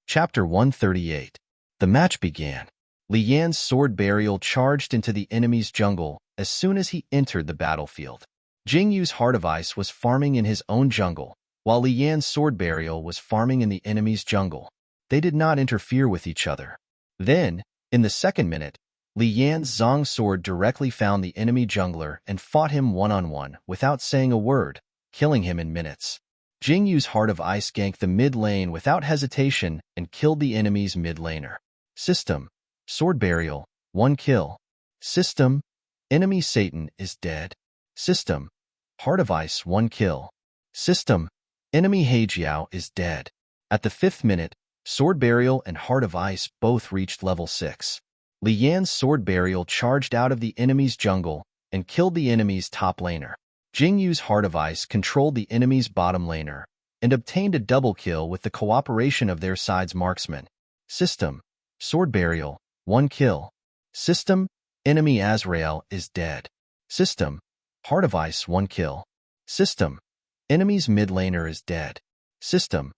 Chapter 138. The match began. Li Yan's sword burial charged into the enemy's jungle as soon as he entered the battlefield. Jing Yu's Heart of Ice was farming in his own jungle, while Li Yan's sword burial was farming in the enemy's jungle. They did not interfere with each other. Then, in the second minute, Li Yan's Zong sword directly found the enemy jungler and fought him one-on-one without saying a word, killing him in minutes. Jing Yu's Heart of Ice ganked the mid lane without hesitation and killed the enemy's mid laner. System: Sword Burial, 1 kill. System: Enemy Satan is dead. System: Heart of Ice, 1 kill. System: Enemy Heijiao is dead. At the 5th minute, Sword Burial and Heart of Ice both reached level 6. Li Yan's Sword Burial charged out of the enemy's jungle and killed the enemy's top laner. Jing Yu's Heart of Ice controlled the enemy's bottom laner and obtained a double kill with the cooperation of their side's marksman. System: Sword Burial, 1 kill. System: Enemy Azrael is dead. System: Heart of Ice, 1 kill. System: Enemy's mid laner is dead. System: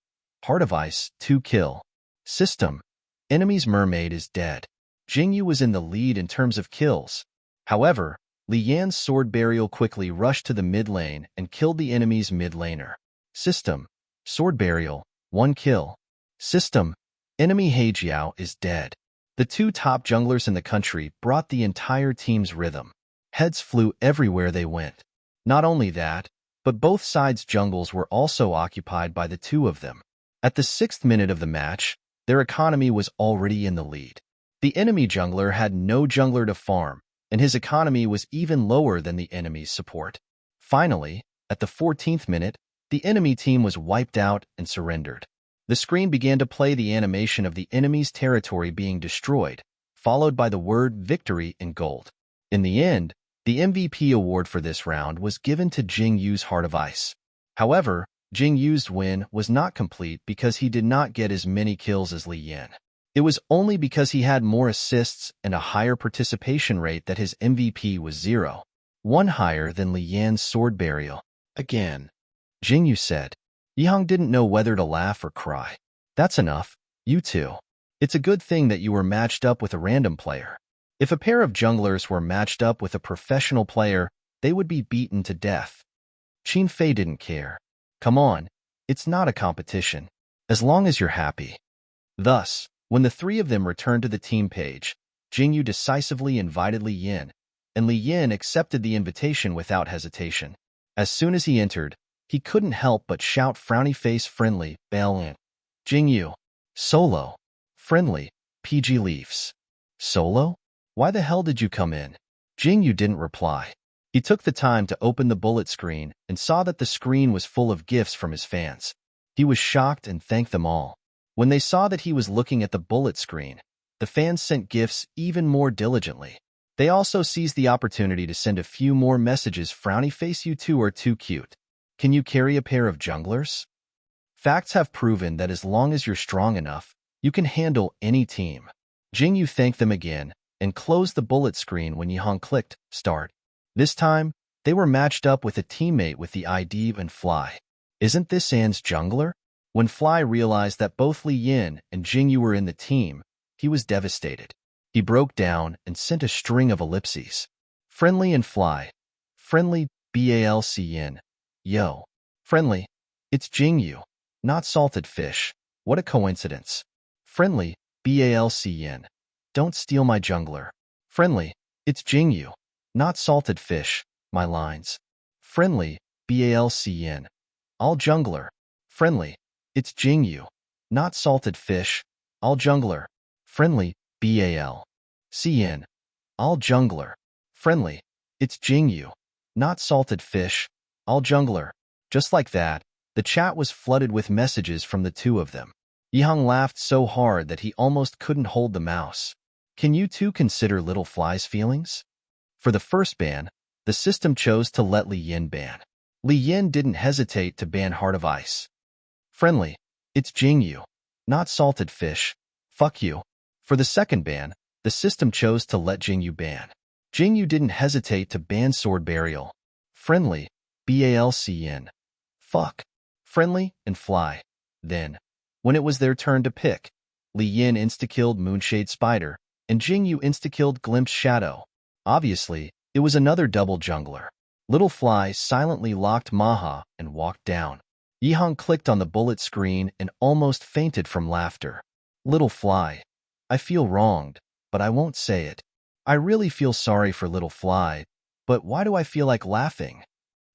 Heart of Ice, 2 kill. System: Enemy's mermaid is dead. Jing Yu was in the lead in terms of kills. However, Li Yan's Sword Burial quickly rushed to the mid lane and killed the enemy's mid laner. System: Sword Burial, 1 kill. System: Enemy Heijiao is dead. The two top junglers in the country brought the entire team's rhythm. Heads flew everywhere they went. Not only that, but both sides' jungles were also occupied by the two of them. At the 6th minute of the match, their economy was already in the lead. The enemy jungler had no jungler to farm, and his economy was even lower than the enemy's support. Finally, at the 14th minute, the enemy team was wiped out and surrendered. The screen began to play the animation of the enemy's territory being destroyed, followed by the word victory in gold. In the end, the MVP award for this round was given to Jing Yu's Heart of Ice. However, Jing Yu's win was not complete because he did not get as many kills as Li Yan. It was only because he had more assists and a higher participation rate that his MVP was 0, 1 higher than Li Yan's Sword Burial. Again, Jing Yu said. Yihang didn't know whether to laugh or cry. That's enough, you two. It's a good thing that you were matched up with a random player. If a pair of junglers were matched up with a professional player, they would be beaten to death. Qin Fei didn't care. Come on, it's not a competition. As long as you're happy. Thus, when the three of them returned to the team page, Jing Yu decisively invited Li Yan, and Li Yan accepted the invitation without hesitation. As soon as he entered, he couldn't help but shout frowny face friendly, Bailin. Jing Yu. Solo. Friendly, PG Leafs. Solo? Why the hell did you come in? Jing Yu didn't reply. He took the time to open the bullet screen and saw that the screen was full of gifts from his fans. He was shocked and thanked them all. When they saw that he was looking at the bullet screen, the fans sent gifts even more diligently. They also seized the opportunity to send a few more messages. Frowny face, you two are too cute. Can you carry a pair of junglers? Facts have proven that as long as you're strong enough, you can handle any team. Jing Yu thanked them again and closed the bullet screen when Yihang clicked Start. This time, they were matched up with a teammate with the ID and Fly. Isn't this Anne's jungler? When Fly realized that both Li Yan and Jing Yu were in the team, he was devastated. He broke down and sent a string of ellipses. Friendly and Fly. Friendly, BALCN. Yo. Friendly. It's Jing Yu. Not salted fish. What a coincidence. Friendly, BALCN. Don't steal my jungler. Friendly. It's Jing Yu. Not salted fish. My lines. Friendly, BALCN. All jungler. Friendly. It's Jing Yu. Not salted fish. All jungler. Friendly, BAL. CN. All jungler. Friendly. It's Jing Yu. Not salted fish. All jungler. Just like that, the chat was flooded with messages from the two of them. Yihang laughed so hard that he almost couldn't hold the mouse. Can you two consider Little Fly's feelings? For the first ban, the system chose to let Li Yan ban. Li Yan didn't hesitate to ban Heart of Ice. Friendly. It's Jing Yu. Not salted fish. Fuck you. For the second ban, the system chose to let Jing Yu ban. Jing Yu didn't hesitate to ban Sword Burial. Friendly. BALCN. Fuck. Friendly and Fly. Then, when it was their turn to pick, Li Yin insta-killed Moonshade Spider, and Jingyu insta-killed Glimpse Shadow. Obviously, it was another double jungler. Little Fly silently locked Maha and walked down. Yihang clicked on the bullet screen and almost fainted from laughter. Little Fly, I feel wronged, but I won't say it. I really feel sorry for Little Fly, but why do I feel like laughing?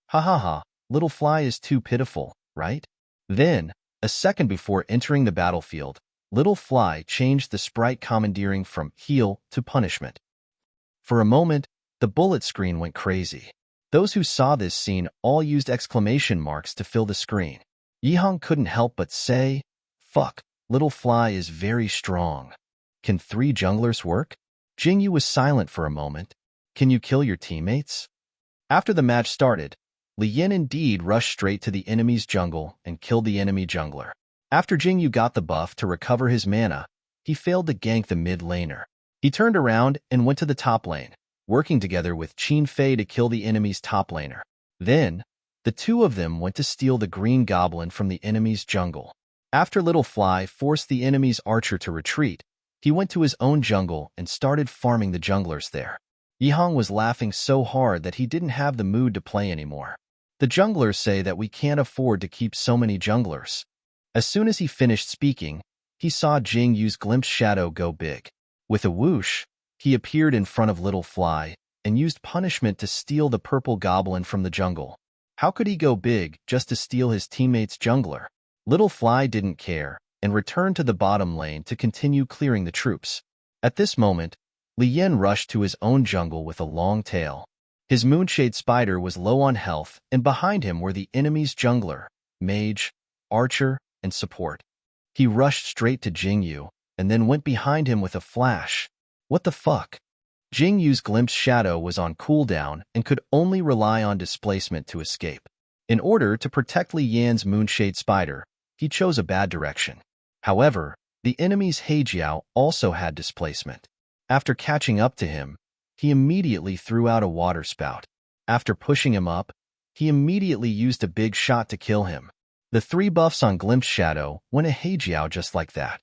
Ha ha ha, Little Fly is too pitiful, right? Then, a second before entering the battlefield, Little Fly changed the sprite commandeering from heal to punishment. For a moment, the bullet screen went crazy. Those who saw this scene all used exclamation marks to fill the screen. Yihang couldn't help but say, "Fuck, Little Fly is very strong. Can 3 junglers work?" Jingyu was silent for a moment. "Can you kill your teammates?" After the match started, Li Yin indeed rushed straight to the enemy's jungle and killed the enemy jungler. After Jingyu got the buff to recover his mana, he failed to gank the mid laner. He turned around and went to the top lane, working together with Qin Fei to kill the enemy's top laner. Then, the two of them went to steal the green goblin from the enemy's jungle. After Little Fly forced the enemy's archer to retreat, he went to his own jungle and started farming the junglers there. Yihang was laughing so hard that he didn't have the mood to play anymore. The junglers say that we can't afford to keep so many junglers. As soon as he finished speaking, he saw Jing use Glimpse Shadow go big. With a whoosh, he appeared in front of Little Fly and used punishment to steal the purple goblin from the jungle. How could he go big just to steal his teammate's jungler? Little Fly didn't care and returned to the bottom lane to continue clearing the troops. At this moment, Li Yin rushed to his own jungle with a long tail. His Moonshade Spider was low on health, and behind him were the enemy's jungler, mage, archer, and support. He rushed straight to Jingyu, and then went behind him with a flash. What the fuck? Jingyu's Glimpse Shadow was on cooldown and could only rely on displacement to escape. In order to protect Li Yan's Moonshade Spider, he chose a bad direction. However, the enemy's Heijiao also had displacement. After catching up to him, he immediately threw out a water spout. After pushing him up, he immediately used a big shot to kill him. The 3 buffs on Glimpse Shadow went a Heijiao just like that.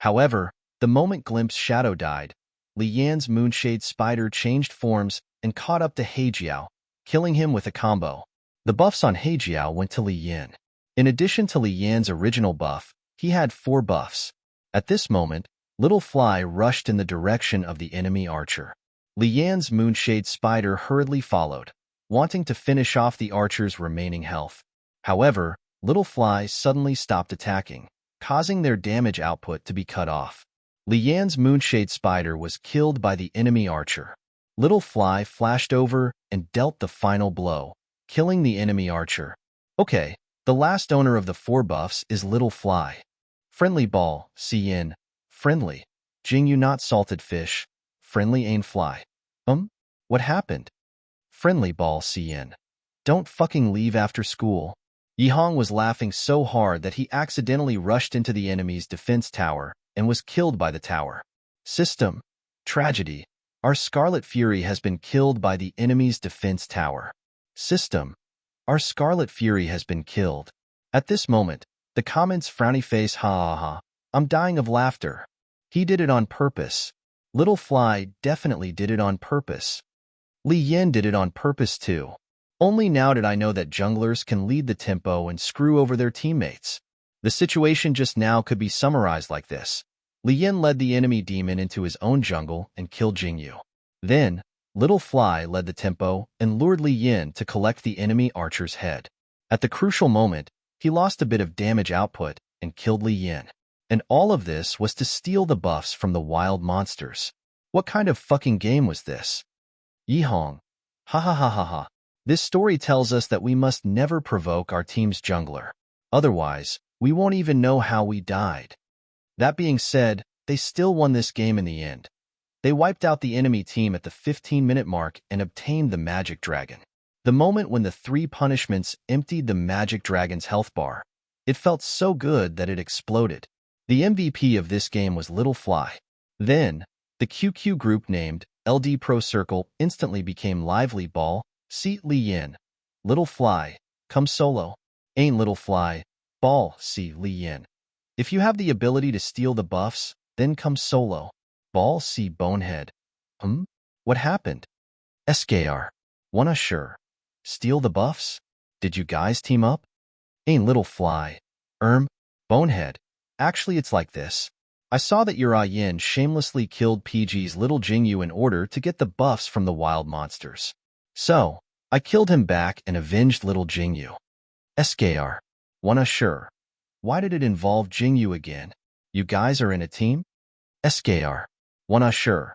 However, the moment Glimpse Shadow died, Li Yan's Moonshade Spider changed forms and caught up to Heijiao, killing him with a combo. The buffs on Heijiao went to Li Yin. In addition to Li Yan's original buff, he had 4 buffs. At this moment, Little Fly rushed in the direction of the enemy archer. Li Yan's Moonshade Spider hurriedly followed, wanting to finish off the archer's remaining health. However, Little Fly suddenly stopped attacking, causing their damage output to be cut off. Li Yan's Moonshade Spider was killed by the enemy archer. Little Fly flashed over and dealt the final blow, killing the enemy archer. Okay, the last owner of the 4 buffs is Little Fly. Friendly Ball, Cn. Friendly. Jingyu not salted fish. Friendly ain't fly. What happened? Friendly Ball, Cn. Don't fucking leave after school. Yihang was laughing so hard that he accidentally rushed into the enemy's defense tower and was killed by the tower. System. Tragedy. Our Scarlet Fury has been killed by the enemy's defense tower. System. Our Scarlet Fury has been killed. At this moment, the comments frowny face ha ha ha. I'm dying of laughter. He did it on purpose. Little Fly definitely did it on purpose. Li Yin did it on purpose too. Only now did I know that junglers can lead the tempo and screw over their teammates. The situation just now could be summarized like this. Li Yin led the enemy demon into his own jungle and killed Jingyu. Then, Little Fly led the tempo and lured Li Yin to collect the enemy archer's head. At the crucial moment, he lost a bit of damage output and killed Li Yin. And all of this was to steal the buffs from the wild monsters. What kind of fucking game was this? Yihang. Ha ha ha ha ha. This story tells us that we must never provoke our team's jungler. Otherwise, we won't even know how we died. That being said, they still won this game in the end. They wiped out the enemy team at the 15-minute mark and obtained the Magic Dragon. The moment when the 3 punishments emptied the Magic Dragon's health bar, it felt so good that it exploded. The MVP of this game was Little Fly. Then, the QQ group named LD Pro Circle instantly became Lively Ball, Seat Li Yin. Little Fly, come solo. Ain't Little Fly, Ball, see Li Yin. If you have the ability to steal the buffs, Then comes Solo. Ball C Bonehead. What happened? SKR. Wanna sure. Steal the buffs? Did you guys team up? Ain't little fly. Bonehead. Actually, it's like this. I saw that your Yin shamelessly killed PG's little Jingyu in order to get the buffs from the wild monsters. So, I killed him back and avenged little Jingyu. SKR. Wanna sure. Why did it involve Jingyu again? You guys are in a team? SKR. Wanna sure.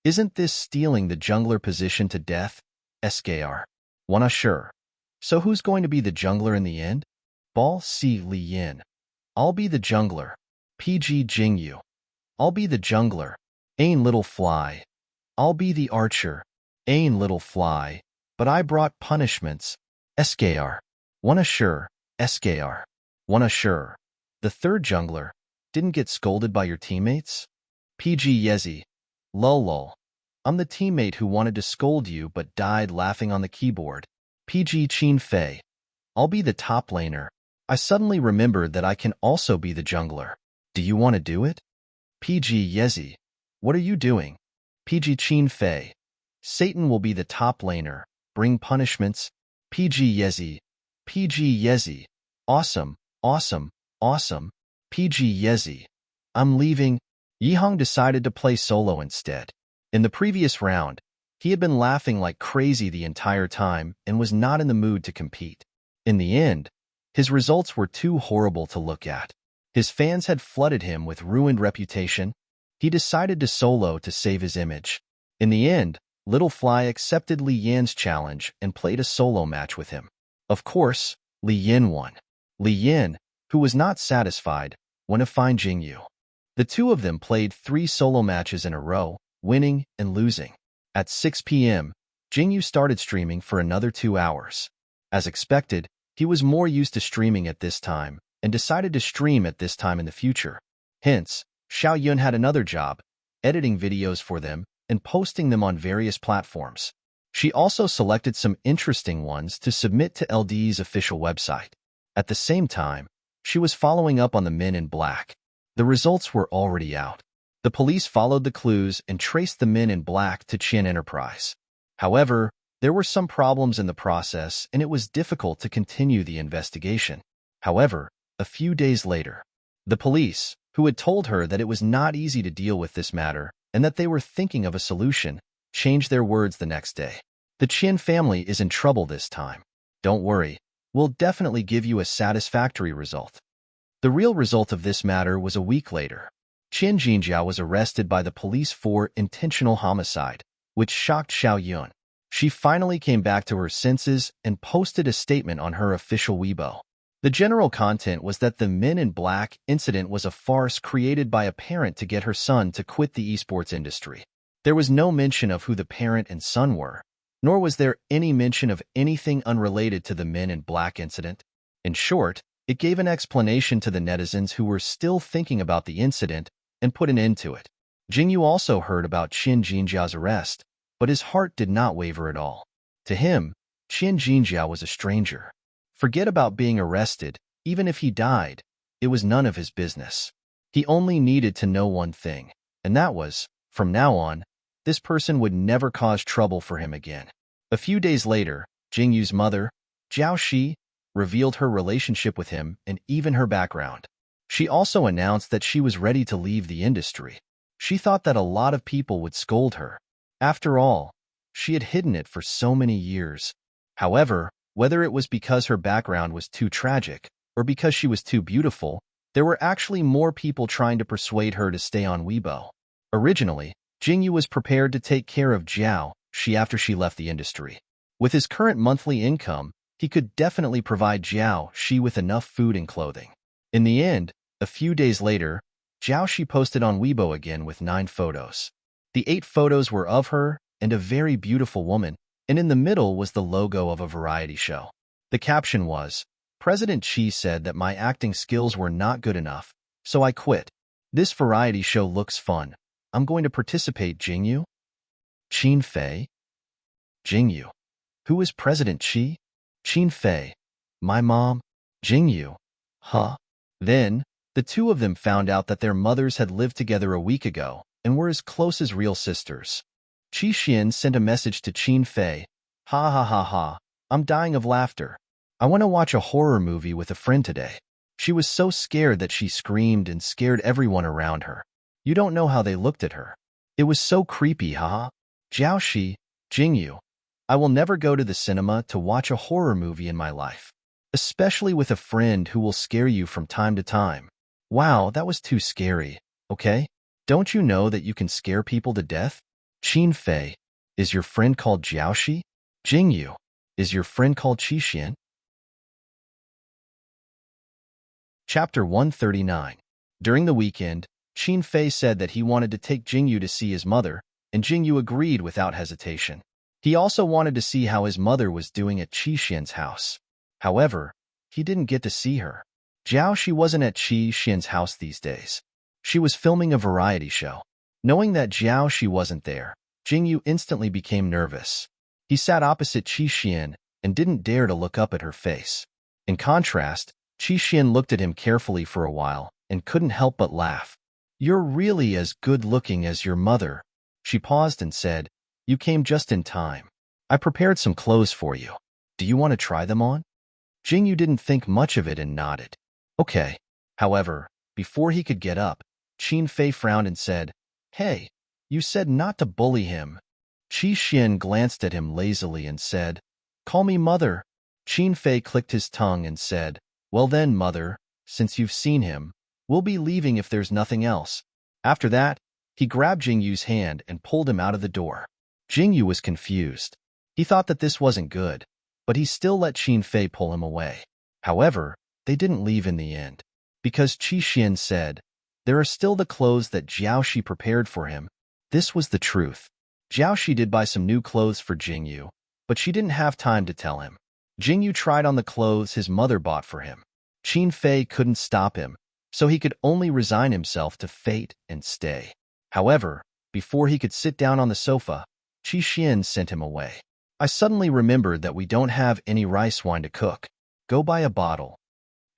Isn't this stealing the jungler position to death? SKR. Wanna sure. So who's going to be the jungler in the end? Ball C Li Yin. I'll be the jungler. PG Jingyu. I'll be the jungler. Ain little fly. I'll be the archer. Ain little fly. But I brought punishments. SKR. Wanna sure. SKR. Wanna sure. The third jungler didn't get scolded by your teammates? PG Yezi. Lol. I'm the teammate who wanted to scold you but died laughing on the keyboard. PG Chin Fei. I'll be the top laner. I suddenly remembered that I can also be the jungler. Do you want to do it? PG Yezi. What are you doing? PG Chin Fei. Satan will be the top laner. Bring punishments. PG Yezi. PG Yezi. Awesome, awesome, awesome. PG Yezi. I'm leaving. Yihong decided to play solo instead. In the previous round, he had been laughing like crazy the entire time and was not in the mood to compete. In the end, his results were too horrible to look at. His fans had flooded him with ruined reputation. He decided to solo to save his image. In the end, Little Fly accepted Li Yan's challenge and played a solo match with him. Of course, Li Yan won. Li Yan, who was not satisfied, went to find Jingyu. The two of them played 3 solo matches in a row, winning and losing. At 6 p.m., Jingyu started streaming for another 2 hours. As expected, he was more used to streaming at this time and decided to stream at this time in the future. Hence, Xiao Yun had another job, editing videos for them and posting them on various platforms. She also selected some interesting ones to submit to LD's official website. At the same time, she was following up on the men in black. The results were already out. The police followed the clues and traced the men in black to Qian Enterprise. However, there were some problems in the process and it was difficult to continue the investigation. However, a few days later, the police, who had told her that it was not easy to deal with this matter and that they were thinking of a solution, changed their words the next day. The Qian family is in trouble this time. Don't worry, we'll definitely give you a satisfactory result. The real result of this matter was a week later. Qian Jinjiao was arrested by the police for intentional homicide, which shocked Xiao Yun. She finally came back to her senses and posted a statement on her official Weibo. The general content was that the Men in Black incident was a farce created by a parent to get her son to quit the esports industry. There was no mention of who the parent and son were, nor was there any mention of anything unrelated to the Men in Black incident. In short, it gave an explanation to the netizens who were still thinking about the incident and put an end to it. Jingyu also heard about Qian Jinjiao's arrest, but his heart did not waver at all. To him, Qian Jinjiao was a stranger. Forget about being arrested, even if he died, it was none of his business. He only needed to know one thing, and that was, from now on, this person would never cause trouble for him again. A few days later, Jingyu's mother, Jiao Shi, revealed her relationship with him and even her background. She also announced that she was ready to leave the industry. She thought that a lot of people would scold her. After all, she had hidden it for so many years. However, whether it was because her background was too tragic or because she was too beautiful, there were actually more people trying to persuade her to stay on Weibo. Originally, Jingyu was prepared to take care of Jiao Shi after she left the industry. With his current monthly income, he could definitely provide Jiao Shi with enough food and clothing. In the end, a few days later, Jiao Shi posted on Weibo again with 9 photos. The 8 photos were of her and a very beautiful woman, and in the middle was the logo of a variety show. The caption was, "President Xi said that my acting skills were not good enough, so I quit. This variety show looks fun. I'm going to participate, Jingyu." Qin Fei? Jingyu. Who is President Xi? Qin Fei. My mom? Jingyu. Huh? Then, The two of them found out that their mothers had lived together a week ago and were as close as real sisters. Qi Xian sent a message to Qin Fei. Ha ha ha ha, I'm dying of laughter. I want to watch a horror movie with a friend today. She was so scared that she screamed and scared everyone around her. You don't know how they looked at her. It was so creepy, haha. Jiaoshi, Jingyu, I will never go to the cinema to watch a horror movie in my life, especially with a friend who will scare you from time to time. Wow, that was too scary, okay? Don't you know that you can scare people to death? Qin Fei, is your friend called Jiaoshi? Jingyu, is your friend called Qi Xian? Chapter 139. During the weekend, Qin Fei said that he wanted to take Jingyu to see his mother, and Jingyu agreed without hesitation. He also wanted to see how his mother was doing at Qi Xian's house. However, he didn't get to see her. Jiaoshi wasn't at Qi Xian's house these days. She was filming a variety show. Knowing that Jiaoshi wasn't there, Jingyu instantly became nervous. He sat opposite Qi Xian and didn't dare to look up at her face. In contrast, Qi Xian looked at him carefully for a while and couldn't help but laugh. You're really as good-looking as your mother. She paused and said, You came just in time. I prepared some clothes for you. Do you want to try them on? Jingyu didn't think much of it and nodded. Okay. However, before he could get up, Qin Fei frowned and said, Hey, you said not to bully him. Qi Xian glanced at him lazily and said, Call me mother. Qin Fei clicked his tongue and said, Well then, mother, since you've seen him, we'll be leaving if there's nothing else. After that, he grabbed Jingyu's hand and pulled him out of the door. Jingyu was confused. He thought that this wasn't good, but he still let Qin Fei pull him away. However, they didn't leave in the end, because Qi Xian said, There are still the clothes that Jiaoshi prepared for him. This was the truth. Jiaoshi did buy some new clothes for Jingyu, but she didn't have time to tell him. Jingyu tried on the clothes his mother bought for him. Qin Fei couldn't stop him, so he could only resign himself to fate and stay. However, before he could sit down on the sofa, Qi Xian sent him away. I suddenly remembered that we don't have any rice wine to cook. Go buy a bottle.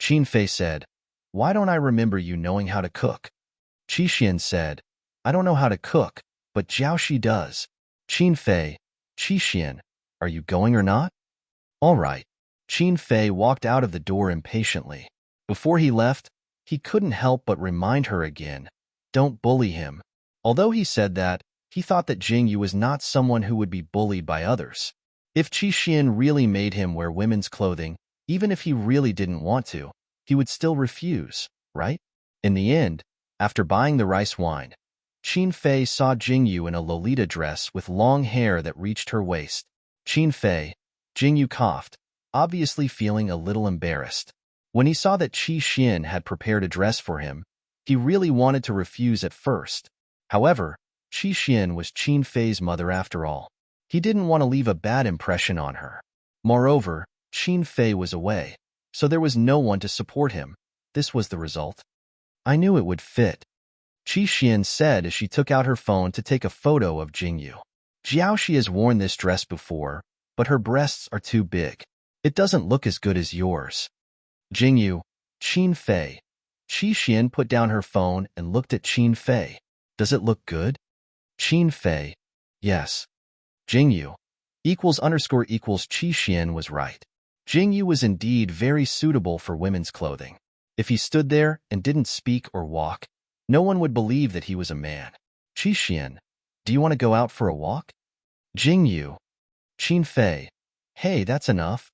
Qin Fei said, Why don't I remember you knowing how to cook? Qi Xian said, I don't know how to cook, but Jiaoshi does. Qin Fei, Qi Xian, are you going or not? All right. Qin Fei walked out of the door impatiently. Before he left, he couldn't help but remind her again, Don't bully him. Although he said that, he thought that Jingyu was not someone who would be bullied by others. If Qi Xian really made him wear women's clothing, even if he really didn't want to, he would still refuse, right? In the end, after buying the rice wine, Qin Fei saw Jingyu in a Lolita dress with long hair that reached her waist. Qin Fei, Jingyu coughed, obviously feeling a little embarrassed. When he saw that Qi Xian had prepared a dress for him, he really wanted to refuse at first. However, Qi Xian was Qin Fei's mother after all. He didn't want to leave a bad impression on her. Moreover, Qin Fei was away, so there was no one to support him. This was the result. I knew it would fit, Qi Xian said as she took out her phone to take a photo of Jingyu. Jiaoshi has worn this dress before, but her breasts are too big. It doesn't look as good as yours. Jingyu, Qin Fei. Qi Xian put down her phone and looked at Qin Fei. Does it look good? Qin Fei. Yes. Jingyu. Qi Xian was right. Jingyu was indeed very suitable for women's clothing. If he stood there and didn't speak or walk, no one would believe that he was a man. Qi Xian, do you want to go out for a walk? Jingyu. Qin Fei. Hey, that's enough.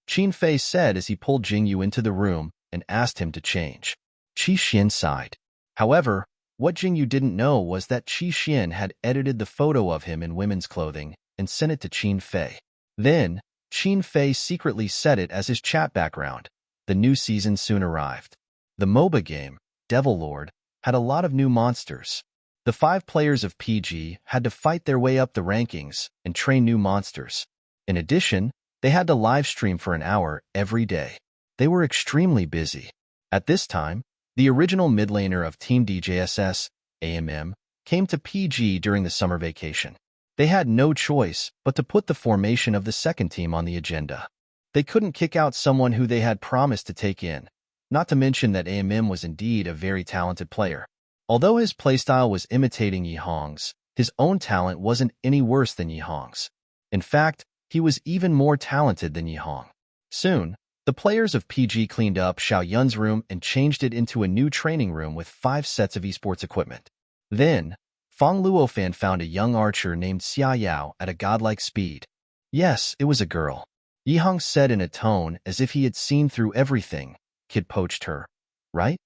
Qin Fei said as he pulled Jingyu into the room and asked him to change. Qi Xian sighed. However, what Jingyu didn't know was that Qi Xian had edited the photo of him in women's clothing and sent it to Qin Fei. Then, Qin Fei secretly set it as his chat background. The new season soon arrived. The MOBA game, Devil Lord, had a lot of new monsters. The 5 players of PG had to fight their way up the rankings and train new monsters. In addition, they had to live stream for an hour every day. They were extremely busy. At this time, the original mid laner of Team DJSS, AMM, came to PG during the summer vacation. They had no choice but to put the formation of the second team on the agenda. They couldn't kick out someone who they had promised to take in. not to mention that AMM was indeed a very talented player. Although his playstyle was imitating Yi Hong's, his own talent wasn't any worse than Yi Hong's. In fact, he was even more talented than Yi Hong. Soon, the players of PG cleaned up Xiao Yun's room and changed it into a new training room with 5 sets of esports equipment. Then, Fong Luofan found a young archer named Xia Yao at a godlike speed. Yes, it was a girl. Yi Hong said in a tone as if he had seen through everything. Kid poached her, right?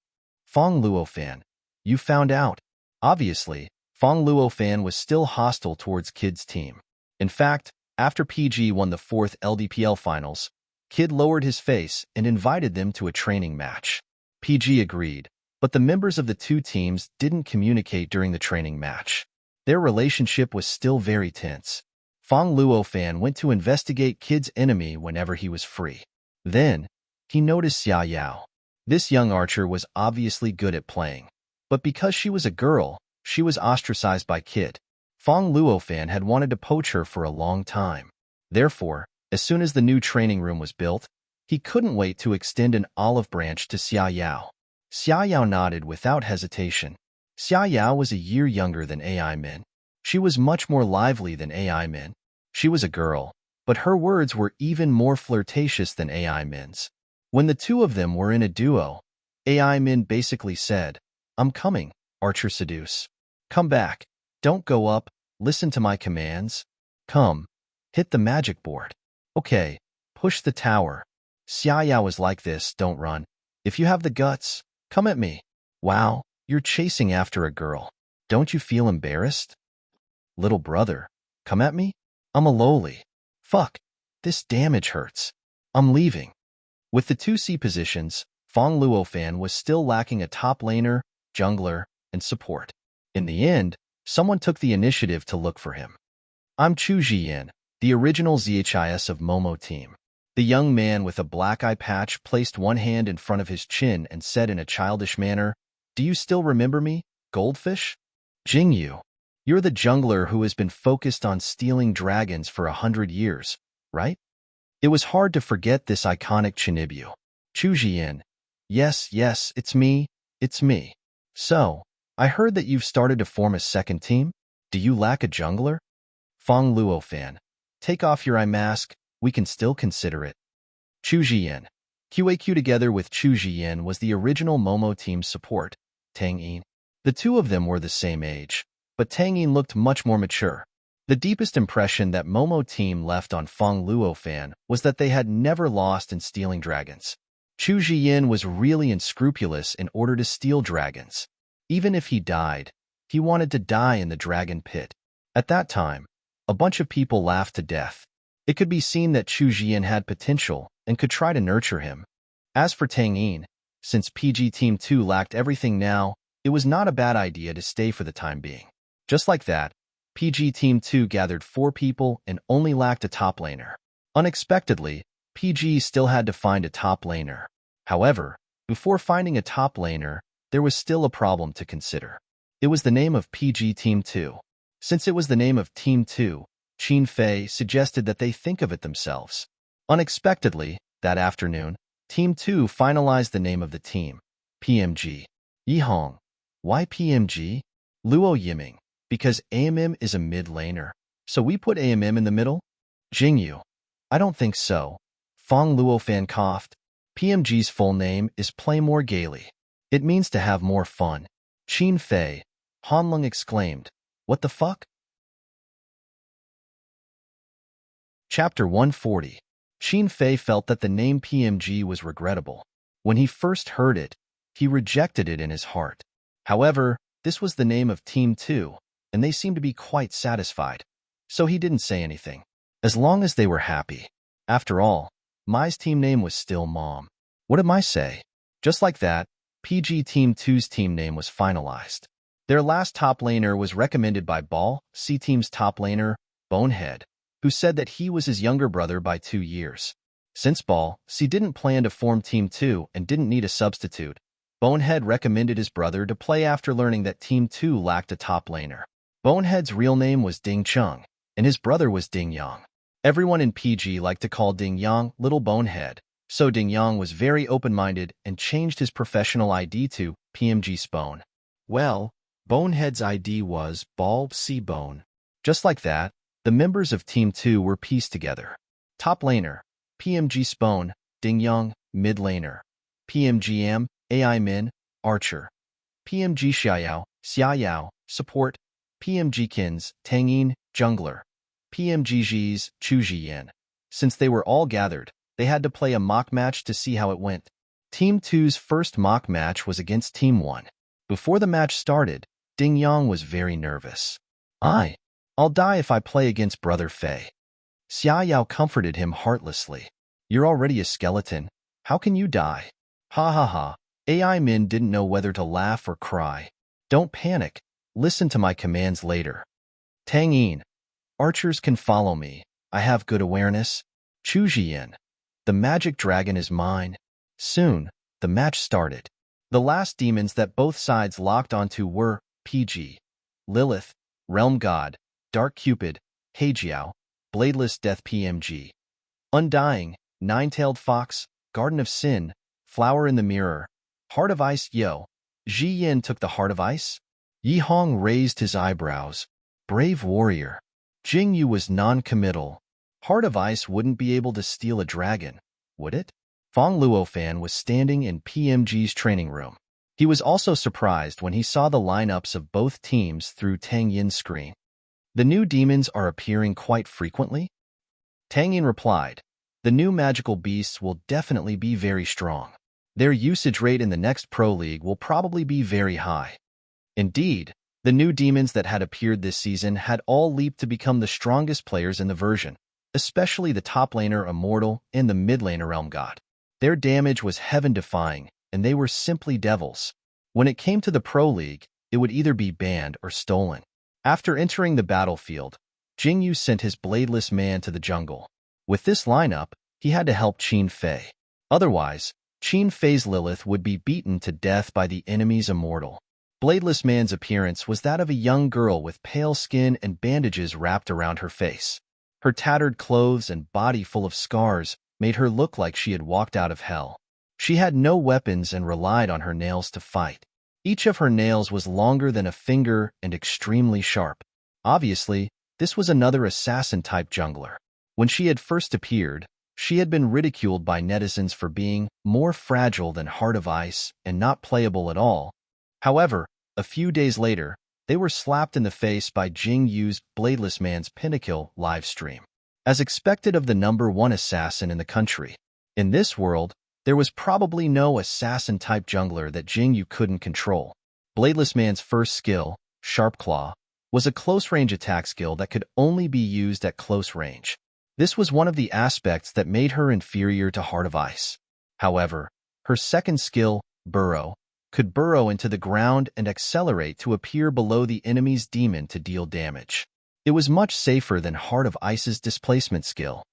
Fong Luofan, you found out. Obviously, Fong Luofan was still hostile towards Kid's team. In fact, after PG won the 4th LDPL finals, Kid lowered his face and invited them to a training match. PG agreed, but the members of the two teams didn't communicate during the training match. Their relationship was still very tense. Fong Luofan went to investigate Kid's enemy whenever he was free. Then, he noticed Xia Yao. This young archer was obviously good at playing, but because she was a girl, she was ostracized by Kid. Fong Luofan had wanted to poach her for a long time. Therefore, as soon as the new training room was built, he couldn't wait to extend an olive branch to Xia Yao. Xia Yao nodded without hesitation. Xia Yao was a year younger than AI Min. She was much more lively than AI Min. She was a girl, but her words were even more flirtatious than AI Min's. When the two of them were in a duo, AI Min basically said, "I'm coming, Archer Seduce. Come back. Don't go up. Listen to my commands. Come. Hit the magic board. Okay. Push the tower." Xia Yao was like this, "Don't run. If you have the guts, come at me." Wow, you're chasing after a girl. Don't you feel embarrassed? Little brother, come at me? I'm a lowly. Fuck. This damage hurts. I'm leaving. With the 2C positions, Fong Luofan was still lacking a top laner, jungler, and support. In the end, someone took the initiative to look for him. I'm Chu Jiyan, the original ZHIS of Momo team. The young man with a black eye patch placed one hand in front of his chin and said in a childish manner, "Do you still remember me, Goldfish? Jingyu. You're the jungler who has been focused on stealing dragons for 100 years, right?" It was hard to forget this iconic Chinibyu. Chu Jiyan. Yes, it's me. So, I heard that you've started to form a second team? Do you lack a jungler? Fong Luofan. Take off your eye mask, we can still consider it. Chu Jiyan. QAQ together with Chu Jiyan was the original Momo team's support, Tang Yin. The two of them were the same age, but Tang Yin looked much more mature. The deepest impression that Momo team left on Fong Luofan was that they had never lost in stealing dragons. Chu Jiyan was really unscrupulous in order to steal dragons. Even if he died, he wanted to die in the dragon pit. At that time, a bunch of people laughed to death. It could be seen that Chu Jiyan had potential and could try to nurture him. As for Tang Yin, since PG Team 2 lacked everything now, it was not a bad idea to stay for the time being. Just like that, PG Team 2 gathered 4 people and only lacked a top laner. Unexpectedly, PG still had to find a top laner. However, before finding a top laner, there was still a problem to consider. It was the name of PG Team 2. Since it was the name of Team 2, Qin Fei suggested that they think of it themselves. Unexpectedly, that afternoon, Team 2 finalized the name of the team, PMG. Yi Hong. Why PMG? Luo Yiming. Because AMM is a mid laner, so we put AMM in the middle? Jingyu. I don't think so. Fong Luofan coughed. PMG's full name is Play More Gaily. It means to have more fun. Qin Fei. Hanlong exclaimed. What the fuck? Chapter 140. Qin Fei felt that the name PMG was regrettable. When he first heard it, he rejected it in his heart. However, this was the name of Team 2, and they seemed to be quite satisfied. So he didn't say anything. As long as they were happy. After all, Mai's team name was still Mom. What did Mai say? Just like that, PG Team 2's team name was finalized. Their last top laner was recommended by Ball, C Team's top laner, Bonehead, who said that he was his younger brother by 2 years. Since Ball, C didn't plan to form Team 2 and didn't need a substitute, Bonehead recommended his brother to play after learning that Team 2 lacked a top laner. Bonehead's real name was Ding Chung, and his brother was Ding Yang. Everyone in PG liked to call Ding Yang Little Bonehead, So Dingyang was very open-minded and changed his professional ID to PMG Spone. Well, Bonehead's ID was Ball C Bone. Just like that, the members of Team 2 were pieced together. Top laner, PMG Spone, Dingyang, mid laner. PMGM, AI Min, Archer. PMG Xiaoyao, support. PMG Kins, Tangyin, jungler. PMG Zhi's, Chu Zhiyan. Since they were all gathered, they had to play a mock match to see how it went. Team 2's first mock match was against Team 1. Before the match started, Dingyang was very nervous. I'll die if I play against Brother Fei. Xiaoyao comforted him heartlessly. You're already a skeleton. How can you die? Ha ha ha. AI Min didn't know whether to laugh or cry. Don't panic. Listen to my commands later. Tangyin. Archers can follow me. I have good awareness. Chu Zhiyan. The magic dragon is mine. Soon, the match started. The last demons that both sides locked onto were PG, Lilith, Realm God, Dark Cupid, Heijiao, Bladeless Death PMG, Undying, Nine-Tailed Fox, Garden of Sin, Flower in the Mirror, Heart of Ice. Yo, Ji Yin took the Heart of Ice? Yi Hong raised his eyebrows. Brave warrior. Jing Yu was non-committal. Heart of Ice wouldn't be able to steal a dragon, would it? Fong Luofan was standing in PMG's training room. He was also surprised when he saw the lineups of both teams through Tang Yin's screen. The new demons are appearing quite frequently? Tang Yin replied, the new magical beasts will definitely be very strong. Their usage rate in the next Pro League will probably be very high. Indeed, the new demons that had appeared this season had all leaped to become the strongest players in the version, especially the top laner Immortal and the mid laner Realm God. Their damage was heaven-defying, and they were simply devils. When it came to the Pro League, it would either be banned or stolen. After entering the battlefield, Jing Yu sent his bladeless man to the jungle. With this lineup, he had to help Qin Fei. Otherwise, Qin Fei's Lilith would be beaten to death by the enemy's Immortal. Bladeless man's appearance was that of a young girl with pale skin and bandages wrapped around her face. Her tattered clothes and body full of scars made her look like she had walked out of hell. She had no weapons and relied on her nails to fight. Each of her nails was longer than a finger and extremely sharp. Obviously, this was another assassin-type jungler. When she had first appeared, she had been ridiculed by netizens for being more fragile than Heart of Ice and not playable at all. However, a few days later, they were slapped in the face by Jing Yu's Bladeless Man's Pinnacle livestream. As expected of the #1 assassin in the country. In this world, there was probably no assassin-type jungler that Jing Yu couldn't control. Bladeless Man's first skill, Sharp Claw, was a close-range attack skill that could only be used at close range. This was one of the aspects that made her inferior to Heart of Ice. However, her second skill, Burrow, could burrow into the ground and accelerate to appear below the enemy's demon to deal damage. It was much safer than Heart of Ice's displacement skill.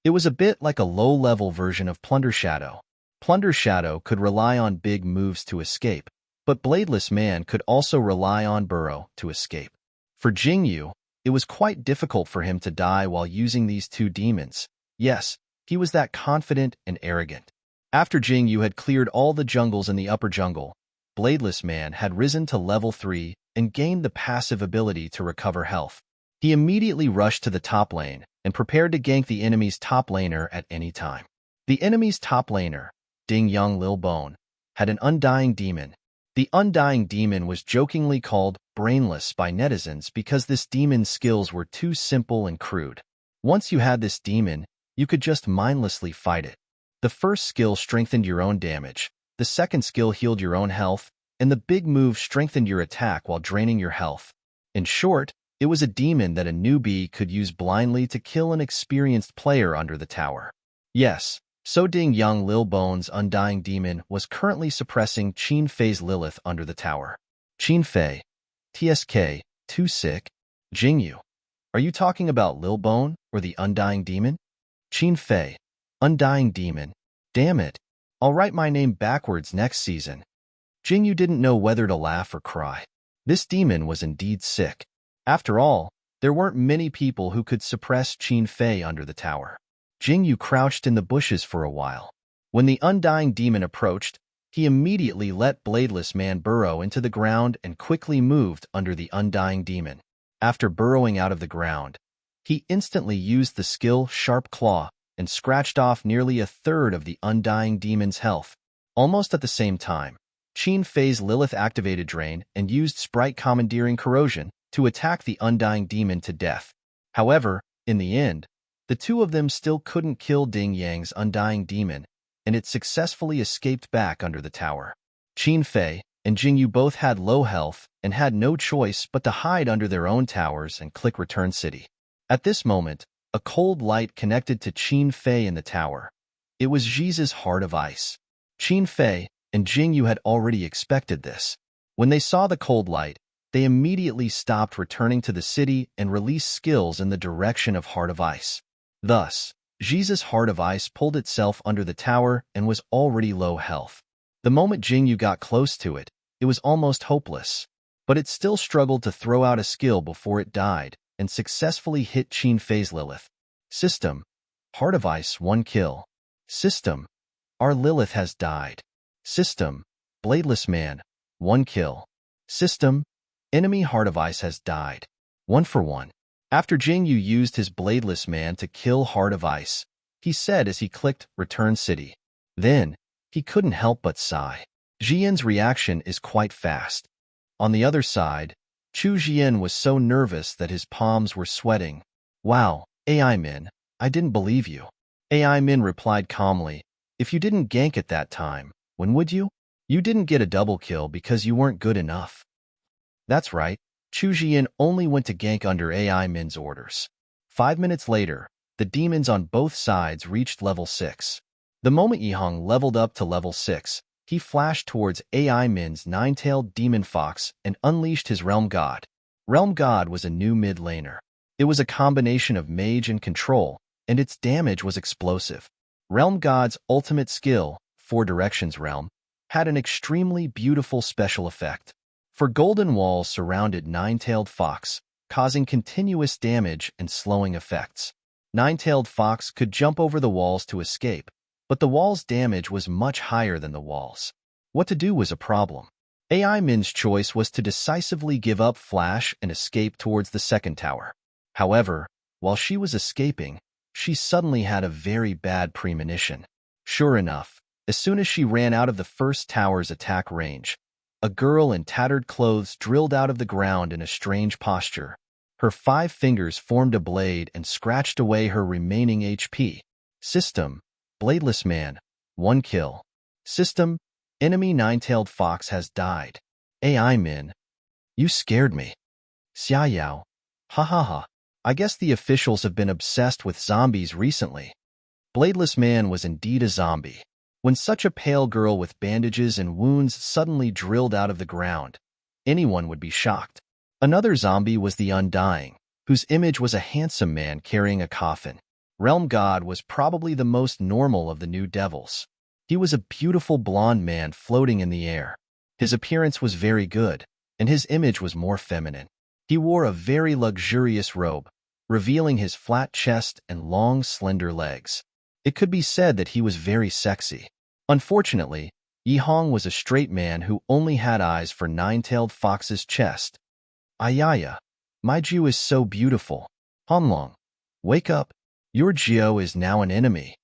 It was a bit like a low-level version of Plunder Shadow. Plunder Shadow could rely on big moves to escape, but Bladeless Man could also rely on Burrow to escape. For Jing Yu, it was quite difficult for him to die while using these two demons. Yes, he was that confident and arrogant. After Jing Yu had cleared all the jungles in the upper jungle, Bladeless Man had risen to level 3 and gained the passive ability to recover health. He immediately rushed to the top lane and prepared to gank the enemy's top laner at any time. The enemy's top laner, Dingyang Lil Bone, had an undying demon. The undying demon was jokingly called brainless by netizens because this demon's skills were too simple and crude. Once you had this demon, you could just mindlessly fight it. The first skill strengthened your own damage, the second skill healed your own health, and the big move strengthened your attack while draining your health. In short, it was a demon that a newbie could use blindly to kill an experienced player under the tower. Yes, so Dingyang Lil Bone's undying demon was currently suppressing Qin Fei's Lilith under the tower. Qin Fei, TSK, too sick. Jing Yu, are you talking about Lil Bone or the undying demon? Qin Fei, undying demon. Damn it. I'll write my name backwards next season. Jing Yu didn't know whether to laugh or cry. This demon was indeed sick. After all, there weren't many people who could suppress Qin Fei under the tower. Jing Yu crouched in the bushes for a while. When the undying demon approached, he immediately let Bladeless Man burrow into the ground and quickly moved under the undying demon. After burrowing out of the ground, he instantly used the skill Sharp Claw and scratched off nearly a third of the undying demon's health. Almost at the same time, Qin Fei's Lilith activated Drain and used Sprite Commandeering Corrosion to attack the undying demon to death. However, in the end, the two of them still couldn't kill Ding Yang's undying demon, and it successfully escaped back under the tower. Qin Fei and Jingyu both had low health and had no choice but to hide under their own towers and click Return City. At this moment, a cold light connected to Qin Fei in the tower. It was Ji's Heart of Ice. Qin Fei and Jingyu had already expected this. When they saw the cold light, they immediately stopped returning to the city and released skills in the direction of Heart of Ice. Thus, Ji's Heart of Ice pulled itself under the tower and was already low health. The moment Jingyu got close to it, it was almost hopeless. But it still struggled to throw out a skill before it died and successfully hit Qin Fei's Lilith. System: Heart of Ice 1 kill. System: Our Lilith has died. System: Bladeless Man 1 kill. System: Enemy Heart of Ice has died. 1 for 1. After Jingyu used his Bladeless Man to kill Heart of Ice, he said as he clicked Return City. Then, he couldn't help but sigh. Jian's reaction is quite fast. On the other side, Chu Jian was so nervous that his palms were sweating. Wow, AI Min, I didn't believe you. AI Min replied calmly, if you didn't gank at that time, when would you? You didn't get a double kill because you weren't good enough. That's right, Chu Jian only went to gank under AI Min's orders. 5 minutes later, the demons on both sides reached level 6. The moment Yihong leveled up to level 6, he flashed towards AI Min's nine-tailed demon fox and unleashed his Realm God. Realm God was a new mid-laner. It was a combination of mage and control, and its damage was explosive. Realm God's ultimate skill, 4 Directions Realm, had an extremely beautiful special effect. For golden walls surrounded Nine-Tailed Fox, causing continuous damage and slowing effects. Nine-Tailed Fox could jump over the walls to escape, but the wall's damage was much higher than the walls. What to do was a problem. AI Min's choice was to decisively give up Flash and escape towards the second tower. However, while she was escaping, she suddenly had a very bad premonition. Sure enough, as soon as she ran out of the first tower's attack range, a girl in tattered clothes drilled out of the ground in a strange posture. Her 5 fingers formed a blade and scratched away her remaining HP. System: Bladeless Man 1 kill. System: Enemy Nine-Tailed Fox has died. AI Min, you scared me. Xia Yao, ha ha ha. I guess the officials have been obsessed with zombies recently. Bladeless Man was indeed a zombie. When such a pale girl with bandages and wounds suddenly drilled out of the ground, anyone would be shocked. Another zombie was the Undying, whose image was a handsome man carrying a coffin. Realm God was probably the most normal of the new devils. He was a beautiful blonde man floating in the air. His appearance was very good, and his image was more feminine. He wore a very luxurious robe, revealing his flat chest and long, slender legs. It could be said that he was very sexy. Unfortunately, Yihong was a straight man who only had eyes for Nine-Tailed Fox's chest. Ayaya, my Jiu is so beautiful. Hanlong, wake up. Your Jiu is now an enemy.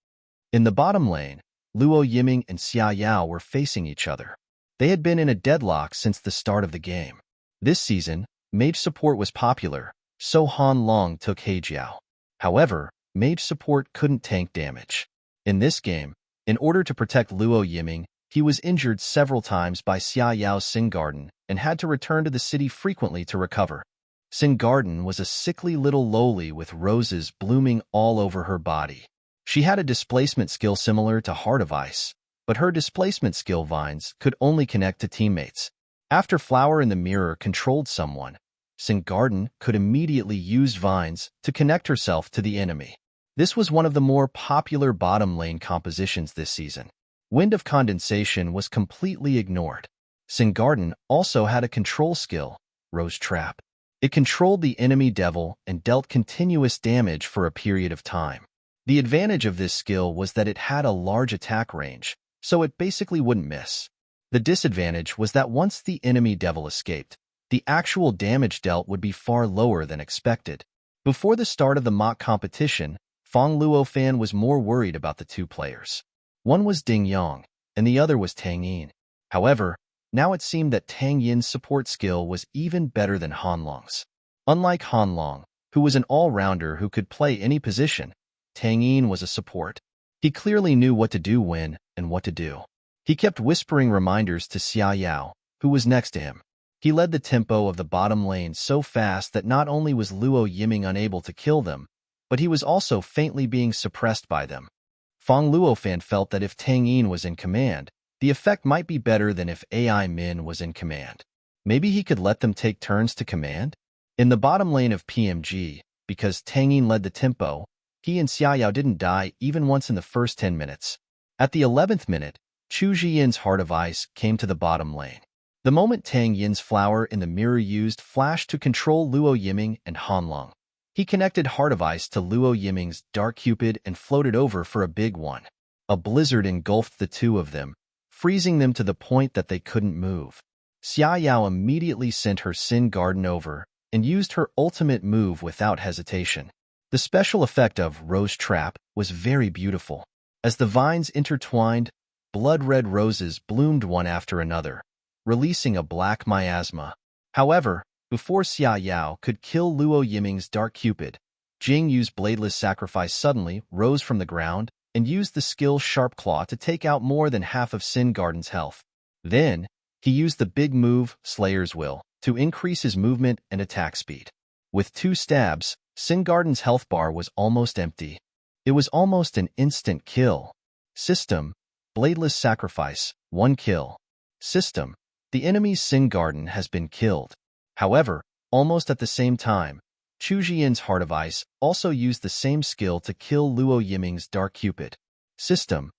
In the bottom lane, Luo Yiming and Xia Yao were facing each other. They had been in a deadlock since the start of the game. This season, mage support was popular, so Han Long took Hejiao. However, mage support couldn't tank damage. In this game, in order to protect Luo Yiming, he was injured several times by Xia Yao's Sin Garden and had to return to the city frequently to recover. Sin Garden was a sickly little loli with roses blooming all over her body. She had a displacement skill similar to Heart of Ice, but her displacement skill vines could only connect to teammates. After Flower in the Mirror controlled someone, Sin Garden could immediately use vines to connect herself to the enemy. This was one of the more popular bottom lane compositions this season. Wind of Condensation was completely ignored. Sin Garden also had a control skill, Rose Trap. It controlled the enemy devil and dealt continuous damage for a period of time. The advantage of this skill was that it had a large attack range, so it basically wouldn't miss. The disadvantage was that once the enemy devil escaped, the actual damage dealt would be far lower than expected. Before the start of the mock competition, Fong Luofan was more worried about the two players. One was Ding Yong, and the other was Tang Yin. However, now it seemed that Tang Yin's support skill was even better than Han Long's. Unlike Han Long, who was an all-rounder who could play any position, Tang Yin was a support. He clearly knew what to do when and what to do. He kept whispering reminders to Xia Yao, who was next to him. He led the tempo of the bottom lane so fast that not only was Luo Yiming unable to kill them, but he was also faintly being suppressed by them. Fong Luofan felt that if Tang Yin was in command, the effect might be better than if AI Min was in command. Maybe he could let them take turns to command? In the bottom lane of PMG, because Tang Yin led the tempo, he and Xia Yao didn't die even once in the first 10 minutes. At the 11th minute, Chu Zhiyin's Heart of Ice came to the bottom lane. The moment Tang Yin's Flower in the Mirror used Flash to control Luo Yiming and Han Long. He connected Heart of Ice to Luo Yiming's Dark Cupid and floated over for a big one. A blizzard engulfed the two of them, freezing them to the point that they couldn't move. Xia Yao immediately sent her Sin Garden over and used her ultimate move without hesitation. The special effect of Rose Trap was very beautiful. As the vines intertwined, blood-red roses bloomed one after another, releasing a black miasma. However, before Xia Yao could kill Luo Yiming's Dark Cupid, Jing Yu's Bladeless Sacrifice suddenly rose from the ground and used the skill Sharp Claw to take out more than half of Sin Garden's health. Then, he used the big move, Slayer's Will, to increase his movement and attack speed. With 2 stabs, Sin Garden's health bar was almost empty. It was almost an instant kill. System: Bladeless Sacrifice, 1 kill. System: the enemy's Sin Garden has been killed. However, almost at the same time, Chu Zhiyin's Heart of Ice also used the same skill to kill Luo Yiming's Dark Cupid. System: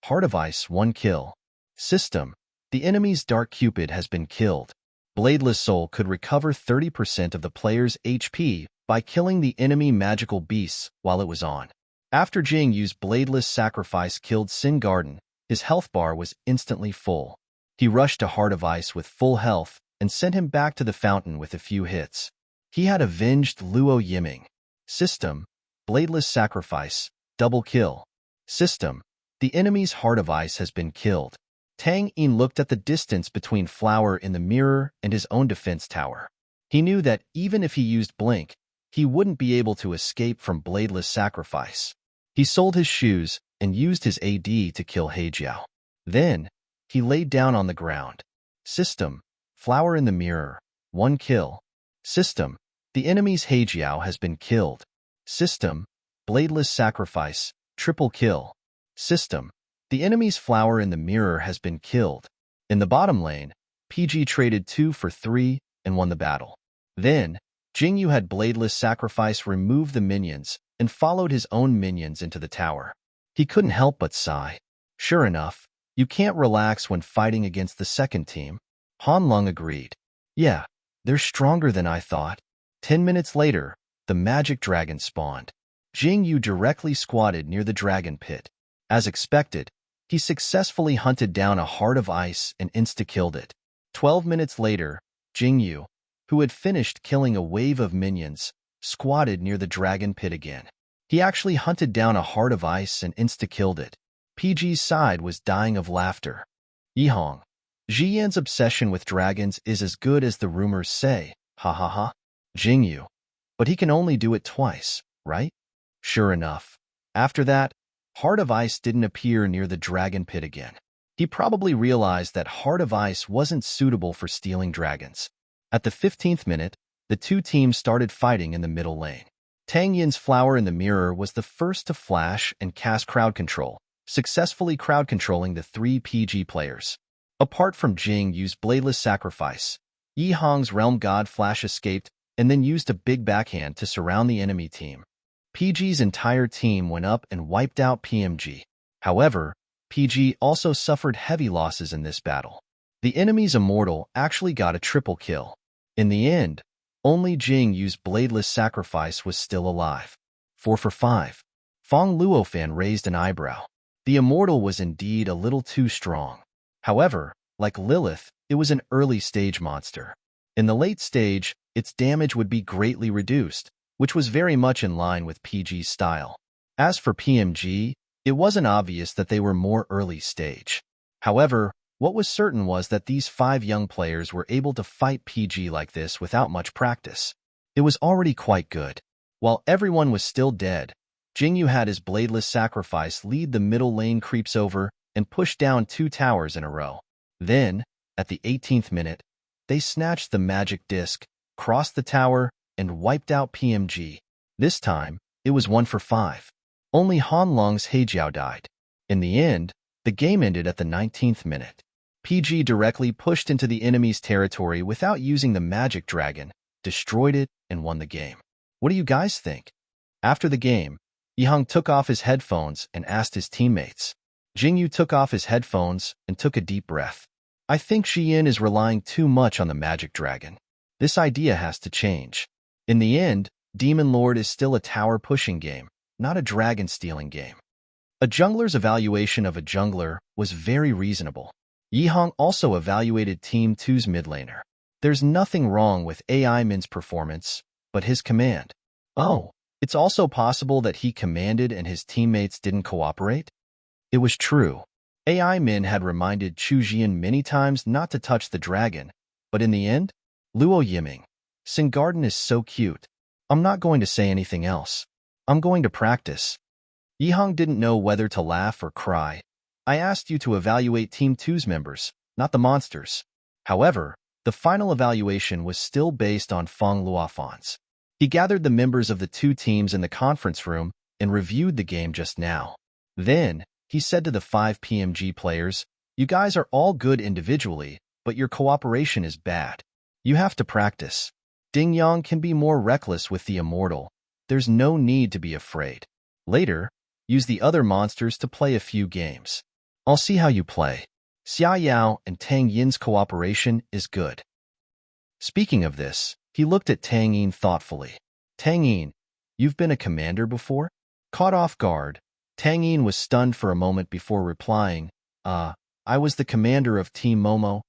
Heart of Ice, 1 kill. System: the enemy's Dark Cupid has been killed. Bladeless Soul could recover 30% of the player's HP by killing the enemy magical beasts while it was on. After Jing Yu's Bladeless Sacrifice killed Sin Garden, his health bar was instantly full. He rushed to Heart of Ice with full health and sent him back to the fountain with a few hits. He had avenged Luo Yiming. System: Bladeless Sacrifice, double kill. System: the enemy's Heart of Ice has been killed. Tang Yin looked at the distance between Flower in the Mirror and his own defense tower. He knew that even if he used Blink, he wouldn't be able to escape from Bladeless Sacrifice. He sold his shoes and used his AD to kill Heijiao. Then, he laid down on the ground. System: Flower in the Mirror, 1 kill. System: the enemy's Heijiao has been killed. System: Bladeless Sacrifice, triple kill. System: the enemy's Flower in the Mirror has been killed. In the bottom lane, PG traded 2 for 3 and won the battle. Then, Jing Yu had Bladeless Sacrifice remove the minions and followed his own minions into the tower. He couldn't help but sigh. Sure enough, you can't relax when fighting against the second team. Han Long agreed. Yeah, they're stronger than I thought. 10 minutes later, the magic dragon spawned. Jing Yu directly squatted near the dragon pit. As expected, he successfully hunted down a Heart of Ice and insta-killed it. 12 minutes later, Jing Yu, who had finished killing a wave of minions, squatted near the dragon pit again. He actually hunted down a Heart of Ice and insta-killed it. PG's side was dying of laughter. Yihong: Zhiyan's obsession with dragons is as good as the rumors say, ha ha ha. Jing Yu: but he can only do it twice, right? Sure enough. After that, Heart of Ice didn't appear near the dragon pit again. He probably realized that Heart of Ice wasn't suitable for stealing dragons. At the 15th minute, the two teams started fighting in the middle lane. Tang Yin's Flower in the Mirror was the first to flash and cast crowd control, successfully crowd controlling the 3 PG players. Apart from Jing Yu's Bladeless Sacrifice, Yihong's Realm God Flash escaped and then used a big backhand to surround the enemy team. PG's entire team went up and wiped out PMG. However, PG also suffered heavy losses in this battle. The enemy's Immortal actually got a triple kill. In the end, only Jing Yu's Bladeless Sacrifice was still alive. 4 for 5. Fong Luofan raised an eyebrow. The immortal was indeed a little too strong. However, like Lilith, it was an early-stage monster. In the late stage, its damage would be greatly reduced, which was very much in line with PG's style. As for PMG, it wasn't obvious that they were more early stage. However, what was certain was that these 5 young players were able to fight PG like this without much practice. It was already quite good. While everyone was still dead, Jingyu had his bladeless sacrifice lead the middle lane creeps over and push down 2 towers in a row. Then, at the 18th minute, they snatched the magic disc, crossed the tower, and wiped out PMG. This time, it was 1 for 5. Only Han Long's Hejiao died. In the end, the game ended at the 19th minute. PG directly pushed into the enemy's territory without using the magic dragon, destroyed it, and won the game. What do you guys think? After the game, Yihang took off his headphones and asked his teammates. Jingyu took off his headphones and took a deep breath. I think Xiyin is relying too much on the magic dragon. This idea has to change. In the end, Demon Lord is still a tower-pushing game, not a dragon-stealing game. A jungler's evaluation of a jungler was very reasonable. Yihang also evaluated Team 2's mid laner. There's nothing wrong with AI Min's performance, but his command. Oh, it's also possible that he commanded and his teammates didn't cooperate? It was true. AI Min had reminded Chu Jian many times not to touch the dragon, but in the end, Luo Yiming. Singarden is so cute. I'm not going to say anything else. I'm going to practice. Yihang didn't know whether to laugh or cry. I asked you to evaluate Team 2's members, not the monsters. However, the final evaluation was still based on Fong Luofan's. He gathered the members of the 2 teams in the conference room and reviewed the game just now. Then, he said to the 5 PMG players, "You guys are all good individually, but your cooperation is bad. You have to practice. Ding Yang can be more reckless with the immortal. There's no need to be afraid. Later, use the other monsters to play a few games. I'll see how you play." Xia Yao and Tang Yin's cooperation is good. Speaking of this, he looked at Tang Yin thoughtfully. Tang Yin, you've been a commander before? Caught off guard, Tang Yin was stunned for a moment before replying, I was the commander of Team Momo.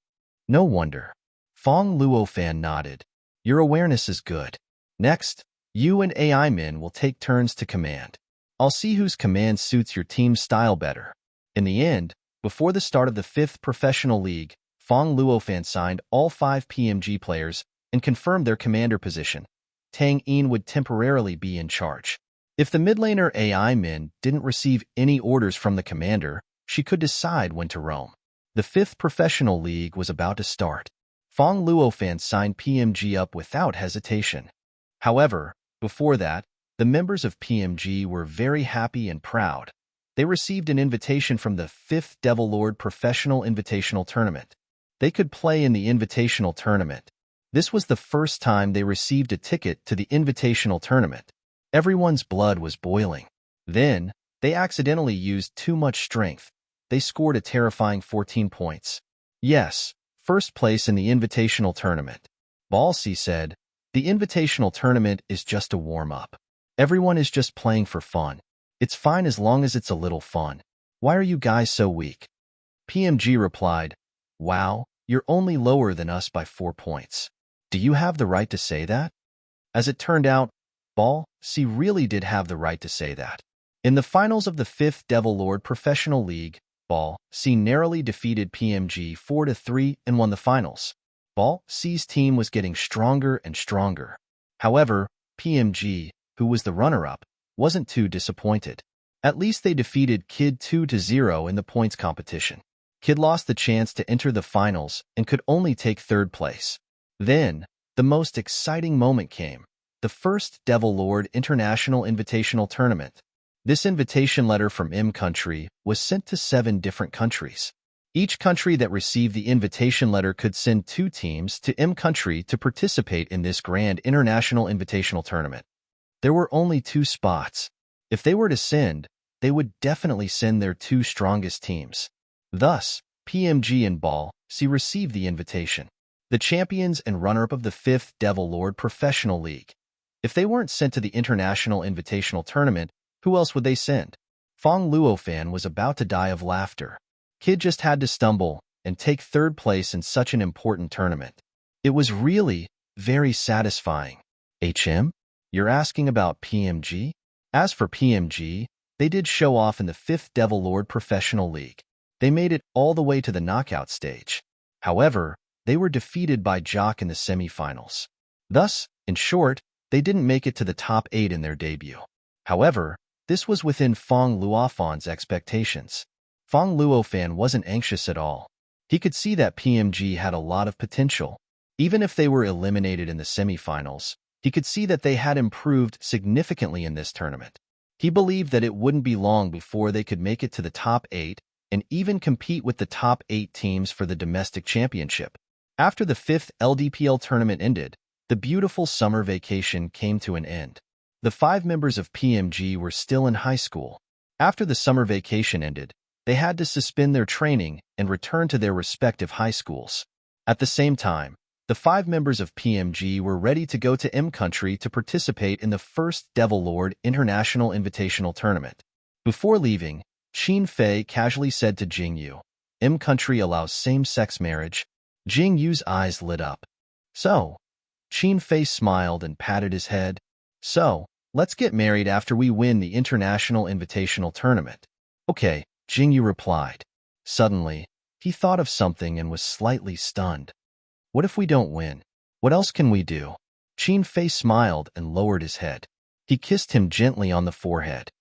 No wonder. Fong Luofan nodded. Your awareness is good. Next, you and AI Min will take turns to command. I'll see whose command suits your team's style better. In the end, before the start of the 5th Professional League, Fong Luofan signed all 5 PMG players and confirmed their commander position. Tang Yin would temporarily be in charge. If the mid laner AI Min didn't receive any orders from the commander, she could decide when to roam. The 5th Professional League was about to start. Fong Luofan signed PMG up without hesitation. However, before that, the members of PMG were very happy and proud. They received an invitation from the 5th Devil Lord Professional Invitational Tournament. They could play in the Invitational Tournament. This was the first time they received a ticket to the Invitational Tournament. Everyone's blood was boiling. Then, they accidentally used too much strength. They scored a terrifying 14 points. Yes, first place in the Invitational Tournament. Balsi said, the Invitational Tournament is just a warm-up. Everyone is just playing for fun. It's fine as long as it's a little fun. Why are you guys so weak? PMG replied, wow, you're only lower than us by 4 points. Do you have the right to say that? As it turned out, C really did have the right to say that. In the finals of the 5th Devil Lord Professional League, C narrowly defeated PMG 4-3 and won the finals. C's team was getting stronger and stronger. However, PMG, who was the runner-up, wasn't too disappointed. At least they defeated Kid 2-0 in the points competition. Kid lost the chance to enter the finals and could only take 3rd place. Then, the most exciting moment came. The 1st Devil Lord International Invitational Tournament. This invitation letter from M country was sent to 7 different countries. Each country that received the invitation letter could send 2 teams to M country to participate in this grand international invitational tournament. There were only 2 spots. If they were to send, they would definitely send their 2 strongest teams. Thus, PMG and C received the invitation. The champions and runner-up of the 5th Devil Lord Professional League. If they weren't sent to the International Invitational Tournament, Who else would they send? Fong Luofan was about to die of laughter. Kid just had to stumble and take third place in such an important tournament. It was really very satisfying. HM? You're asking about PMG? As for PMG, they did show off in the 5th Devil Lord Professional League. They made it all the way to the knockout stage. However, they were defeated by Jock in the semifinals. Thus, in short, they didn't make it to the top 8 in their debut. However, this was within Fong Luofan's expectations. Fong Luofan wasn't anxious at all. He could see that PMG had a lot of potential. Even if they were eliminated in the semifinals, he could see that they had improved significantly in this tournament. He believed that it wouldn't be long before they could make it to the top 8 and even compete with the top 8 teams for the domestic championship. After the 5th LDPL tournament ended, the beautiful summer vacation came to an end. The 5 members of PMG were still in high school. After the summer vacation ended, they had to suspend their training and return to their respective high schools. At the same time, the 5 members of PMG were ready to go to M Country to participate in the first Devil Lord International Invitational Tournament. Before leaving, Qin Fei casually said to Jingyu, "M Country allows same-sex marriage." Jingyu's eyes lit up. "So?" Qin Fei smiled and patted his head. "So, let's get married after we win the International Invitational Tournament." "Okay," Jingyu replied. Suddenly, he thought of something and was slightly stunned. "What if we don't win? What else can we do?" Qin Fei smiled and lowered his head. He kissed him gently on the forehead.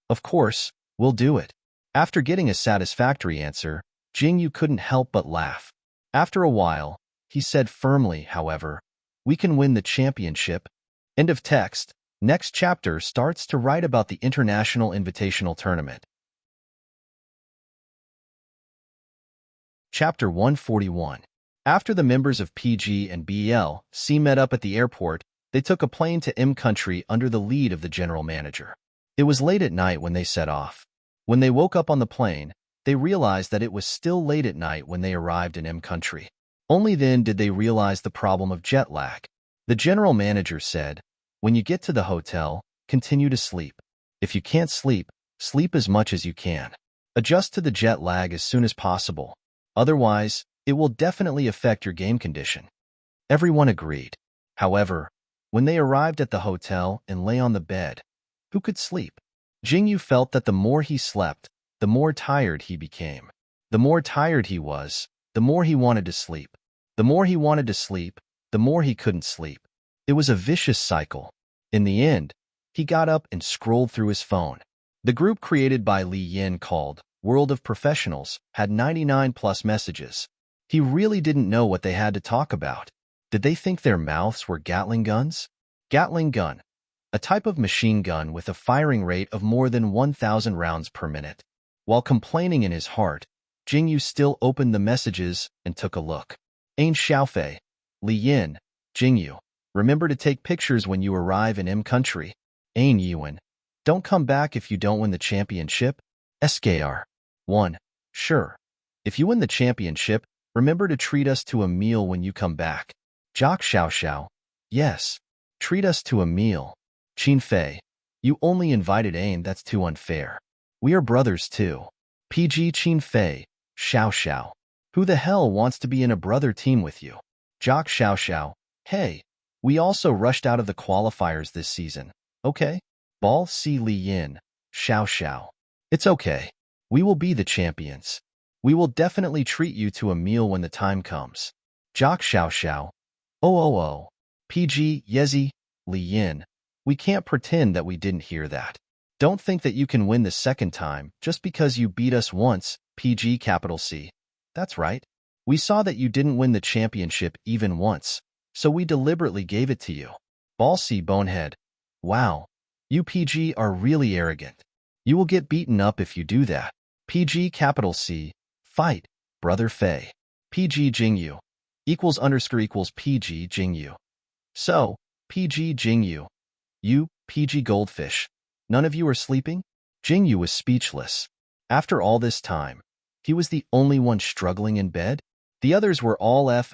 "Of course, we'll do it." After getting a satisfactory answer, Jingyu couldn't help but laugh. After a while, he said firmly, however, "We can win the championship." End of text. Next chapter starts to write about the International Invitational Tournament. Chapter 141. After the members of PG and BLC met up at the airport, they took a plane to M Country under the lead of the general manager. It was late at night when they set off. When they woke up on the plane, they realized that it was still late at night when they arrived in M Country. Only then did they realize the problem of jet lag. The general manager said, "When you get to the hotel, continue to sleep. If you can't sleep, sleep as much as you can. Adjust to the jet lag as soon as possible. Otherwise, it will definitely affect your game condition." Everyone agreed. However, when they arrived at the hotel and lay on the bed, who could sleep? Jingyu felt that the more he slept, the more tired he became. The more tired he was, the more he wanted to sleep. The more he wanted to sleep, the more he couldn't sleep. It was a vicious cycle. In the end, he got up and scrolled through his phone. The group created by Li Yin called World of Professionals had 99+ messages. He really didn't know what they had to talk about. Did they think their mouths were Gatling guns? Gatling gun, a type of machine gun with a firing rate of more than 1,000 rounds per minute. While complaining in his heart, Jingyu still opened the messages and took a look. Ain Xiaofei, Li Yin, Jingyu, remember to take pictures when you arrive in M Country. Ain Yuan, don't come back if you don't win the championship. SKR. 1. Sure. If you win the championship, remember to treat us to a meal when you come back. Jock Xiao. Yes. Treat us to a meal. Qin Fei. You only invited Ain, that's too unfair. We are brothers too. PG Qin Fei. Xiao. Who the hell wants to be in a brother team with you? Jock Xiao. Hey, we also rushed out of the qualifiers this season. Okay? Ball C Li Yin. Xiao. It's okay. We will be the champions. We will definitely treat you to a meal when the time comes. Jock Xiao. Oh. PG Yezi, Li Yin. We can't pretend that we didn't hear that. Don't think that you can win the second time just because you beat us once, PG C. That's right. We saw that you didn't win the championship even once, so we deliberately gave it to you. Ball C Bonehead. Wow. You PG are really arrogant. You will get beaten up if you do that. PG C. Fight, Brother Fei. PG Jingyu. == PG Jingyu. So, PG Jingyu. You, PG Goldfish. None of you are sleeping? Jingyu was speechless. After all this time, he was the only one struggling in bed? The others were all F************.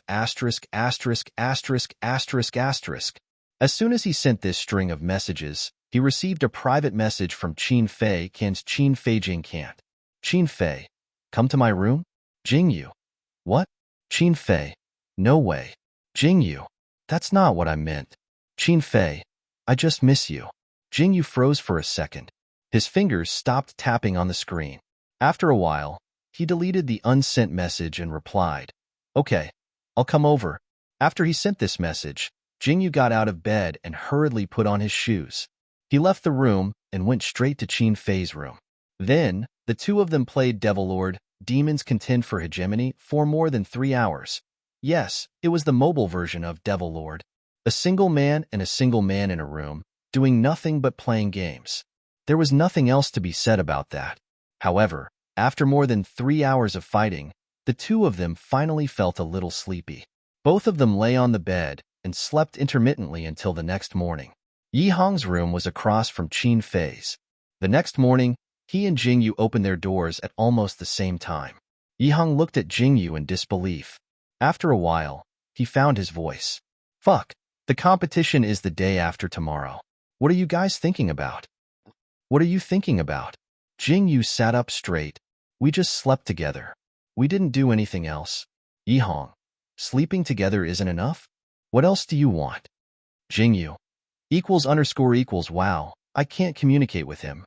As soon as he sent this string of messages, He received a private message from Qin Fei Can's Qin Fei Jing can't. Qin Fei, come to my room? Jingyu. What? Qin Fei. No way. Jingyu. That's not what I meant. Qin Fei, I just miss you. Jingyu froze for a second. His fingers stopped tapping on the screen. After a while, he deleted the unsent message and replied, Okay, I'll come over. After he sent this message, Jingyu got out of bed and hurriedly put on his shoes. He left the room and went straight to Qin Fei's room. Then, the two of them played Devilord, Demons Contend for Hegemony for more than 3 hours. Yes, it was the mobile version of Devilord. A single man and a single man in a room, doing nothing but playing games. There was nothing else to be said about that. However, after more than 3 hours of fighting, the two of them finally felt a little sleepy. Both of them lay on the bed and slept intermittently until the next morning. Yi Hong's room was across from Qin Fei's. The next morning, he and Jingyu opened their doors at almost the same time. Yi Hong looked at Jingyu in disbelief. After a while, he found his voice. Fuck, the competition is the day after tomorrow. What are you guys thinking about? What are you thinking about? Jingyu sat up straight. We just slept together. We didn't do anything else. Yi Hong, sleeping together isn't enough? What else do you want? Jingyu, =_= wow, I can't communicate with him.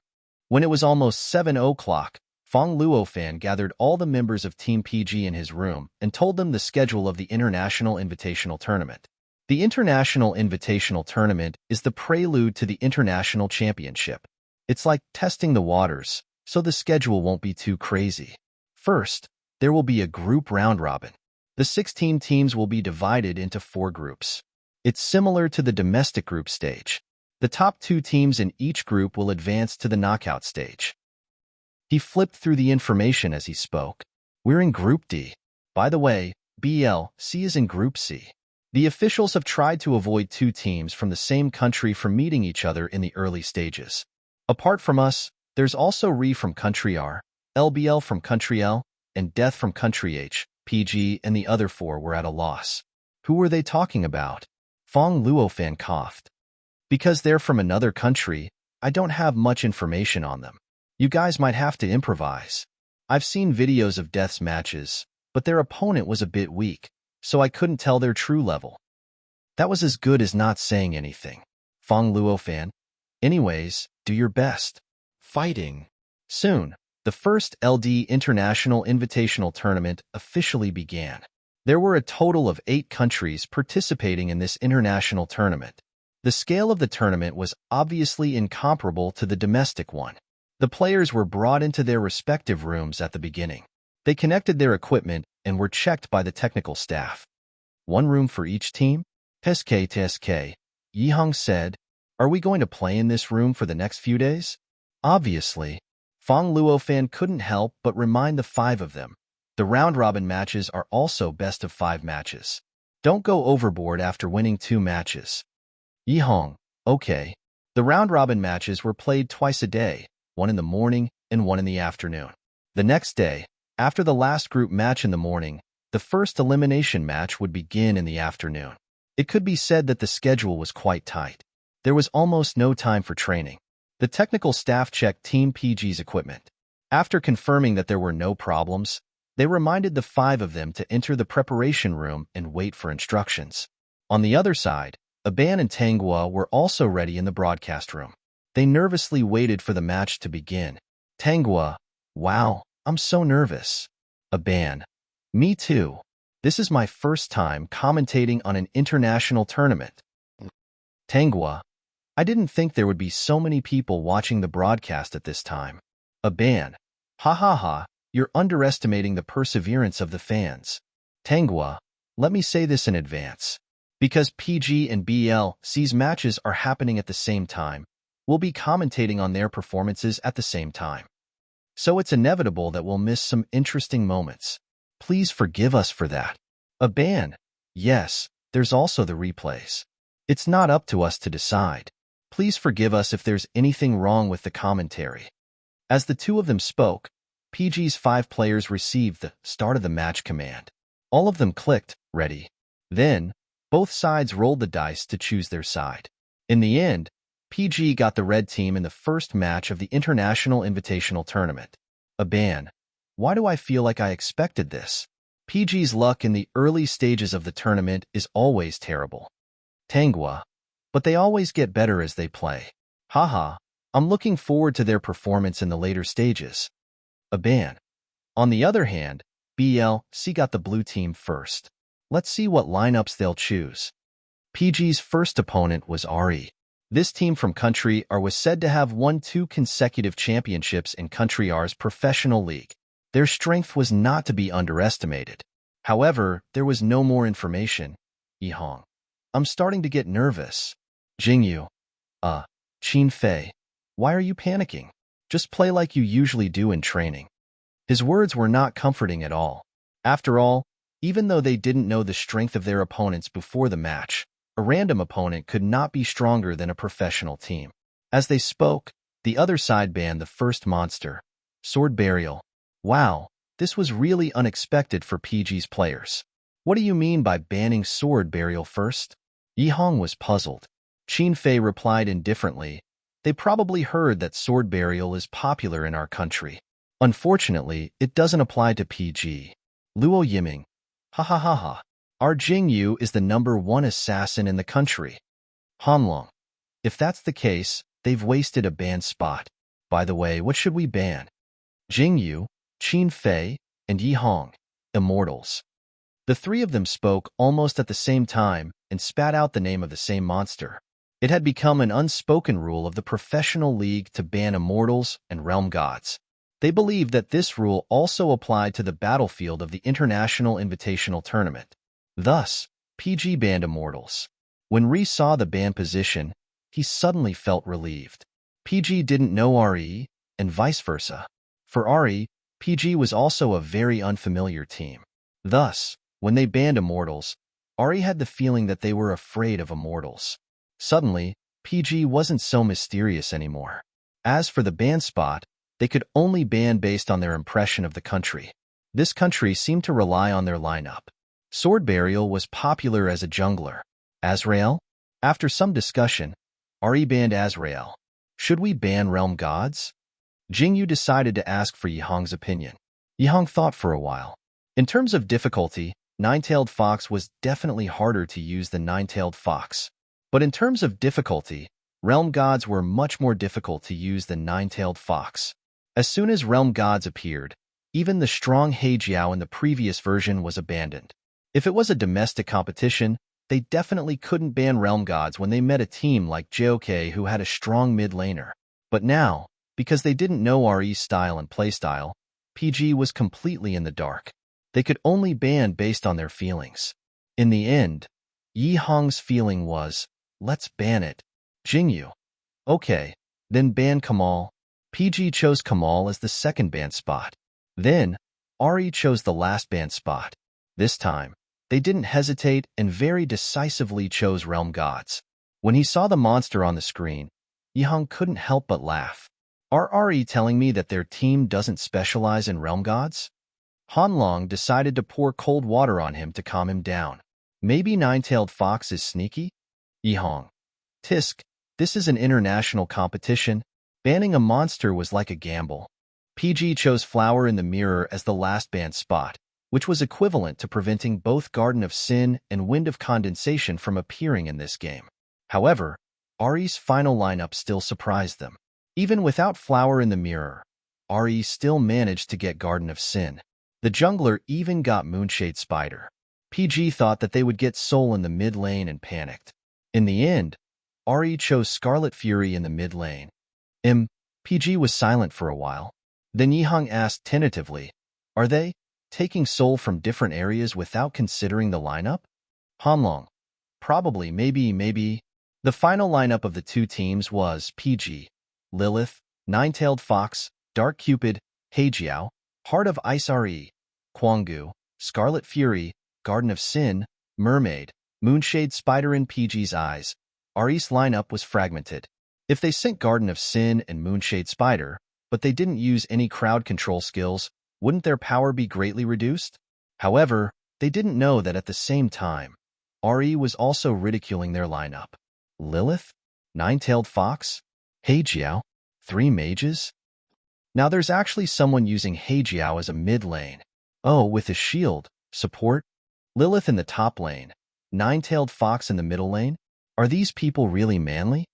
When it was almost 7 o'clock, Fong Luofan gathered all the members of Team PG in his room and told them the schedule of the International Invitational Tournament. The International Invitational Tournament is the prelude to the International Championship. It's like testing the waters, so the schedule won't be too crazy. First, there will be a group round robin. The 16 teams will be divided into 4 groups. It's similar to the domestic group stage. The top 2 teams in each group will advance to the knockout stage. He flipped through the information as he spoke. We're in Group D. By the way, BLC is in Group C. The officials have tried to avoid 2 teams from the same country from meeting each other in the early stages. Apart from us, there's also Ri from Country R, LBL from Country L, and Death from Country H. PG and the other 4 were at a loss. Who were they talking about? Fong Luofan coughed. Because they're from another country, I don't have much information on them. You guys might have to improvise. I've seen videos of Death's matches, but their opponent was a bit weak, so I couldn't tell their true level. That was as good as not saying anything. Fong Luofan. Anyways, do your best. Fighting. Soon, the first LD International Invitational Tournament officially began. There were a total of 8 countries participating in this international tournament. The scale of the tournament was obviously incomparable to the domestic one. The players were brought into their respective rooms at the beginning. They connected their equipment and were checked by the technical staff. 1 room for each team? TSK. Yi Hong said, Are we going to play in this room for the next few days? Obviously. Fong Luofan couldn't help but remind the 5 of them. The round-robin matches are also best of 5 matches. Don't go overboard after winning 2 matches. Yi Hong, okay. The round-robin matches were played twice a day, 1 in the morning and 1 in the afternoon. The next day, after the last group match in the morning, the first elimination match would begin in the afternoon. It could be said that the schedule was quite tight. There was almost no time for training. The technical staff checked Team PG's equipment. After confirming that there were no problems, they reminded the 5 of them to enter the preparation room and wait for instructions. On the other side, Aban and Tanghua were also ready in the broadcast room. They nervously waited for the match to begin. Tanghua, wow, I'm so nervous. Aban, me too. This is my first time commentating on an international tournament. Tanghua, I didn't think there would be so many people watching the broadcast at this time. Aban, ha ha ha, you're underestimating the perseverance of the fans. Tanghua, let me say this in advance. Because PG and BLC's matches are happening at the same time, we'll be commentating on their performances at the same time. So it's inevitable that we'll miss some interesting moments. Please forgive us for that. Aban, yes, there's also the replays. It's not up to us to decide. Please forgive us if there's anything wrong with the commentary. As the 2 of them spoke, PG's 5 players received the start of the match command. All of them clicked, ready. Then, both sides rolled the dice to choose their side. In the end, PG got the red team in the first match of the International Invitational Tournament. A ban. Why do I feel like I expected this? PG's luck in the early stages of the tournament is always terrible. Tangwa. But they always get better as they play. Haha, I'm looking forward to their performance in the later stages. A ban. On the other hand, BLC got the blue team first. Let's see what lineups they'll choose. PG's first opponent was RE. This team from Country R was said to have won 2 consecutive championships in Country R's professional league. Their strength was not to be underestimated. However, there was no more information. Yihong. I'm starting to get nervous. Jingyu. Qin Fei. Why are you panicking? Just play like you usually do in training. His words were not comforting at all. After all, even though they didn't know the strength of their opponents before the match, a random opponent could not be stronger than a professional team. As they spoke, the other side banned the first monster, Sword Burial. Wow, this was really unexpected for PG's players. What do you mean by banning Sword Burial first? Yihong was puzzled. Qin Fei replied indifferently, they probably heard that Sword Burial is popular in our country. Unfortunately, it doesn't apply to PG. Luo Yiming. Ha ha ha ha. Our Jingyu is the #1 assassin in the country. Hanlong. If that's the case, they've wasted a ban spot. By the way, what should we ban? Jingyu, Qin Fei, and Yihong. Immortals. The 3 of them spoke almost at the same time and spat out the name of the same monster. It had become an unspoken rule of the professional league to ban immortals and realm gods. They believed that this rule also applied to the battlefield of the International Invitational Tournament. Thus, PG banned immortals. When Ree saw the ban position, he suddenly felt relieved. PG didn't know RE, and vice versa. For RE, PG was also a very unfamiliar team. Thus, when they banned immortals, RE had the feeling that they were afraid of immortals. Suddenly, PG wasn't so mysterious anymore. As for the ban spot, they could only ban based on their impression of the country. This country seemed to rely on their lineup. Sword Burial was popular as a jungler. Azrael? After some discussion, RE banned Azrael. Should we ban realm gods? Jingyu decided to ask for Yihong's opinion. Yihong thought for a while. In terms of difficulty, Nine-Tailed Fox was definitely harder to use than Nine-Tailed Fox. But in terms of difficulty, realm gods were much more difficult to use than Nine-Tailed Fox. As soon as realm gods appeared, even the strong Heijiao in the previous version was abandoned. If it was a domestic competition, they definitely couldn't ban realm gods when they met a team like JOK who had a strong mid laner. But now, because they didn't know RE's style and playstyle, PG was completely in the dark. They could only ban based on their feelings. In the end, Yihong's feeling was, let's ban it. Jingyu. Okay, then ban Kamal. PG chose Kamal as the second ban spot. Then, RE chose the last ban spot. This time, they didn't hesitate and very decisively chose realm gods. When he saw the monster on the screen, Yihong couldn't help but laugh. Are RE telling me that their team doesn't specialize in realm gods? Hanlong decided to pour cold water on him to calm him down. Maybe Nine-Tailed Fox is sneaky? Yihong. Tisk, this is an international competition. Banning a monster was like a gamble. PG chose Flower in the Mirror as the last ban spot, which was equivalent to preventing both Garden of Sin and Wind of Condensation from appearing in this game. However, RE's final lineup still surprised them. Even without Flower in the Mirror, RE still managed to get Garden of Sin. The jungler even got Moonshade Spider. PG thought that they would get Soul in the mid lane and panicked. In the end, RE chose Scarlet Fury in the mid lane. PG was silent for a while. Then Yihong asked tentatively, are they taking Soul from different areas without considering the lineup? Hanlong. Probably, maybe. The final lineup of the 2 teams was PG, Lilith, Nine-Tailed Fox, Dark Cupid, Heijiao, Heart of Ice RE, Kwanggu, Scarlet Fury, Garden of Sin, Mermaid, Moonshade Spider in PG's eyes. RE's lineup was fragmented. If they sent Garden of Sin and Moonshade Spider, but they didn't use any crowd control skills, wouldn't their power be greatly reduced? However, they didn't know that at the same time, RE was also ridiculing their lineup. Lilith? Nine-tailed fox? Heijiao? 3 mages? Now there's actually someone using Heijiao as a mid lane. Oh, with his shield, support, Lilith in the top lane, nine-tailed fox in the middle lane? Are these people really manly?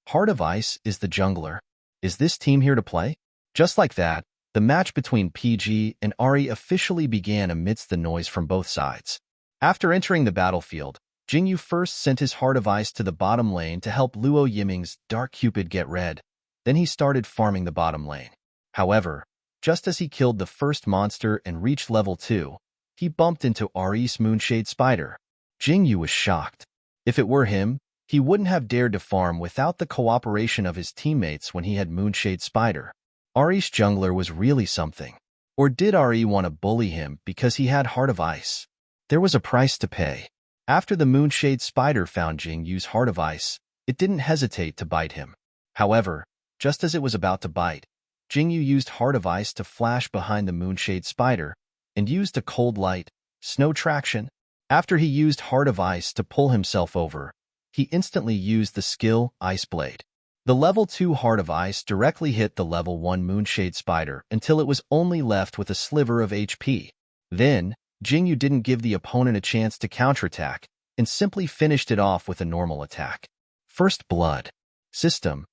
Heart of Ice is the jungler. Is this team here to play? Just like that, the match between PG and Ari officially began amidst the noise from both sides. After entering the battlefield, Jingyu first sent his Heart of Ice to the bottom lane to help Luo Yiming's Dark Cupid get red. Then he started farming the bottom lane. However, just as he killed the first monster and reached level 2, he bumped into Ari's Moonshade Spider. Jingyu was shocked. If it were him, he wouldn't have dared to farm without the cooperation of his teammates when he had Moonshade Spider. Ari's jungler was really something. Or did Ari want to bully him because he had Heart of Ice? There was a price to pay. After the Moonshade Spider found Jingyu's Heart of Ice, it didn't hesitate to bite him. However, just as it was about to bite, Jingyu used Heart of Ice to flash behind the Moonshade Spider and used a Cold Light, Snow Traction. After he used Heart of Ice to pull himself over, he instantly used the skill Ice Blade. The level 2 Heart of Ice directly hit the level 1 Moonshade Spider until it was only left with a sliver of HP. Then, Jingyu didn't give the opponent a chance to counterattack and simply finished it off with a normal attack. First Blood. System.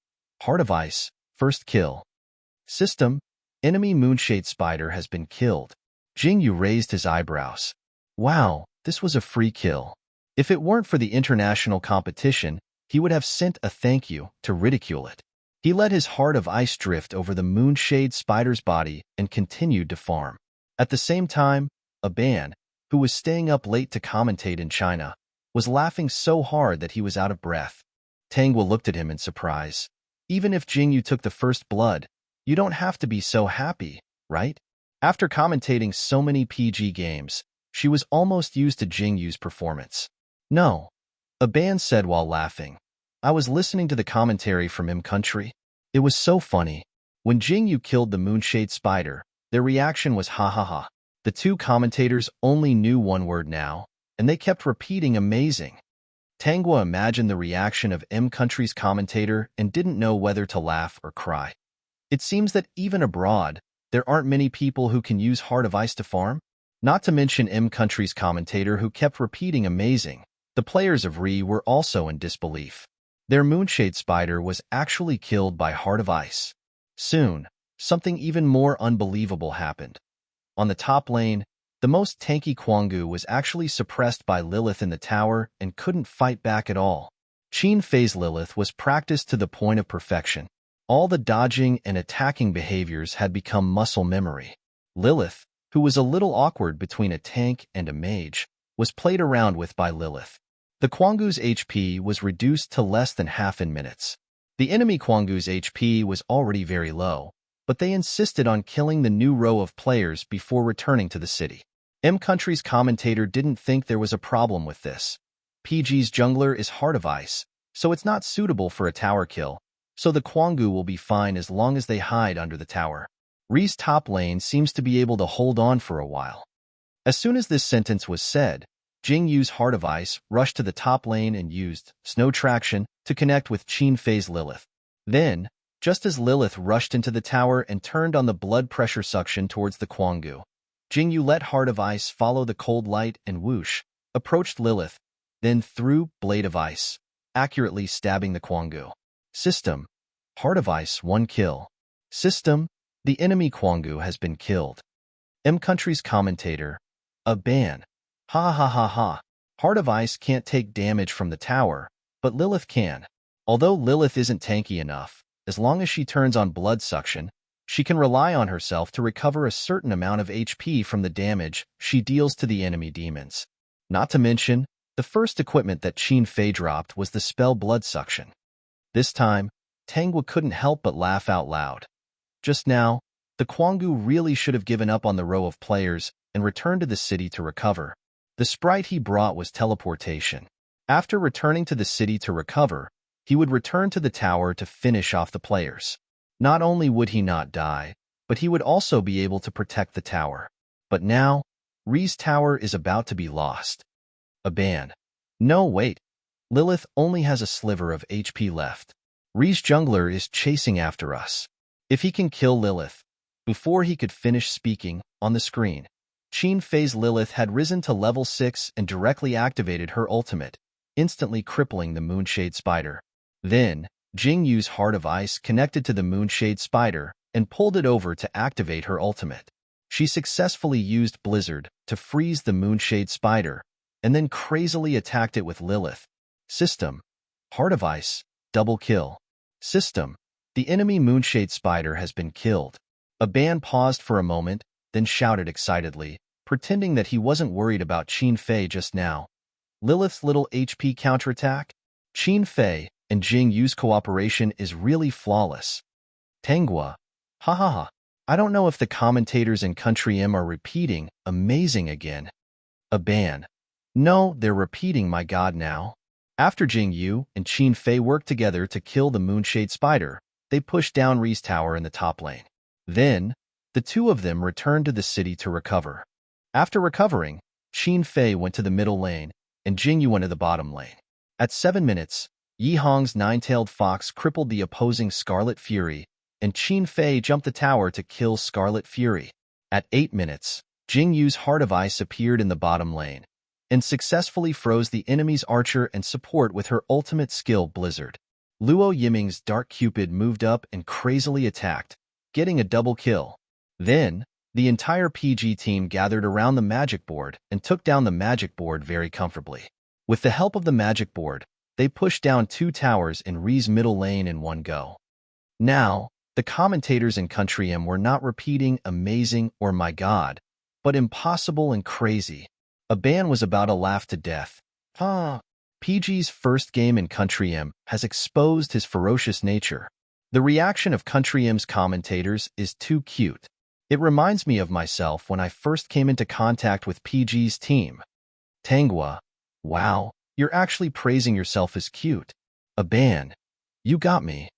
Heart of Ice. First kill. System. Enemy Moonshade Spider has been killed. Jingyu raised his eyebrows. Wow, this was a free kill. If it weren't for the international competition, he would have sent a thank you to ridicule it. He let his Heart of Ice drift over the Moonshade Spider's body and continued to farm. At the same time, Aban, who was staying up late to commentate in China, was laughing so hard that he was out of breath. Tangwa looked at him in surprise. Even if Jingyu took the first blood, you don't have to be so happy, right? After commentating so many PG games, she was almost used to Jingyu's performance. No, Aban said while laughing. I was listening to the commentary from Country. It was so funny. When Jingyu killed the Moonshade Spider, their reaction was ha ha ha. The two commentators only knew one word now, and they kept repeating amazing. Tangwa imagined the reaction of Country's commentator and didn't know whether to laugh or cry. It seems that even abroad, there aren't many people who can use Heart of Ice to farm. Not to mention Country's commentator who kept repeating amazing. The players of Re were also in disbelief. Their Moonshade Spider was actually killed by Heart of Ice. Soon, something even more unbelievable happened. On the top lane, the most tanky Kwanggu was actually suppressed by Lilith in the tower and couldn't fight back at all. Qin Fei's Lilith was practiced to the point of perfection. All the dodging and attacking behaviors had become muscle memory. Lilith, who was a little awkward between a tank and a mage, was played around with by Lilith. The Kwanggu's HP was reduced to less than half in minutes. The enemy Kwanggu's HP was already very low, but they insisted on killing the new row of players before returning to the city. Country's commentator didn't think there was a problem with this. PG's jungler is Heart of Ice, so it's not suitable for a tower kill, so the Kwanggu will be fine as long as they hide under the tower. Ree's top lane seems to be able to hold on for a while. As soon as this sentence was said, Jingyu's Heart of Ice rushed to the top lane and used Snow Traction to connect with Qin Fei's Lilith. Then, just as Lilith rushed into the tower and turned on the blood pressure suction towards the Kwanggu, Jingyu let Heart of Ice follow the cold light and whoosh, approached Lilith, then threw Blade of Ice, accurately stabbing the Kwanggu. System. Heart of Ice 1 kill. System. The enemy Kwanggu has been killed. Country's commentator. Aban. Ha ha ha ha. Heart of Ice can't take damage from the tower, but Lilith can. Although Lilith isn't tanky enough, as long as she turns on blood suction, she can rely on herself to recover a certain amount of HP from the damage she deals to the enemy demons. Not to mention, the first equipment that Qin Fei dropped was the spell Blood Suction. This time, Tangwa couldn't help but laugh out loud. Just now, the Kwanggu really should have given up on the row of players and returned to the city to recover. The sprite he brought was teleportation. After returning to the city to recover, he would return to the tower to finish off the players. Not only would he not die, but he would also be able to protect the tower. But now, Ree's tower is about to be lost. Aban. No, wait. Lilith only has a sliver of HP left. Ri's jungler is chasing after us. If he can kill Lilith. Before he could finish speaking, on the screen, Qin Fei's Lilith had risen to level 6 and directly activated her ultimate, instantly crippling the Moonshade Spider. Then, Jing Yu's Heart of Ice connected to the Moonshade Spider and pulled it over to activate her ultimate. She successfully used Blizzard to freeze the Moonshade Spider and then crazily attacked it with Lilith. System. Heart of Ice. Double kill. System. The enemy Moonshade Spider has been killed. Aban paused for a moment, then shouted excitedly, pretending that he wasn't worried about Qin Fei just now. Lilith's little HP counterattack? Qin Fei and Jing Yu's cooperation is really flawless. Tenghua. Ha ha ha. I don't know if the commentators in Country M are repeating amazing again. Aban. No, they're repeating my god now. After Jing Yu and Qin Fei worked together to kill the Moonshade Spider, they pushed down Ri's tower in the top lane. Then, the two of them returned to the city to recover. After recovering, Qin Fei went to the middle lane, and Jing Yu went to the bottom lane. At 7 minutes, Yi Hong's nine-tailed fox crippled the opposing Scarlet Fury, and Qin Fei jumped the tower to kill Scarlet Fury. At 8 minutes, Jing Yu's Heart of Ice appeared in the bottom lane, and successfully froze the enemy's archer and support with her ultimate skill Blizzard. Luo Yiming's Dark Cupid moved up and crazily attacked, getting a double kill. Then, the entire PG team gathered around the magic board and took down the magic board very comfortably. With the help of the magic board, they pushed down 2 towers in Ri's middle lane in one go. Now, the commentators in Country M were not repeating amazing or my god, but impossible and crazy. Aban was about to laugh to death. PG's first game in Country M has exposed his ferocious nature. The reaction of Country M's commentators is too cute. It reminds me of myself when I first came into contact with PG's team. Tenghua. Wow, you're actually praising yourself as cute. Aban. You got me.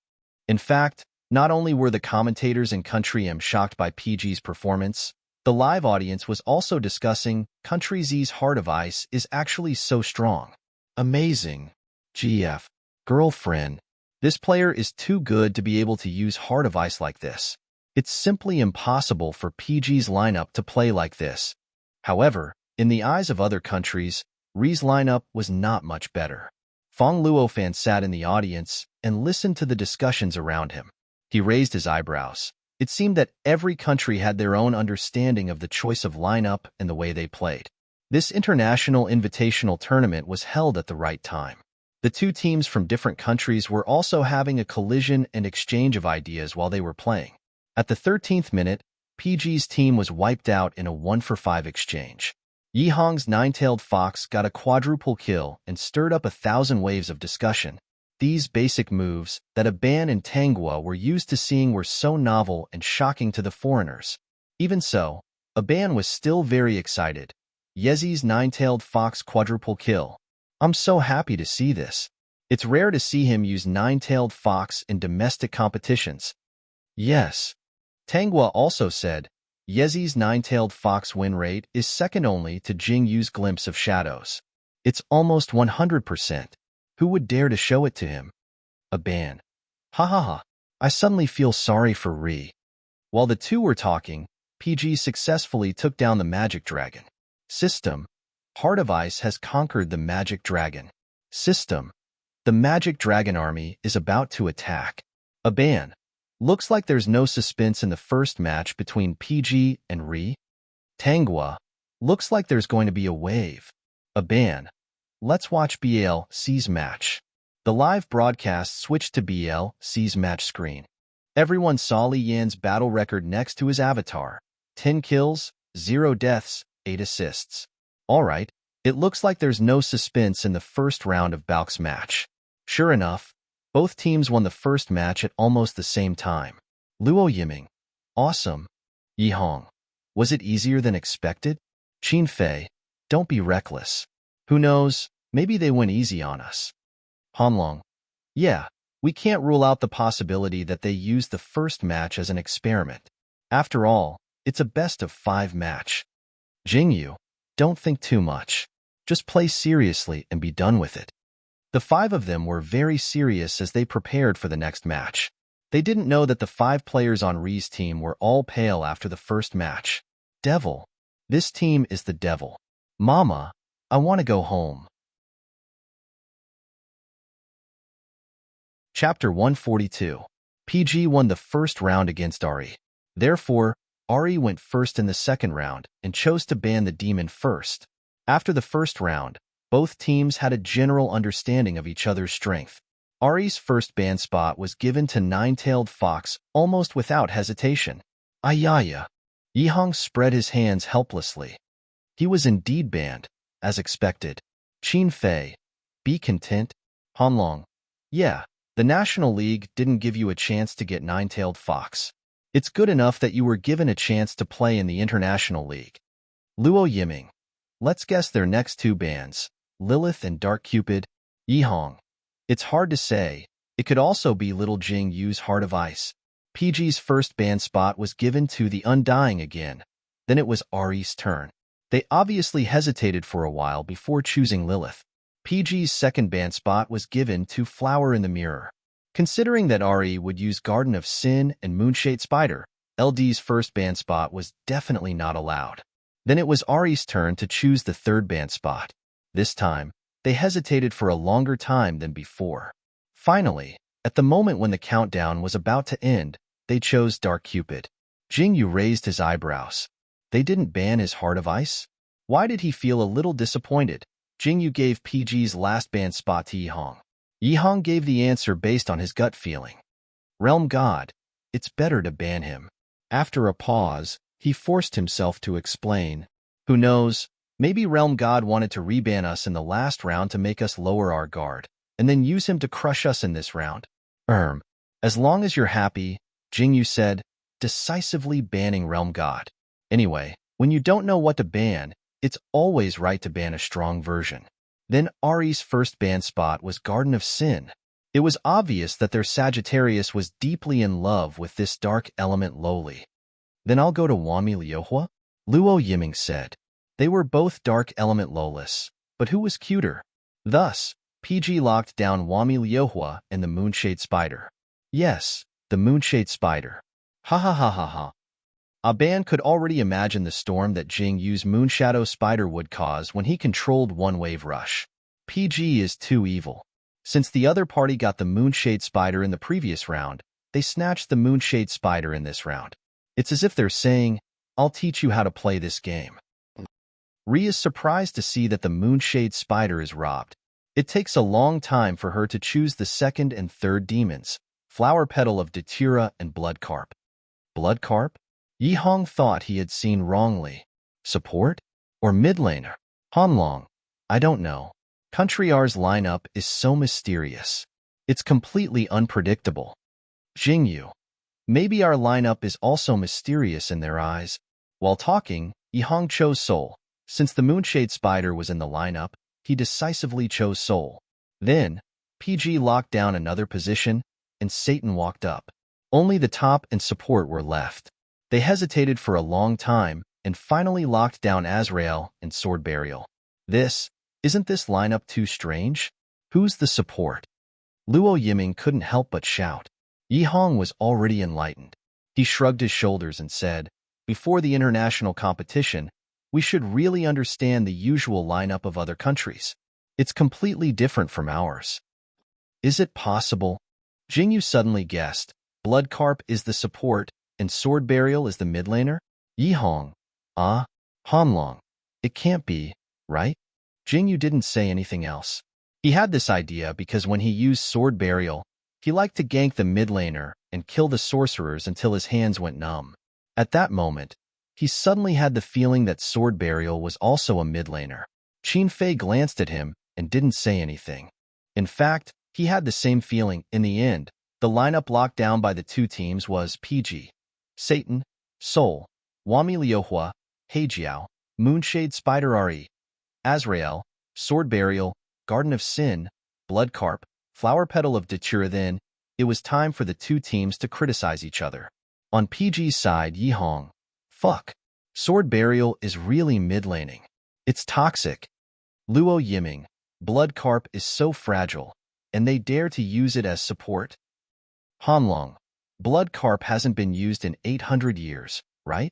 In fact, not only were the commentators in Country M shocked by PG's performance, the live audience was also discussing Country Z's Heart of Ice is actually so strong. Amazing. GF. Girlfriend. This player is too good to be able to use Heart of Ice like this. It's simply impossible for PG's lineup to play like this. However, in the eyes of other countries, Ri's lineup was not much better. Fong Luofan sat in the audience and listened to the discussions around him. He raised his eyebrows. It seemed that every country had their own understanding of the choice of lineup and the way they played. This international invitational tournament was held at the right time. The two teams from different countries were also having a collision and exchange of ideas while they were playing. At the 13th minute, PG's team was wiped out in a 1-for-5 exchange. Yi Hong's nine-tailed fox got a quadruple kill and stirred up 1,000 waves of discussion. These basic moves that Aban and Tenghua were used to seeing were so novel and shocking to the foreigners. Even so, Aban was still very excited. Yezi's nine-tailed fox quadruple kill. I'm so happy to see this. It's rare to see him use nine-tailed fox in domestic competitions. Yes. Tenghua also said, Yezi's nine-tailed fox win rate is second only to Jing Yu's Glimpse of Shadows. It's almost 100%. Who would dare to show it to him? Aban. Ha ha ha. I suddenly feel sorry for Ri. While the two were talking, PG successfully took down the Magic Dragon. System. Heart of Ice has conquered the Magic Dragon. System. The Magic Dragon army is about to attack. Aban. Looks like there's no suspense in the first match between PG and Ri. Tenghua. Looks like there's going to be a wave. Aban. Let's watch BLC's match. The live broadcast switched to BLC's match screen. Everyone saw Li Yan's battle record next to his avatar. 10 kills, 0 deaths, 8 assists. Alright, it looks like there's no suspense in the first round of Balk's match. Sure enough, both teams won the first match at almost the same time. Luo Yiming. Awesome. Yi Hong. Was it easier than expected? Qin Fei. Don't be reckless. Who knows, maybe they went easy on us. Hanlong. Yeah, we can't rule out the possibility that they used the first match as an experiment. After all, it's a best-of-5 match. Jingyu. Don't think too much. Just play seriously and be done with it. The five of them were very serious as they prepared for the next match. They didn't know that the 5 players on Ri's team were all pale after the first match. Devil. This team is the devil. Mama, I want to go home. Chapter 142. PG won the first round against Ari. Therefore, Ari went first in the second round and chose to ban the demon first. After the first round, both teams had a general understanding of each other's strength. Ari's first ban spot was given to Nine-Tailed Fox almost without hesitation. Ayaya. Yihong spread his hands helplessly. He was indeed banned, as expected. Qin Fei. Be content. Hanlong. Yeah, the National League didn't give you a chance to get Nine-Tailed Fox. It's good enough that you were given a chance to play in the International League. Luo Yiming. Let's guess their next 2 bans, Lilith and Dark Cupid. Yihong. It's hard to say. It could also be Little Jing Yu's Heart of Ice. PG's first ban spot was given to the Undying again. Then it was Ari's turn. They obviously hesitated for a while before choosing Lilith. PG's second ban spot was given to Flower in the Mirror. Considering that Ari would use Garden of Sin and Moonshade Spider, LD's first ban spot was definitely not allowed. Then it was Ari's turn to choose the third ban spot. This time, they hesitated for a longer time than before. Finally, at the moment when the countdown was about to end, they chose Dark Cupid. Jingyu raised his eyebrows. They didn't ban his Heart of Ice? Why did he feel a little disappointed? Jingyu gave PG's last ban spot to Yihong. Yihong gave the answer based on his gut feeling. Realm God. It's better to ban him. After a pause, he forced himself to explain. Who knows, maybe Realm God wanted to reban us in the last round to make us lower our guard, and then use him to crush us in this round. As long as you're happy, Jingyu said, decisively banning Realm God. Anyway, when you don't know what to ban, it's always right to ban a strong version. Then Ari's first ban spot was Garden of Sin. It was obvious that their Sagittarius was deeply in love with this dark element lowly. Then I'll go to Wami Liuhua, Luo Yiming said. They were both dark element lowless, but who was cuter? Thus, PG locked down Wami Liuhua and the Moonshade Spider. Yes, the Moonshade Spider. Ha ha ha ha ha. Aban could already imagine the storm that Jing Yu's Moonshadow Spider would cause when he controlled One Wave Rush. PG is too evil. Since the other party got the Moonshade Spider in the previous round, they snatched the Moonshade Spider in this round. It's as if they're saying, I'll teach you how to play this game. Ri is surprised to see that the Moonshade Spider is robbed. It takes a long time for her to choose the second and third demons, Flower Petal of Datura and Blood Carp. Blood Carp? Yihong thought he had seen wrongly. Support? Or mid laner? Hanlong? I don't know. Country R's lineup is so mysterious. It's completely unpredictable. Jingyu. Maybe our lineup is also mysterious in their eyes. While talking, Yihong chose Soul. Since the Moonshade Spider was in the lineup, he decisively chose Soul. Then, PG locked down another position, and Satan walked up. Only the top and support were left. They hesitated for a long time, and finally locked down Azrael and Sword Burial. Isn't this lineup too strange? Who's the support? Luo Yiming couldn't help but shout. Yihong was already enlightened. He shrugged his shoulders and said, before the international competition, we should really understand the usual lineup of other countries. It's completely different from ours. Is it possible? Jingyu suddenly guessed. Blood Carp is the support, and Sword Burial is the mid laner? Yihong. Hanlong. It can't be, right? Jingyu didn't say anything else. He had this idea because when he used Sword Burial, he liked to gank the mid laner and kill the sorcerers until his hands went numb. At that moment, he suddenly had the feeling that Sword Burial was also a mid laner. Qin Fei glanced at him and didn't say anything. In fact, he had the same feeling. In the end, the lineup locked down by the two teams was PG, Satan, Soul, Wami Liuhua, Heijiao, Moonshade Spider Ari, Azrael, Sword Burial, Garden of Sin, Blood Carp, Flower Petal of Datura. Then, it was time for the two teams to criticize each other. On PG's side, Yihong. Fuck. Sword Burial is really mid-laning. It's toxic. Luo Yiming. Blood Carp is so fragile, and they dare to use it as support? Hanlong, Blood Carp hasn't been used in 800 years, right?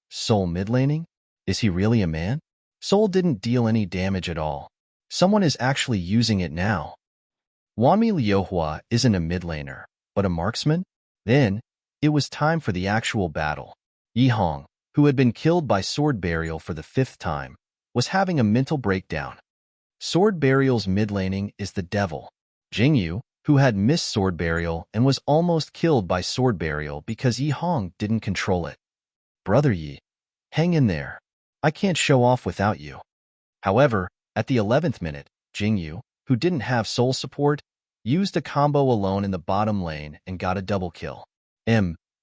Soul mid-laning? Is he really a man? Soul didn't deal any damage at all. Someone is actually using it now. Wami Liuhua isn't a mid-laner, but a marksman? Then, it was time for the actual battle. Yi Hong, who had been killed by sword burial for the 5th time, was having a mental breakdown. Sword burial's mid-laning is the devil. Jingyu, who had missed sword burial and was almost killed by sword burial because Yi Hong didn't control it. Brother Yi, hang in there. I can't show off without you. However, at the 11th minute, Jingyu, who didn't have soul support, used a combo alone in the bottom lane and got a double kill.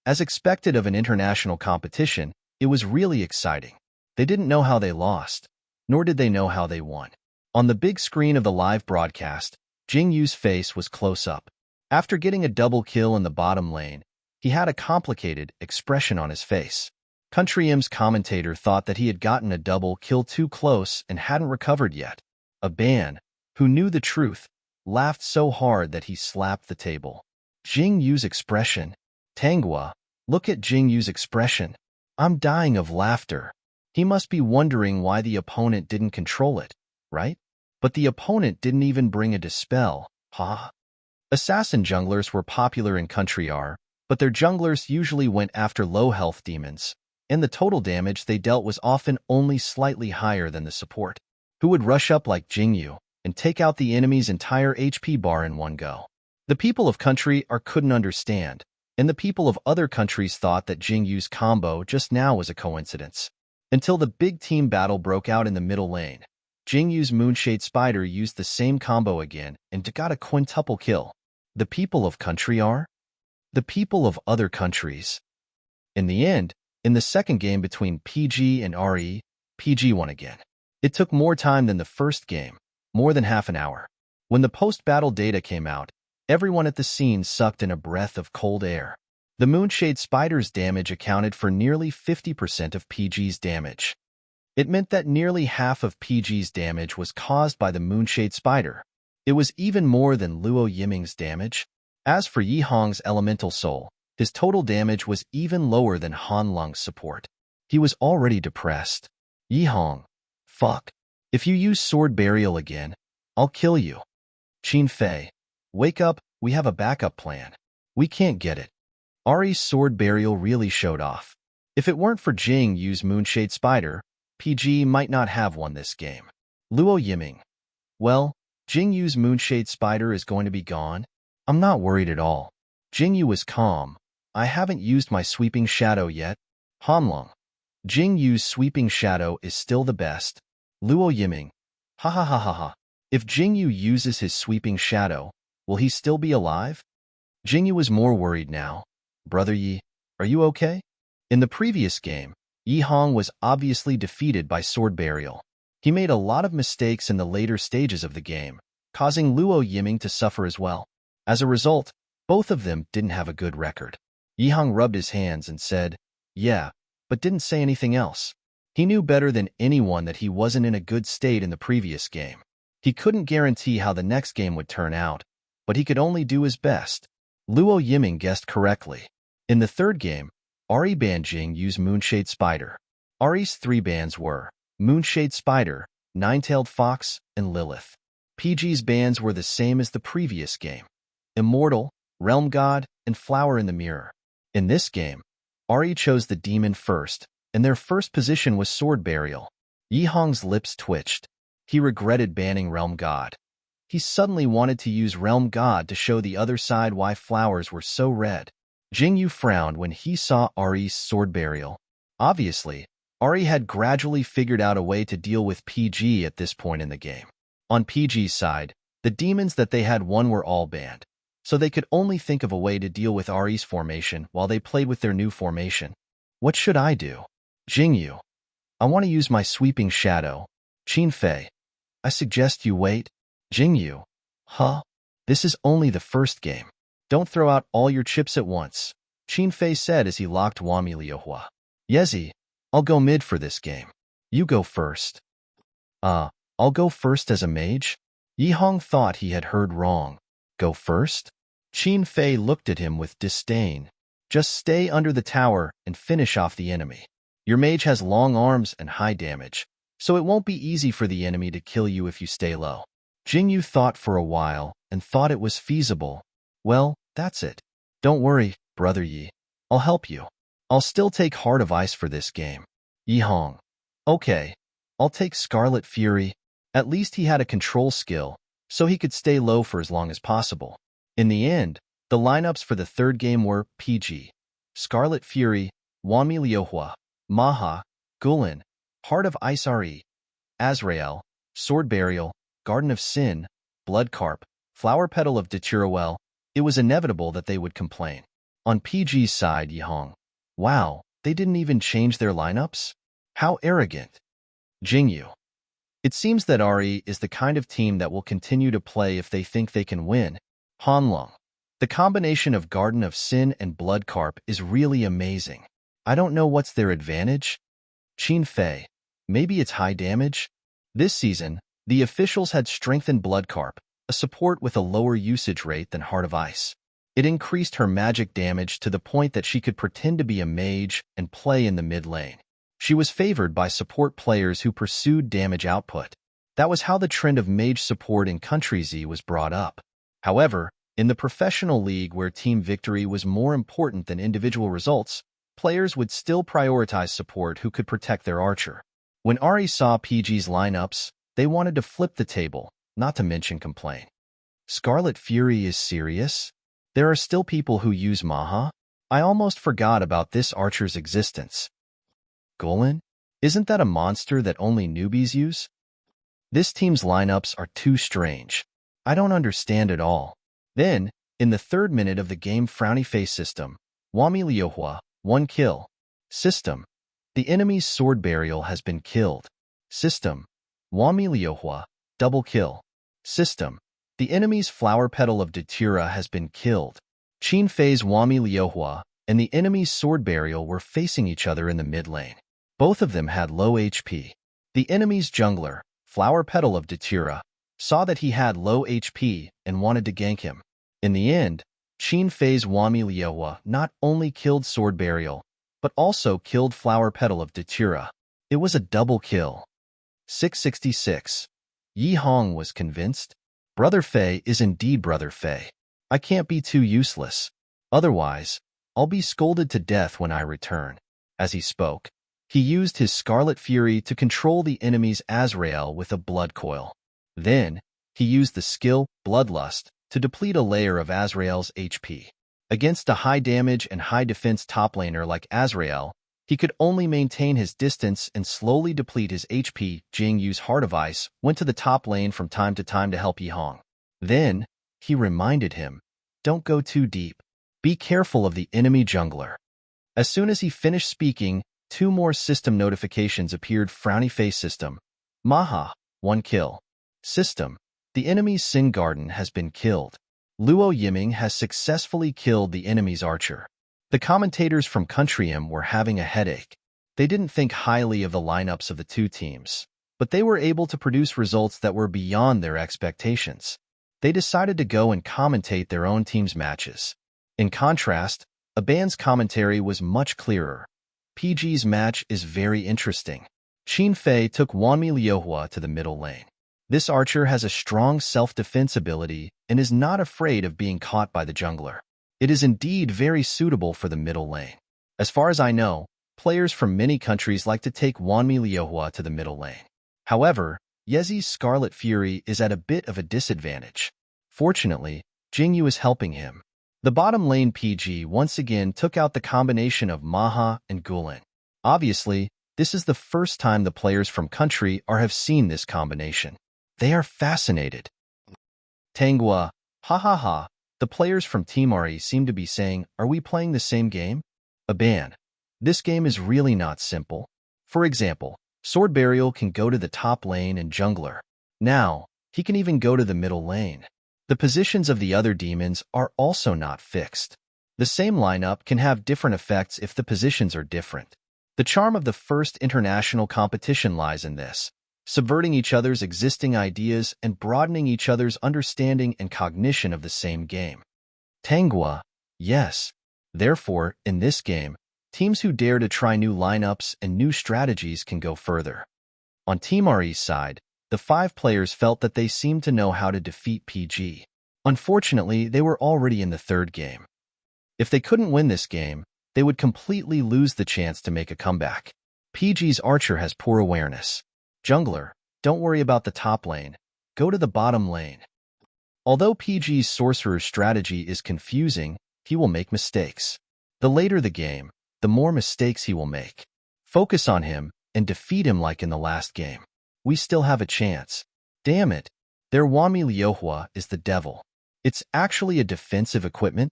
As expected of an international competition, it was really exciting. They didn't know how they lost, nor did they know how they won. On the big screen of the live broadcast, Jingyu's face was close up. After getting a double kill in the bottom lane, he had a complicated expression on his face. Country M's commentator thought that he had gotten a double kill too close and hadn't recovered yet. A Ban, who knew the truth, laughed so hard that he slapped the table. Jingyu's expression. Tanghua, look at Jingyu's expression. I'm dying of laughter. He must be wondering why the opponent didn't control it, right? But the opponent didn't even bring a dispel, huh? Assassin junglers were popular in Country R, but their junglers usually went after low-health demons, and the total damage they dealt was often only slightly higher than the support, who would rush up like Jingyu and take out the enemy's entire HP bar in one go. The people of Country R couldn't understand, and the people of other countries thought that Jingyu's combo just now was a coincidence. Until the big team battle broke out in the middle lane. Jingyu's Moonshade Spider used the same combo again and got a quintuple kill. The people of Country R? The people of other countries. In the end, in the second game between PG and RE, PG won again. It took more time than the first game, more than half an hour. When the post-battle data came out, everyone at the scene sucked in a breath of cold air. The Moonshade Spider's damage accounted for nearly 50% of PG's damage. It meant that nearly half of PG's damage was caused by the Moonshade Spider. It was even more than Luo Yiming's damage. As for Yi Hong's Elemental Soul, his total damage was even lower than Han Lung's support. He was already depressed. Yi Hong, fuck. If you use Sword Burial again, I'll kill you. Qin Fei, wake up, we have a backup plan. We can't get it. Ari's Sword Burial really showed off. If it weren't for Jingyu's Moonshade Spider, PG might not have won this game. Luo Yiming, well, Jingyu's Moonshade Spider is going to be gone. I'm not worried at all. Jingyu was calm. I haven't used my Sweeping Shadow yet. Hanlong, Jingyu's Sweeping Shadow is still the best. Luo Yiming, ha ha ha ha ha. If Jingyu uses his Sweeping Shadow, will he still be alive? Jingyu was more worried now. Brother Yi, are you okay? In the previous game, Yi Hong was obviously defeated by Sword Burial. He made a lot of mistakes in the later stages of the game, causing Luo Yiming to suffer as well. As a result, both of them didn't have a good record. Yi Hong rubbed his hands and said, yeah, but didn't say anything else. He knew better than anyone that he wasn't in a good state in the previous game. He couldn't guarantee how the next game would turn out, but he could only do his best. Luo Yiming guessed correctly. In the third game, Ari Banjing used Moonshade Spider. Ari's 3 bans were Moonshade Spider, Nine-Tailed Fox, and Lilith. PG's bans were the same as the previous game. Immortal, Realm God, and Flower in the Mirror. In this game, Ari chose the demon first, and their first position was Sword Burial. Yi Hong's lips twitched. He regretted banning Realm God. He suddenly wanted to use Realm God to show the other side why flowers were so red. Jingyu frowned when he saw Ari's Sword Burial. Obviously, Ari had gradually figured out a way to deal with PG at this point in the game. On PG's side, the demons that they had won were all banned, so they could only think of a way to deal with Ari's formation while they played with their new formation. What should I do? Jingyu, I want to use my Sweeping Shadow. Qin Fei, I suggest you wait. Jingyu, huh? This is only the first game. Don't throw out all your chips at once, Qin Fei said as he locked Wami Liuhua. Yezi, I'll go mid for this game. You go first. I'll I'll go first as a mage? Yi Hong thought he had heard wrong. Go first? Qin Fei looked at him with disdain. Just stay under the tower and finish off the enemy. Your mage has long arms and high damage, so it won't be easy for the enemy to kill you if you stay low. Jingyu thought for a while and thought it was feasible. Well, that's it. Don't worry, Brother Yi. I'll help you. I'll still take Heart of Ice for this game. Yi Hong. Okay, I'll take Scarlet Fury. At least he had a control skill, so he could stay low for as long as possible. In the end, the lineups for the third game were PG, Scarlet Fury, Wanmi Liuhua, Maha, Gulen, Heart of Ice Re, Azrael, Sword Burial, Garden of Sin, Blood Carp, Flower Petal of Datura. It was inevitable that they would complain. On PG's side, Yi Hong. Wow, they didn't even change their lineups? How arrogant. Jingyu. It seems that RE is the kind of team that will continue to play if they think they can win. Hanlong. The combination of Garden of Sin and Blood Carp is really amazing. I don't know what's their advantage. Qin Fei. Maybe it's high damage? This season, the officials had strengthened Blood Carp, a support with a lower usage rate than Heart of Ice. It increased her magic damage to the point that she could pretend to be a mage and play in the mid lane. She was favored by support players who pursued damage output. That was how the trend of mage support in Country Z was brought up. However, in the professional league where team victory was more important than individual results, players would still prioritize support who could protect their archer. When Ari saw PG's lineups, they wanted to flip the table, not to mention complain. Scarlet Fury is serious? There are still people who use Maha? I almost forgot about this archer's existence. Gulen? Isn't that a monster that only newbies use? This team's lineups are too strange. I don't understand it all. Then, in the third minute of the game Frowny Face system, Wami Liuhua, 1 kill. System. The enemy's Sword Burial has been killed. System. Wami Liuhua, double kill. System. The enemy's Flower Petal of Datura has been killed. Qin Fei's Wami Liuhua and the enemy's Sword Burial were facing each other in the mid lane. Both of them had low HP. The enemy's jungler, Flower Petal of Datura, saw that he had low HP and wanted to gank him. In the end, Qin Fei's Wami Liuhua not only killed Sword Burial, but also killed Flower Petal of Datura. It was a double kill. 666. Yi Hong was convinced. Brother Fei is indeed Brother Fei. I can't be too useless. Otherwise, I'll be scolded to death when I return. As he spoke, he used his Scarlet Fury to control the enemy's Azrael with a blood coil. Then, he used the skill Bloodlust to deplete a layer of Azrael's HP. Against a high damage and high defense top laner like Azrael, he could only maintain his distance and slowly deplete his HP. Jingyu's Heart of Ice went to the top lane from time to time to help Yi Hong. Then, he reminded him, don't go too deep. Be careful of the enemy jungler. As soon as he finished speaking, 2 more system notifications appeared. Frowny Face system. Maha, 1 kill. System. The enemy's Sin Garden has been killed. Luo Yiming has successfully killed the enemy's archer. The commentators from Country M were having a headache. They didn't think highly of the lineups of the two teams, but they were able to produce results that were beyond their expectations. They decided to go and commentate their own team's matches. In contrast, Aban's commentary was much clearer. PG's match is very interesting. Qin Fei took Wanmi Liuhua to the middle lane. This archer has a strong self-defense ability and is not afraid of being caught by the jungler. It is indeed very suitable for the middle lane. As far as I know, players from many countries like to take Wanmi Liuhua to the middle lane. However, Yezi's Scarlet Fury is at a bit of a disadvantage. Fortunately, Jingyu is helping him. The bottom lane PG once again took out the combination of Maha and Gulen. Obviously, this is the first time the players from Country R have seen this combination. They are fascinated. Tangua, ha ha ha. The players from Team RE seem to be saying, are we playing the same game? Aban. This game is really not simple. For example, Sword Burial can go to the top lane and jungler. Now, he can even go to the middle lane. The positions of the other demons are also not fixed. The same lineup can have different effects if the positions are different. The charm of the first international competition lies in this. subverting each other's existing ideas and broadening each other's understanding and cognition of the same game. Tangua, yes. Therefore, in this game, teams who dare to try new lineups and new strategies can go further. On Team Re's side, the 5 players felt that they seemed to know how to defeat PG. Unfortunately, they were already in the 3rd game. If they couldn't win this game, they would completely lose the chance to make a comeback. PG's Archer has poor awareness. Jungler, don't worry about the top lane. Go to the bottom lane. Although PG's Sorcerer's strategy is confusing, he will make mistakes. The later the game, the more mistakes he will make. Focus on him and defeat him like in the last game. We still have a chance. Damn it, their Wami Liohua is the devil. It's actually a defensive equipment?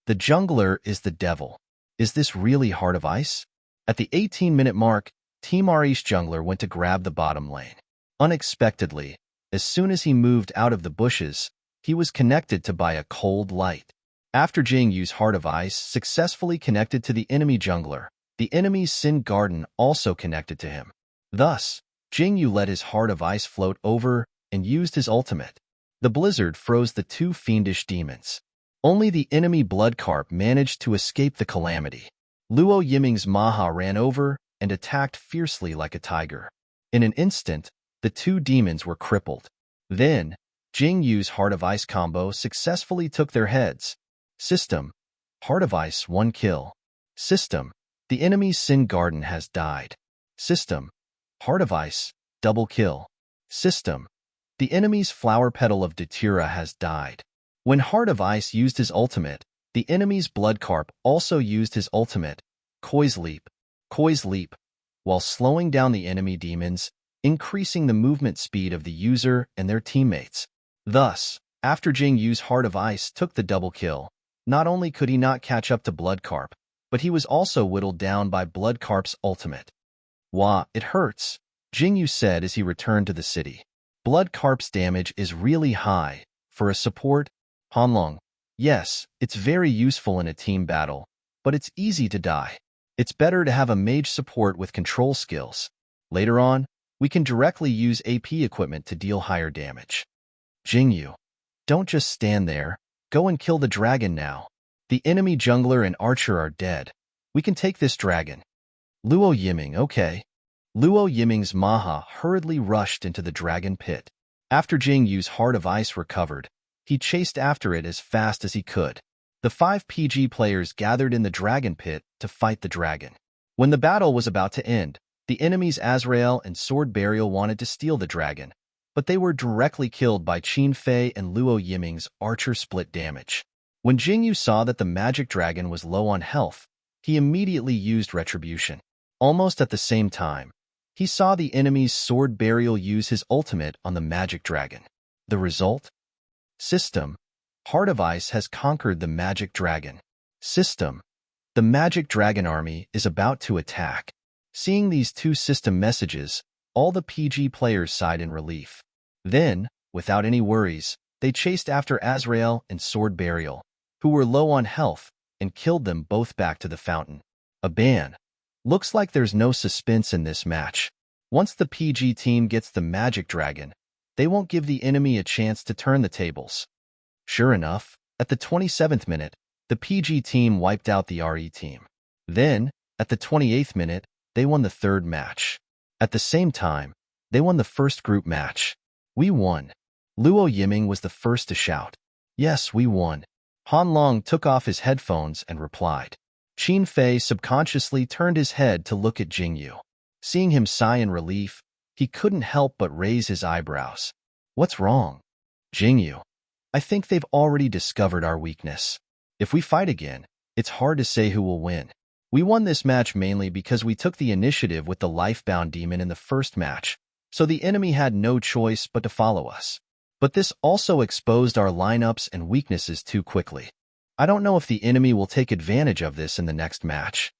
The jungler is the devil. Is this really Heart of Ice? At the 18-minute mark, Team Re's jungler went to grab the bottom lane. Unexpectedly, as soon as he moved out of the bushes, he was connected to by a cold light. After Jing Yu's Heart of Ice successfully connected to the enemy jungler, the enemy's Sin Garden also connected to him. Thus, Jing Yu let his Heart of Ice float over and used his ultimate. The blizzard froze the 2 fiendish demons. Only the enemy Bloodcarp managed to escape the calamity. Luo Yiming's Maha ran over and attacked fiercely like a tiger. In an instant, the 2 demons were crippled. Then, Jing Yu's Heart of Ice combo successfully took their heads. System. Heart of Ice 1 kill. System. The enemy's Sin Garden has died. System. Heart of Ice, double kill. System. The enemy's Flower Petal of Datura has died. When Heart of Ice used his ultimate, the enemy's Bloodcarp also used his ultimate, Koi's Leap, while slowing down the enemy demons, increasing the movement speed of the user and their teammates. Thus, after Jing Yu's Heart of Ice took the double kill, not only could he not catch up to Bloodcarp, but he was also whittled down by Bloodcarp's ultimate. Wah, it hurts, Jing Yu said as he returned to the city. Bloodcarp's damage is really high. For a support, Hanlong, yes, it's very useful in a team battle, but it's easy to die. It's better to have a mage support with control skills. Later on, we can directly use AP equipment to deal higher damage. Jing Yu, don't just stand there. Go and kill the dragon now. The enemy jungler and archer are dead. We can take this dragon. Luo Yiming, okay. Luo Yiming's Maha hurriedly rushed into the dragon pit. After Jing Yu's Heart of Ice recovered, he chased after it as fast as he could. The 5 PG players gathered in the dragon pit to fight the dragon. When the battle was about to end, the enemies Azrael and Sword Burial wanted to steal the dragon, but they were directly killed by Qin Fei and Luo Yiming's archer split damage. When Jing Yu saw that the magic dragon was low on health, he immediately used Retribution. Almost at the same time, he saw the enemy's Sword Burial use his ultimate on the magic dragon. The result? System. Heart of Ice has conquered the magic dragon. System. The magic dragon army is about to attack. Seeing these 2 system messages, all the PG players sighed in relief. Then, without any worries, they chased after Azrael and Sword Burial, who were low on health, and killed them both back to the fountain. A ban. Looks like there's no suspense in this match. Once the PG team gets the magic dragon, they won't give the enemy a chance to turn the tables. Sure enough, at the 27th minute, the PG team wiped out the RE team. Then, at the 28th minute, they won the 3rd match. At the same time, they won the first group match. We won. Luo Yiming was the first to shout. Yes, we won. Han Long took off his headphones and replied. Qin Fei subconsciously turned his head to look at Jing Yu. Seeing him sigh in relief, he couldn't help but raise his eyebrows. What's wrong? Jing Yu, I think they've already discovered our weakness. If we fight again, it's hard to say who will win. We won this match mainly because we took the initiative with the Lifebound Demon in the first match, so the enemy had no choice but to follow us. But this also exposed our lineups and weaknesses too quickly. I don't know if the enemy will take advantage of this in the next match.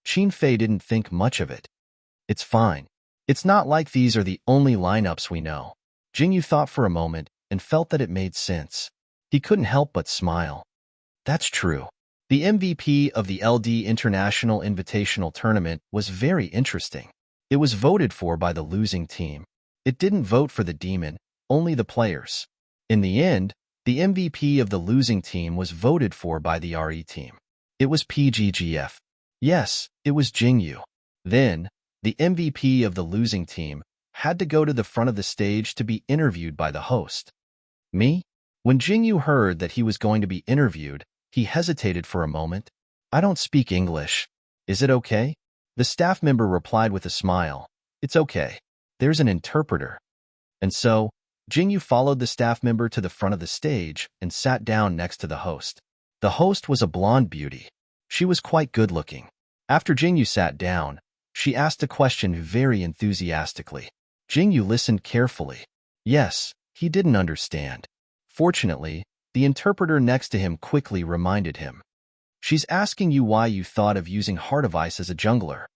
Qin Fei didn't think much of it. It's fine. It's not like these are the only lineups we know. Jing Yu thought for a moment and felt that it made sense. He couldn't help but smile. That's true. The MVP of the LD International Invitational Tournament was very interesting. It was voted for by the losing team. It didn't vote for the demon, only the players. In the end, the MVP of the losing team was voted for by the RE team. It was PGGF. Yes, it was Jingyu. Then, the MVP of the losing team had to go to the front of the stage to be interviewed by the host. Me? When Jingyu heard that he was going to be interviewed, he hesitated for a moment. I don't speak English. Is it okay? The staff member replied with a smile. It's okay. There's an interpreter. And so, Jingyu followed the staff member to the front of the stage and sat down next to the host. The host was a blonde beauty. She was quite good-looking. After Jingyu sat down, she asked a question very enthusiastically. Jingyu listened carefully. Yes, he didn't understand. Fortunately, the interpreter next to him quickly reminded him. She's asking you why you thought of using Heart of Ice as a jungler.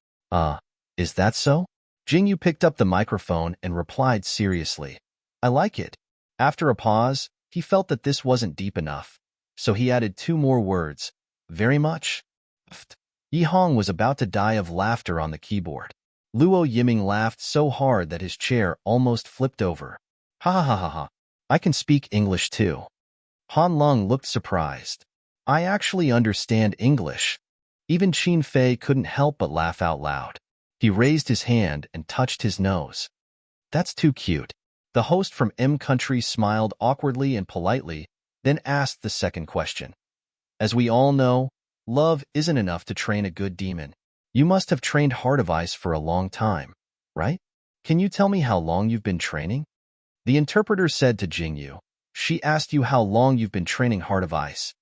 Is that so? Jingyu picked up the microphone and replied seriously. I like it. After a pause, he felt that this wasn't deep enough, so he added 2 more words. Very much? Yi Hong was about to die of laughter on the keyboard. Luo Yiming laughed so hard that his chair almost flipped over. Ha ha ha ha ha. I can speak English too. Han Lung looked surprised. I actually understand English. Even Qin Fei couldn't help but laugh out loud. He raised his hand and touched his nose. That's too cute. The host from M Country smiled awkwardly and politely, then asked the second question. As we all know, love isn't enough to train a good demon. You must have trained Heart of Ice for a long time, right? Can you tell me how long you've been training? The interpreter said to Jingyu. She asked you how long you've been training Heart of Ice.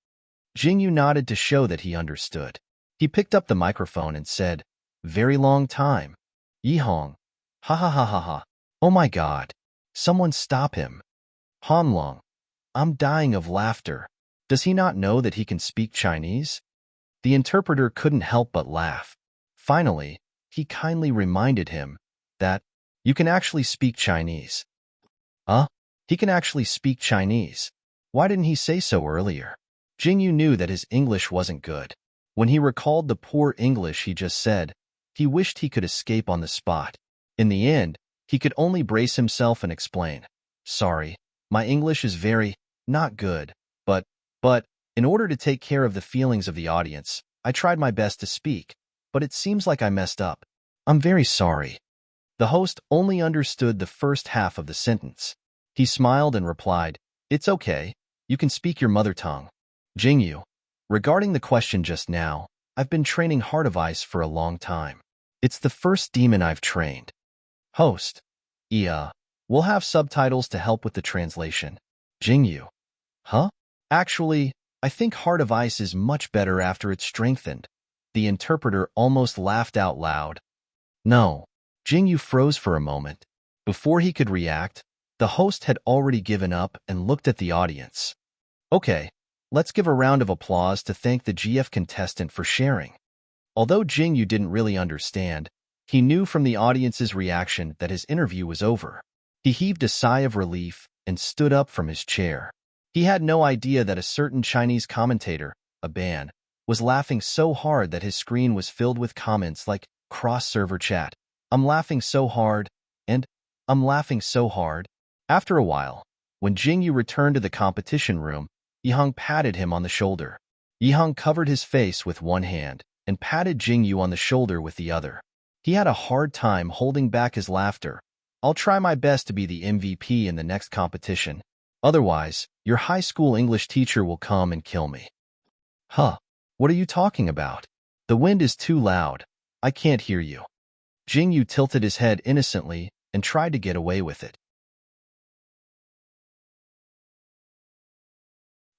Jingyu nodded to show that he understood. He picked up the microphone and said, Very long time. Yi Hong. Ha ha ha ha ha. Oh my god. Someone stop him. Han Long. I'm dying of laughter. Does he not know that he can speak Chinese? The interpreter couldn't help but laugh. Finally, he kindly reminded him that you can actually speak Chinese. He can actually speak Chinese. Why didn't he say so earlier? Jingyu knew that his English wasn't good. When he recalled the poor English he just said, he wished he could escape on the spot. In the end, he could only brace himself and explain. Sorry, my English is very, not good, but, in order to take care of the feelings of the audience, I tried my best to speak, but it seems like I messed up. I'm very sorry. The host only understood the first half of the sentence. He smiled and replied, It's okay, you can speak your mother tongue. Jingyu, regarding the question just now, I've been training Heart of Ice for a long time. It's the first demon I've trained. Host, we'll have subtitles to help with the translation. Jingyu, Actually, I think Heart of Ice is much better after it's strengthened. The interpreter almost laughed out loud. No. Jingyu froze for a moment. Before he could react, the host had already given up and looked at the audience. Okay, let's give a round of applause to thank the GF contestant for sharing. Although Jingyu didn't really understand, he knew from the audience's reaction that his interview was over. He heaved a sigh of relief and stood up from his chair. He had no idea that a certain Chinese commentator, a ban, was laughing so hard that his screen was filled with comments like cross-server chat. I'm laughing so hard, and I'm laughing so hard. After a while, when Jingyu returned to the competition room, Yihang patted him on the shoulder. Yihang covered his face with one hand and patted Jingyu on the shoulder with the other. He had a hard time holding back his laughter. I'll try my best to be the MVP in the next competition. Otherwise, your high school English teacher will come and kill me. What are you talking about? The wind is too loud. I can't hear you. Jingyu tilted his head innocently and tried to get away with it.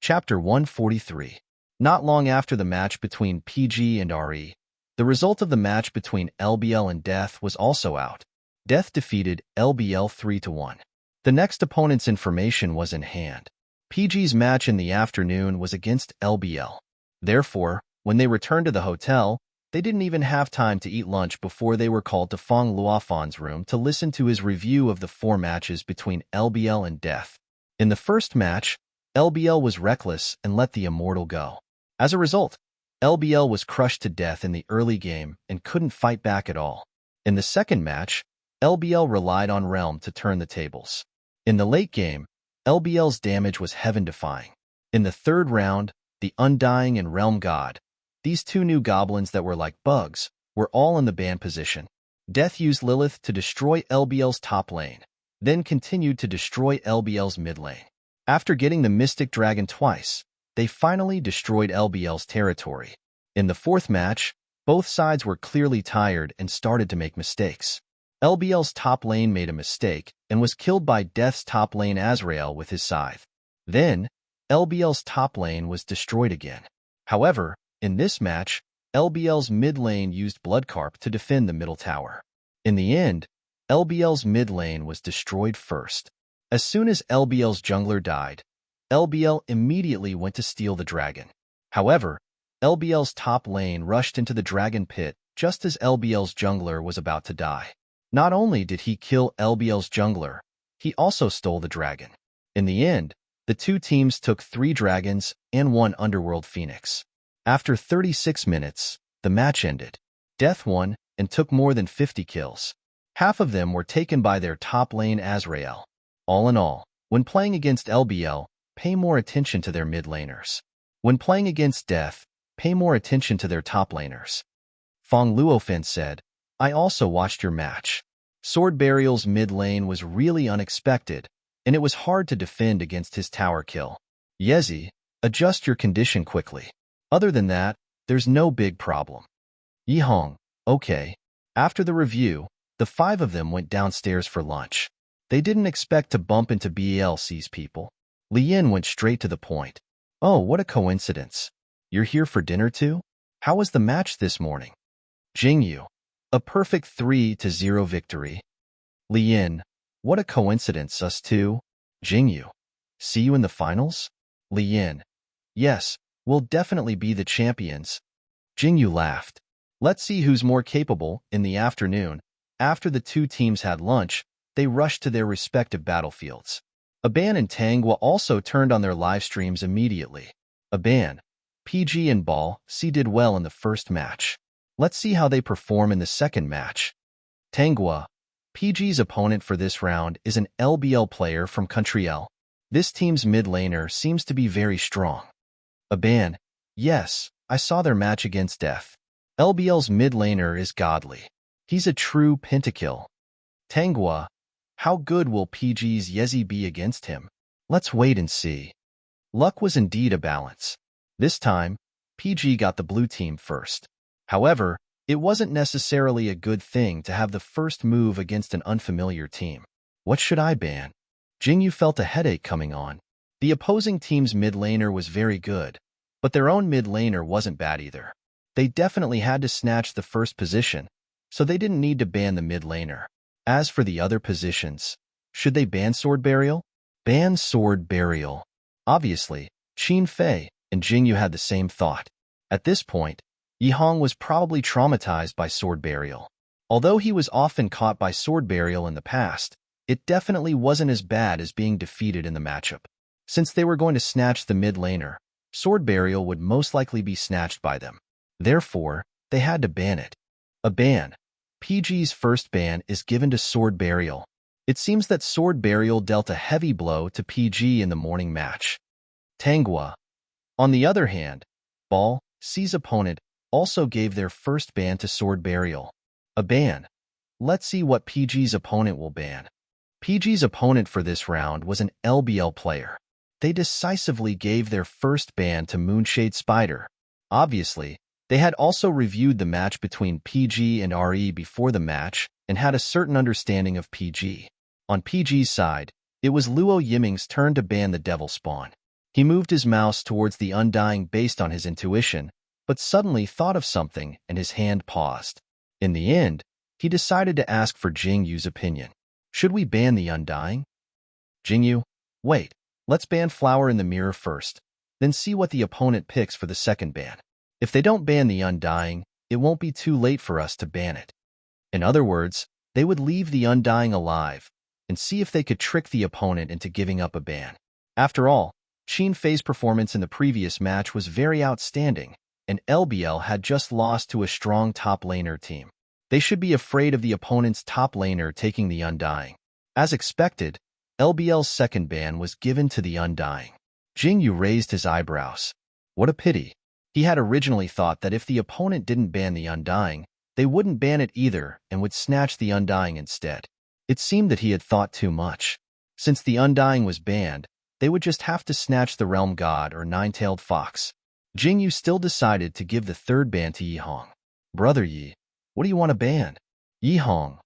Chapter 143. Not long after the match between PG and RE, the result of the match between LBL and Death was also out. Death defeated LBL 3-1. The next opponent's information was in hand. PG's match in the afternoon was against LBL. Therefore, when they returned to the hotel, they didn't even have time to eat lunch before they were called to Feng Luofan's room to listen to his review of the 4 matches between LBL and Death. In the first match, LBL was reckless and let the Immortal go. As a result, LBL was crushed to death in the early game and couldn't fight back at all. In the second match, LBL relied on Realm to turn the tables. In the late game, LBL's damage was heaven-defying. In the third round, the Undying and Realm God, these two new goblins that were like bugs, were all in the ban position. Death used Lilith to destroy LBL's top lane, then continued to destroy LBL's mid lane. After getting the Mystic Dragon twice, they finally destroyed LBL's territory. In the fourth match, both sides were clearly tired and started to make mistakes. LBL's top lane made a mistake and was killed by Death's top lane Azrael with his scythe. Then, LBL's top lane was destroyed again. However, in this match, LBL's mid lane used Bloodcarp to defend the middle tower. In the end, LBL's mid lane was destroyed first. As soon as LBL's jungler died, LBL immediately went to steal the dragon. However, LBL's top lane rushed into the dragon pit just as LBL's jungler was about to die. Not only did he kill LBL's jungler, he also stole the dragon. In the end, the two teams took 3 dragons and 1 underworld phoenix. After 36 minutes, the match ended. Death won and took more than 50 kills. Half of them were taken by their top lane Azrael. All in all, when playing against LBL, pay more attention to their mid laners. When playing against Death, pay more attention to their top laners. Fong Luofen said, I also watched your match. Sword Burial's mid lane was really unexpected, and it was hard to defend against his tower kill. Yezi, adjust your condition quickly. Other than that, there's no big problem. Yihong, okay. After the review, the 5 of them went downstairs for lunch. They didn't expect to bump into BLC's people. Lian went straight to the point. Oh, what a coincidence. You're here for dinner too? How was the match this morning? Jingyu, a perfect 3-0 victory. Lian, what a coincidence, us two. Jingyu, see you in the finals? Lian, yes, we'll definitely be the champions. Jingyu laughed. Let's see who's more capable. In the afternoon, after the two teams had lunch, they rushed to their respective battlefields. Aban and Tanghua also turned on their live streams immediately. Aban, PG and Ball C did well in the first match. Let's see how they perform in the second match. Tanghua, PG's opponent for this round is an LBL player from Country L. This team's mid laner seems to be very strong. Aban, yes, I saw their match against Death. LBL's mid laner is godly. He's a true pentakill. Tanghua, how good will PG's Yezi be against him? Let's wait and see. Luck was indeed a balance. This time, PG got the blue team first. However, it wasn't necessarily a good thing to have the first move against an unfamiliar team. What should I ban? Jingyu felt a headache coming on. The opposing team's mid laner was very good, but their own mid laner wasn't bad either. They definitely had to snatch the first position, so they didn't need to ban the mid laner. As for the other positions, should they ban Sword Burial? Ban Sword Burial. Obviously, Qin Fei and Jingyu had the same thought. At this point, Yihong was probably traumatized by Sword Burial. Although he was often caught by Sword Burial in the past, it definitely wasn't as bad as being defeated in the matchup. Since they were going to snatch the mid laner, Sword Burial would most likely be snatched by them. Therefore, they had to ban it. A ban. PG's first ban is given to Sword Burial. It seems that Sword Burial dealt a heavy blow to PG in the morning match. Tanghua. On the other hand, Ball C's opponent also gave their first ban to Sword Burial. A ban. Let's see what PG's opponent will ban. PG's opponent for this round was an LBL player. They decisively gave their first ban to Moonshade Spider. Obviously, they had also reviewed the match between PG and RE before the match and had a certain understanding of PG. On PG's side, it was Luo Yiming's turn to ban the Devil Spawn. He moved his mouse towards the Undying based on his intuition, but suddenly thought of something and his hand paused. In the end, he decided to ask for Jingyu's opinion. Should we ban the Undying? Jingyu, wait, let's ban Flower in the Mirror first, then see what the opponent picks for the second ban. If they don't ban the Undying, it won't be too late for us to ban it. In other words, they would leave the Undying alive and see if they could trick the opponent into giving up a ban. After all, Qin Fei's performance in the previous match was very outstanding, and LBL had just lost to a strong top laner team. They should be afraid of the opponent's top laner taking the Undying. As expected, LBL's second ban was given to the Undying. Jingyu raised his eyebrows. What a pity. He had originally thought that if the opponent didn't ban the Undying, they wouldn't ban it either and would snatch the Undying instead. It seemed that he had thought too much. Since the Undying was banned, they would just have to snatch the Realm God or Nine-Tailed Fox. Jingyu still decided to give the third ban to Yihong. Brother Yi, what do you want to ban? Yihong,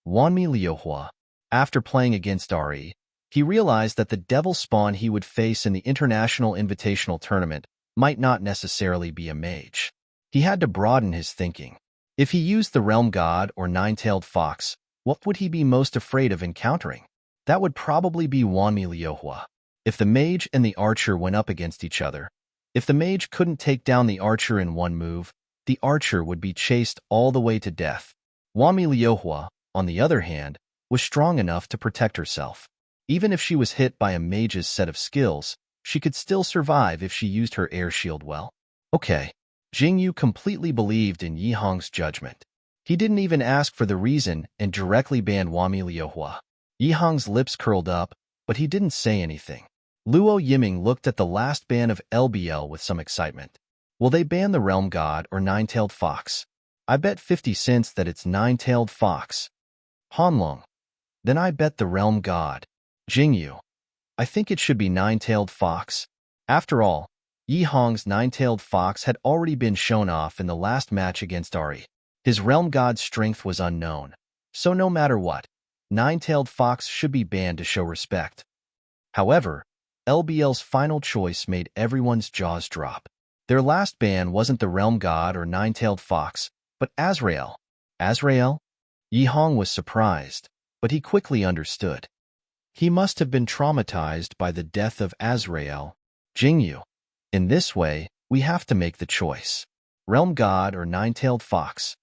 Wanmi Liuhua. After playing against Ari, he realized that the devil spawn he would face in the International Invitational Tournament might not necessarily be a mage. He had to broaden his thinking. If he used the Realm God or Nine-Tailed Fox, what would he be most afraid of encountering? That would probably be Wanmi Liuhua. If the mage and the archer went up against each other, if the mage couldn't take down the archer in one move, the archer would be chased all the way to death. Wanmi Liuhua, on the other hand, was strong enough to protect herself. Even if she was hit by a mage's set of skills, she could still survive if she used her air shield well. Okay. Jingyu completely believed in Yihong's judgment. He didn't even ask for the reason and directly banned Wanmi Liuhua. Yihong's lips curled up, but he didn't say anything. Luo Yiming looked at the last ban of LBL with some excitement. Will they ban the Realm God or Nine-Tailed Fox? I bet 50 cents that it's Nine-Tailed Fox. Hanlong. Then I bet the Realm God. Jingyu. I think it should be Nine-Tailed Fox. After all, Yihong's Nine-Tailed Fox had already been shown off in the last match against Ari. His Realm God's strength was unknown, so no matter what, Nine-Tailed Fox should be banned to show respect. However, LBL's final choice made everyone's jaws drop. Their last ban wasn't the Realm God or Nine-Tailed Fox, but Azrael. Azrael? Yihong was surprised, but he quickly understood. He must have been traumatized by the death of Azrael. Jingyu. In this way, we have to make the choice. Realm God or Nine-Tailed Fox?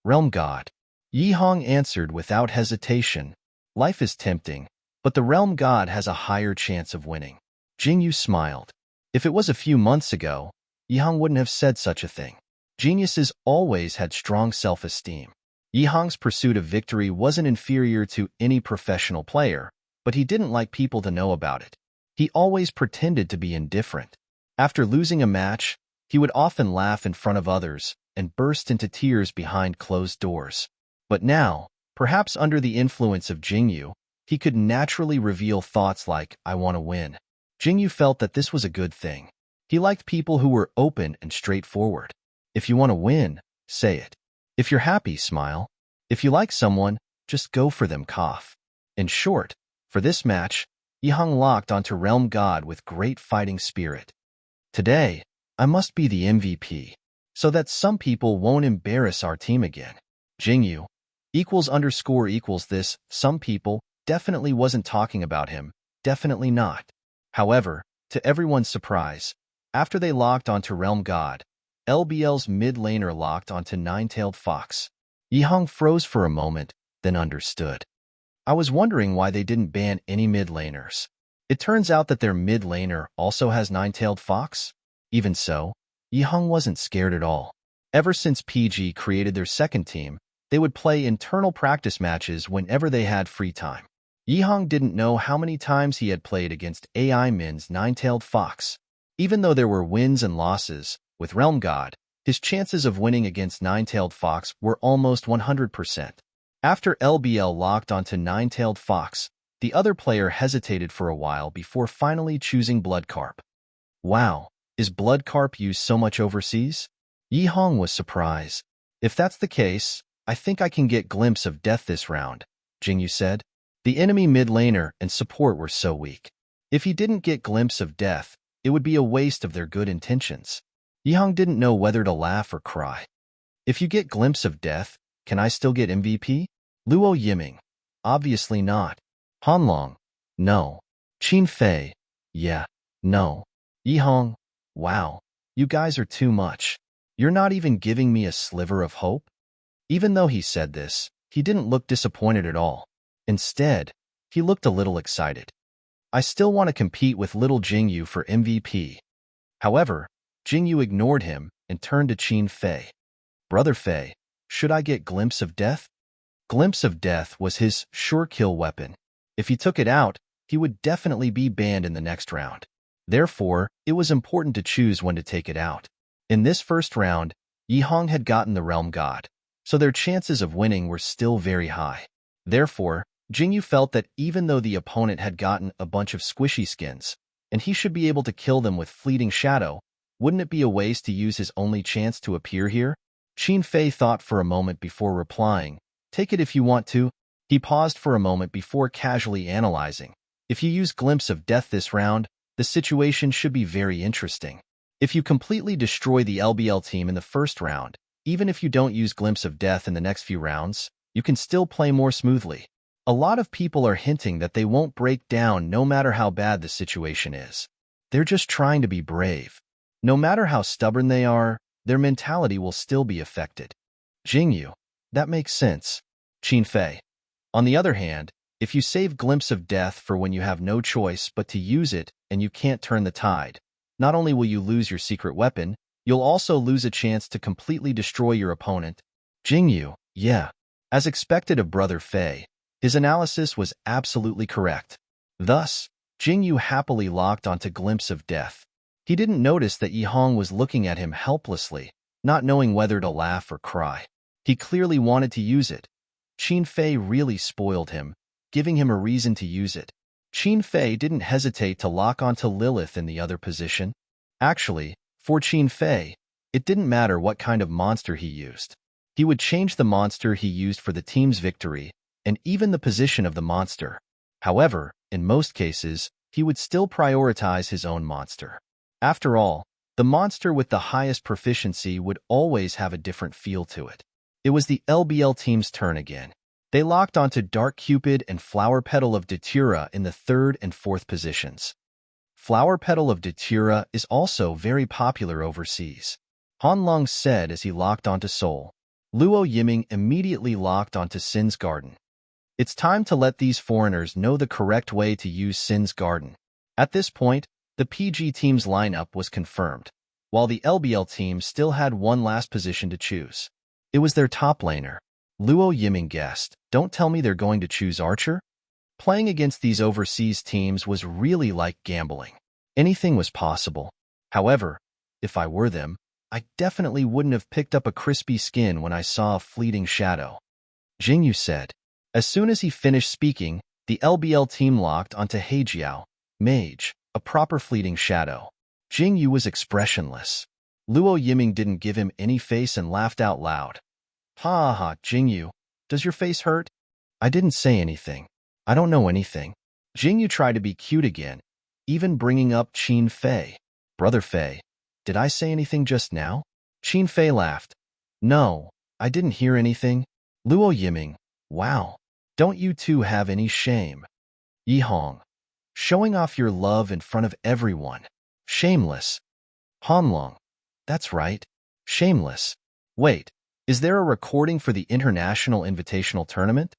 Realm God. Yihong answered without hesitation. Life is tempting, but the Realm God has a higher chance of winning. Jingyu smiled. If it was a few months ago, Yihong wouldn't have said such a thing. Geniuses always had strong self-esteem. Yihong's pursuit of victory wasn't inferior to any professional player, but he didn't like people to know about it. He always pretended to be indifferent. After losing a match, he would often laugh in front of others and burst into tears behind closed doors. But now, perhaps under the influence of Jingyu, he could naturally reveal thoughts like, I want to win. Jingyu felt that this was a good thing. He liked people who were open and straightforward. If you want to win, say it. If you're happy, smile. If you like someone, just go for them, cough. In short, for this match, Yihong locked onto Realm God with great fighting spirit. Today, I must be the MVP, so that some people won't embarrass our team again. Jingyu, == this, some people, definitely wasn't talking about him, definitely not. However, to everyone's surprise, after they locked onto Realm God, LBL's mid laner locked onto Nine-Tailed Fox. Yihong froze for a moment, then understood. I was wondering why they didn't ban any mid laners. It turns out that their mid laner also has Nine-Tailed Fox? Even so, Yihong wasn't scared at all. Ever since PG created their second team, they would play internal practice matches whenever they had free time. Yihong didn't know how many times he had played against AI Min's Nine-Tailed Fox. Even though there were wins and losses, with Realm God, his chances of winning against Nine-Tailed Fox were almost 100%. After LBL locked onto Nine-Tailed Fox, the other player hesitated for a while before finally choosing Bloodcarp. Wow, is Bloodcarp used so much overseas? Yihong was surprised. If that's the case, I think I can get glimpse of death this round, Jingyu said. The enemy mid laner and support were so weak. If he didn't get glimpse of death, it would be a waste of their good intentions. Yihong didn't know whether to laugh or cry. If you get glimpse of death, can I still get MVP? Luo Yiming. Obviously not. Hanlong. No. Qin Fei. Yeah. No. Yihong. Wow. You guys are too much. You're not even giving me a sliver of hope? Even though he said this, he didn't look disappointed at all. Instead, he looked a little excited. I still want to compete with little Jingyu for MVP. However, Jingyu ignored him and turned to Qin Fei. Brother Fei, Should I get Glimpse of Death? Glimpse of Death was his sure kill weapon. If he took it out, he would definitely be banned in the next round. Therefore, it was important to choose when to take it out. In this first round, Yihong had gotten the Realm God, so their chances of winning were still very high. Therefore, Jingyu felt that even though the opponent had gotten a bunch of squishy skins, and he should be able to kill them with fleeting shadow, wouldn't it be a waste to use his only chance to appear here? Qin Fei thought for a moment before replying, "Take it if you want to." He paused for a moment before casually analyzing. If you use Glimpse of Death this round, the situation should be very interesting. If you completely destroy the LBL team in the first round, even if you don't use Glimpse of Death in the next few rounds, you can still play more smoothly. A lot of people are hinting that they won't break down no matter how bad the situation is. They're just trying to be brave. No matter how stubborn they are, their mentality will still be affected. Jingyu, that makes sense. Qin Fei. On the other hand, if you save Glimpse of Death for when you have no choice but to use it and you can't turn the tide, not only will you lose your secret weapon, you'll also lose a chance to completely destroy your opponent. Jingyu, yeah. As expected of Brother Fei, his analysis was absolutely correct. Thus, Jingyu happily locked onto Glimpse of Death. He didn't notice that Yihong was looking at him helplessly, not knowing whether to laugh or cry. He clearly wanted to use it. Qin Fei really spoiled him, giving him a reason to use it. Qin Fei didn't hesitate to lock onto Lilith in the other position. Actually, for Qin Fei, it didn't matter what kind of monster he used. He would change the monster he used for the team's victory, and even the position of the monster. However, in most cases, he would still prioritize his own monster. After all, the monster with the highest proficiency would always have a different feel to it. It was the LBL team's turn again. They locked onto Dark Cupid and Flower Petal of Datura in the 3rd and 4th positions. Flower Petal of Datura is also very popular overseas. Han Long said as he locked onto Soul. Luo Yiming immediately locked onto Sin's Garden. It's time to let these foreigners know the correct way to use Sin's Garden. At this point, the PG team's lineup was confirmed, while the LBL team still had one last position to choose. It was their top laner. Luo Yiming guessed, "Don't tell me they're going to choose Archer?" Playing against these overseas teams was really like gambling. Anything was possible. However, if I were them, I definitely wouldn't have picked up a crispy skin when I saw a fleeting shadow. Jingyu said. As soon as he finished speaking, the LBL team locked onto Heijiao, Mage, a proper fleeting shadow. Jingyu was expressionless. Luo Yiming didn't give him any face and laughed out loud. "Ha ha, Jingyu, does your face hurt?" "I didn't say anything. I don't know anything." Jingyu tried to be cute again, even bringing up Qin Fei. "Brother Fei, did I say anything just now?" Qin Fei laughed. "No, I didn't hear anything." Luo Yiming, "Wow, don't you two have any shame?" Yihong, "Showing off your love in front of everyone. Shameless." Hanlong, "That's right, shameless. Wait, is there a recording for the International Invitational Tournament?"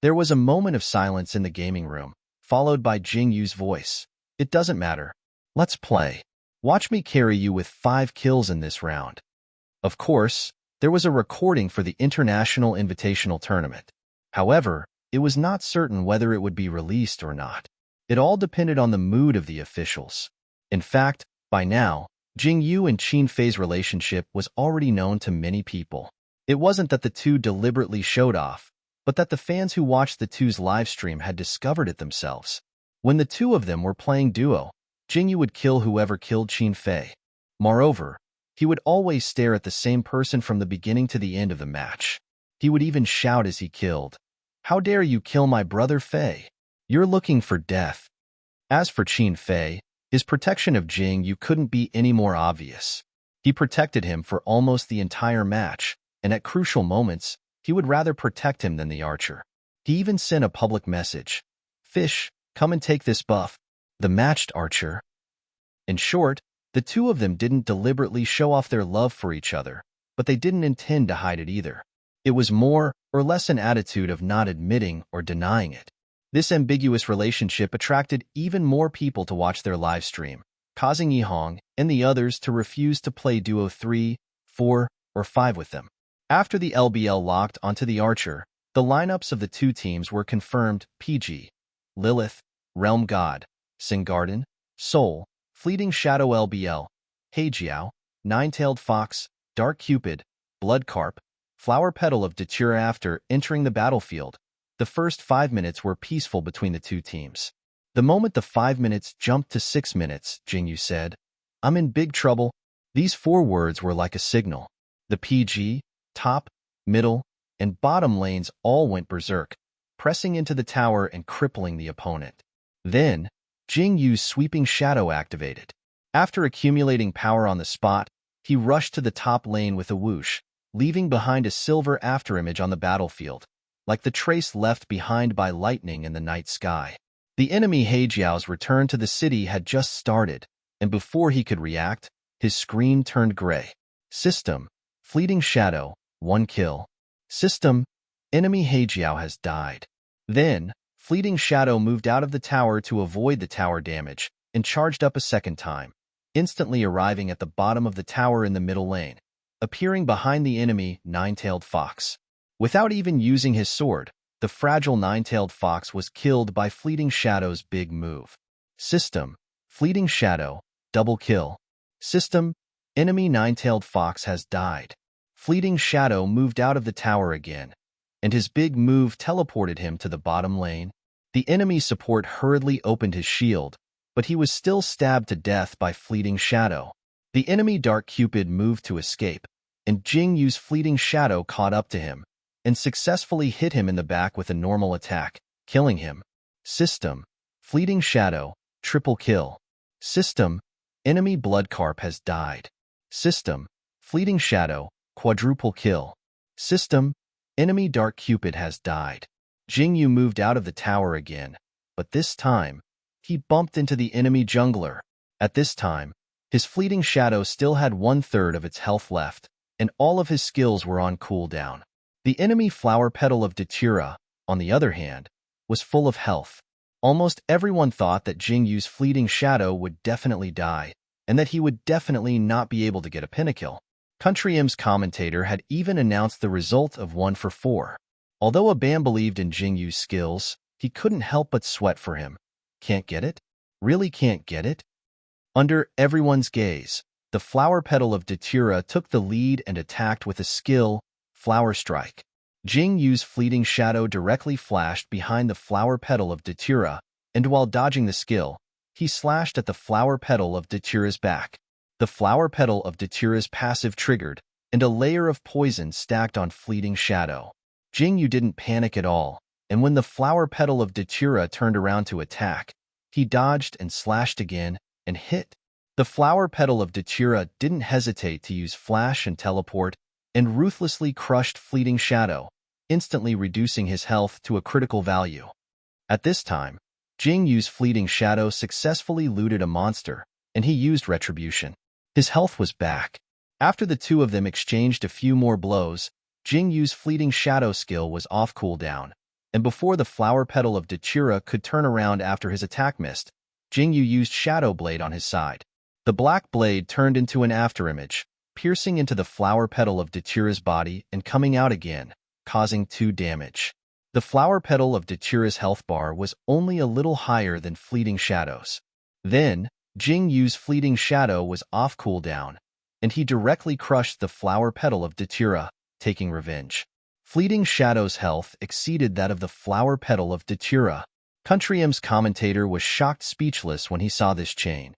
There was a moment of silence in the gaming room, followed by Jingyu's voice. "It doesn't matter. Let's play. Watch me carry you with 5 kills in this round." Of course, there was a recording for the International Invitational Tournament. However, it was not certain whether it would be released or not. It all depended on the mood of the officials. In fact, by now, Jingyu and Qin Fei's relationship was already known to many people. It wasn't that the two deliberately showed off, but that the fans who watched the two's livestream had discovered it themselves. When the two of them were playing duo, Jingyu would kill whoever killed Qin Fei. Moreover, he would always stare at the same person from the beginning to the end of the match. He would even shout as he killed, "How dare you kill my brother Fei? You're looking for death." As for Qin Fei, his protection of Jingyu couldn't be any more obvious. He protected him for almost the entire match, and at crucial moments, he would rather protect him than the archer. He even sent a public message, "Fish, come and take this buff." The matched archer. In short, the two of them didn't deliberately show off their love for each other, but they didn't intend to hide it either. It was more or less an attitude of not admitting or denying it. This ambiguous relationship attracted even more people to watch their live stream, causing Yihong and the others to refuse to play Duo 3, 4, or 5 with them. After the LBL locked onto the archer, the lineups of the two teams were confirmed: PG, Lilith, Realm God, Singarden, Soul, Fleeting Shadow LBL, Heijiao, Nine-Tailed Fox, Dark Cupid, Bloodcarp, Flower Petal of Datura. After entering the battlefield, the first 5 minutes were peaceful between the two teams. The moment the 5 minutes jumped to 6 minutes, Jingyu said, "I'm in big trouble." These 4 words were like a signal. The PG, top, middle, and bottom lanes all went berserk, pressing into the tower and crippling the opponent. Then, Jingyu's sweeping shadow activated. After accumulating power on the spot, he rushed to the top lane with a whoosh, leaving behind a silver afterimage on the battlefield, like the trace left behind by lightning in the night sky. The enemy Heijiao's return to the city had just started, and before he could react, his screen turned gray. System: Fleeting Shadow, 1 kill. System: Enemy Heijiao has died. Then, Fleeting Shadow moved out of the tower to avoid the tower damage and charged up a second time, instantly arriving at the bottom of the tower in the middle lane, appearing behind the enemy Nine-Tailed Fox. Without even using his sword, the fragile Nine-Tailed Fox was killed by Fleeting Shadow's big move. System: Fleeting Shadow, double kill. System: Enemy Nine-Tailed Fox has died. Fleeting Shadow moved out of the tower again, and his big move teleported him to the bottom lane. The enemy support hurriedly opened his shield, but he was still stabbed to death by Fleeting Shadow. The enemy Dark Cupid moved to escape, and Jingyu's Fleeting Shadow caught up to him and successfully hit him in the back with a normal attack, killing him. System: Fleeting Shadow, triple kill. System: Enemy Bloodcarp has died. System: Fleeting Shadow, quadruple kill. System: Enemy Dark Cupid has died. Jingyu moved out of the tower again, but this time, he bumped into the enemy jungler. At this time, his Fleeting Shadow still had 1/3 of its health left, and all of his skills were on cooldown. The enemy Flower Petal of Datura, on the other hand, was full of health. Almost everyone thought that Jingyu's Fleeting Shadow would definitely die, and that he would definitely not be able to get a pinnacle. Country M's commentator had even announced the result of 1 for 4. Although Abam believed in Jingyu's skills, he couldn't help but sweat for him. Can't get it? Really can't get it? Under everyone's gaze, the Flower Petal of Datura took the lead and attacked with a skill, Flower Strike. Jingyu's Fleeting Shadow directly flashed behind the Flower Petal of Datura, and while dodging the skill, he slashed at the Flower Petal of Datura's back. The Flower Petal of Datura's passive triggered, and a layer of poison stacked on Fleeting Shadow. Jingyu didn't panic at all, and when the Flower Petal of Datura turned around to attack, he dodged and slashed again, and hit. The Flower Petal of Datura didn't hesitate to use Flash and Teleport, and ruthlessly crushed Fleeting Shadow, instantly reducing his health to a critical value. At this time, Jingyu's Fleeting Shadow successfully looted a monster, and he used Retribution. His health was back. After the two of them exchanged a few more blows, Jingyu's Fleeting Shadow skill was off cooldown, and before the Flower Petal of Datura could turn around after his attack missed, Jingyu used Shadow Blade on his side. The black blade turned into an afterimage, piercing into the Flower Petal of Datura's body and coming out again, causing 2 damage. The Flower Petal of Datura's health bar was only a little higher than Fleeting Shadow's. Then, Jingyu's Fleeting Shadow was off cooldown, and he directly crushed the Flower Petal of Datura, taking revenge. Fleeting Shadow's health exceeded that of the Flower Petal of Datura. Country M's commentator was shocked speechless when he saw this chain.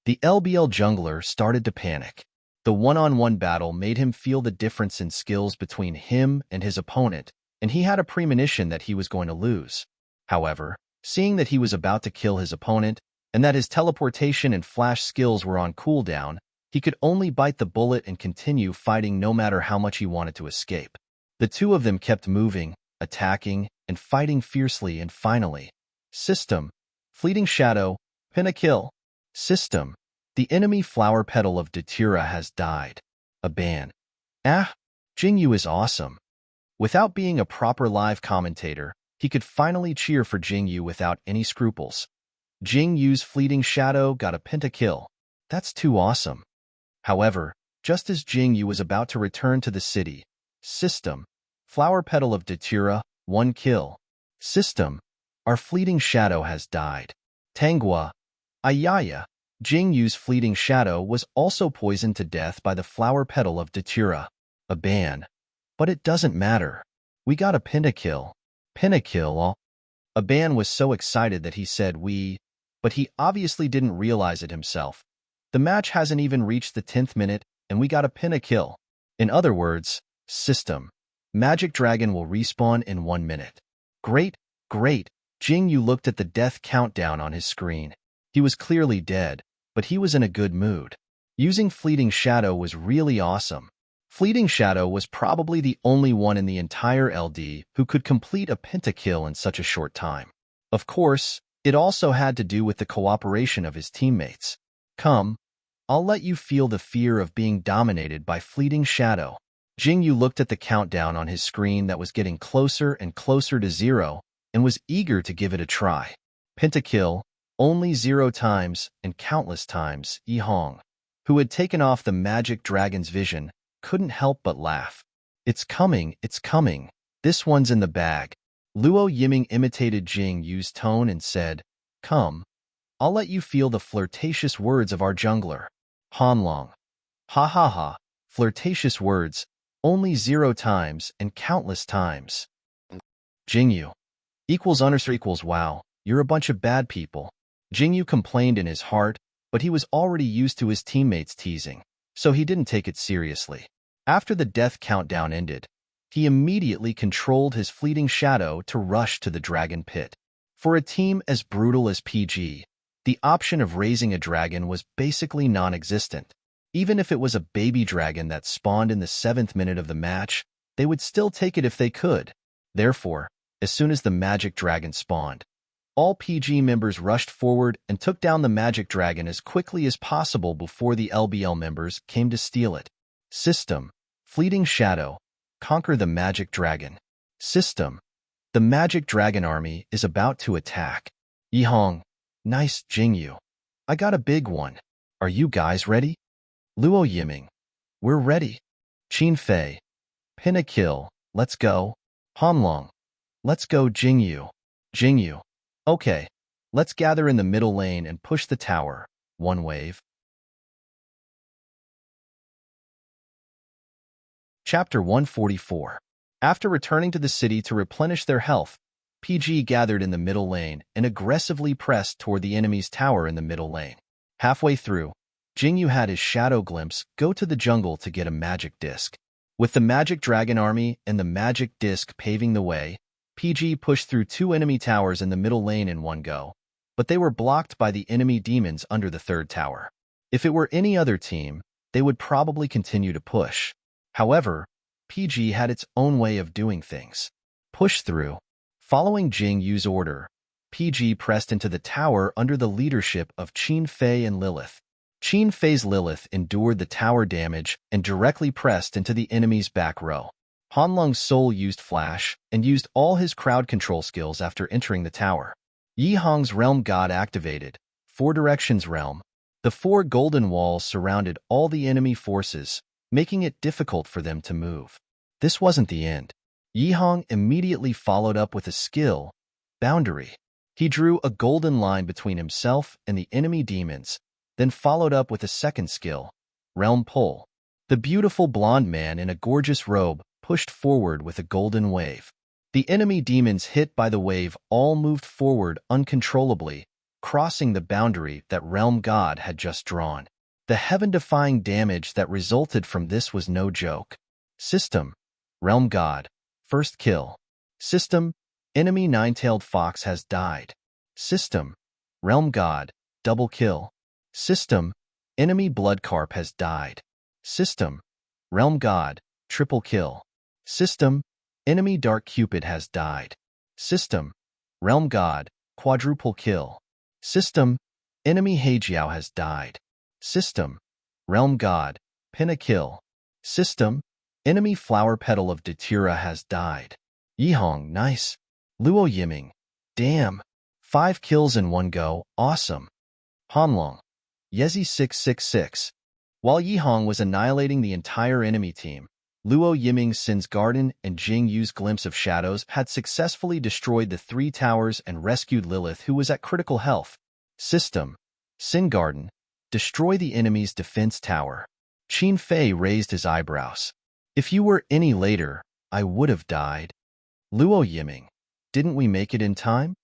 The LBL jungler started to panic. The one-on-one battle made him feel the difference in skills between him and his opponent, and he had a premonition that he was going to lose. However, seeing that he was about to kill his opponent, and that his teleportation and flash skills were on cooldown, he could only bite the bullet and continue fighting no matter how much he wanted to escape. The two of them kept moving, attacking, and fighting fiercely, and finally, System: Fleeting Shadow, pin a kill. System: The enemy Flower Petal of Datura has died. A ban. Ah, Jingyu is awesome. Without being a proper live commentator, he could finally cheer for Jingyu without any scruples. Jingyu's Fleeting Shadow got a pentakill. That's too awesome. However, just as Jingyu was about to return to the city, System. Flower Petal of Datura, 1 kill. System. Our fleeting shadow has died. Tangua. Ayaya. Jing Yu's fleeting shadow was also poisoned to death by the flower petal of Datura. A ban. But it doesn't matter. We got a pentakill. Pentakill. Aban was so excited that he said but he obviously didn't realize it himself. The match hasn't even reached the 10th minute, and we got a pentakill. In other words, system. Magic Dragon will respawn in 1 minute. Great, great. Jing Yu looked at the death countdown on his screen. He was clearly dead, but he was in a good mood. Using Fleeting Shadow was really awesome. Fleeting Shadow was probably the only one in the entire LD who could complete a pentakill in such a short time. Of course, it also had to do with the cooperation of his teammates. Come, I'll let you feel the fear of being dominated by Fleeting Shadow. Jing Yu looked at the countdown on his screen that was getting closer and closer to 0 and was eager to give it a try. Pentakill, only 0 times and countless times. Yi Hong, who had taken off the Magic Dragon's vision, couldn't help but laugh. It's coming, this one's in the bag. Luo Yiming imitated Jing Yu's tone and said, Come, I'll let you feel the flirtatious words of our jungler. Hanlong. Ha ha ha, flirtatious words, only 0 times and countless times. Jingyu. == wow, you're a bunch of bad people. Jingyu complained in his heart, but he was already used to his teammates teasing, so he didn't take it seriously. After the death countdown ended, he immediately controlled his fleeting shadow to rush to the dragon pit. For a team as brutal as PG, the option of raising a dragon was basically non-existent. Even if it was a baby dragon that spawned in the 7th minute of the match, they would still take it if they could. Therefore, as soon as the magic dragon spawned, all PG members rushed forward and took down the magic dragon as quickly as possible before the LBL members came to steal it. System. Fleeting Shadow. Conquer the magic dragon. System. The magic dragon army is about to attack. Yi Hong. Nice, Jingyu. I got a big one. Are you guys ready? Luo Yiming. We're ready. Qin Fei. Pin a kill. Let's go. Hanlong. Let's go, Jingyu. Jingyu. Okay. Let's gather in the middle lane and push the tower. One wave. Chapter 144. After returning to the city to replenish their health, PG gathered in the middle lane and aggressively pressed toward the enemy's tower in the middle lane. Halfway through, Jingyu had his shadow glimpse go to the jungle to get a magic disc. With the magic dragon army and the magic disc paving the way, PG pushed through 2 enemy towers in the middle lane in one go, but they were blocked by the enemy demons under the 3rd tower. If it were any other team, they would probably continue to push. However, PG had its own way of doing things. Push through. Following Jing Yu's order, PG pressed into the tower under the leadership of Qin Fei and Lilith. Qin Fei's Lilith endured the tower damage and directly pressed into the enemy's back row. Hanlong's soul used flash and used all his crowd control skills after entering the tower. Yi Hong's Realm God activated, 4 Directions Realm. The 4 golden walls surrounded all the enemy forces, making it difficult for them to move. This wasn't the end. Yi Hong immediately followed up with a skill, Boundary. He drew a golden line between himself and the enemy demons, then followed up with a second skill, Realm Pull. The beautiful blonde man in a gorgeous robe pushed forward with a golden wave. The enemy demons hit by the wave all moved forward uncontrollably, crossing the boundary that Realm God had just drawn. The heaven-defying damage that resulted from this was no joke. System. Realm God. First kill. System. Enemy Nine-Tailed Fox has died. System. Realm God. Double kill. System. Enemy Bloodcarp has died. System. Realm God. Triple kill. System. Enemy Dark Cupid has died. System. Realm God. Quadruple kill. System. Enemy Heijiao has died. System. Realm God. Pin a kill. System. Enemy Flower Petal of Datura has died. Yi Hong, nice. Luo Yiming. Damn. 5 kills in one go, awesome. Hanlong. Yezi 666. While Yi Hong was annihilating the entire enemy team, Luo Yiming Sin's garden and Jing Yu's glimpse of shadows had successfully destroyed the 3 towers and rescued Lilith, who was at critical health. System. Sin Garden. Destroy the enemy's defense tower. Qin Fei raised his eyebrows. If you were any later, I would have died. Luo Yiming. Didn't we make it in time?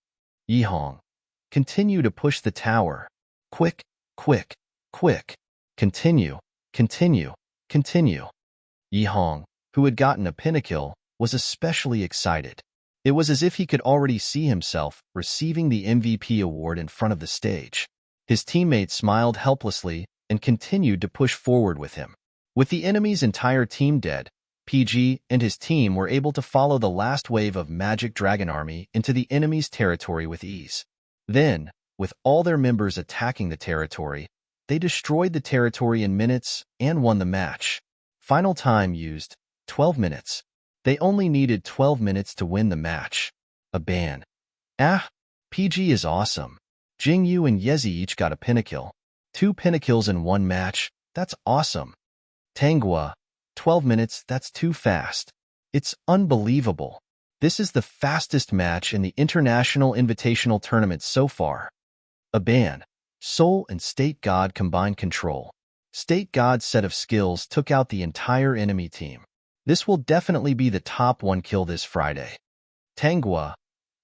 Yi Hong. Continue to push the tower. Quick, quick, quick. Continue, continue, continue. Yi Hong, who had gotten a pentakill, was especially excited. It was as if he could already see himself receiving the MVP award in front of the stage. His teammates smiled helplessly and continued to push forward with him. With the enemy's entire team dead, PG and his team were able to follow the last wave of Magic Dragon Army into the enemy's territory with ease. Then, with all their members attacking the territory, they destroyed the territory in minutes and won the match. Final time used, 12 minutes. They only needed 12 minutes to win the match. A ban. PG is awesome. Jing Yu and Yezi each got a pentakill. 2 pentakills in 1 match, that's awesome. Tanghua, 12 minutes, that's too fast. It's unbelievable. This is the fastest match in the International Invitational Tournament so far. A ban. Soul and State God combined control. State God's set of skills took out the entire enemy team. This will definitely be the top 1 kill this Friday. Tanghua.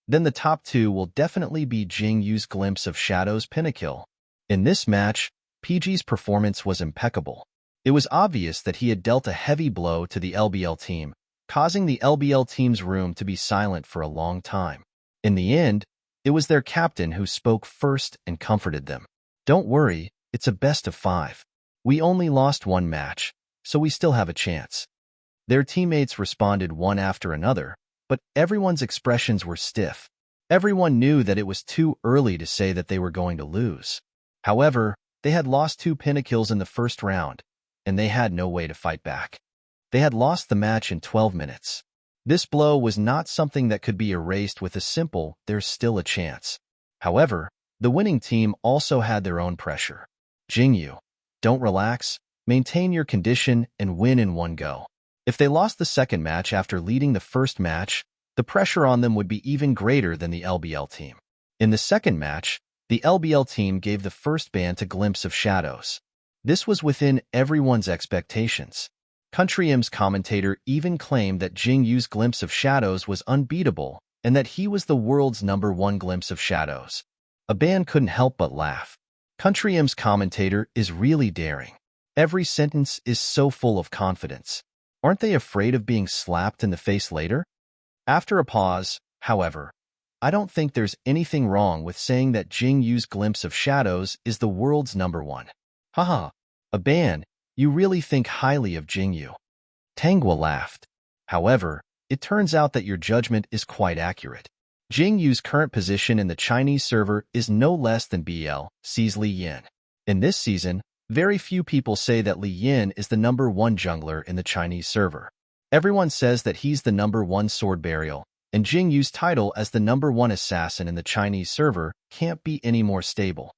Then the top 2 will definitely be Jing Yu's glimpse of Shadow's pentakill. In this match, PG's performance was impeccable. It was obvious that he had dealt a heavy blow to the LBL team, causing the LBL team's room to be silent for a long time. In the end, it was their captain who spoke first and comforted them. Don't worry, it's a best of 5. We only lost 1 match, so we still have a chance. Their teammates responded one after another, but everyone's expressions were stiff. Everyone knew that it was too early to say that they were going to lose. However, they had lost 2 pentakills in the first round, and they had no way to fight back. They had lost the match in 12 minutes. This blow was not something that could be erased with a simple, "there's still a chance." However, the winning team also had their own pressure. Jingyu, don't relax, maintain your condition, and win in one go. If they lost the second match after leading the first match, the pressure on them would be even greater than the LBL team. In the second match, the LBL team gave the first ban to Glimpse of Shadows. This was within everyone's expectations. Country M's commentator even claimed that Jing Yu's Glimpse of Shadows was unbeatable and that he was the world's #1 Glimpse of Shadows. A ban couldn't help but laugh. Country M's commentator is really daring. Every sentence is so full of confidence. Aren't they afraid of being slapped in the face later? After a pause, however, I don't think there's anything wrong with saying that Jing Yu's Glimpse of Shadows is the world's #1. Haha, a ban. You really think highly of Jing Yu. Tanghua laughed. However, it turns out that your judgment is quite accurate. Jing Yu's current position in the Chinese server is no less than BLC's Li Yin. In this season, very few people say that Li Yin is the #1 jungler in the Chinese server. Everyone says that he's the #1 sword burial, and Jing Yu's title as the #1 assassin in the Chinese server can't be any more stable.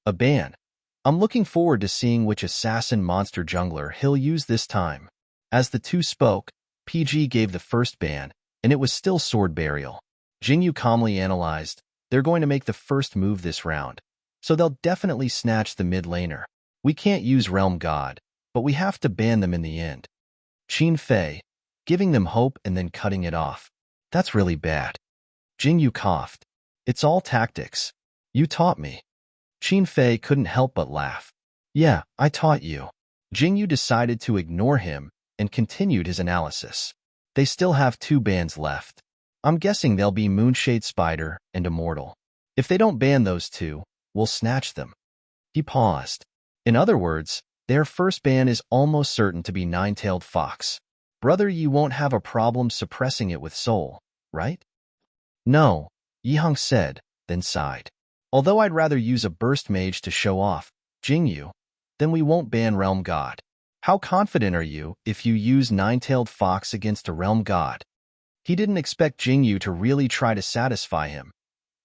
A ban. I'm looking forward to seeing which assassin monster jungler he'll use this time. As the two spoke, PG gave the first ban, and it was still sword burial. Jingyu calmly analyzed, they're going to make the first move this round, so they'll definitely snatch the mid laner. We can't use Realm God, but we have to ban them in the end. Qin Fei, giving them hope and then cutting it off. That's really bad. Jingyu coughed. It's all tactics. You taught me. Qin Fei couldn't help but laugh. Yeah, I taught you. Jingyu decided to ignore him and continued his analysis. They still have 2 bans left. I'm guessing they'll be Moonshade Spider and Immortal. If they don't ban those 2, we'll snatch them. He paused. In other words, their first ban is almost certain to be Nine-Tailed Fox. Brother, you won't have a problem suppressing it with Soul, right? No, Yihang said, then sighed. Although I'd rather use a Burst Mage to show off, Jingyu, then we won't ban Realm God. How confident are you if you use Nine-Tailed Fox against a Realm God? He didn't expect Jingyu to really try to satisfy him.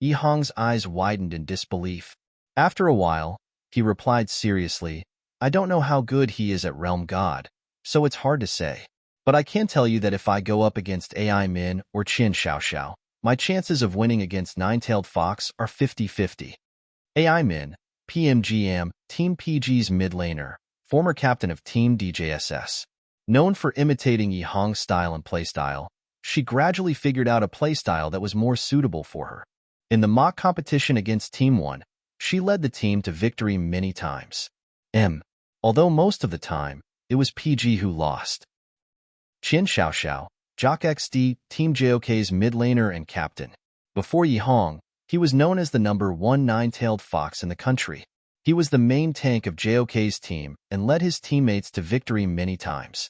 Yihang's eyes widened in disbelief. After a while, he replied seriously, I don't know how good he is at Realm God, so it's hard to say. But I can tell you that if I go up against AI Min or Qin Xiaoxiao, my chances of winning against Nine-Tailed Fox are 50-50. AI Min, PMGM, Team PG's mid laner, former captain of Team DJSS. Known for imitating Yi Hong's style and playstyle, she gradually figured out a playstyle that was more suitable for her. In the mock competition against Team 1, she led the team to victory many times. Although most of the time, it was PG who lost. Qin Xiaoxiao, Jock XD, Team JOK's mid laner and captain. Before Yi Hong, he was known as the #1 nine-tailed fox in the country. He was the main tank of JOK's team and led his teammates to victory many times.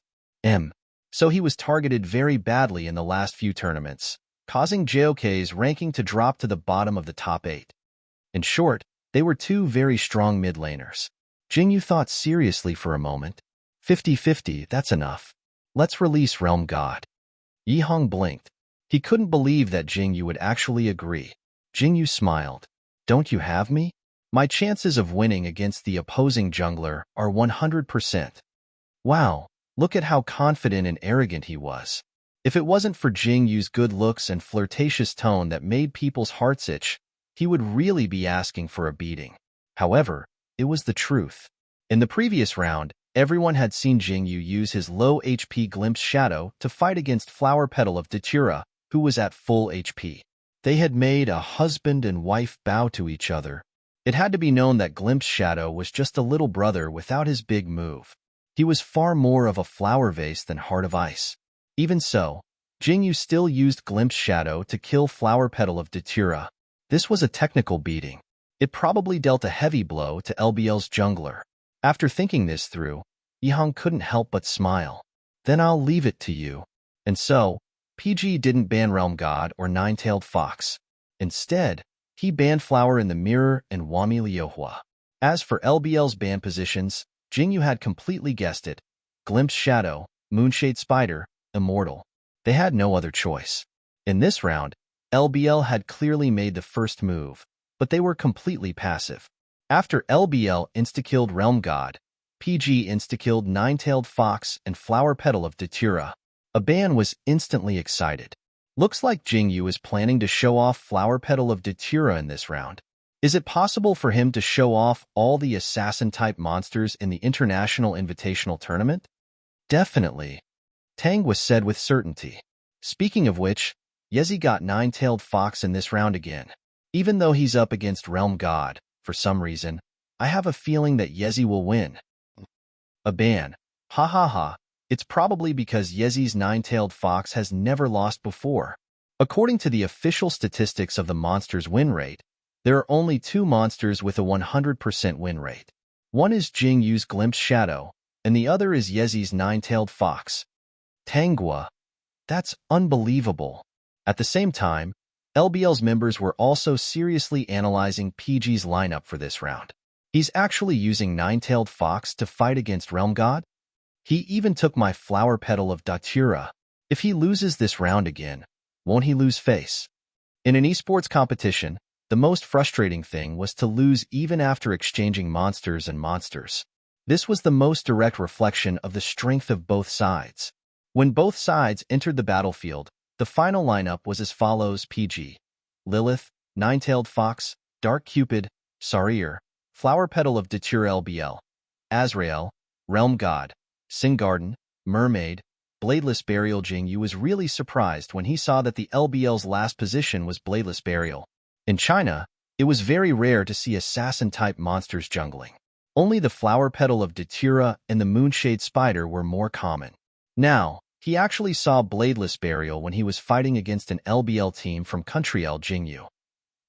So he was targeted very badly in the last few tournaments, causing JOK's ranking to drop to the bottom of the top 8. In short, they were two very strong mid laners. Jingyu thought seriously for a moment. 50-50, that's enough. Let's release Realm God. Yi Hong blinked. He couldn't believe that Jingyu would actually agree. Jingyu smiled. Don't you have me? My chances of winning against the opposing jungler are 100%. Wow, look at how confident and arrogant he was. If it wasn't for Jingyu's good looks and flirtatious tone that made people's hearts itch, he would really be asking for a beating. However, it was the truth. In the previous round, everyone had seen Jingyu use his low HP Glimpse Shadow to fight against Flower Petal of Datura, who was at full HP. They had made a husband and wife bow to each other. It had to be known that Glimpse Shadow was just a little brother without his big move. He was far more of a flower vase than Heart of Ice. Even so, Jingyu still used Glimpse Shadow to kill Flower Petal of Datura. This was a technical beating. It probably dealt a heavy blow to LBL's jungler. After thinking this through, Yi Hong couldn't help but smile. Then I'll leave it to you. And so, PG didn't ban Realm God or Nine-Tailed Fox. Instead, he banned Flower in the Mirror and Wami Liuhua. As for LBL's ban positions, Jingyu had completely guessed it. Glimpse Shadow, Moonshade Spider, Immortal. They had no other choice. In this round, LBL had clearly made the first move, but they were completely passive. After LBL insta-killed Realm God, PG insta-killed Nine-Tailed Fox and Flower Petal of Datura. Aban was instantly excited. Looks like Jingyu is planning to show off Flower Petal of Datura in this round. Is it possible for him to show off all the assassin-type monsters in the International Invitational Tournament? Definitely. Tang was said with certainty. Speaking of which, Yezi got Nine-Tailed Fox in this round again. Even though he's up against Realm God, for some reason, I have a feeling that Yezi will win. Aban. Ha ha ha. It's probably because Yezi's Nine-Tailed Fox has never lost before. According to the official statistics of the monster's win rate, there are only 2 monsters with a 100% win rate. One is Jingyu's Glimpse Shadow, and the other is Yezi's Nine-Tailed Fox. Tangua. That's unbelievable. At the same time, LBL's members were also seriously analyzing PG's lineup for this round. He's actually using Nine-Tailed Fox to fight against Realm God? He even took my Flower Petal of Datura. If he loses this round again, won't he lose face? In an esports competition, the most frustrating thing was to lose even after exchanging monsters and monsters. This was the most direct reflection of the strength of both sides. When both sides entered the battlefield, the final lineup was as follows: PG, Lilith, Nine-Tailed Fox, Dark Cupid, Sarir, Flower Petal of Datura LBL, Azrael, Realm God, Singarden, Mermaid, Bladeless Burial. Jingyu was really surprised when he saw that the LBL's last position was Bladeless Burial. In China, it was very rare to see assassin-type monsters jungling. Only the Flower Petal of Datura and the Moonshade Spider were more common. Now, he actually saw Bladeless Burial when he was fighting against an LBL team from country L Jingyu.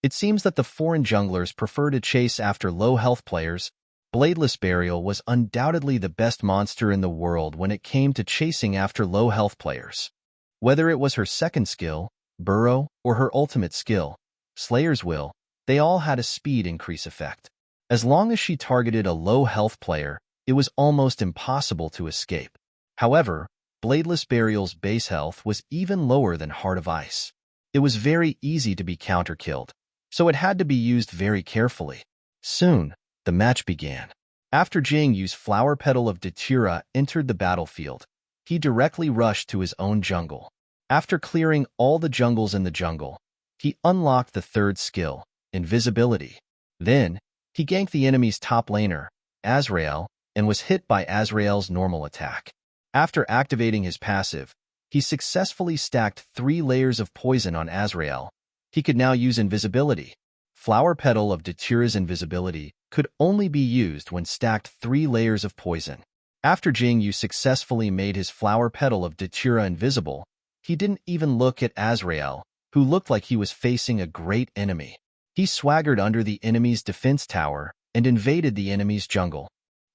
It seems that the foreign junglers prefer to chase after low-health players. Bladeless Burial was undoubtedly the best monster in the world when it came to chasing after low-health players. Whether it was her second skill, Burrow, or her ultimate skill, Slayer's Will, they all had a speed increase effect. As long as she targeted a low-health player, it was almost impossible to escape. However, Bladeless Burial's base health was even lower than Heart of Ice. It was very easy to be counter-killed, so it had to be used very carefully. Soon, the match began. After Jingyu's Flower Petal of Datura entered the battlefield, he directly rushed to his own jungle. After clearing all the jungles in the jungle, he unlocked the third skill, invisibility. Then, he ganked the enemy's top laner, Azrael, and was hit by Azrael's normal attack. After activating his passive, he successfully stacked 3 layers of poison on Azrael. He could now use invisibility. Flower Petal of Datura's invisibility could only be used when stacked 3 layers of poison. After Jingyu successfully made his Flower Petal of Datura invisible, he didn't even look at Azrael, who looked like he was facing a great enemy. He swaggered under the enemy's defense tower and invaded the enemy's jungle.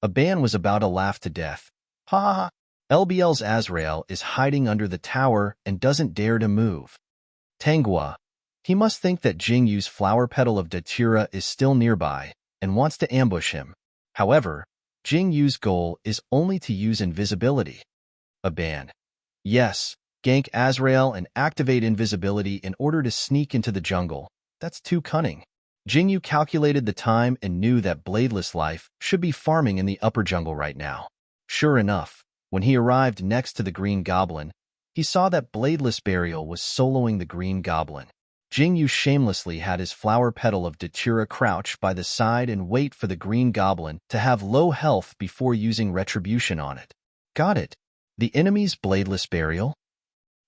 Aban was about to laugh to death. Ha ha ha! LBL's Azrael is hiding under the tower and doesn't dare to move. Tangua. He must think that Jingyu's Flower Petal of Datura is still nearby and wants to ambush him. However, Jingyu's goal is only to use invisibility. Aban. Yes, gank Azrael and activate invisibility in order to sneak into the jungle. That's too cunning. Jingyu calculated the time and knew that Bladeless Life should be farming in the upper jungle right now. Sure enough, when he arrived next to the Green Goblin, he saw that Bladeless Burial was soloing the Green Goblin. Jingyu shamelessly had his Flower Petal of Datura crouch by the side and wait for the Green Goblin to have low health before using Retribution on it. Got it. The enemy's Bladeless Burial?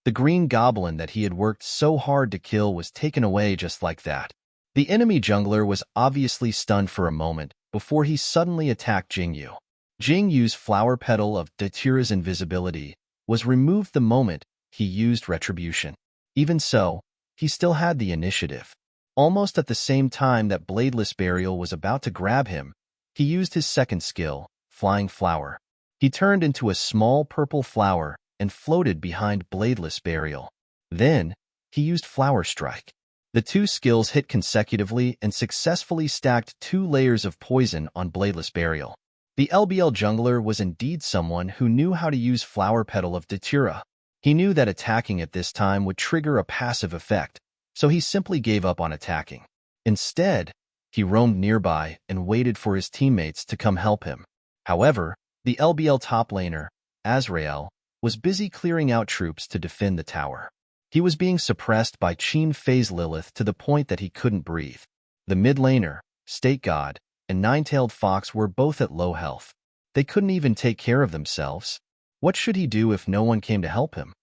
The Green Goblin that he had worked so hard to kill was taken away just like that. The enemy jungler was obviously stunned for a moment before he suddenly attacked Jingyu. Jingyu's Flower Petal of Datura's invisibility was removed the moment he used Retribution. Even so, he still had the initiative. Almost at the same time that Bladeless Burial was about to grab him, he used his second skill, Flying Flower. He turned into a small purple flower and floated behind Bladeless Burial. Then, he used Flower Strike. The 2 skills hit consecutively and successfully stacked 2 layers of poison on Bladeless Burial. The LBL jungler was indeed someone who knew how to use Flower Petal of Datura. He knew that attacking at this time would trigger a passive effect, so he simply gave up on attacking. Instead, he roamed nearby and waited for his teammates to come help him. However, the LBL top laner, Azrael, was busy clearing out troops to defend the tower. He was being suppressed by Qin Fei's Lilith to the point that he couldn't breathe. The mid laner, State God, and Nine-Tailed Fox were both at low health. They couldn't even take care of themselves. What should he do if no one came to help him?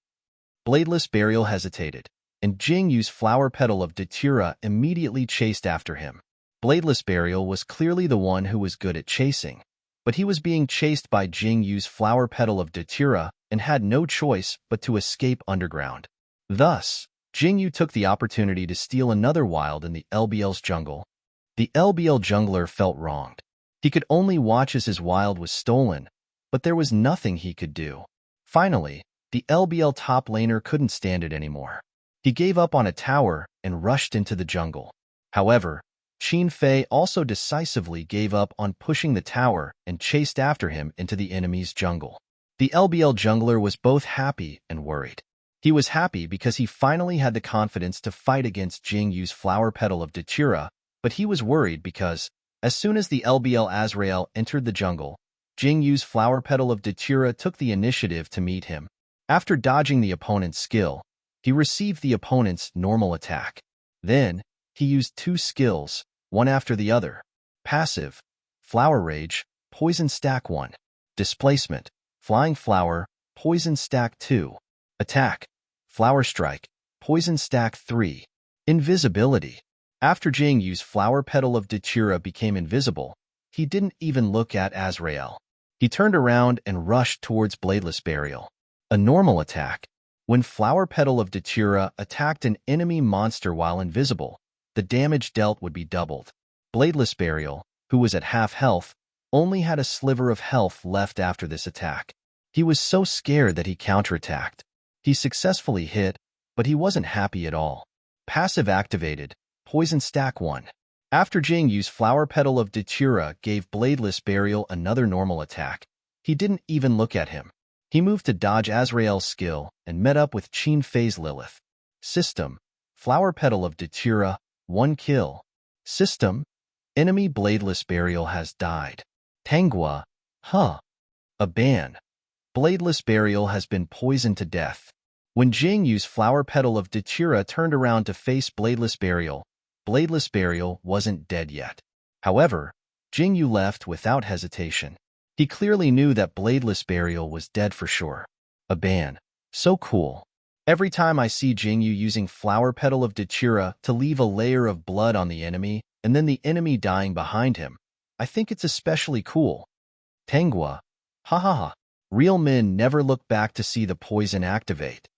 Bladeless Burial hesitated, and Jingyu's Flower Petal of Datura immediately chased after him. Bladeless Burial was clearly the one who was good at chasing, but he was being chased by Jingyu's Flower Petal of Datura and had no choice but to escape underground. Thus, Jingyu took the opportunity to steal another wild in the LBL's jungle. The LBL jungler felt wronged. He could only watch as his wild was stolen, but there was nothing he could do. Finally, the LBL top laner couldn't stand it anymore. He gave up on a tower and rushed into the jungle. However, Qin Fei also decisively gave up on pushing the tower and chased after him into the enemy's jungle. The LBL jungler was both happy and worried. He was happy because he finally had the confidence to fight against Jingyu's Flower Petal of Datura, but he was worried because, as soon as the LBL Azrael entered the jungle, Jingyu's Flower Petal of Datura took the initiative to meet him. After dodging the opponent's skill, he received the opponent's normal attack. Then, he used 2 skills, one after the other. Passive, Flower Rage, Poison Stack 1. Displacement, Flying Flower, Poison Stack 2. Attack, Flower Strike, Poison Stack 3. Invisibility. After Jingyu's Flower Petal of Datura became invisible, he didn't even look at Azrael. He turned around and rushed towards Bladeless Burial. A normal attack. When Flower Petal of Datura attacked an enemy monster while invisible, the damage dealt would be doubled. Bladeless Burial, who was at half health, only had a sliver of health left after this attack. He was so scared that he counterattacked. He successfully hit, but he wasn't happy at all. Passive activated, Poison Stack 1. After Jingyu's Flower Petal of Datura gave Bladeless Burial another normal attack, he didn't even look at him. He moved to dodge Azrael's skill and met up with Qin Fei's Lilith. System, Flower Petal of Datura, 1 kill. System, enemy Bladeless Burial has died. Tangua, Aban. Bladeless Burial has been poisoned to death. When Jing Yu's Flower Petal of Datura turned around to face Bladeless Burial wasn't dead yet. However, Jing Yu left without hesitation. He clearly knew that Bladeless Burial was dead for sure. A ban. So cool. Every time I see Jing Yu using Flower Petal of Datura to leave a layer of blood on the enemy and then the enemy dying behind him, I think it's especially cool. Tengua. Ha ha ha. Real men never look back to see the poison activate.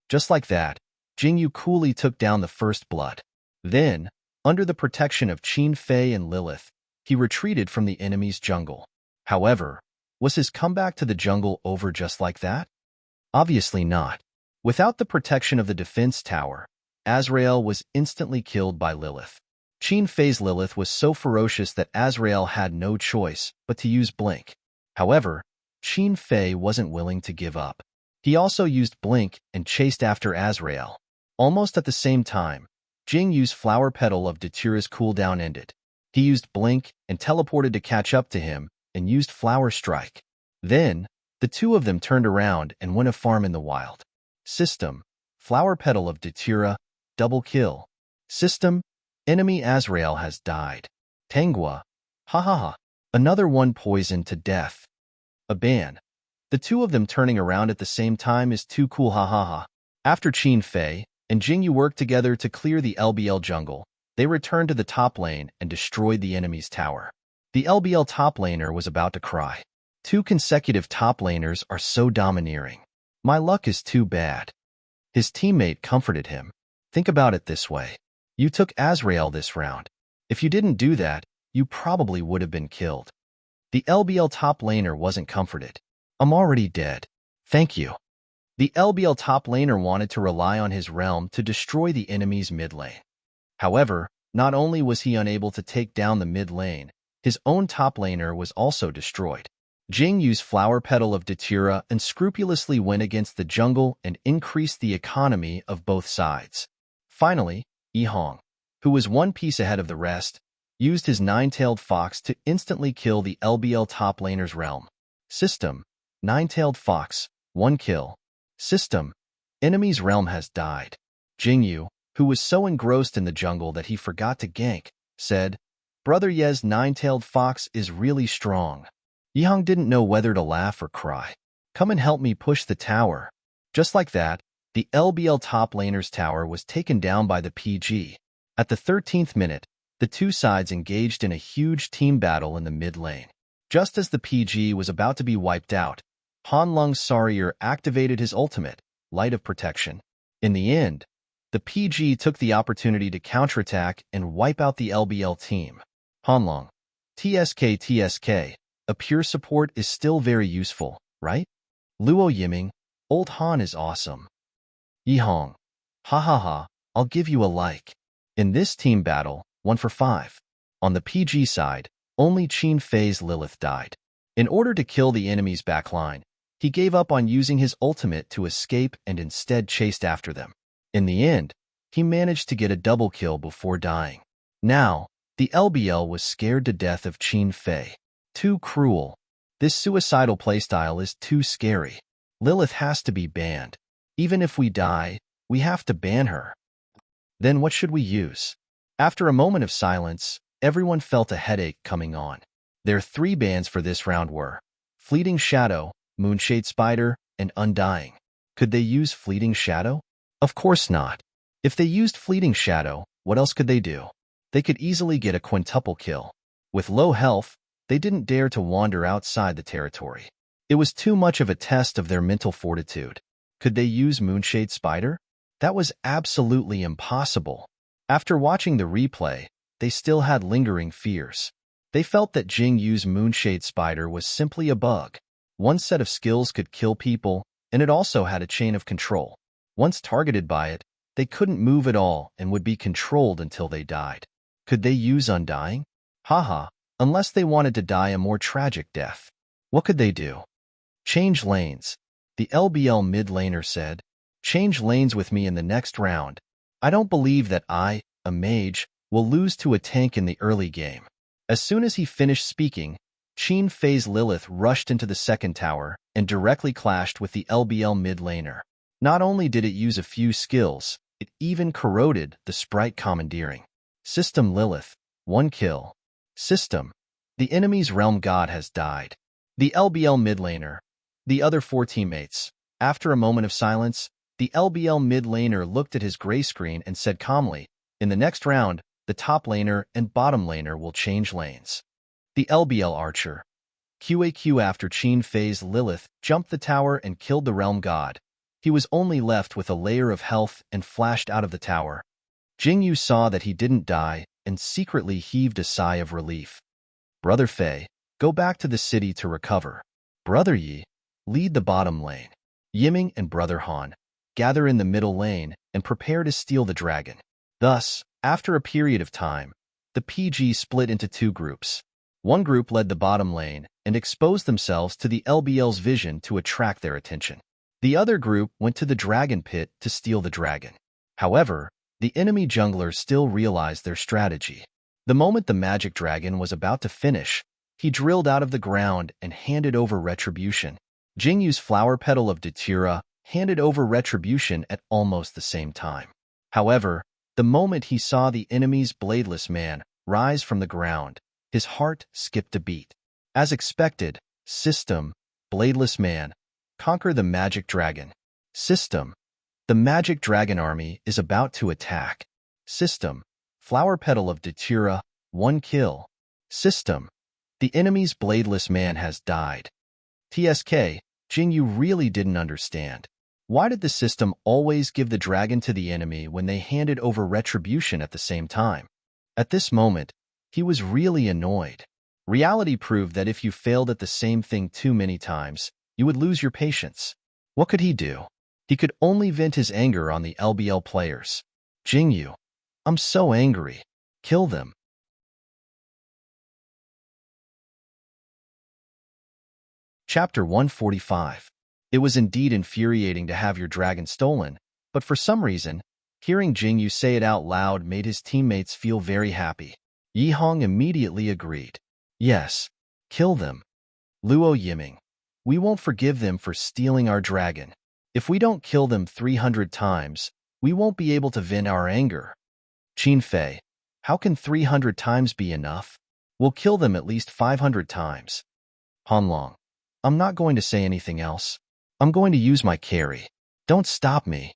Just like that, Jing Yu coolly took down the first blood. Then, under the protection of Qin Fei and Lilith, he retreated from the enemy's jungle. However, was his comeback to the jungle over just like that? Obviously not. Without the protection of the defense tower, Azrael was instantly killed by Lilith. Qin Fei's Lilith was so ferocious that Azrael had no choice but to use Blink. However, Qin Fei wasn't willing to give up. He also used Blink and chased after Azrael. Almost at the same time, Jing Yu's Flower Petal of Datura's cooldown ended. He used Blink and teleported to catch up to him and used Flower Strike. Then, the two of them turned around and went a farm in the wild. System, Flower Petal of Datura, double kill. System, enemy Azrael has died. Tengua, ha ha ha, another one poisoned to death. A ban. The two of them turning around at the same time is too cool, ha ha ha. After Qin Fei and Jing Yu worked together to clear the LBL jungle, they returned to the top lane and destroyed the enemy's tower. The LBL top laner was about to cry. 2 consecutive top laners are so domineering. My luck is too bad. His teammate comforted him. Think about it this way. You took Azrael this round. If you didn't do that, you probably would have been killed. The LBL top laner wasn't comforted. I'm already dead. Thank you. The LBL top laner wanted to rely on his realm to destroy the enemy's mid lane. However, not only was he unable to take down the mid lane, his own top laner was also destroyed. Jing Yu's Flower Petal of Datura unscrupulously went against the jungle and increased the economy of both sides. Finally, Yihong, who was one piece ahead of the rest, used his nine-tailed fox to instantly kill the LBL top laner's realm. System, Nine-tailed fox, 1 kill. System, enemy's realm has died. Jing Yu, who was so engrossed in the jungle that he forgot to gank, said, Brother Ye's nine-tailed fox is really strong. Yihong didn't know whether to laugh or cry. Come and help me push the tower. Just like that, the LBL top laner's tower was taken down by the PG. At the 13th minute, the two sides engaged in a huge team battle in the mid lane. Just as the PG was about to be wiped out, Hanlong's Sarier activated his ultimate, Light of Protection. In the end, the PG took the opportunity to counterattack and wipe out the LBL team. Hanlong. TSK, a pure support is still very useful, right? Luo Yiming, Old Han is awesome. Yihong. Ha ha ha, I'll give you a like. In this team battle, 1 for 5. On the PG side, only Qin Fei's Lilith died. In order to kill the enemy's backline, he gave up on using his ultimate to escape and instead chased after them. In the end, he managed to get a double kill before dying. Now, the LBL was scared to death of Qin Fei. Too cruel. This suicidal playstyle is too scary. Lilith has to be banned. Even if we die, we have to ban her. Then what should we use? After a moment of silence, everyone felt a headache coming on. Their 3 bans for this round were Fleeting Shadow, Moonshade Spider, and Undying. Could they use Fleeting Shadow? Of course not. If they used Fleeting Shadow, what else could they do? They could easily get a quintuple kill. With low health, they didn't dare to wander outside the territory. It was too much of a test of their mental fortitude. Could they use Moonshade Spider? That was absolutely impossible. After watching the replay, they still had lingering fears. They felt that Jing Yu's Moonshade Spider was simply a bug. One set of skills could kill people, and it also had a chain of control. Once targeted by it, they couldn't move at all and would be controlled until they died. Could they use Undying? Haha, unless they wanted to die a more tragic death. What could they do? Change lanes. The LBL mid laner said, Change lanes with me in the next round. I don't believe that I, a mage, will lose to a tank in the early game. As soon as he finished speaking, Qin Fei's Lilith rushed into the second tower and directly clashed with the LBL mid laner. Not only did it use a few skills, it even corroded the sprite commandeering. System Lilith, 1 kill. System, the enemy's realm god has died. The LBL mid laner, the other 4 teammates. After a moment of silence, the LBL mid laner looked at his gray screen and said calmly, in the next round, the top laner and bottom laner will change lanes. The LBL archer. QAQ after Qin Fei's Lilith jumped the tower and killed the realm god. He was only left with a layer of health and flashed out of the tower. Jingyu saw that he didn't die and secretly heaved a sigh of relief. Brother Fei, go back to the city to recover. Brother Yi, lead the bottom lane. Yiming and Brother Han, gather in the middle lane and prepare to steal the dragon. Thus, after a period of time, the PG split into 2 groups. One group led the bottom lane and exposed themselves to the LBL's vision to attract their attention. The other group went to the dragon pit to steal the dragon. However, the enemy jungler still realized their strategy. The moment the magic dragon was about to finish, he drilled out of the ground and handed over retribution. Jingyu's flower petal of Datura handed over retribution at almost the same time. However, the moment he saw the enemy's bladeless man rise from the ground, his heart skipped a beat. As expected, System, bladeless man, conquer the magic dragon. System, the magic dragon army is about to attack. System, flower petal of Datura, 1 kill. System, the enemy's bladeless man has died. TSK, Jingyu really didn't understand. Why did the system always give the dragon to the enemy when they handed over retribution at the same time? At this moment, he was really annoyed. Reality proved that if you failed at the same thing too many times, you would lose your patience. What could he do? He could only vent his anger on the LBL players. Jingyu, I'm so angry. Kill them. Chapter 145. It was indeed infuriating to have your dragon stolen, but for some reason, hearing Jingyu say it out loud made his teammates feel very happy. Yihong immediately agreed. Yes, kill them. Luo Yiming, we won't forgive them for stealing our dragon. If we don't kill them 300 times, we won't be able to vent our anger. Qin Fei, how can 300 times be enough? We'll kill them at least 500 times. Hanlong, I'm not going to say anything else. I'm going to use my carry. Don't stop me.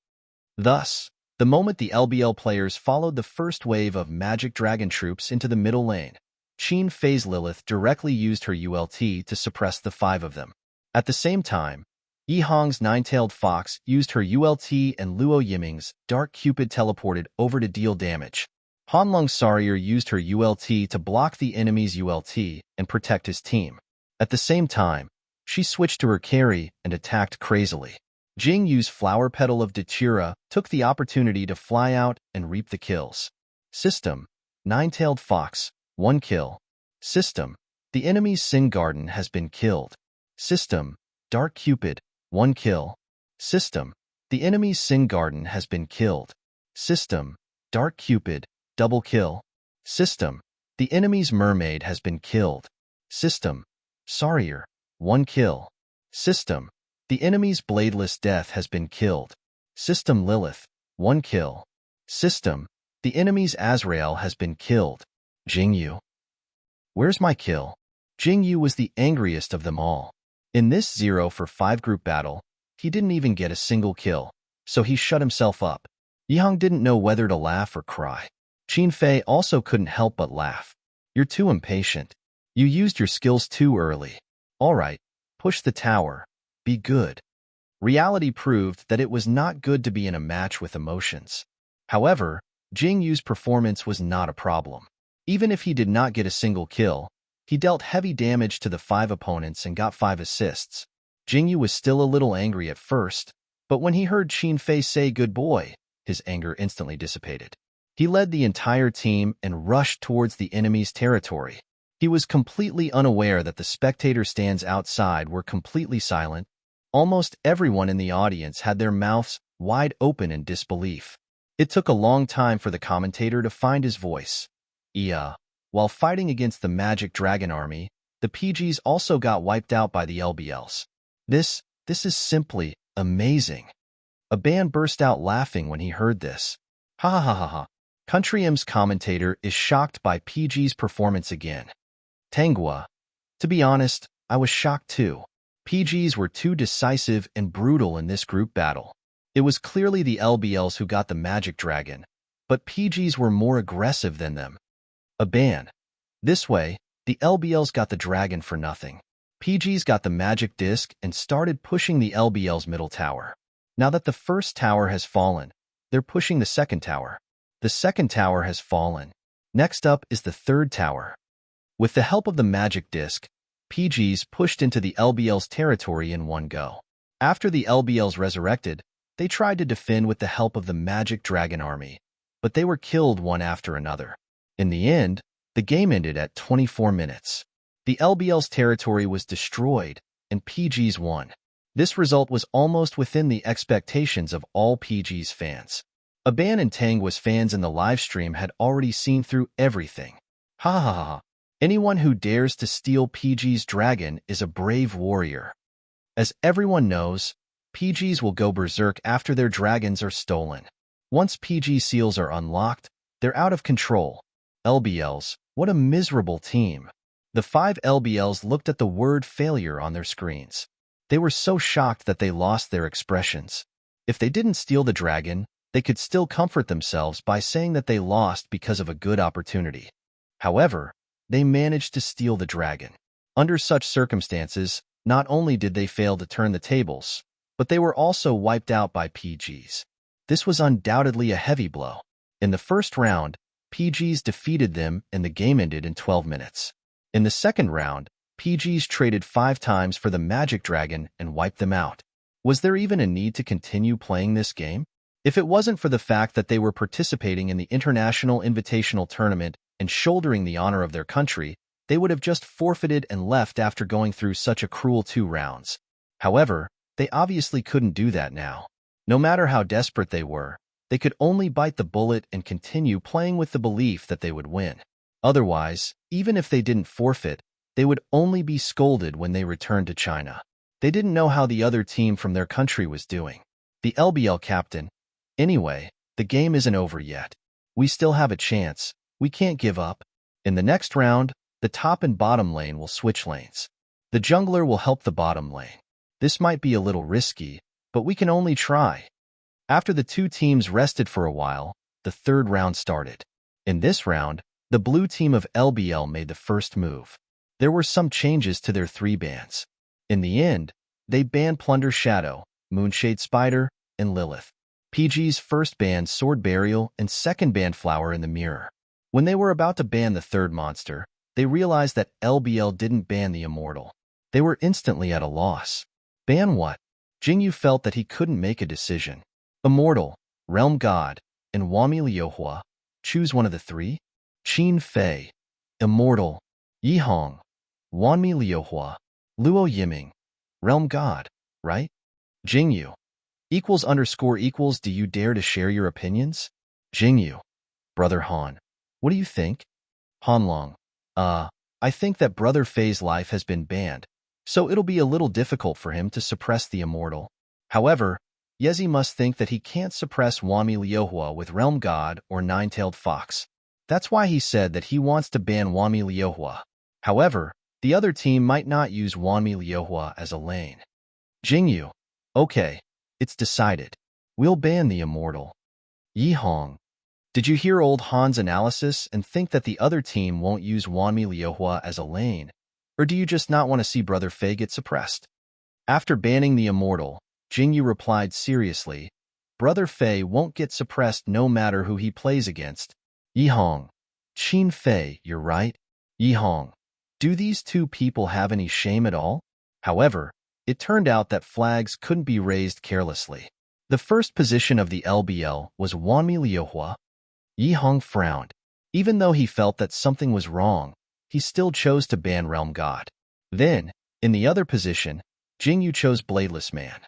Thus, the moment the LBL players followed the first wave of magic dragon troops into the middle lane, Qin Fei's Lilith directly used her ULT to suppress the 5 of them. At the same time, Yihong's nine-tailed fox used her ULT and Luo Yiming's Dark Cupid teleported over to deal damage. Hanlong Sarier used her ULT to block the enemy's ULT and protect his team. At the same time, she switched to her carry and attacked crazily. Jingyu's flower petal of Datura took the opportunity to fly out and reap the kills. System, nine-tailed fox, 1 kill. System, the enemy's Sin Garden has been killed. System, Dark Cupid, 1 kill. System, the enemy's Sin Garden has been killed. System, Dark Cupid, double kill. System, the enemy's Mermaid has been killed. System, Sarier, 1 kill. System, the enemy's Bladeless Death has been killed. System Lilith, 1 kill. System, the enemy's Azrael has been killed. Jingyu, where's my kill? Jingyu was the angriest of them all. In this 0-for-5 group battle, he didn't even get a single kill, so he shut himself up. Yihong didn't know whether to laugh or cry. Qin Fei also couldn't help but laugh. You're too impatient. You used your skills too early. All right, push the tower. Be good. Reality proved that it was not good to be in a match with emotions. However, Jingyu's performance was not a problem. Even if he did not get a single kill, he dealt heavy damage to the 5 opponents and got 5 assists. Jingyu was still a little angry at first, but when he heard Qin Fei say good boy, his anger instantly dissipated. He led the entire team and rushed towards the enemy's territory. He was completely unaware that the spectator stands outside were completely silent. Almost everyone in the audience had their mouths wide open in disbelief. It took a long time for the commentator to find his voice. While fighting against the magic dragon army, The PGs also got wiped out by the LBLs. This is simply amazing. Aban burst out laughing when he heard this. Ha ha ha ha ha. Country M's commentator is shocked by PG's performance again. Tangua. To be honest, I was shocked too. PGs were too decisive and brutal in this group battle. It was clearly the LBLs who got the magic dragon, but PGs were more aggressive than them. Aban. This way, the LBLs got the dragon for nothing. PGs got the magic disc and started pushing the LBL's middle tower. Now that the first tower has fallen, they're pushing the second tower. The second tower has fallen. Next up is the third tower. With the help of the magic disc, PGs pushed into the LBL's territory in one go. After the LBLs resurrected, they tried to defend with the help of the magic dragon army, but they were killed one after another. In the end, the game ended at 24 minutes. The LBL's territory was destroyed, and PGs won. This result was almost within the expectations of all PG's fans. Aban and Tangua's fans in the livestream had already seen through everything. Ha ha ha ha. Anyone who dares to steal PG's dragon is a brave warrior. As everyone knows, PGs will go berserk after their dragons are stolen. Once PG seals are unlocked, they're out of control. LBLs, what a miserable team. The 5 LBLs looked at the word failure on their screens. They were so shocked that they lost their expressions. If they didn't steal the dragon, they could still comfort themselves by saying that they lost because of a good opportunity. However, they managed to steal the dragon. Under such circumstances, not only did they fail to turn the tables, but they were also wiped out by PGs. This was undoubtedly a heavy blow. In the first round, PGs defeated them and the game ended in 12 minutes. In the second round, PGs traded 5 times for the magic dragon and wiped them out. Was there even a need to continue playing this game? If it wasn't for the fact that they were participating in the International Invitational Tournament and shouldering the honor of their country, they would have just forfeited and left after going through such a cruel 2 rounds. However, they obviously couldn't do that now. No matter how desperate they were, they could only bite the bullet and continue playing with the belief that they would win. Otherwise, even if they didn't forfeit, they would only be scolded when they returned to China. They didn't know how the other team from their country was doing. The LBL captain, anyway, the game isn't over yet. We still have a chance. We can't give up. In the next round, the top and bottom lane will switch lanes. The jungler will help the bottom lane. This might be a little risky, but we can only try. After the 2 teams rested for a while, the third round started. In this round, the blue team of LBL made the first move. There were some changes to their 3 bans. In the end, they banned Plunder Shadow, Moonshade Spider, and Lilith. PG's first banned Sword Burial and second banned Flower in the Mirror. When they were about to ban the third monster, they realized that LBL didn't ban the Immortal. They were instantly at a loss. Ban what? Jingyu felt that he couldn't make a decision. Immortal, Realm God, and Wami Liuhua. Choose one of the 3? Qin Fei, Immortal, Yihong, Wanmi Liuhua, Luo Yiming, Realm God, right? Jingyu. == Do you dare to share your opinions? Jingyu. Brother Han. What do you think? Hanlong. I think that Brother Fei's life has been banned, so it'll be a little difficult for him to suppress the Immortal. However, Yezi must think that he can't suppress Wami Liuhua with Realm God or Nine-Tailed Fox. That's why he said that he wants to ban Wami Liuhua. However, the other team might not use Wami Liuhua as a lane. Jingyu. Okay, it's decided. We'll ban the Immortal. Yihong. Did you hear old Han's analysis and think that the other team won't use Wami Liuhua as a lane? Or do you just not want to see Brother Fei get suppressed? After banning the Immortal, Jingyu replied seriously, Brother Fei won't get suppressed no matter who he plays against. Yihong. Qin Fei, you're right. Yihong. Do these 2 people have any shame at all? However, it turned out that flags couldn't be raised carelessly. The first position of the LBL was Wanmi Liuhua. Yihong frowned. Even though he felt that something was wrong, he still chose to ban Realm God. Then, in the other position, Jingyu chose Bladeless Man.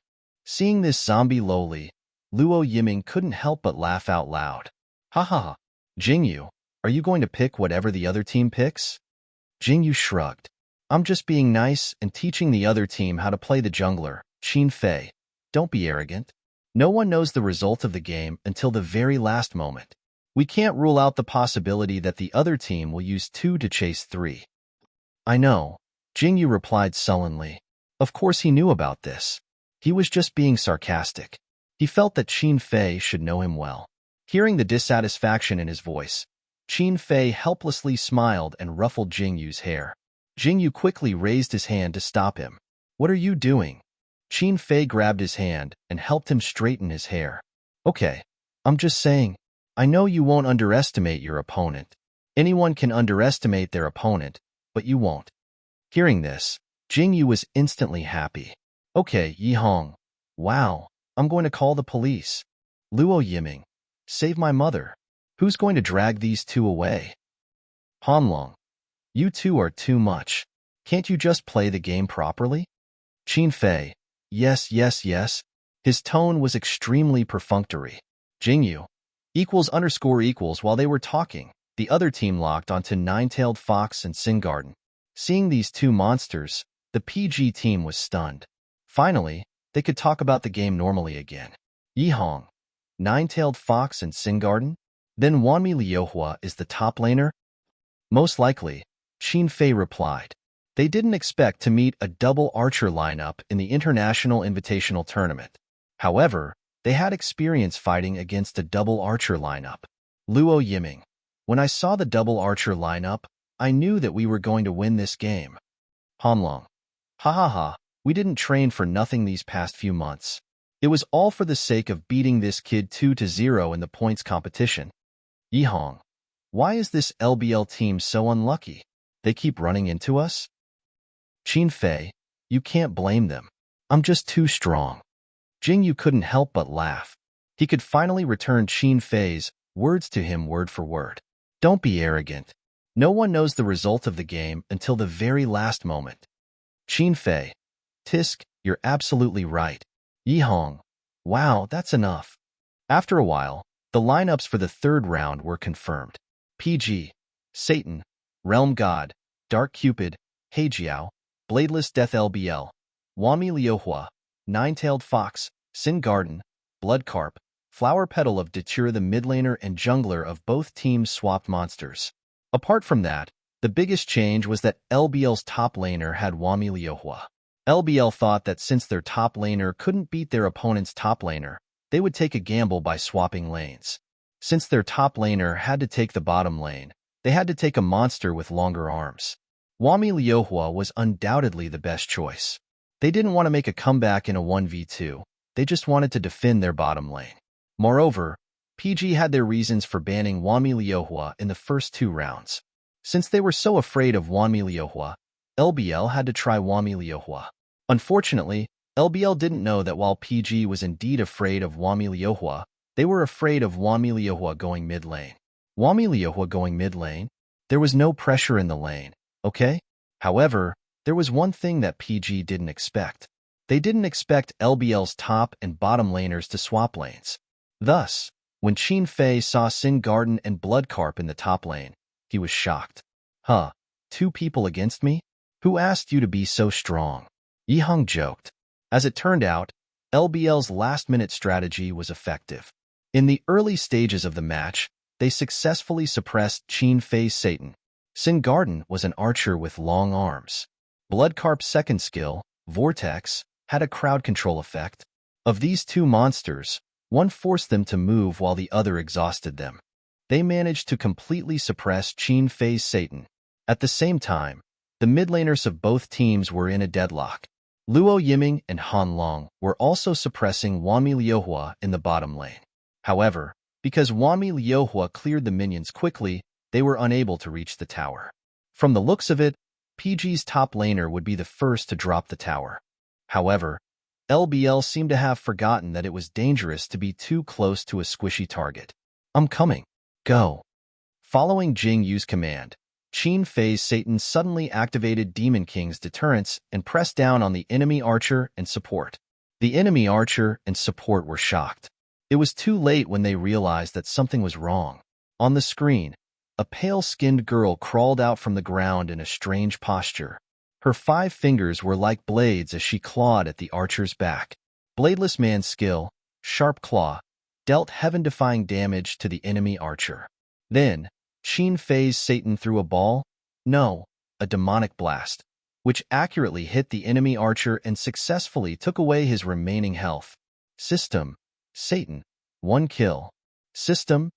Seeing this zombie lowly, Luo Yiming couldn't help but laugh out loud. Ha ha ha. Jingyu, are you going to pick whatever the other team picks? Jingyu shrugged. I'm just being nice and teaching the other team how to play the jungler. Qin Fei, don't be arrogant. No one knows the result of the game until the very last moment. We can't rule out the possibility that the other team will use 2 to chase 3. I know, Jingyu replied sullenly. Of course he knew about this. He was just being sarcastic. He felt that Qin Fei should know him well. Hearing the dissatisfaction in his voice, Qin Fei helplessly smiled and ruffled Jingyu's hair. Jingyu quickly raised his hand to stop him. What are you doing? Qin Fei grabbed his hand and helped him straighten his hair. Okay, I'm just saying, I know you won't underestimate your opponent. Anyone can underestimate their opponent, but you won't. Hearing this, Jingyu was instantly happy. Okay, Yi Hong. Wow, I'm going to call the police. Luo Yiming. Save my mother. Who's going to drag these 2 away? Hanlong. You 2 are too much. Can't you just play the game properly? Qin Fei. Yes, yes, yes. His tone was extremely perfunctory. Jingyu. == While they were talking, the other team locked onto Nine-Tailed Fox and Singarden. Seeing these 2 monsters, the PG team was stunned. Finally, they could talk about the game normally again. Yi Hong. Nine-Tailed Fox and Singarden? Then Wanmi Liuhua is the top laner? Most likely, Qin Fei replied. They didn't expect to meet a double archer lineup in the International Invitational Tournament. However, they had experience fighting against a double archer lineup. Luo Yiming. When I saw the double archer lineup, I knew that we were going to win this game. Hanlong. Ha ha ha, we didn't train for nothing these past few months. It was all for the sake of beating this kid 2-0 in the points competition. Yi Hong. Why is this LBL team so unlucky? They keep running into us? Qin Fei, you can't blame them. I'm just too strong. Jingyu couldn't help but laugh. He could finally return Qin Fei's words to him word for word. Don't be arrogant. No one knows the result of the game until the very last moment. Qin Fei. Tisk, you're absolutely right. Yi Hong. Wow, that's enough. After a while, the lineups for the 3rd round were confirmed. PG. Satan. Realm God. Dark Cupid. Heijiao. Bladeless Death LBL. Wami Liuhua. Nine-Tailed Fox. Singarden. Bloodcarp. Flower Petal of Datura. The midlaner and jungler of both teams swapped monsters. Apart from that, the biggest change was that LBL's top laner had Wami Liuhua. LBL thought that since their top laner couldn't beat their opponent's top laner, they would take a gamble by swapping lanes. Since their top laner had to take the bottom lane, they had to take a monster with longer arms. Wami Liuhua was undoubtedly the best choice. They didn't want to make a comeback in a 1v2, they just wanted to defend their bottom lane. Moreover, PG had their reasons for banning Wami Liuhua in the first 2 rounds. Since they were so afraid of Wami Liuhua, LBL had to try Wami Liuhua. Unfortunately, LBL didn't know that while PG was indeed afraid of Wami Liuhua, they were afraid of Wami Liuhua going mid lane. Wami Liuhua going mid lane? There was no pressure in the lane, okay? However, there was one thing that PG didn't expect. They didn't expect LBL's top and bottom laners to swap lanes. Thus, when Qin Fei saw Singarden and Bloodcarp in the top lane, he was shocked. Huh, 2 people against me? Who asked you to be so strong? Yi Hong joked. As it turned out, LBL's last-minute strategy was effective. In the early stages of the match, they successfully suppressed Qin Fei's Satan. Singarden was an archer with long arms. Bloodcarp's second skill, Vortex, had a crowd control effect. Of these 2 monsters, one forced them to move while the other exhausted them. They managed to completely suppress Qin Fei's Satan. At the same time, the mid laners of both teams were in a deadlock. Luo Yiming and Han Long were also suppressing Wami Liuhua in the bottom lane. However, because Wami Liuhua cleared the minions quickly, they were unable to reach the tower. From the looks of it, PG's top laner would be the first to drop the tower. However, LBL seemed to have forgotten that it was dangerous to be too close to a squishy target. I'm coming. Go. Following Jing Yu's command, Qin Fei's Satan suddenly activated Demon King's deterrence and pressed down on the enemy archer and support. The enemy archer and support were shocked. It was too late when they realized that something was wrong. On the screen, a pale-skinned girl crawled out from the ground in a strange posture. Her 5 fingers were like blades as she clawed at the archer's back. Bladeless Man's skill, Sharp Claw, dealt heaven-defying damage to the enemy archer. Then, Qin Fei's Satan threw a ball, no, a demonic blast, which accurately hit the enemy archer and successfully took away his remaining health. System, Satan, 1 kill. System,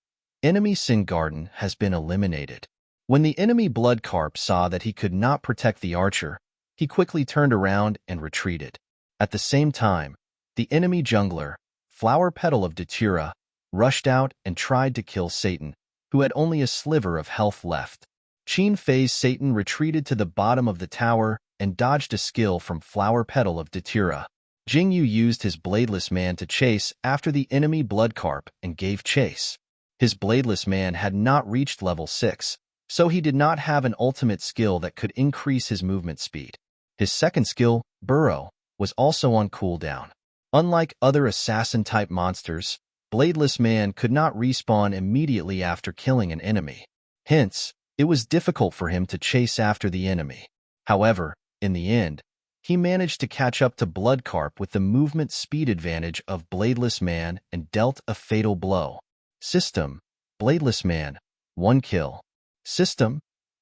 enemy Sin Garden has been eliminated. When the enemy Blood Carp saw that he could not protect the archer, he quickly turned around and retreated. At the same time, the enemy jungler, Flower Petal of Datura, rushed out and tried to kill Satan, who had only a sliver of health left. Qin Fei's Satan retreated to the bottom of the tower and dodged a skill from Flower Petal of Datura. Jingyu used his Bladeless Man to chase after the enemy Blood Carp and gave chase. His Bladeless Man had not reached level 6, so he did not have an ultimate skill that could increase his movement speed. His second skill, Burrow, was also on cooldown. Unlike other assassin-type monsters, Bladeless Man could not respawn immediately after killing an enemy. Hence, it was difficult for him to chase after the enemy. However, in the end, he managed to catch up to Blood Carp with the movement speed advantage of Bladeless Man and dealt a fatal blow. System, Bladeless Man, 1 kill. System,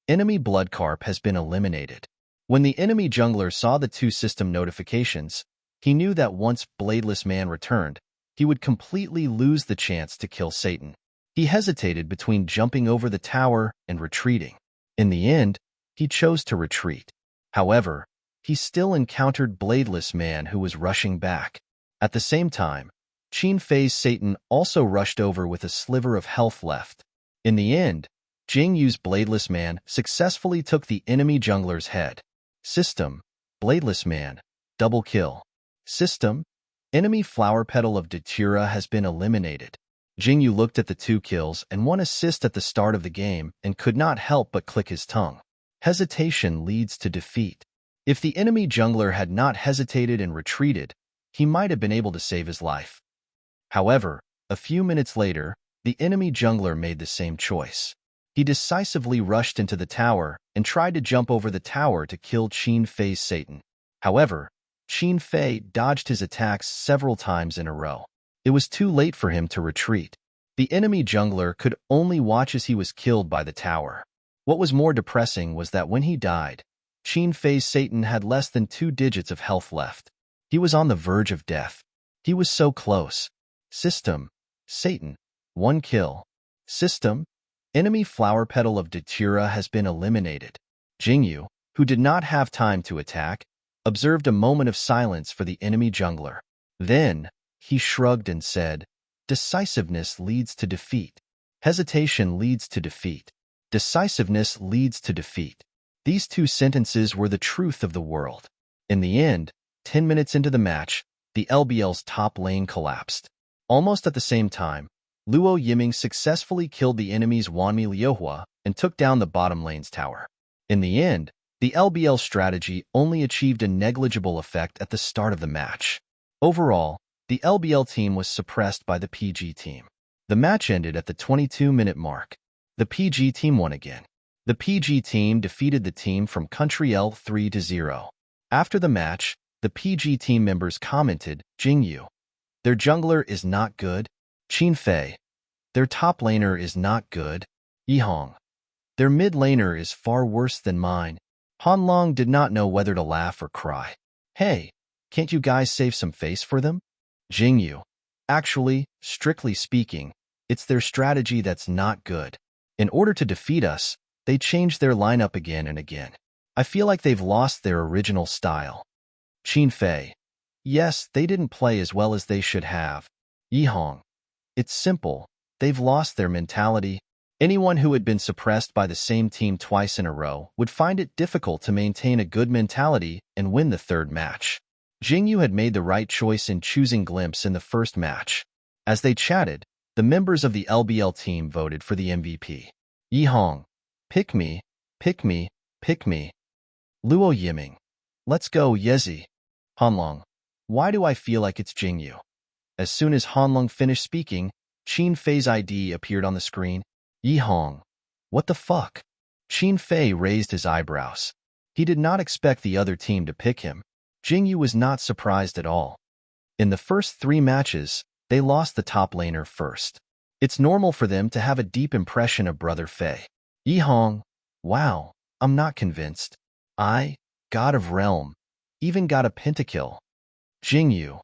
enemy Blood Carp has been eliminated. When the enemy jungler saw the 2 system notifications, he knew that once Bladeless Man returned, he would completely lose the chance to kill Satan. He hesitated between jumping over the tower and retreating. In the end, he chose to retreat. However, he still encountered Bladeless Man who was rushing back. At the same time, Qin Fei's Satan also rushed over with a sliver of health left. In the end, Jingyu's Bladeless Man successfully took the enemy jungler's head. System, Bladeless Man, double kill. System, enemy Flower Petal of Datura has been eliminated. Jingyu looked at the 2 kills and 1 assist at the start of the game and could not help but click his tongue. Hesitation leads to defeat. If the enemy jungler had not hesitated and retreated, he might have been able to save his life. However, a few minutes later, the enemy jungler made the same choice. He decisively rushed into the tower and tried to jump over the tower to kill Qin Fei's Satan. However, Qin Fei dodged his attacks several times in a row. It was too late for him to retreat. The enemy jungler could only watch as he was killed by the tower. What was more depressing was that when he died, Qin Fei's Satan had less than 2 digits of health left. He was on the verge of death. He was so close. System, Satan, 1 kill. System, enemy Flower Petal of Datura has been eliminated. Jingyu, who did not have time to attack, observed a moment of silence for the enemy jungler. Then, he shrugged and said, "Decisiveness leads to defeat. Hesitation leads to defeat. Decisiveness leads to defeat." These 2 sentences were the truth of the world. In the end, 10 minutes into the match, the LBL's top lane collapsed. Almost at the same time, Luo Yiming successfully killed the enemy's Wanmi Liuhua and took down the bottom lane's tower. In the end, the LBL strategy only achieved a negligible effect at the start of the match. Overall, the LBL team was suppressed by the PG team. The match ended at the 22-minute mark. The PG team won again. The PG team defeated the team from Country L 3-0. After the match, the PG team members commented, "Jingyu, their jungler is not good. Qin Fei, their top laner is not good. Yihong, their mid laner is far worse than mine." Hanlong did not know whether to laugh or cry. "Hey, can't you guys save some face for them?" Jingyu, "Actually, strictly speaking, it's their strategy that's not good. In order to defeat us, they change their lineup again and again. I feel like they've lost their original style." Qin Fei, "Yes, they didn't play as well as they should have." Yihong, "It's simple. They've lost their mentality. Anyone who had been suppressed by the same team twice in a row would find it difficult to maintain a good mentality and win the third match." Jingyu had made the right choice in choosing Glimpse in the first match. As they chatted, the members of the LBL team voted for the MVP. Yihong, "Pick me, pick me, pick me." Luo Yiming, "Let's go, Yezi." Hanlong, "Why do I feel like it's Jingyu?" As soon as Hanlong finished speaking, Qin Fei's ID appeared on the screen. Yihong, "What the fuck?" Qin Fei raised his eyebrows. He did not expect the other team to pick him. Jingyu was not surprised at all. In the first 3 matches, they lost the top laner first. It's normal for them to have a deep impression of Brother Fei. Yihong, wow, I'm not convinced. I, God of Realm, even got a pentakill. Jingyu,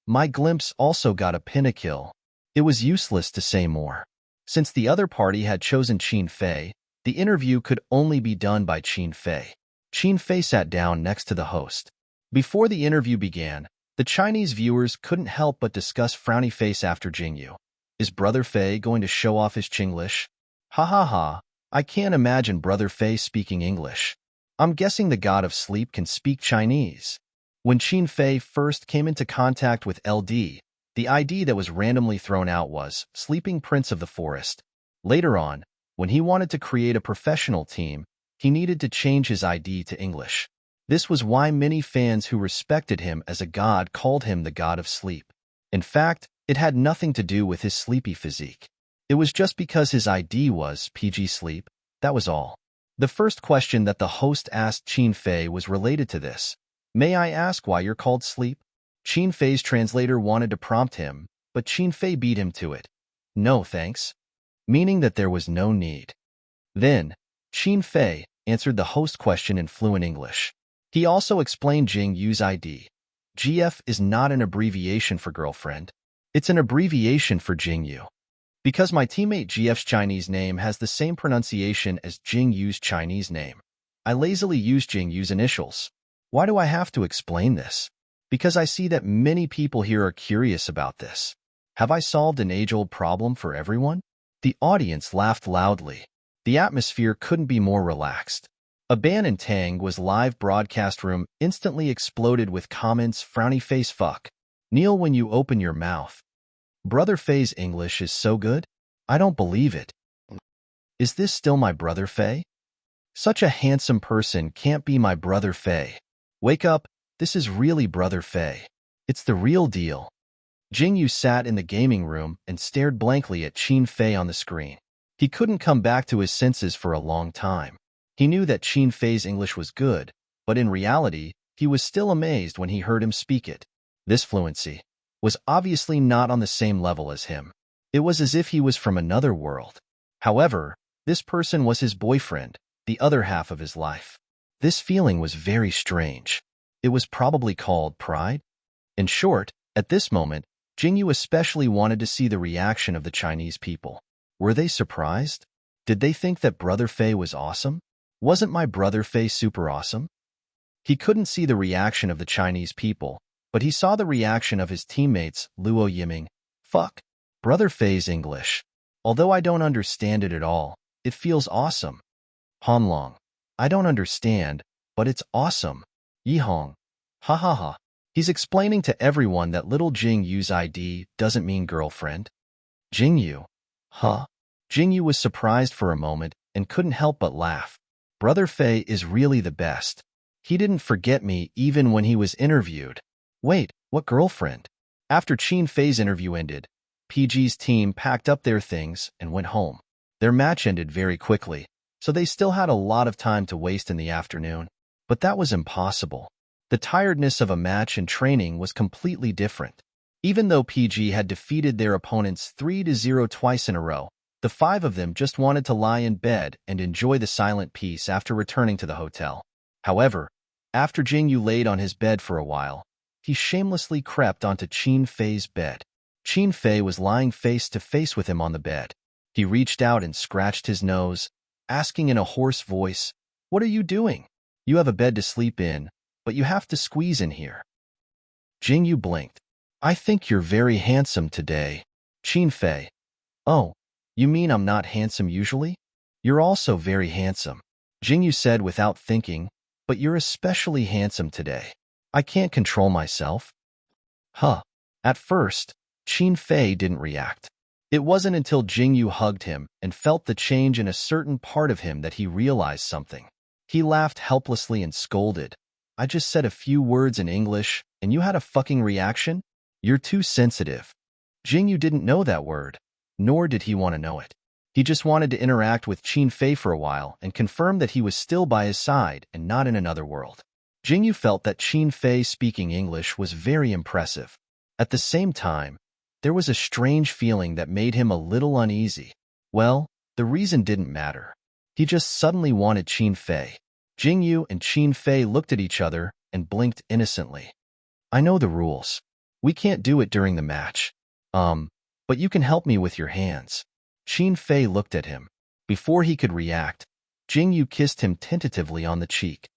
my glimpse also got a pentakill. It was useless to say more. Since the other party had chosen Qin Fei, the interview could only be done by Qin Fei. Qin Fei sat down next to the host. Before the interview began, the Chinese viewers couldn't help but discuss frowny face after Jingyu. Is Brother Fei going to show off his Chinglish? Ha ha ha, I can't imagine Brother Fei speaking English. I'm guessing the god of sleep can speak Chinese. When Qin Fei first came into contact with LD, the ID that was randomly thrown out was Sleeping Prince of the Forest. Later on, when he wanted to create a professional team, he needed to change his ID to English. This was why many fans who respected him as a god called him the god of sleep. In fact, it had nothing to do with his sleepy physique. It was just because his ID was PG Sleep, that was all. The first question that the host asked Qin Fei was related to this. May I ask why you're called Sleep? Qin Fei's translator wanted to prompt him, but Qin Fei beat him to it. No thanks. Meaning that there was no need. Then, Qin Fei answered the host question in fluent English. He also explained Jingyu's ID. GF is not an abbreviation for girlfriend. It's an abbreviation for Jingyu. Because my teammate GF's Chinese name has the same pronunciation as Jingyu's Chinese name, I lazily used Jingyu's initials. Why do I have to explain this? Because I see that many people here are curious about this. Have I solved an age-old problem for everyone? The audience laughed loudly. The atmosphere couldn't be more relaxed. A ban in Tang was live broadcast room instantly exploded with comments frowny face fuck. Kneel when you open your mouth. Brother Fei's English is so good? I don't believe it. Is this still my Brother Fei? Such a handsome person can't be my Brother Fei. Wake up, this is really Brother Fei. It's the real deal. Jingyu sat in the gaming room and stared blankly at Qin Fei on the screen. He couldn't come back to his senses for a long time. He knew that Qin Fei's English was good, but in reality, he was still amazed when he heard him speak it. This fluency was obviously not on the same level as him. It was as if he was from another world. However, this person was his boyfriend, the other half of his life. This feeling was very strange. It was probably called pride. In short, at this moment, Jingyu especially wanted to see the reaction of the Chinese people. Were they surprised? Did they think that Brother Fei was awesome? Wasn't my Brother Fei super awesome? He couldn't see the reaction of the Chinese people, but he saw the reaction of his teammates, Luo Yiming. Fuck. Brother Fei's English. Although I don't understand it at all, it feels awesome. Hanlong. I don't understand, but it's awesome. Yihong. Ha ha ha. He's explaining to everyone that little Jingyu's ID doesn't mean girlfriend. Jingyu. Huh? Jingyu was surprised for a moment and couldn't help but laugh. Brother Fei is really the best. He didn't forget me even when he was interviewed. Wait, what girlfriend? After Qin Fei's interview ended, PG's team packed up their things and went home. Their match ended very quickly, so they still had a lot of time to waste in the afternoon. But that was impossible. The tiredness of a match and training was completely different. Even though PG had defeated their opponents 3-0 twice in a row, the 5 of them just wanted to lie in bed and enjoy the silent peace after returning to the hotel. However, after Jingyu laid on his bed for a while, he shamelessly crept onto Qin Fei's bed. Qin Fei was lying face to face with him on the bed. He reached out and scratched his nose, asking in a hoarse voice, "What are you doing? You have a bed to sleep in, but you have to squeeze in here." Jingyu blinked. "I think you're very handsome today." Qin Fei. "Oh, you mean I'm not handsome usually? You're also very handsome." Jingyu said without thinking, "But you're especially handsome today. I can't control myself." Huh. At first, Qin Fei didn't react. It wasn't until Jingyu hugged him and felt the change in a certain part of him that he realized something. He laughed helplessly and scolded. "I just said a few words in English, and you had a fucking reaction? You're too sensitive." Jingyu didn't know that word, nor did he want to know it. He just wanted to interact with Qin Fei for a while and confirm that he was still by his side and not in another world. Jingyu felt that Qin Fei speaking English was very impressive. At the same time, there was a strange feeling that made him a little uneasy. Well, the reason didn't matter. He just suddenly wanted Qin Fei. Jingyu and Qin Fei looked at each other and blinked innocently. I know the rules. We can't do it during the match. But you can help me with your hands. Qin Fei looked at him. Before he could react, Jingyu kissed him tentatively on the cheek.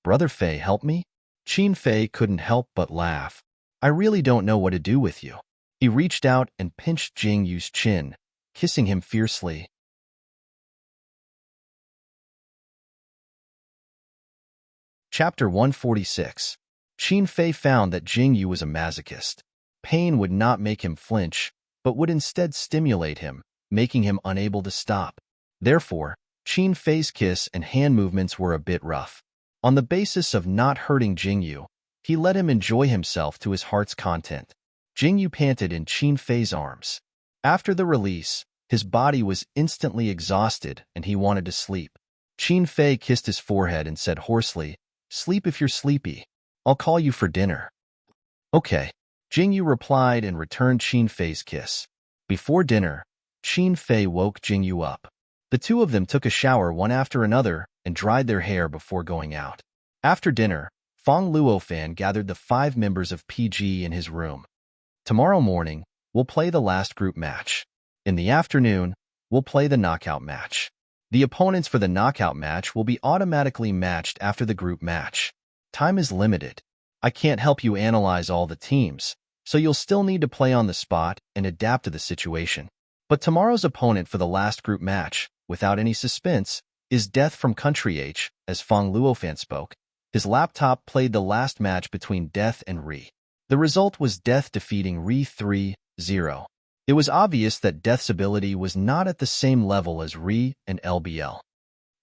Brother Fei, help me? Qin Fei couldn't help but laugh. I really don't know what to do with you. He reached out and pinched Jingyu's chin, kissing him fiercely. Chapter 146. Qin Fei found that Jingyu was a masochist. Pain would not make him flinch, but would instead stimulate him, making him unable to stop. Therefore, Qin Fei's kiss and hand movements were a bit rough. On the basis of not hurting Jingyu, he let him enjoy himself to his heart's content. Jingyu panted in Qin Fei's arms. After the release, his body was instantly exhausted and he wanted to sleep. Qin Fei kissed his forehead and said hoarsely, "Sleep if you're sleepy. I'll call you for dinner." Okay. Jingyu replied and returned Qin Fei's kiss. Before dinner, Qin Fei woke Jingyu up. The two of them took a shower one after another and dried their hair before going out. After dinner, Fong Luofan gathered the 5 members of PG in his room. Tomorrow morning, we'll play the last group match. In the afternoon, we'll play the knockout match. The opponents for the knockout match will be automatically matched after the group match. Time is limited. I can't help you analyze all the teams, so you'll still need to play on the spot and adapt to the situation. But tomorrow's opponent for the last group match, without any suspense, is Death from Country H, as Fong Luofan spoke. His laptop played the last match between Death and Ri. The result was Death defeating Ri 3-0. It was obvious that Death's ability was not at the same level as Ri and LBL.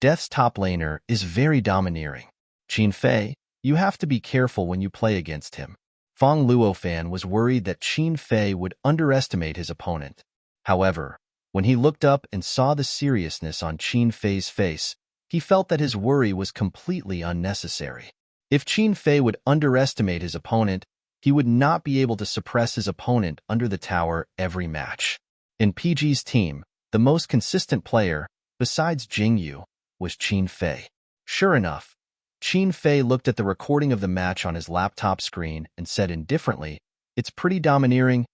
Death's top laner is very domineering. Qin Fei, you have to be careful when you play against him. Fong Luofan was worried that Qin Fei would underestimate his opponent. However, when he looked up and saw the seriousness on Qin Fei's face, he felt that his worry was completely unnecessary. If Qin Fei would underestimate his opponent, he would not be able to suppress his opponent under the tower every match. In PG's team, the most consistent player, besides Jingyu, was Qin Fei. Sure enough, Qin Fei looked at the recording of the match on his laptop screen and said indifferently, "It's pretty domineering."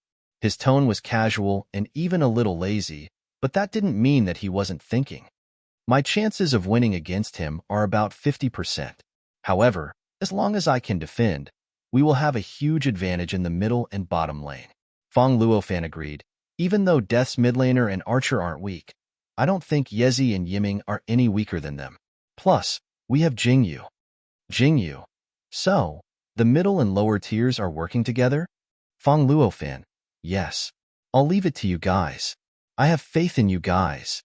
His tone was casual and even a little lazy, but that didn't mean that he wasn't thinking. My chances of winning against him are about 50%. However, as long as I can defend, we will have a huge advantage in the middle and bottom lane. Fong Luofan agreed. Even though Death's mid laner and archer aren't weak, I don't think Yezi and Yiming are any weaker than them. Plus, we have Jingyu. Jingyu. So, the middle and lower tiers are working together? Fong Luofan. Yes. I'll leave it to you guys. I have faith in you guys.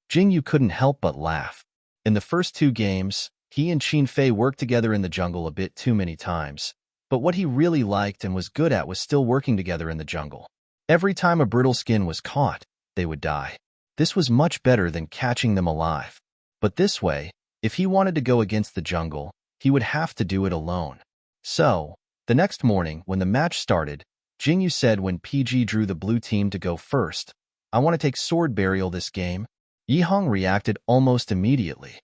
Jingyu couldn't help but laugh. In the first 2 games, he and Qin Fei worked together in the jungle a bit too many times, but what he really liked and was good at was still working together in the jungle. Every time a brittle skin was caught, they would die. This was much better than catching them alive. But this way, if he wanted to go against the jungle, he would have to do it alone. So, the next morning, when the match started, Jingyu said when PG drew the blue team to go first, "I want to take sword burial this game." Yihong reacted almost immediately.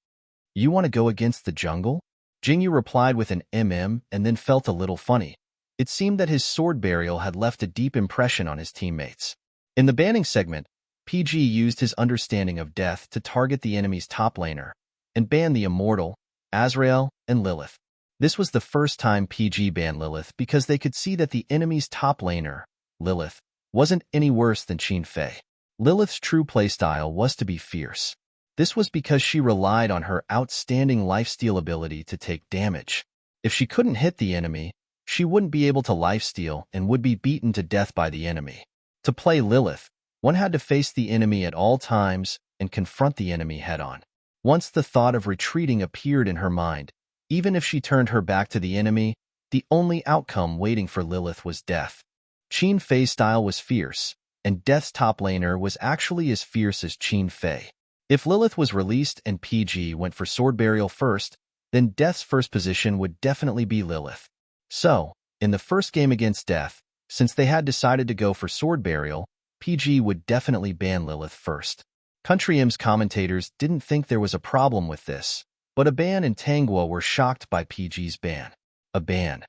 "You want to go against the jungle?" Jingyu replied with an and then felt a little funny. It seemed that his sword burial had left a deep impression on his teammates. In the banning segment, PG used his understanding of death to target the enemy's top laner and ban the Immortal, Azrael, and Lilith. This was the first time PG banned Lilith because they could see that the enemy's top laner, Lilith, wasn't any worse than Qin Fei. Lilith's true playstyle was to be fierce. This was because she relied on her outstanding lifesteal ability to take damage. If she couldn't hit the enemy, she wouldn't be able to lifesteal and would be beaten to death by the enemy. To play Lilith, one had to face the enemy at all times and confront the enemy head-on. Once the thought of retreating appeared in her mind, even if she turned her back to the enemy, the only outcome waiting for Lilith was death. Qin Fei's style was fierce, and Death's top laner was actually as fierce as Qin Fei. If Lilith was released and PG went for Sword Burial first, then Death's first position would definitely be Lilith. So, in the first game against Death, since they had decided to go for Sword Burial, PG would definitely ban Lilith first. Country M's commentators didn't think there was a problem with this, but Aban and Tangwa were shocked by PG's ban. A ban.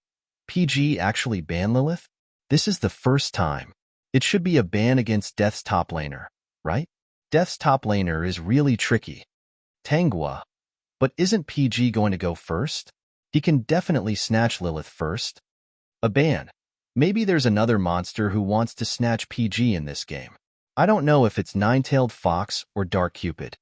PG actually banned Lilith? This is the first time. It should be a ban against Death's top laner, right? Death's top laner is really tricky. Tangwa. But isn't PG going to go first? He can definitely snatch Lilith first. A ban. Maybe there's another monster who wants to snatch PG in this game. I don't know if it's Nine-Tailed Fox or Dark Cupid.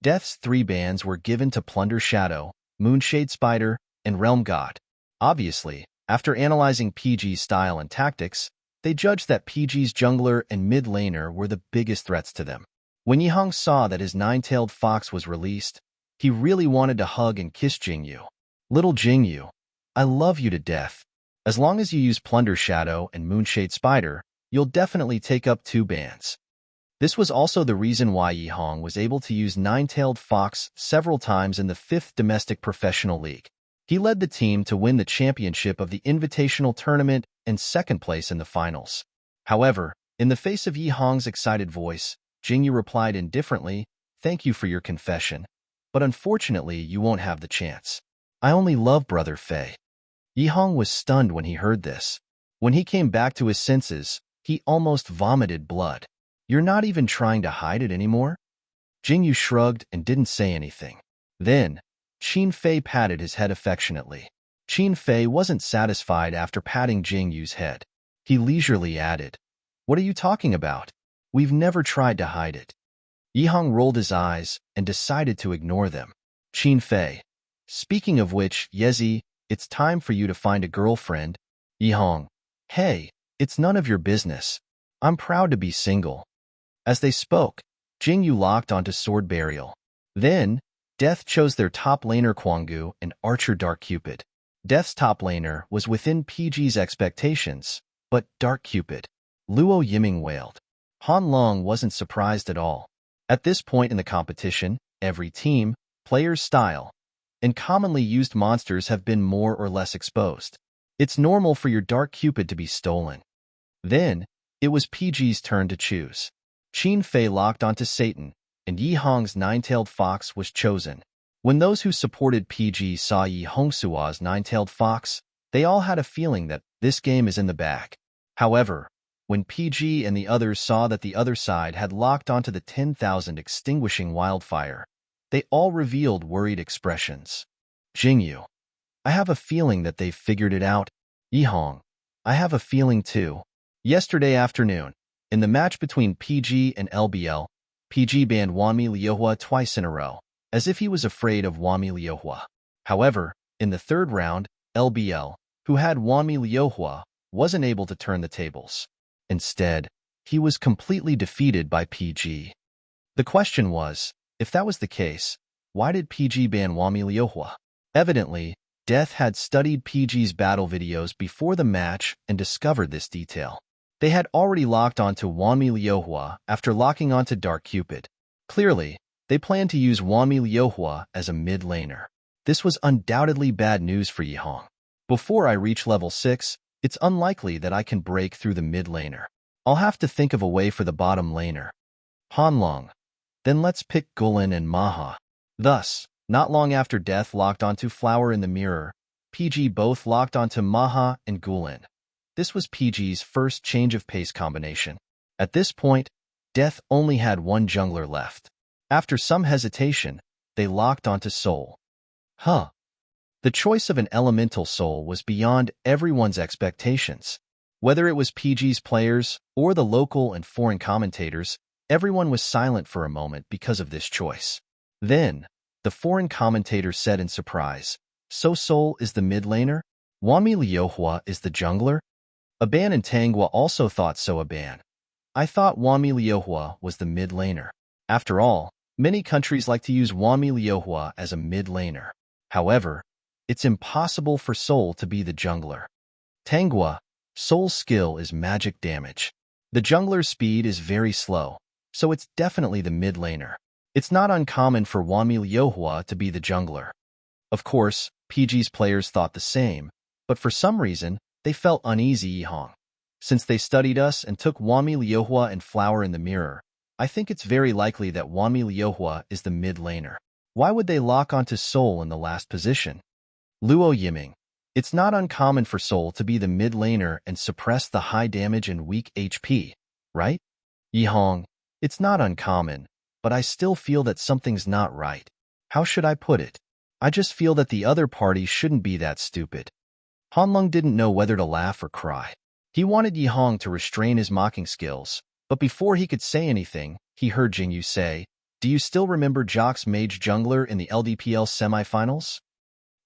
Death's 3 bans were given to Plunder Shadow, Moonshade Spider, and Realm God. Obviously, after analyzing PG's style and tactics, they judged that PG's jungler and mid laner were the biggest threats to them. When Yihong saw that his Nine-Tailed Fox was released, he really wanted to hug and kiss Jingyu. Little Jingyu, I love you to death. As long as you use Plunder Shadow and Moonshade Spider, you'll definitely take up 2 bans. This was also the reason why Yihong was able to use Nine-Tailed Fox several times in the 5th Domestic Professional League. He led the team to win the championship of the Invitational Tournament and 2nd place in the finals. However, in the face of Yihong's excited voice, Jingyu replied indifferently, "Thank you for your confession, but unfortunately you won't have the chance. I only love Brother Fei." Yihong was stunned when he heard this. When he came back to his senses, he almost vomited blood. "You're not even trying to hide it anymore?" Jingyu shrugged and didn't say anything. Then, Qin Fei patted his head affectionately. Qin Fei wasn't satisfied after patting Jingyu's head. He leisurely added, "What are you talking about? We've never tried to hide it." Yihong rolled his eyes and decided to ignore them. Qin Fei, "Speaking of which, Yezi, it's time for you to find a girlfriend." Yihong, "Hey, it's none of your business. I'm proud to be single." As they spoke, Jingyu locked onto Sword Burial. Then, Death chose their top laner Quangu and Archer Dark Cupid. Death's top laner was within PG's expectations, but Dark Cupid. Luo Yiming wailed. Han Long wasn't surprised at all. At this point in the competition, every team, player's style, and commonly used monsters have been more or less exposed. It's normal for your Dark Cupid to be stolen. Then, it was PG's turn to choose. Qin Fei locked onto Satan, and Yihong's Nine-Tailed Fox was chosen. When those who supported PG saw Yi Hongsua's Nine-Tailed Fox, they all had a feeling that this game is in the bag. However, when PG and the others saw that the other side had locked onto the 10,000 extinguishing wildfire, they all revealed worried expressions. Jingyu, "I have a feeling that they've figured it out." Yihong, "I have a feeling too." Yesterday afternoon, in the match between PG and LBL, PG banned Wanmi Liuhua twice in a row, as if he was afraid of Wanmi Liuhua. However, in the 3rd round, LBL, who had Wanmi Liuhua, wasn't able to turn the tables. Instead, he was completely defeated by PG. The question was, if that was the case, why did PG ban Wanmi Liuhua? Evidently, Death had studied PG's battle videos before the match and discovered this detail. They had already locked onto Wanmi Liuhua after locking onto Dark Cupid. Clearly, they planned to use Wanmi Liuhua as a mid laner. This was undoubtedly bad news for Yihong. Before I reach level 6, it's unlikely that I can break through the mid laner. I'll have to think of a way for the bottom laner. Hanlong. Then let's pick Gulen and Maha. Thus, not long after Death locked onto Flower in the Mirror, PG both locked onto Maha and Gulen. This was PG's first change of pace combination. At this point, Death only had one jungler left. After some hesitation, they locked onto Soul. The choice of an elemental soul was beyond everyone's expectations. Whether it was PG's players or the local and foreign commentators, everyone was silent for a moment because of this choice. Then, the foreign commentator said in surprise, "So Soul is the mid laner? Wanmi Liuhua is the jungler?" Aban and Tangwa also thought so. Aban, "I thought Wanmi Liuhua was the mid laner." After all, many countries like to use Wanmi Liuhua as a mid laner. However, it's impossible for Soul to be the jungler. Tangwa, Soul's skill is magic damage. The jungler's speed is very slow, so it's definitely the mid laner. It's not uncommon for Wami Liuhua to be the jungler. Of course, PG's players thought the same, but for some reason, they felt uneasy Yihong. Since they studied us and took Wami Liuhua and Flower in the mirror, I think it's very likely that Wami Liuhua is the mid laner. Why would they lock onto Sol in the last position? Luo Yiming. It's not uncommon for Sol to be the mid laner and suppress the high damage and weak HP, right? Yihong. It's not uncommon, but I still feel that something's not right. How should I put it? I just feel that the other party shouldn't be that stupid. Hanlong didn't know whether to laugh or cry. He wanted Yihong to restrain his mocking skills, but before he could say anything, he heard Jingyu say, "Do you still remember Jock's mage jungler in the LDPL semifinals?"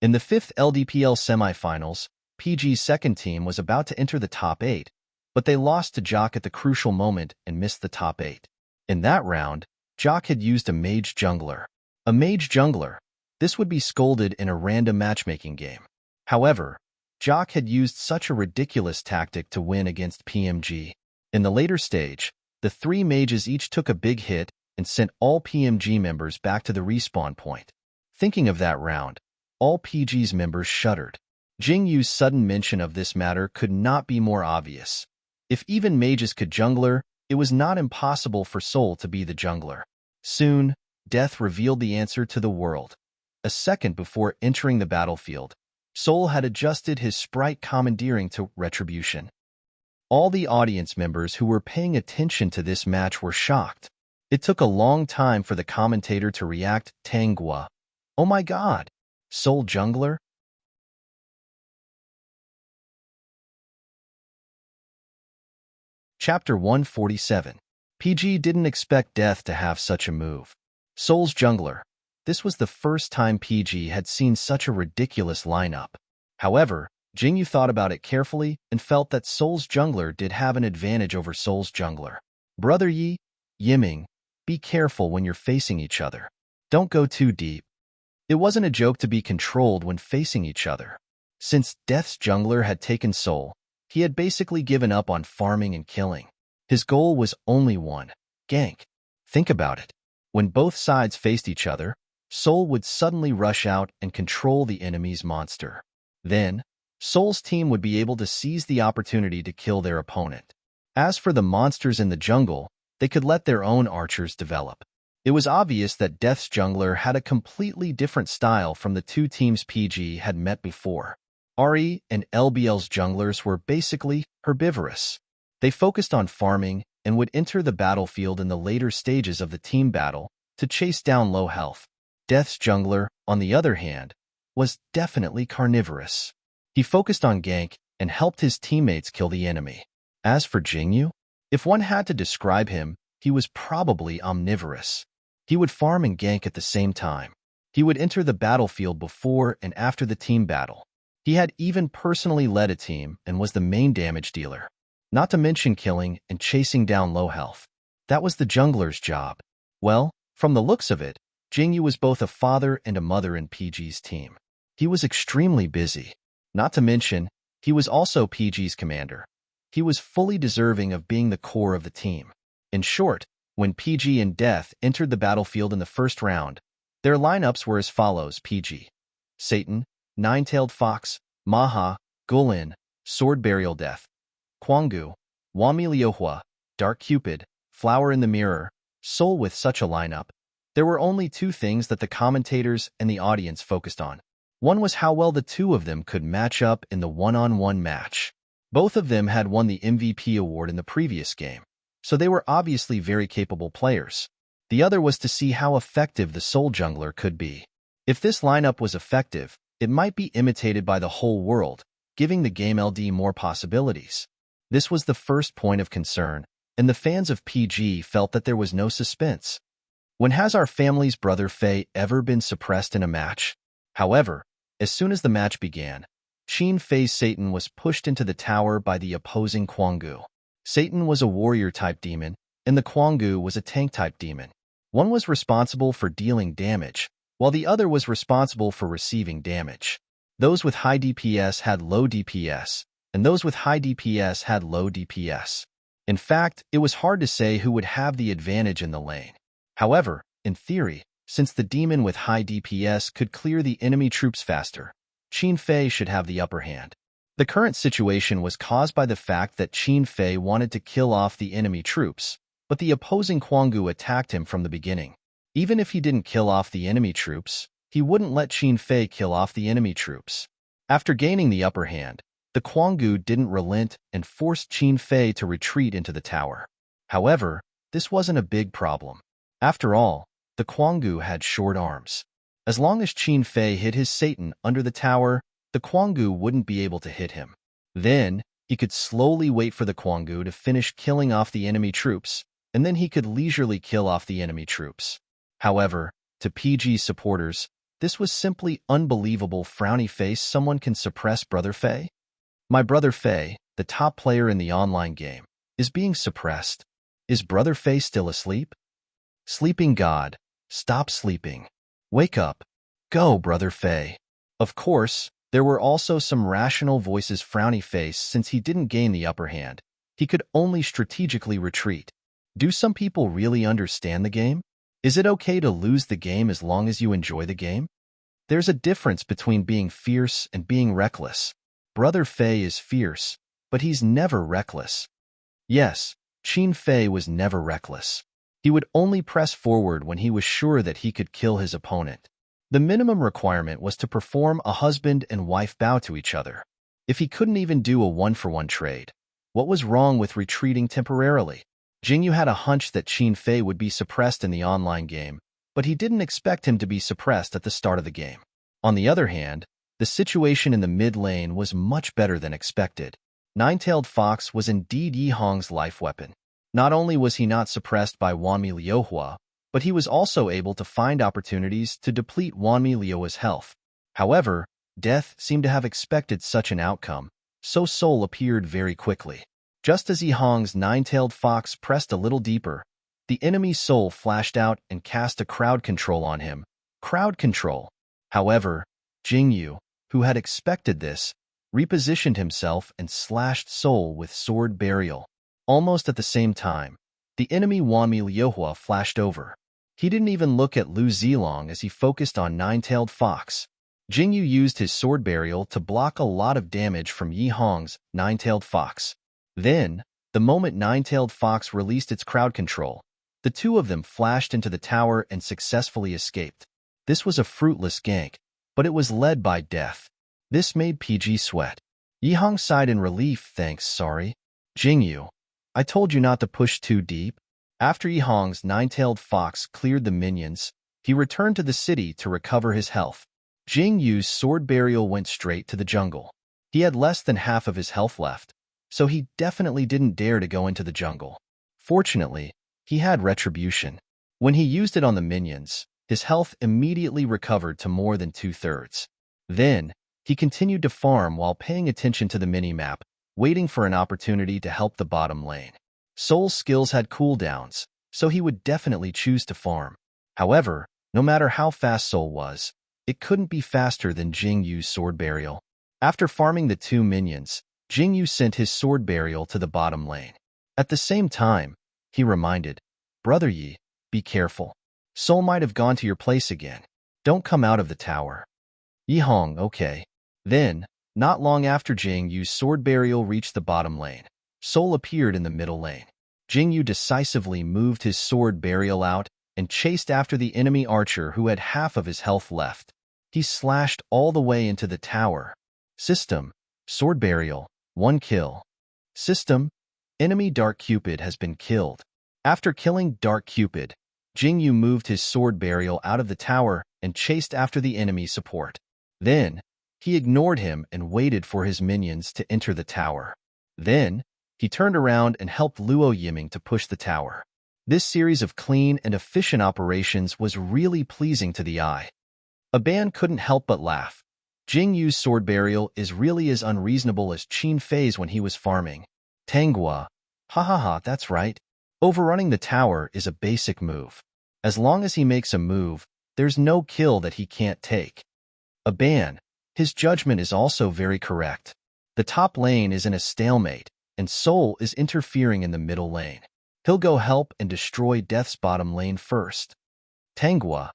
In the 5th LDPL semifinals, PG's second team was about to enter the top 8, but they lost to Jock at the crucial moment and missed the top 8. In that round, Jock had used a mage jungler. A mage jungler. This would be scolded in a random matchmaking game. However, Jock had used such a ridiculous tactic to win against PMG. In the later stage, the 3 mages each took a big hit and sent all PMG members back to the respawn point. Thinking of that round, all PG's members shuddered. Jingyu's sudden mention of this matter could not be more obvious. If even mages could jungler, it was not impossible for Sol to be the jungler. Soon, Death revealed the answer to the world. A second before entering the battlefield, Sol had adjusted his sprite commandeering to retribution. All the audience members who were paying attention to this match were shocked. It took a long time for the commentator to react. Tanghua. Oh my god! Sol jungler? Chapter 147. PG didn't expect Death to have such a move. Sol's jungler. This was the first time PG had seen such a ridiculous lineup. However, Jingyu thought about it carefully and felt that Sol's jungler did have an advantage over Sol's jungler. Brother Yiming, be careful when you're facing each other. Don't go too deep. It wasn't a joke to be controlled when facing each other. Since Death's jungler had taken Sol, he had basically given up on farming and killing. His goal was only one: gank. Think about it. When both sides faced each other, Sol would suddenly rush out and control the enemy's monster. Then, Sol's team would be able to seize the opportunity to kill their opponent. As for the monsters in the jungle, they could let their own archers develop. It was obvious that Death's jungler had a completely different style from the 2 teams PG had met before. RE and LBL's junglers were basically herbivorous. They focused on farming and would enter the battlefield in the later stages of the team battle to chase down low health. Death's jungler, on the other hand, was definitely carnivorous. He focused on gank and helped his teammates kill the enemy. As for Jingyu, if one had to describe him, he was probably omnivorous. He would farm and gank at the same time. He would enter the battlefield before and after the team battle. He had even personally led a team and was the main damage dealer. Not to mention killing and chasing down low health. That was the jungler's job. Well, from the looks of it, Jingyu was both a father and a mother in PG's team. He was extremely busy. Not to mention, he was also PG's commander. He was fully deserving of being the core of the team. In short, when PG and Death entered the battlefield in the first round, their lineups were as follows: PG, Satan, Nine-Tailed Fox, Maha, Gulin, Sword Burial Death, Kwanggu, Wami Liuhua, Dark Cupid, Flower in the Mirror, Sol. With such a lineup, there were only 2 things that the commentators and the audience focused on. One was how well the 2 of them could match up in the one-on-one match. Both of them had won the MVP award in the previous game, so they were obviously very capable players. The other was to see how effective the Sol jungler could be. If this lineup was effective, it might be imitated by the whole world, giving the game LD more possibilities. This was the first point of concern, and the fans of PG felt that there was no suspense. When has our family's brother Fei ever been suppressed in a match? However, as soon as the match began, Qin Fei's Satan was pushed into the tower by the opposing Kwanggu. Satan was a warrior-type demon, and the Kwanggu was a tank-type demon. One was responsible for dealing damage, while the other was responsible for receiving damage. Those with high DPS had low DPS, and those with high DPS had low DPS. In fact, it was hard to say who would have the advantage in the lane. However, in theory, since the demon with high DPS could clear the enemy troops faster, Qin Fei should have the upper hand. The current situation was caused by the fact that Qin Fei wanted to kill off the enemy troops, but the opposing Quangu attacked him from the beginning. Even if he didn't kill off the enemy troops, he wouldn't let Qin Fei kill off the enemy troops. After gaining the upper hand, the Quangu didn't relent and forced Qin Fei to retreat into the tower. However, this wasn't a big problem. After all, the Quangu had short arms. As long as Qin Fei hid his Satan under the tower, the Quangu wouldn't be able to hit him. Then, he could slowly wait for the Quangu to finish killing off the enemy troops, and then he could leisurely kill off the enemy troops. However, to PG supporters, this was simply unbelievable. Frowny face. Someone can suppress Brother Fei? My Brother Fei, the top player in the online game, is being suppressed. Is Brother Fei still asleep? Sleeping God, stop sleeping. Wake up. Go, Brother Fei. Of course, there were also some rational voices. Frowny face. Since he didn't gain the upper hand, he could only strategically retreat. Do some people really understand the game? Is it okay to lose the game as long as you enjoy the game? There's a difference between being fierce and being reckless. Brother Fei is fierce, but he's never reckless. Yes, Qin Fei was never reckless. He would only press forward when he was sure that he could kill his opponent. The minimum requirement was to perform a husband and wife bow to each other. If he couldn't even do a one-for-one trade, what was wrong with retreating temporarily? Jingyu had a hunch that Qin Fei would be suppressed in the online game, but he didn't expect him to be suppressed at the start of the game. On the other hand, the situation in the mid lane was much better than expected. Nine-tailed fox was indeed Yi Hong's life weapon. Not only was he not suppressed by Wanmi Liuhua, but he was also able to find opportunities to deplete Wanmi Liuhua's health. However, Death seemed to have expected such an outcome, so Soul appeared very quickly. Just as Yi Hong's nine-tailed fox pressed a little deeper, the enemy's Soul flashed out and cast a crowd control on him. Crowd control. However, Jingyu, who had expected this, repositioned himself and slashed Soul with sword burial. Almost at the same time, the enemy Wanmi Liuhua flashed over. He didn't even look at Lu Zilong as he focused on nine-tailed fox. Jingyu used his sword burial to block a lot of damage from Yi Hong's nine-tailed fox. Then, the moment nine-tailed fox released its crowd control, the two of them flashed into the tower and successfully escaped. This was a fruitless gank, but it was led by Death. This made PG sweat. Yi Hong sighed in relief. Thanks, sorry. Jingyu, I told you not to push too deep. After Yi Hong's nine-tailed fox cleared the minions, he returned to the city to recover his health. Jingyu's sword burial went straight to the jungle. He had less than half of his health left, so he definitely didn't dare to go into the jungle. Fortunately, he had retribution. When he used it on the minions, his health immediately recovered to more than 2/3. Then, he continued to farm while paying attention to the minimap, waiting for an opportunity to help the bottom lane. Soul's skills had cooldowns, so he would definitely choose to farm. However, no matter how fast Soul was, it couldn't be faster than Jingyu's sword burial. After farming the two minions, Jingyu sent his sword burial to the bottom lane. At the same time, he reminded, Brother Yi, be careful. Soul might have gone to your place again. Don't come out of the tower. Yi Hong, okay. Then, not long after Jingyu's sword burial reached the bottom lane, Soul appeared in the middle lane. Jingyu decisively moved his sword burial out and chased after the enemy archer who had half of his health left. He slashed all the way into the tower. System, sword burial, 1 kill. System, enemy Dark Cupid has been killed. After killing Dark Cupid, Jingyu moved his sword burial out of the tower and chased after the enemy support. Then, he ignored him and waited for his minions to enter the tower. Then, he turned around and helped Luo Yiming to push the tower. This series of clean and efficient operations was really pleasing to the eye. Aban couldn't help but laugh. Jingyu's sword burial is really as unreasonable as Qin Fei's when he was farming. Tanghua, ha, that's right. Overrunning the tower is a basic move. As long as he makes a move, there's no kill that he can't take. Aban, his judgment is also very correct. The top lane is in a stalemate, and Soul is interfering in the middle lane. He'll go help and destroy Death's bottom lane first. Tangua,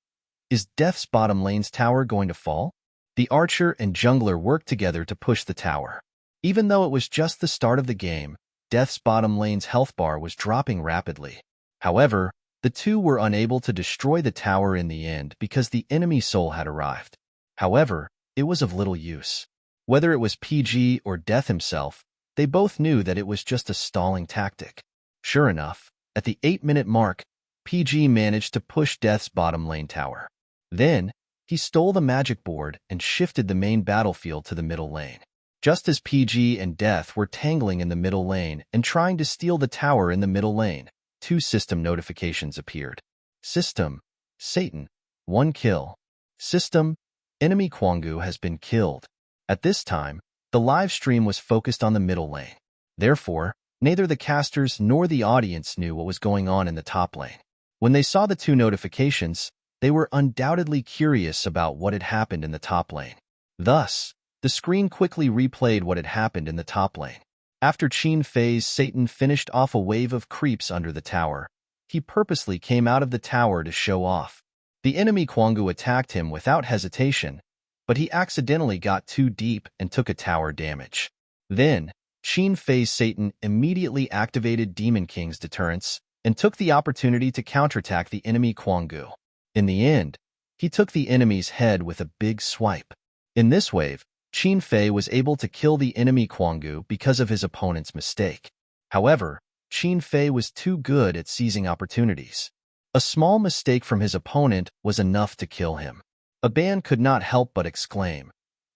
is Death's bottom lane's tower going to fall? The archer and jungler worked together to push the tower. Even though it was just the start of the game, Death's bottom lane's health bar was dropping rapidly. However, the two were unable to destroy the tower in the end because the enemy Soul had arrived. However, it was of little use. Whether it was PG or Death himself, they both knew that it was just a stalling tactic. Sure enough, at the 8-minute mark, PG managed to push Death's bottom lane tower. Then, he stole the magic board and shifted the main battlefield to the middle lane. Just as PG and Death were tangling in the middle lane and trying to steal the tower in the middle lane, 2 system notifications appeared. System, Satan, 1 kill. System, enemy Kwangu has been killed. At this time, the live stream was focused on the middle lane. Therefore, neither the casters nor the audience knew what was going on in the top lane. When they saw the 2 notifications, they were undoubtedly curious about what had happened in the top lane. Thus, the screen quickly replayed what had happened in the top lane. After Qin Fei's Satan finished off a wave of creeps under the tower, he purposely came out of the tower to show off. The enemy Kwangu attacked him without hesitation, but he accidentally got too deep and took a tower damage. Then, Qin Fei's Satan immediately activated Demon King's deterrence and took the opportunity to counterattack the enemy Kwangu. In the end, he took the enemy's head with a big swipe. In this wave, Qin Fei was able to kill the enemy Kwangu because of his opponent's mistake. However, Qin Fei was too good at seizing opportunities. A small mistake from his opponent was enough to kill him. Aban could not help but exclaim,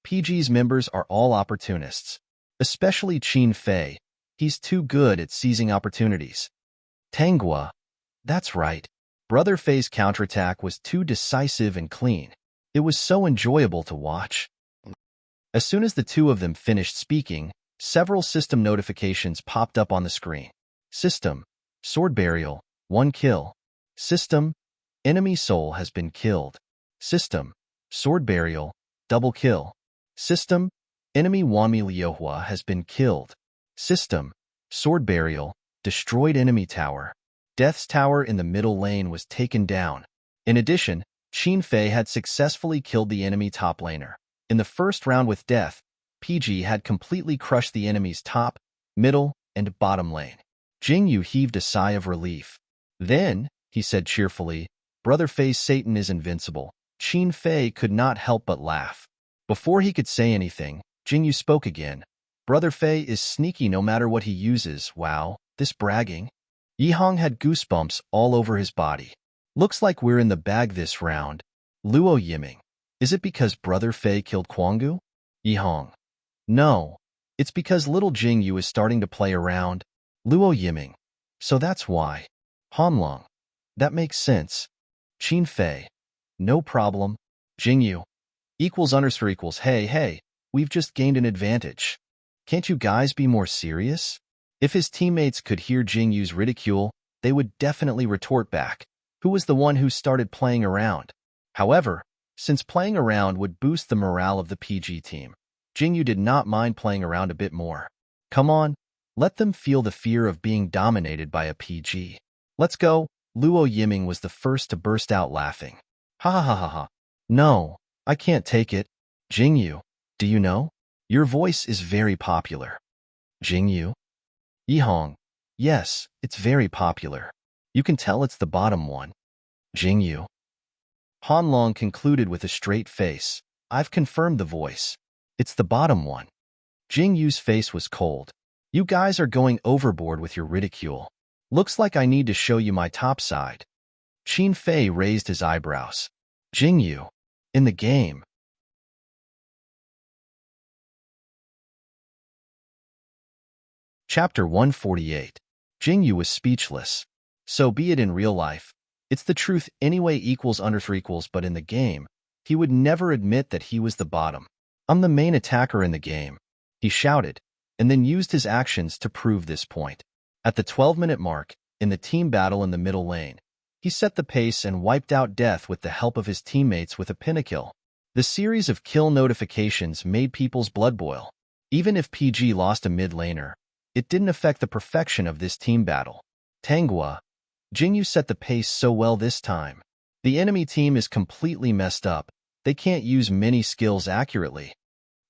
"PG's members are all opportunists. Especially Qin Fei, he's too good at seizing opportunities." Tangua, that's right. Brother Fei's counterattack was too decisive and clean. It was so enjoyable to watch. As soon as the 2 of them finished speaking, several system notifications popped up on the screen. System, Sword Burial, 1 kill. System, enemy Soul has been killed. System, Sword Burial, double kill. System, enemy Wanmi Liuhua has been killed. System, Sword Burial, destroyed enemy tower. Death's tower in the middle lane was taken down. In addition, Qin Fei had successfully killed the enemy top laner. In the first round with Death, PG had completely crushed the enemy's top, middle, and bottom lane. Jingyu heaved a sigh of relief. Then, he said cheerfully, Brother Fei's Satan is invincible. Qin Fei could not help but laugh. Before he could say anything, Jingyu spoke again. Brother Fei is sneaky no matter what he uses. Wow, this bragging. Yihong had goosebumps all over his body. Looks like we're in the bag this round. Luo Yiming. Is it because Brother Fei killed Kwangu? Yihong. No. It's because little Jingyu is starting to play around. Luo Yiming. So that's why. Hanlong. That makes sense. Qin Fei. No problem. Jingyu. =_ hey, we've just gained an advantage. Can't you guys be more serious? If his teammates could hear Jingyu's ridicule, they would definitely retort back. Who was the one who started playing around? However, since playing around would boost the morale of the PG team, Jingyu did not mind playing around a bit more. Come on, let them feel the fear of being dominated by a PG. Let's go. Luo Yiming was the first to burst out laughing. Ha ha ha ha ha. No, I can't take it. Jingyu, do you know? Your voice is very popular. Jingyu? Yihong, yes, it's very popular. You can tell it's the bottom one. Jingyu. Hanlong concluded with a straight face. I've confirmed the voice. It's the bottom one. Jingyu's face was cold. You guys are going overboard with your ridicule. Looks like I need to show you my top side. Qin Fei raised his eyebrows. Jingyu. In the game. Chapter 148. Jingyu was speechless. So be it in real life. It's the truth anyway == but in the game, he would never admit that he was the bottom. I'm the main attacker in the game. He shouted, and then used his actions to prove this point. At the 12-minute mark, in the team battle in the middle lane, he set the pace and wiped out Death with the help of his teammates with a pentakill. The series of kill notifications made people's blood boil. Even if PG lost a mid laner, it didn't affect the perfection of this team battle. Tanghua, Jingyu set the pace so well this time. The enemy team is completely messed up. They can't use many skills accurately.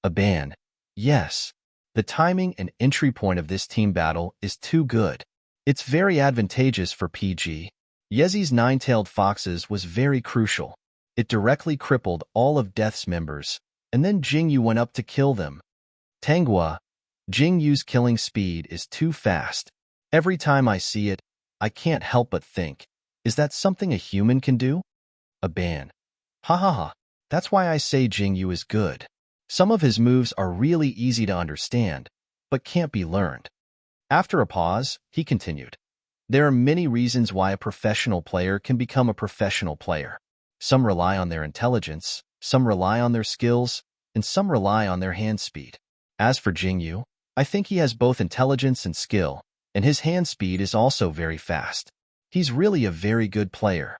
Aban, yes. The timing and entry point of this team battle is too good. It's very advantageous for PG. Yezi's nine-tailed foxes was very crucial. It directly crippled all of Death's members, and then Jingyu went up to kill them. Tanghua, Jingyu's killing speed is too fast. Every time I see it, I can't help but think, is that something a human can do? Aban, ha ha ha, that's why I say Jingyu is good. Some of his moves are really easy to understand, but can't be learned. After a pause, he continued. There are many reasons why a professional player can become a professional player. Some rely on their intelligence, some rely on their skills, and some rely on their hand speed. As for Jingyu, I think he has both intelligence and skill, and his hand speed is also very fast. He's really a very good player.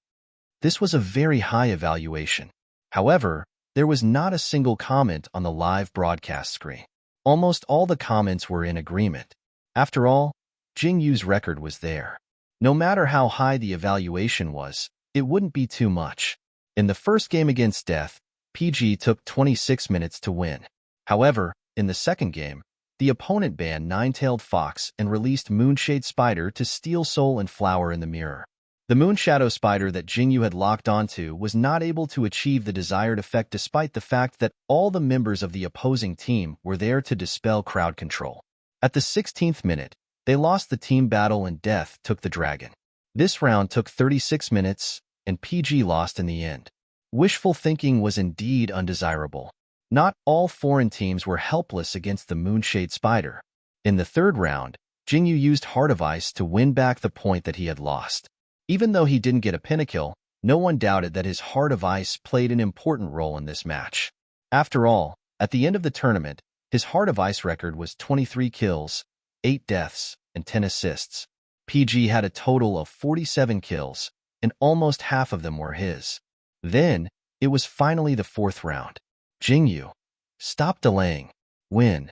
This was a very high evaluation. However, there was not a single comment on the live broadcast screen. Almost all the comments were in agreement. After all, Jingyu's record was there. No matter how high the evaluation was, it wouldn't be too much. In the first game against Death, PG took 26 minutes to win. However, in the second game, the opponent banned Nine-Tailed Fox and released Moonshade Spider to steal Soul and Flower in the mirror. The Moonshadow Spider that Jingyu had locked onto was not able to achieve the desired effect despite the fact that all the members of the opposing team were there to dispel crowd control. At the 16th minute, they lost the team battle and Death took the dragon. This round took 36 minutes, and PG lost in the end. Wishful thinking was indeed undesirable. Not all foreign teams were helpless against the Moonshade Spider. In the third round, Jingyu used Heart of Ice to win back the point that he had lost. Even though he didn't get a pentakill, no one doubted that his Heart of Ice played an important role in this match. After all, at the end of the tournament, his Heart of Ice record was 23 kills, 8 deaths, and 10 assists. PG had a total of 47 kills, and almost half of them were his. Then, it was finally the fourth round. Jingyu, stop delaying. Win.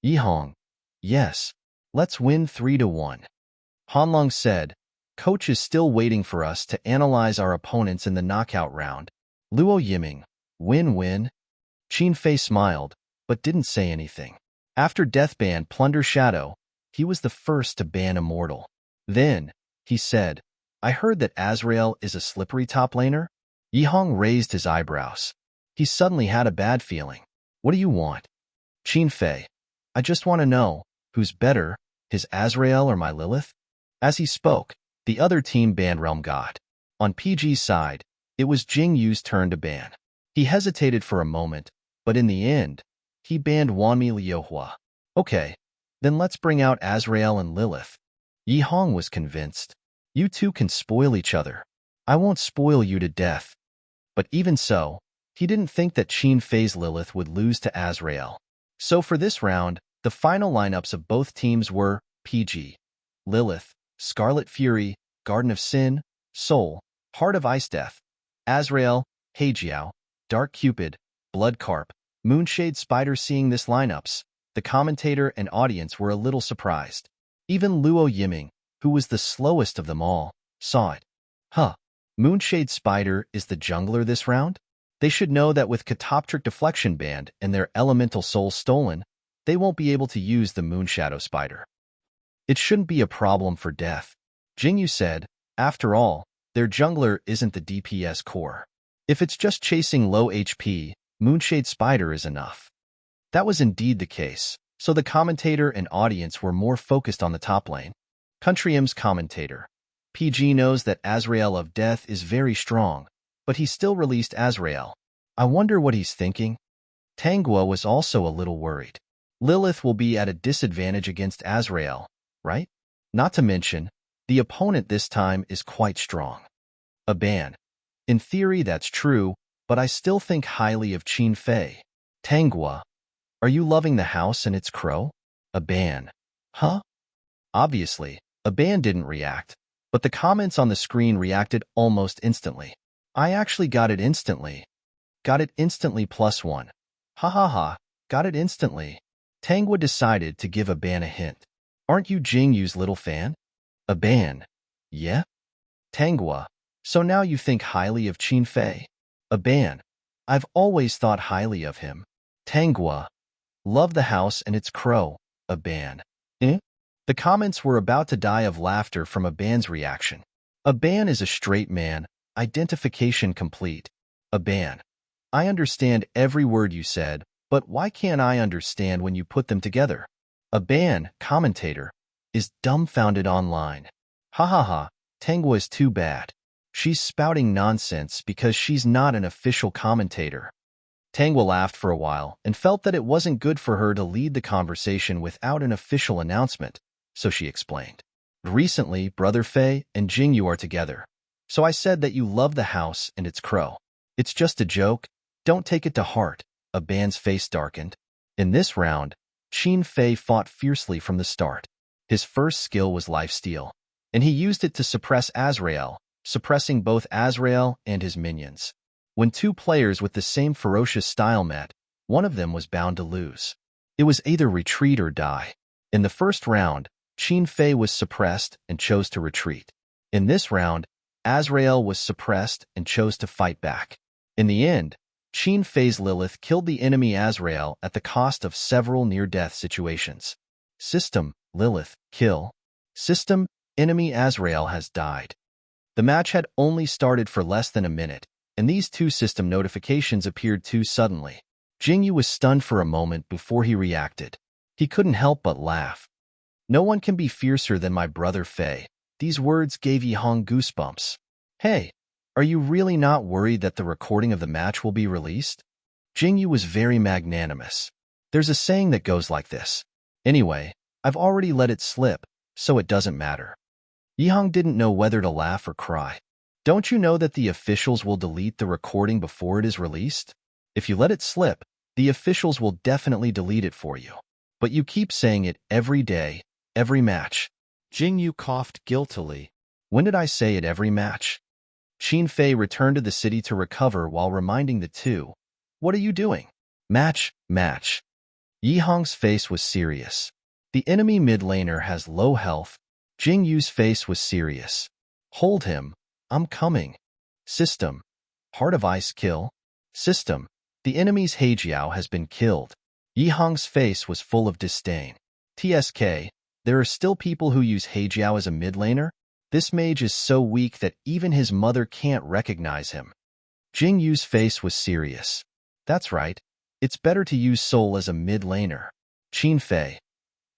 Yihong, yes, let's win 3-1. Hanlong said, Coach is still waiting for us to analyze our opponents in the knockout round. Luo Yiming, win-win. Qin Fei smiled, but didn't say anything. After Death banned Plunder Shadow, he was the first to ban Immortal. Then, he said, I heard that Azrael is a slippery top laner? Yihong raised his eyebrows. He suddenly had a bad feeling. What do you want? Qin Fei, I just want to know, who's better, his Azrael or my Lilith? As he spoke, the other team banned Realm God. On PG's side, it was Jingyu's turn to ban. He hesitated for a moment, but in the end, he banned Wanmi Liuhua. Okay, then let's bring out Azrael and Lilith. Yihong was convinced. You two can spoil each other. I won't spoil you to death. But even so, he didn't think that Qin Fei's Lilith would lose to Azrael. So for this round, the final lineups of both teams were PG, Lilith, Scarlet Fury, Garden of Sin, Soul, Heart of Ice Death, Azrael, Heijiao, Dark Cupid, Blood Carp, Moonshade Spider. Seeing this lineups, the commentator and audience were a little surprised. Even Luo Yiming, who was the slowest of them all, saw it. Huh, Moonshade Spider is the jungler this round? They should know that with Catoptric Deflection banned and their elemental souls stolen, they won't be able to use the Moonshadow Spider. It shouldn't be a problem for Death. Jingyu said, after all, their jungler isn't the DPS core. If it's just chasing low HP, Moonshade Spider is enough. That was indeed the case, so the commentator and audience were more focused on the top lane. Country M's commentator. PG knows that Azrael of Death is very strong, but he still released Azrael. I wonder what he's thinking. Tanghua was also a little worried. Lilith will be at a disadvantage against Azrael, right? Not to mention, the opponent this time is quite strong. Aban. In theory that's true, but I still think highly of Qin Fei. Tanghua. Are you loving the house and its crow? Aban. Huh? Obviously, Aban didn't react, but the comments on the screen reacted almost instantly. I actually got it instantly. Got it instantly +1. Ha ha ha, got it instantly. Tanghua decided to give Aban a hint. Aren't you Jing Yu's little fan? A ban. Yeah? Tanghua. So now you think highly of Qin Fei? A ban. I've always thought highly of him. Tanghua. Love the house and its crow. A ban. Eh? The comments were about to die of laughter from a ban's reaction. A ban is a straight man. Identification complete. A ban. I understand every word you said, but why can't I understand when you put them together? A ban, commentator, is dumbfounded online. Ha ha ha, Tanghua is too bad. She's spouting nonsense because she's not an official commentator. Tanghua laughed for a while and felt that it wasn't good for her to lead the conversation without an official announcement, so she explained. Recently, Brother Fei and Jingyu are together, so I said that you love the house and its crow. It's just a joke. Don't take it to heart. A ban's face darkened. In this round, Qin Fei fought fiercely from the start. His first skill was lifesteal, and he used it to suppress Azrael, suppressing both Azrael and his minions. When two players with the same ferocious style met, one of them was bound to lose. It was either retreat or die. In the first round, Qin Fei was suppressed and chose to retreat. In this round, Azrael was suppressed and chose to fight back. In the end, Qin Fei's Lilith killed the enemy Azrael at the cost of several near-death situations. System, Lilith, kill. System, enemy Azrael has died. The match had only started for less than a minute, and these two system notifications appeared too suddenly. Jingyu was stunned for a moment before he reacted. He couldn't help but laugh. No one can be fiercer than my brother Fei. These words gave Yihong goosebumps. Hey, are you really not worried that the recording of the match will be released? Jingyu was very magnanimous. There's a saying that goes like this. Anyway, I've already let it slip, so it doesn't matter. Yihong didn't know whether to laugh or cry. Don't you know that the officials will delete the recording before it is released? If you let it slip, the officials will definitely delete it for you. But you keep saying it every day, every match. Jingyu coughed guiltily. When did I say it every match? Qin Fei returned to the city to recover while reminding the two. What are you doing? Match. Yihong's face was serious. The enemy mid laner has low health. Jingyu's face was serious. Hold him. I'm coming. System. Heart of Ice kill. System. The enemy's Heijiao has been killed. Yihong's face was full of disdain. TSK. There are still people who use Heijiao as a mid laner? This mage is so weak that even his mother can't recognize him. Jingyu's face was serious. That's right. It's better to use Soul as a mid laner. Qin Fei.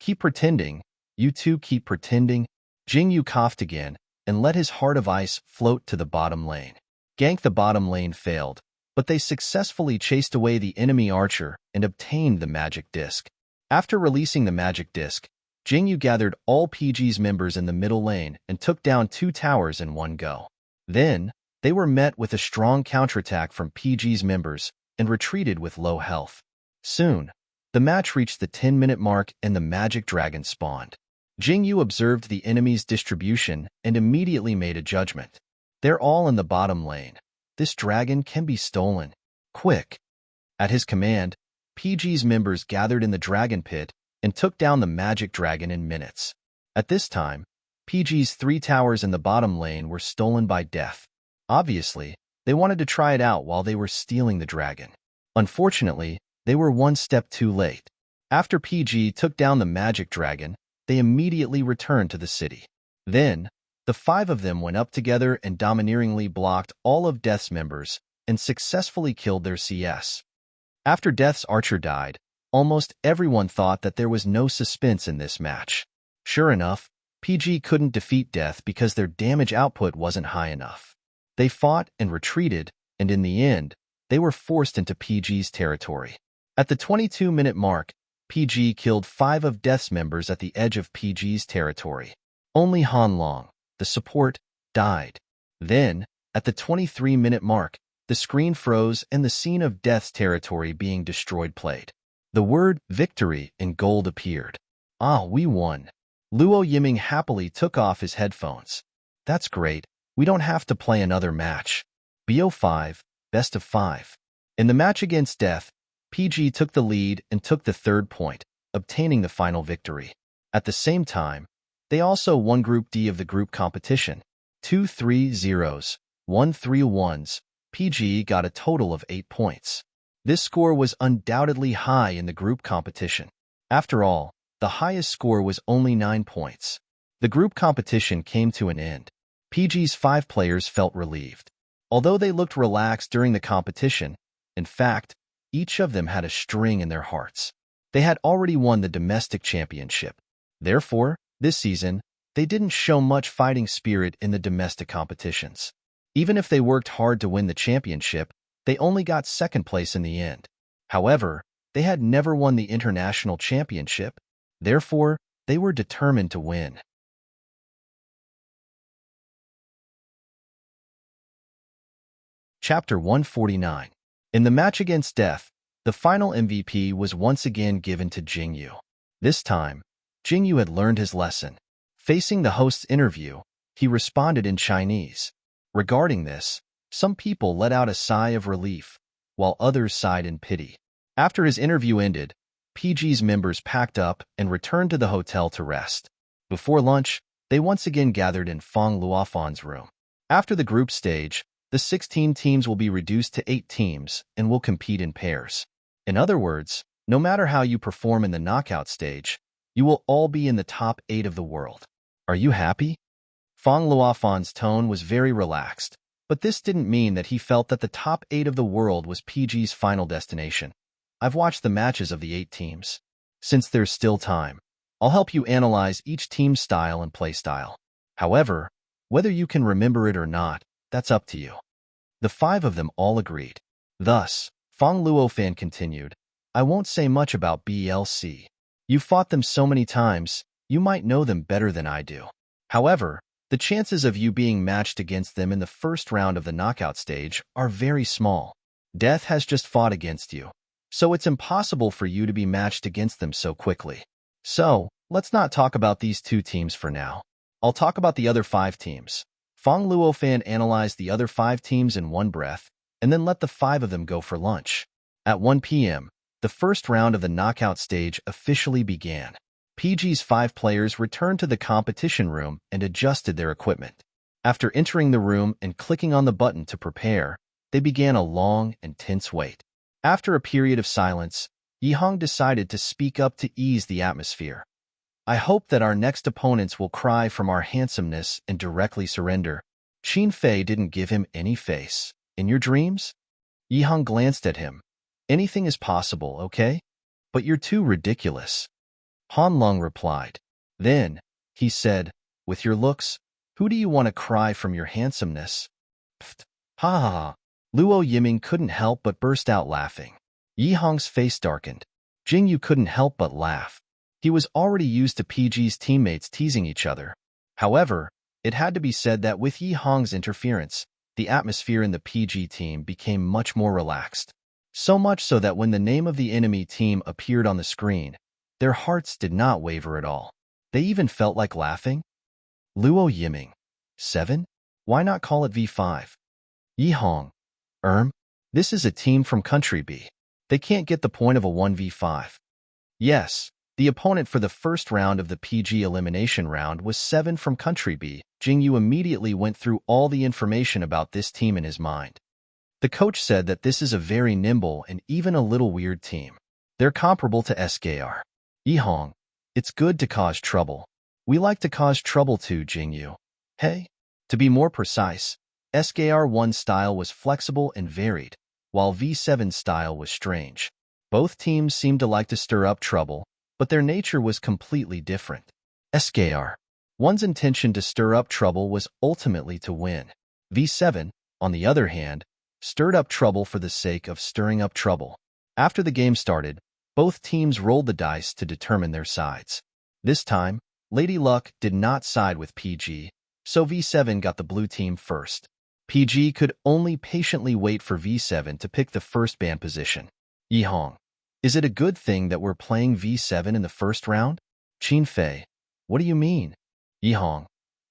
Keep pretending. You two keep pretending. Jingyu coughed again and let his Heart of Ice float to the bottom lane. Gank the bottom lane failed, but they successfully chased away the enemy archer and obtained the magic disc. After releasing the magic disc, Jingyu gathered all PG's members in the middle lane and took down 2 towers in one go. Then, they were met with a strong counterattack from PG's members and retreated with low health. Soon, the match reached the 10-minute mark and the magic dragon spawned. Jingyu observed the enemy's distribution and immediately made a judgment. They're all in the bottom lane. This dragon can be stolen. Quick! At his command, PG's members gathered in the dragon pit and took down the magic dragon in minutes. At this time, PG's 3 towers in the bottom lane were stolen by Death. Obviously, they wanted to try it out while they were stealing the dragon. Unfortunately, they were one step too late. After PG took down the magic dragon, they immediately returned to the city. Then, the 5 of them went up together and domineeringly blocked all of Death's members and successfully killed their CS. After Death's archer died, almost everyone thought that there was no suspense in this match. Sure enough, PG couldn't defeat Death because their damage output wasn't high enough. They fought and retreated, and in the end, they were forced into PG's territory. At the 22-minute mark, PG killed 5 of Death's members at the edge of PG's territory. Only Han Long, the support, died. Then, at the 23-minute mark, the screen froze and the scene of Death's territory being destroyed played. The word victory in gold appeared. Ah, we won. Luo Yiming happily took off his headphones. That's great. We don't have to play another match. BO5, best of 5. In the match against Death, PG took the lead and took the 3rd point, obtaining the final victory. At the same time, they also won Group D of the group competition. 2 3-0s, 1 3-1s. PG got a total of 8 points. This score was undoubtedly high in the group competition. After all, the highest score was only 9 points. The group competition came to an end. PG's 5 players felt relieved. Although they looked relaxed during the competition, in fact, each of them had a string in their hearts. They had already won the domestic championship. Therefore, this season, they didn't show much fighting spirit in the domestic competitions. Even if they worked hard to win the championship, they only got second place in the end. However, they had never won the international championship. Therefore, they were determined to win. Chapter 149. In the match against Death, the final MVP was once again given to Jingyu. This time, Jingyu had learned his lesson. Facing the host's interview, he responded in Chinese. Regarding this, some people let out a sigh of relief, while others sighed in pity. After his interview ended, PG's members packed up and returned to the hotel to rest. Before lunch, they once again gathered in Fang Luofan's room. After the group stage, the 16 teams will be reduced to 8 teams and will compete in pairs. In other words, no matter how you perform in the knockout stage, you will all be in the top 8 of the world. Are you happy? Fang Luofan's tone was very relaxed, but this didn't mean that he felt that the top 8 of the world was PG's final destination. I've watched the matches of the 8 teams. Since there's still time, I'll help you analyze each team's style and play style. However, whether you can remember it or not, that's up to you. The 5 of them all agreed. Thus, Fang Luofan continued, I won't say much about BLC. You fought them so many times, you might know them better than I do. However, the chances of you being matched against them in the first round of the knockout stage are very small. Death has just fought against you, so it's impossible for you to be matched against them so quickly. So, let's not talk about these 2 teams for now. I'll talk about the other 5 teams. Fang Luofan analyzed the other 5 teams in one breath, and then let the 5 of them go for lunch. At 1 p.m., the first round of the knockout stage officially began. PG's 5 players returned to the competition room and adjusted their equipment. After entering the room and clicking on the button to prepare, they began a long and tense wait. After a period of silence, Yihong decided to speak up to ease the atmosphere. I hope that our next opponents will cry from our handsomeness and directly surrender. Qin Fei didn't give him any face. In your dreams? Yihong glanced at him. Anything is possible, okay? But you're too ridiculous. Han Lung replied. Then, he said, with your looks, who do you want to cry from your handsomeness? Pfft, ha ha ha. Luo Yiming couldn't help but burst out laughing. Yihong's face darkened. Jingyu couldn't help but laugh. He was already used to PG's teammates teasing each other. However, it had to be said that with Yihong's interference, the atmosphere in the PG team became much more relaxed. So much so that when the name of the enemy team appeared on the screen, their hearts did not waver at all. They even felt like laughing. Luo Yiming. 7? Why not call it V5? Yihong. This is a team from Country B. They can't get the point of a 1v5. Yes, the opponent for the first round of the PG elimination round was 7 from Country B. Jingyu immediately went through all the information about this team in his mind. The coach said that this is a very nimble and even a little weird team. They're comparable to SKR. Yihong, it's good to cause trouble. We like to cause trouble too, Jingyu. Hey? To be more precise, SKR1's style was flexible and varied, while V7's style was strange. Both teams seemed to like to stir up trouble, but their nature was completely different. SKR1's intention to stir up trouble was ultimately to win. V7, on the other hand, stirred up trouble for the sake of stirring up trouble. After the game started, both teams rolled the dice to determine their sides. This time, Lady Luck did not side with PG, so V7 got the blue team first. PG could only patiently wait for V7 to pick the first ban position. Yihong, is it a good thing that we're playing V7 in the first round? Qin Fei, what do you mean? Yihong,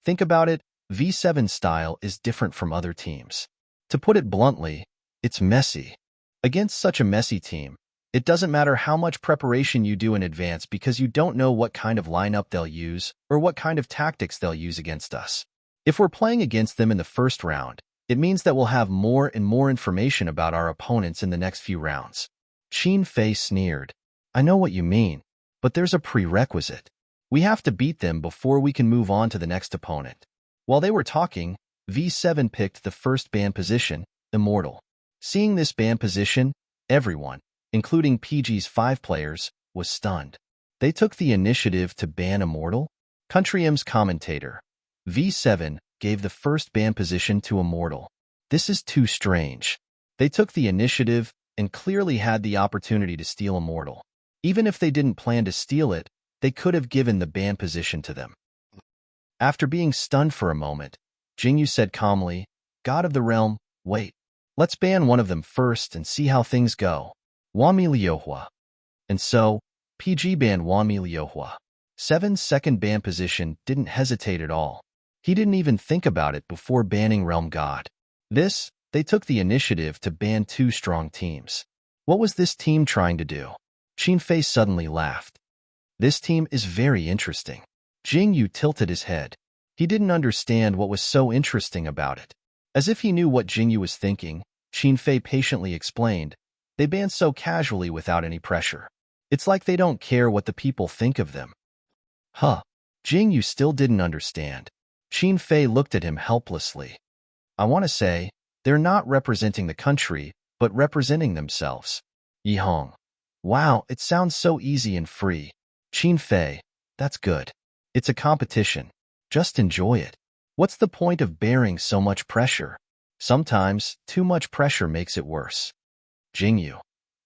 think about it, V7's style is different from other teams. To put it bluntly, it's messy. Against such a messy team, It doesn't matter how much preparation you do in advance because you don't know what kind of lineup they'll use or what kind of tactics they'll use against us. If we're playing against them in the first round, it means that we'll have more and more information about our opponents in the next few rounds. Qin Fei sneered. I know what you mean, but there's a prerequisite. We have to beat them before we can move on to the next opponent. While they were talking, V7 picked the first ban position, Immortal. Seeing this ban position, everyone, including PG's 5 players, was stunned. They took the initiative to ban Immortal? Country M's commentator. V7 gave the first ban position to Immortal. This is too strange. They took the initiative and clearly had the opportunity to steal Immortal. Even if they didn't plan to steal it, they could have given the ban position to them. After being stunned for a moment, Jingyu said calmly, God of the Realm, wait. Let's ban one of them first and see how things go. Wami Liuhua. And so, PG banned Wami Liuhua. 7's second ban position didn't hesitate at all. He didn't even think about it before banning Realm God. They took the initiative to ban 2 strong teams. What was this team trying to do? Qin Fei suddenly laughed. This team is very interesting. Jingyu tilted his head. He didn't understand what was so interesting about it. As if he knew what Jingyu was thinking, Qin Fei patiently explained, they ban so casually without any pressure. It's like they don't care what the people think of them. Huh. Jingyu still didn't understand. Qin Fei looked at him helplessly. I want to say, they're not representing the country, but representing themselves. Yi Hong. Wow, it sounds so easy and free. Qin Fei, that's good. It's a competition. Just enjoy it. What's the point of bearing so much pressure? Sometimes, too much pressure makes it worse. Jingyu.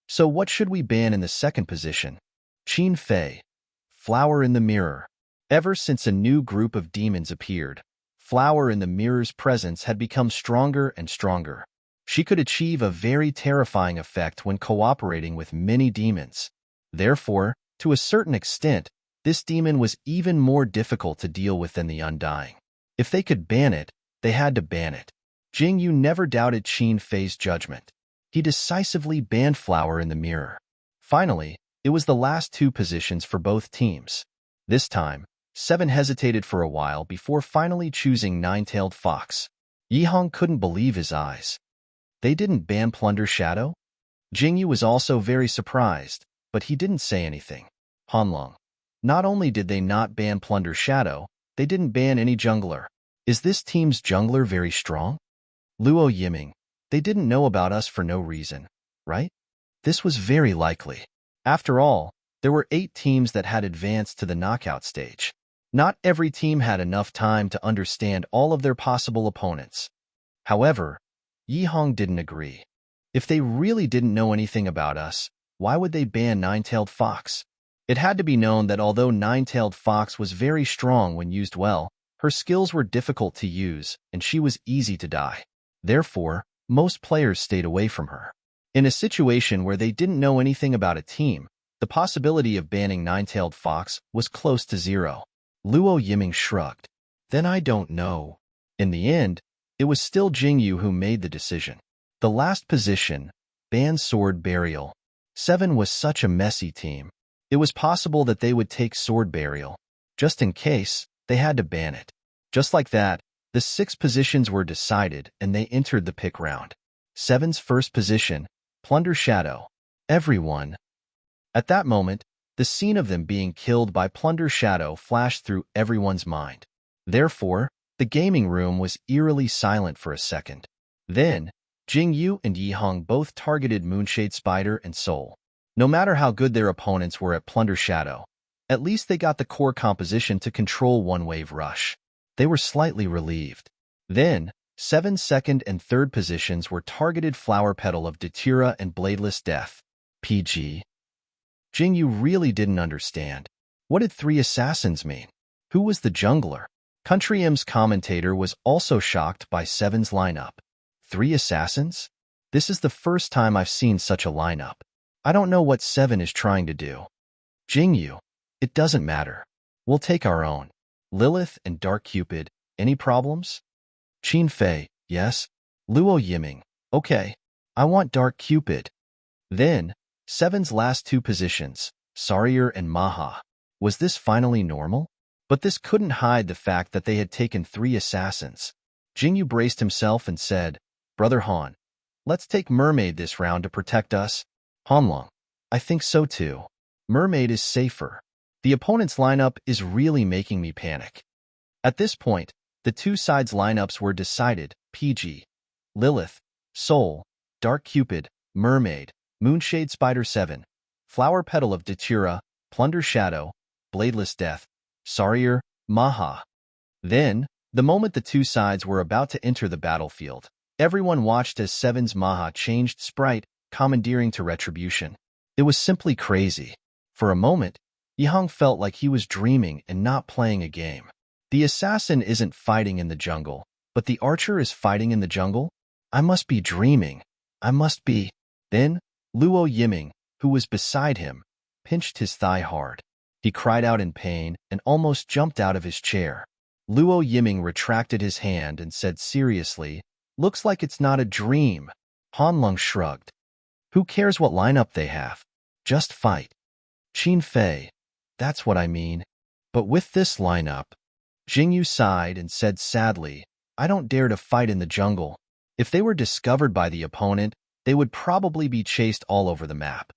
So what should we ban in the second position? Qin Fei. Flower in the Mirror. Ever since a new group of demons appeared, Flower in the Mirror's presence had become stronger and stronger. She could achieve a very terrifying effect when cooperating with many demons. Therefore, to a certain extent, this demon was even more difficult to deal with than the Undying. If they could ban it, they had to ban it. Jingyu never doubted Qin Fei's judgment. He decisively banned Flower in the Mirror. Finally, it was the last 2 positions for both teams. This time, 7 hesitated for a while before finally choosing Nine-Tailed Fox. Yi Hong couldn't believe his eyes. They didn't ban Plunder Shadow? Jingyu was also very surprised, but he didn't say anything. Hanlong. Not only did they not ban Plunder Shadow, they didn't ban any jungler. Is this team's jungler very strong? Luo Yiming. They didn't know about us for no reason, right? This was very likely. After all, there were 8 teams that had advanced to the knockout stage. Not every team had enough time to understand all of their possible opponents. However, Yi Hong didn't agree. If they really didn't know anything about us, why would they ban Nine-Tailed Fox? It had to be known that although Nine-Tailed Fox was very strong when used well, her skills were difficult to use and she was easy to die. Therefore, most players stayed away from her. In a situation where they didn't know anything about a team, the possibility of banning Nine-Tailed Fox was close to 0. Luo Yiming shrugged. Then I don't know. In the end, it was still Jingyu who made the decision. The last position, ban Sword Burial. 7 was such a messy team. It was possible that they would take Sword Burial. Just in case, they had to ban it. Just like that, the 6 positions were decided and they entered the pick round. 7's first position, Plunder Shadow. Everyone. At that moment, the scene of them being killed by Plunder Shadow flashed through everyone's mind. Therefore, the gaming room was eerily silent for a second. Then, Jingyu and Yi Hong both targeted Moonshade Spider and Soul. No matter how good their opponents were at Plunder Shadow, at least they got the core composition to control one-wave rush. They were slightly relieved. Then, 7's second and third positions were targeted Flower Petal of Datura and Bladeless Death. PG. Jingyu really didn't understand. What did 3 assassins mean? Who was the jungler? Country M's commentator was also shocked by 7's lineup. 3 assassins? This is the first time I've seen such a lineup. I don't know what 7 is trying to do. Jingyu, it doesn't matter. We'll take our own. Lilith and Dark Cupid, any problems? Qin Fei, yes. Luo Yiming, okay. I want Dark Cupid. Then, Seven's last two positions, Sarier and Maha. Was this finally normal? But this couldn't hide the fact that they had taken 3 assassins. Jingyu braced himself and said, "Brother Han, let's take Mermaid this round to protect us." Hanlong, I think so too. Mermaid is safer. The opponent's lineup is really making me panic. At this point, the two sides' lineups were decided. PG, Lilith, Soul, Dark Cupid, Mermaid, Moonshade Spider 7, Flower Petal of Datura, Plunder Shadow, Bladeless Death, Sarier, Maha. Then, the moment the two sides were about to enter the battlefield, everyone watched as Seven's Maha changed sprite, commandeering to retribution. It was simply crazy. For a moment, Yihang felt like he was dreaming and not playing a game. The assassin isn't fighting in the jungle, but the archer is fighting in the jungle? I must be dreaming. I must be. Then, Luo Yiming, who was beside him, pinched his thigh hard. He cried out in pain and almost jumped out of his chair. Luo Yiming retracted his hand and said seriously, "Looks like it's not a dream." Hanlong shrugged. Who cares what lineup they have? Just fight. Qin Fei, that's what I mean. But with this lineup, Jingyu sighed and said sadly, I don't dare to fight in the jungle. If they were discovered by the opponent, they would probably be chased all over the map.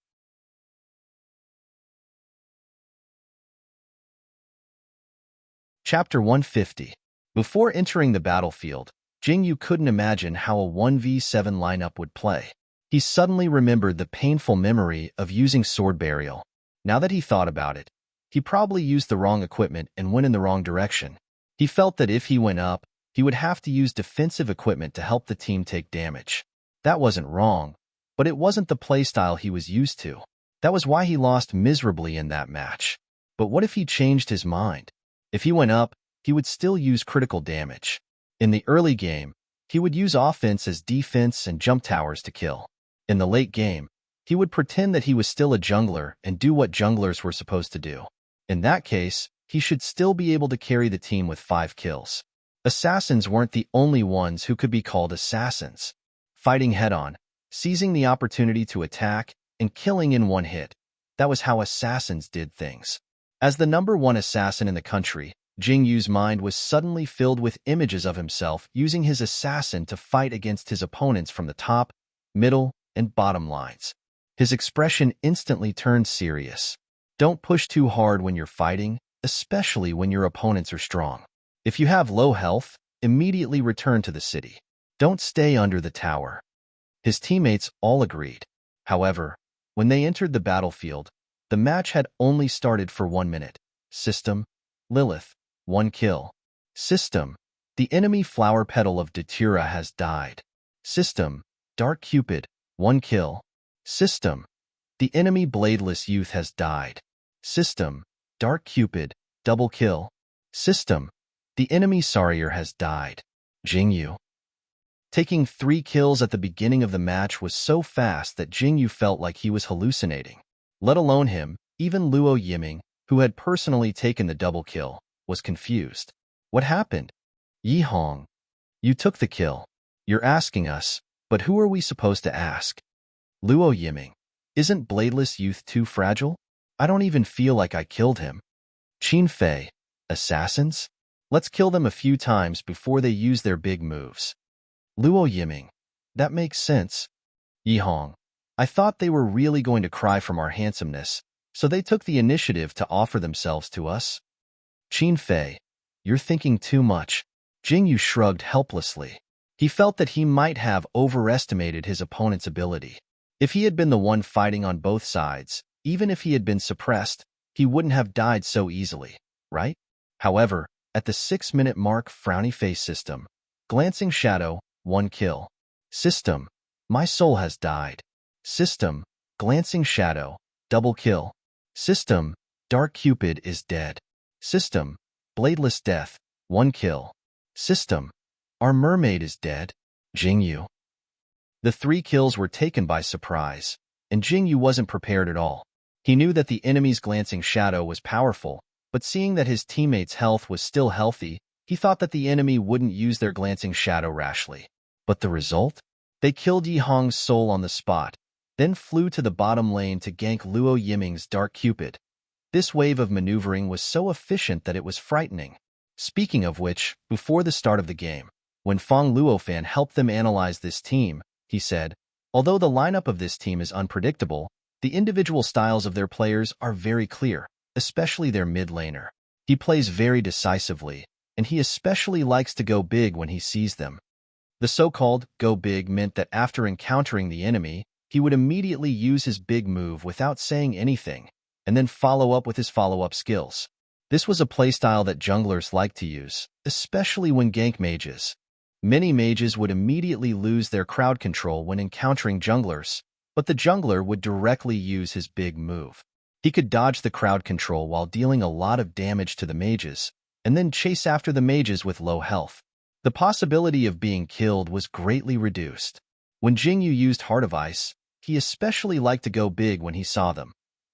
Chapter 150. Before entering the battlefield, Jingyu couldn't imagine how a 1v7 lineup would play. He suddenly remembered the painful memory of using sword burial. Now that he thought about it, he probably used the wrong equipment and went in the wrong direction. He felt that if he went up, he would have to use defensive equipment to help the team take damage. That wasn't wrong, but it wasn't the playstyle he was used to. That was why he lost miserably in that match. But what if he changed his mind? If he went up, he would still use critical damage. In the early game, he would use offense as defense and jump towers to kill. In the late game, he would pretend that he was still a jungler and do what junglers were supposed to do. In that case, he should still be able to carry the team with 5 kills. Assassins weren't the only ones who could be called assassins. Fighting head-on, seizing the opportunity to attack, and killing in one hit. That was how assassins did things. As the #1 assassin in the country, Jingyu's mind was suddenly filled with images of himself using his assassin to fight against his opponents from the top, middle, and bottom lines. His expression instantly turned serious. Don't push too hard when you're fighting, especially when your opponents are strong. If you have low health, immediately return to the city. Don't stay under the tower. His teammates all agreed. However, when they entered the battlefield, the match had only started for 1 minute. System, Lilith, 1 kill. System, the enemy Flower Petal of Datura has died. System, Dark Cupid, 1 kill. System, the enemy Bladeless Youth has died. System, Dark Cupid, double kill. System, the enemy Sarier has died. Jingyu. Taking 3 kills at the beginning of the match was so fast that Jingyu felt like he was hallucinating. Let alone him, even Luo Yiming, who had personally taken the double kill, was confused. What happened? Yihang. You took the kill. You're asking us, but who are we supposed to ask? Luo Yiming. Isn't Bladeless Youth too fragile? I don't even feel like I killed him. Qin Fei. Assassins? Let's kill them a few times before they use their big moves. Luo Yiming. That makes sense. Yihang. I thought they were really going to cry from our handsomeness, so they took the initiative to offer themselves to us. Qin Fei. You're thinking too much. Jingyu shrugged helplessly. He felt that he might have overestimated his opponent's ability. If he had been the one fighting on both sides, even if he had been suppressed, he wouldn't have died so easily, right? However, at the 6-minute mark, frowny face system. Glancing Shadow, 1 kill. System, my soul has died. System, Glancing Shadow, double kill. System, Dark Cupid is dead. System, Bladeless Death, 1 kill. System, our mermaid is dead. Jingyu. The 3 kills were taken by surprise, and Jingyu wasn't prepared at all. He knew that the enemy's Glancing Shadow was powerful, but seeing that his teammate's health was still healthy, he thought that the enemy wouldn't use their Glancing Shadow rashly. But the result? They killed Yihang's soul on the spot, then flew to the bottom lane to gank Luo Yiming's Dark Cupid. This wave of maneuvering was so efficient that it was frightening. Speaking of which, before the start of the game, when Fong Luofan helped them analyze this team, he said, although the lineup of this team is unpredictable, the individual styles of their players are very clear, especially their mid laner. He plays very decisively, and he especially likes to go big when he sees them. The so-called go big meant that after encountering the enemy, he would immediately use his big move without saying anything, and then follow up with his follow-up skills. This was a playstyle that junglers liked to use, especially when gank mages. Many mages would immediately lose their crowd control when encountering junglers, but the jungler would directly use his big move. He could dodge the crowd control while dealing a lot of damage to the mages, and then chase after the mages with low health. The possibility of being killed was greatly reduced. When Jingyu used Heart of Ice, he especially liked to go big when he saw them.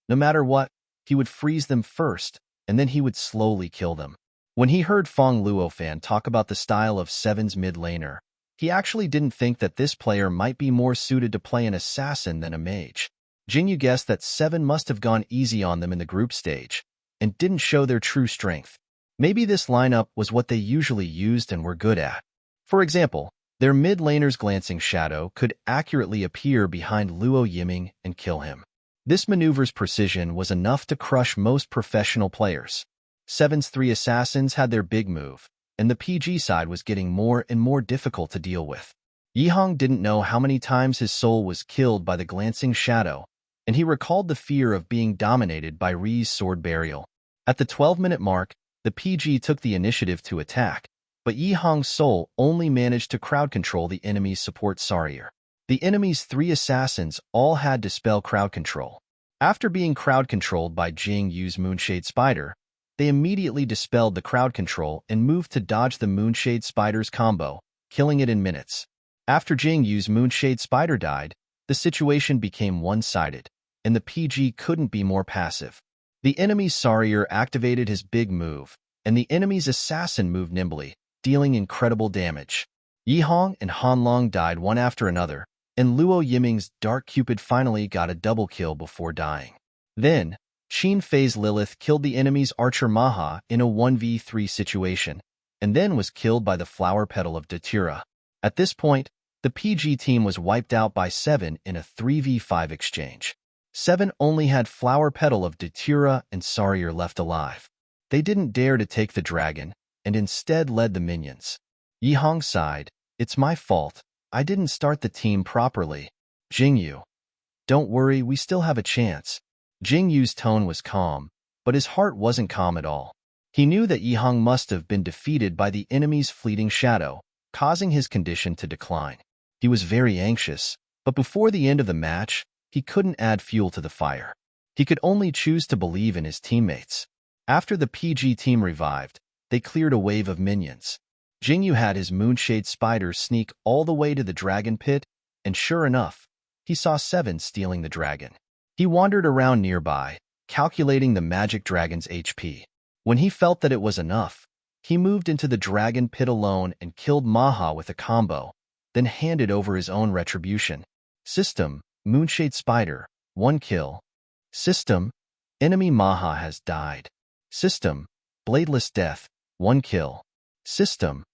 No matter what, he would freeze them first, and then he would slowly kill them. When he heard Fong Luofan talk about the style of Seven's mid laner, he actually didn't think that this player might be more suited to play an assassin than a mage. Jingyu guessed that Seven must have gone easy on them in the group stage, and didn't show their true strength. Maybe this lineup was what they usually used and were good at. For example, their mid laner's Glancing Shadow could accurately appear behind Luo Yiming and kill him. This maneuver's precision was enough to crush most professional players. Seven's three assassins had their big move, and the PG side was getting more and more difficult to deal with. Yihong didn't know how many times his soul was killed by the Glancing Shadow, and he recalled the fear of being dominated by Ri's sword burial. At the 12-minute mark, the PG took the initiative to attack, but Yihong's soul only managed to crowd control the enemy's support Sarier. The enemy's three assassins all had to spell crowd control. After being crowd controlled by Jing Yu's Moonshade Spider, they immediately dispelled the crowd control and moved to dodge the Moonshade Spider's combo, killing it in minutes. After Jing Yu's Moonshade Spider died, the situation became one-sided, and the PG couldn't be more passive. The enemy's Sarier activated his big move, and the enemy's assassin moved nimbly, dealing incredible damage. Yihong and Hanlong died one after another, and Luo Yiming's Dark Cupid finally got a double kill before dying. Then, Qin Fei's Lilith killed the enemy's Archer Maha in a 1v3 situation, and then was killed by the Flower Petal of Datura. At this point, the PG team was wiped out by Seven in a 3v5 exchange. Seven only had Flower Petal of Datura and Sarier left alive. They didn't dare to take the dragon, and instead led the minions. Yihong sighed, "It's my fault. I didn't start the team properly. Jingyu, don't worry, we still have a chance." Jingyu's tone was calm, but his heart wasn't calm at all. He knew that Yihong must have been defeated by the enemy's fleeting shadow, causing his condition to decline. He was very anxious, but before the end of the match, he couldn't add fuel to the fire. He could only choose to believe in his teammates. After the PG team revived, they cleared a wave of minions. Jingyu had his Moonshade Spider sneak all the way to the dragon pit, and sure enough, he saw Seven stealing the dragon. He wandered around nearby, calculating the magic dragon's HP. When he felt that it was enough, he moved into the dragon pit alone and killed Maha with a combo, then handed over his own retribution. System, Moonshade Spider, 1 kill. System, enemy Maha has died. System, Bladeless Death, 1 kill. System,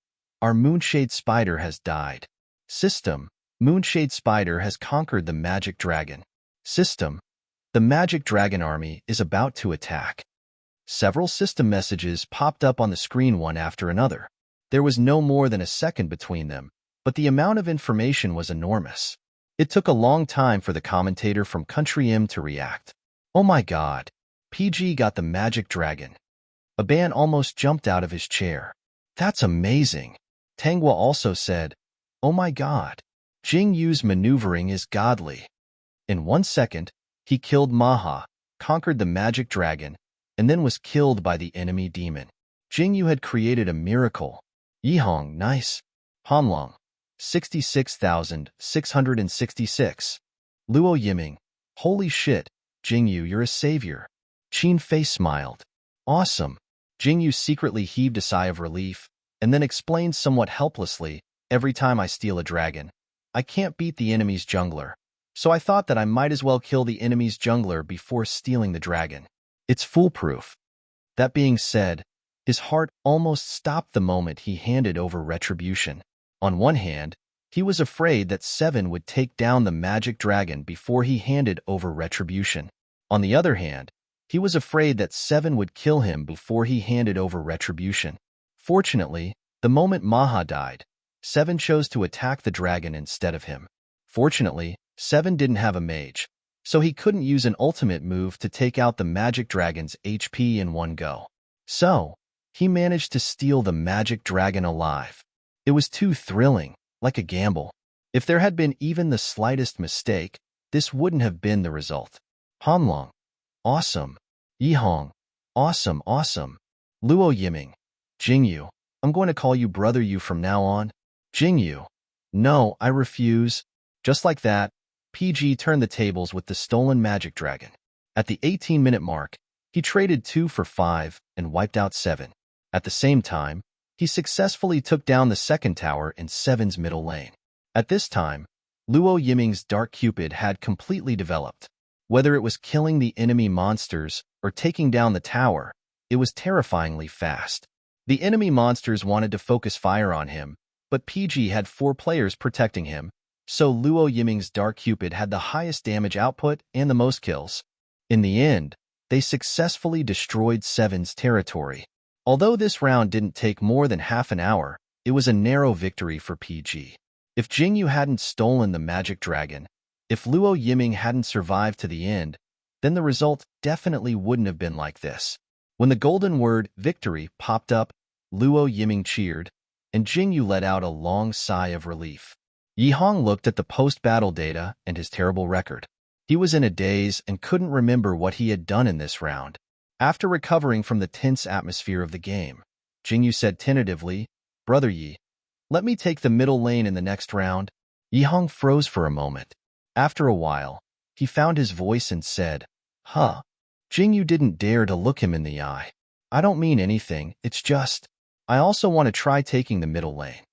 our Moonshade Spider has died. System, Moonshade Spider has conquered the magic dragon. System, the magic dragon army is about to attack. Several system messages popped up on the screen one after another. There was no more than a second between them, but the amount of information was enormous. It took a long time for the commentator from Country M to react. "Oh my god, PG got the magic dragon." Aban almost jumped out of his chair. "That's amazing." Tangwa also said, "Oh my god, Jing Yu's maneuvering is godly." In 1 second, he killed Maha, conquered the magic dragon, and then was killed by the enemy demon. Jing Yu had created a miracle. Yihong, nice. Hanlong, 66,666. Luo Yiming, holy shit, Jingyu, you're a savior. Qin Fei smiled. Awesome. Jingyu secretly heaved a sigh of relief, and then explained somewhat helplessly, every time I steal a dragon, I can't beat the enemy's jungler, so I thought that I might as well kill the enemy's jungler before stealing the dragon. It's foolproof. That being said, his heart almost stopped the moment he handed over retribution. On one hand, he was afraid that Seven would take down the magic dragon before he handed over retribution. On the other hand, he was afraid that Seven would kill him before he handed over retribution. Fortunately, the moment Maha died, Seven chose to attack the dragon instead of him. Fortunately, Seven didn't have a mage, so he couldn't use an ultimate move to take out the magic dragon's HP in one go. So, he managed to steal the magic dragon alive. It was too thrilling, like a gamble. If there had been even the slightest mistake, this wouldn't have been the result. Hanlong. Awesome. Yihong. Awesome, awesome. Luo Yiming. Jingyu. I'm going to call you Brother Yu from now on. Jingyu. No, I refuse. Just like that, PG turned the tables with the stolen magic dragon. At the 18-minute mark, he traded 2 for 5 and wiped out 7. At the same time, he successfully took down the second tower in 7's middle lane. At this time, Luo Yiming's Dark Cupid had completely developed. Whether it was killing the enemy monsters or taking down the tower, it was terrifyingly fast. The enemy monsters wanted to focus fire on him, but PG had 4 players protecting him, so Luo Yiming's Dark Cupid had the highest damage output and the most kills. In the end, they successfully destroyed 7's territory. Although this round didn't take more than half an hour, it was a narrow victory for PG. If Jingyu hadn't stolen the magic dragon, if Luo Yiming hadn't survived to the end, then the result definitely wouldn't have been like this. When the golden word victory popped up, Luo Yiming cheered, and Jingyu let out a long sigh of relief. Yihong looked at the post-battle data and his terrible record. He was in a daze and couldn't remember what he had done in this round. After recovering from the tense atmosphere of the game, Jingyu said tentatively, "Brother Yi, let me take the middle lane in the next round." Yihong froze for a moment. After a while, he found his voice and said, "Huh." Jingyu didn't dare to look him in the eye. "I don't mean anything, it's just, I also want to try taking the middle lane."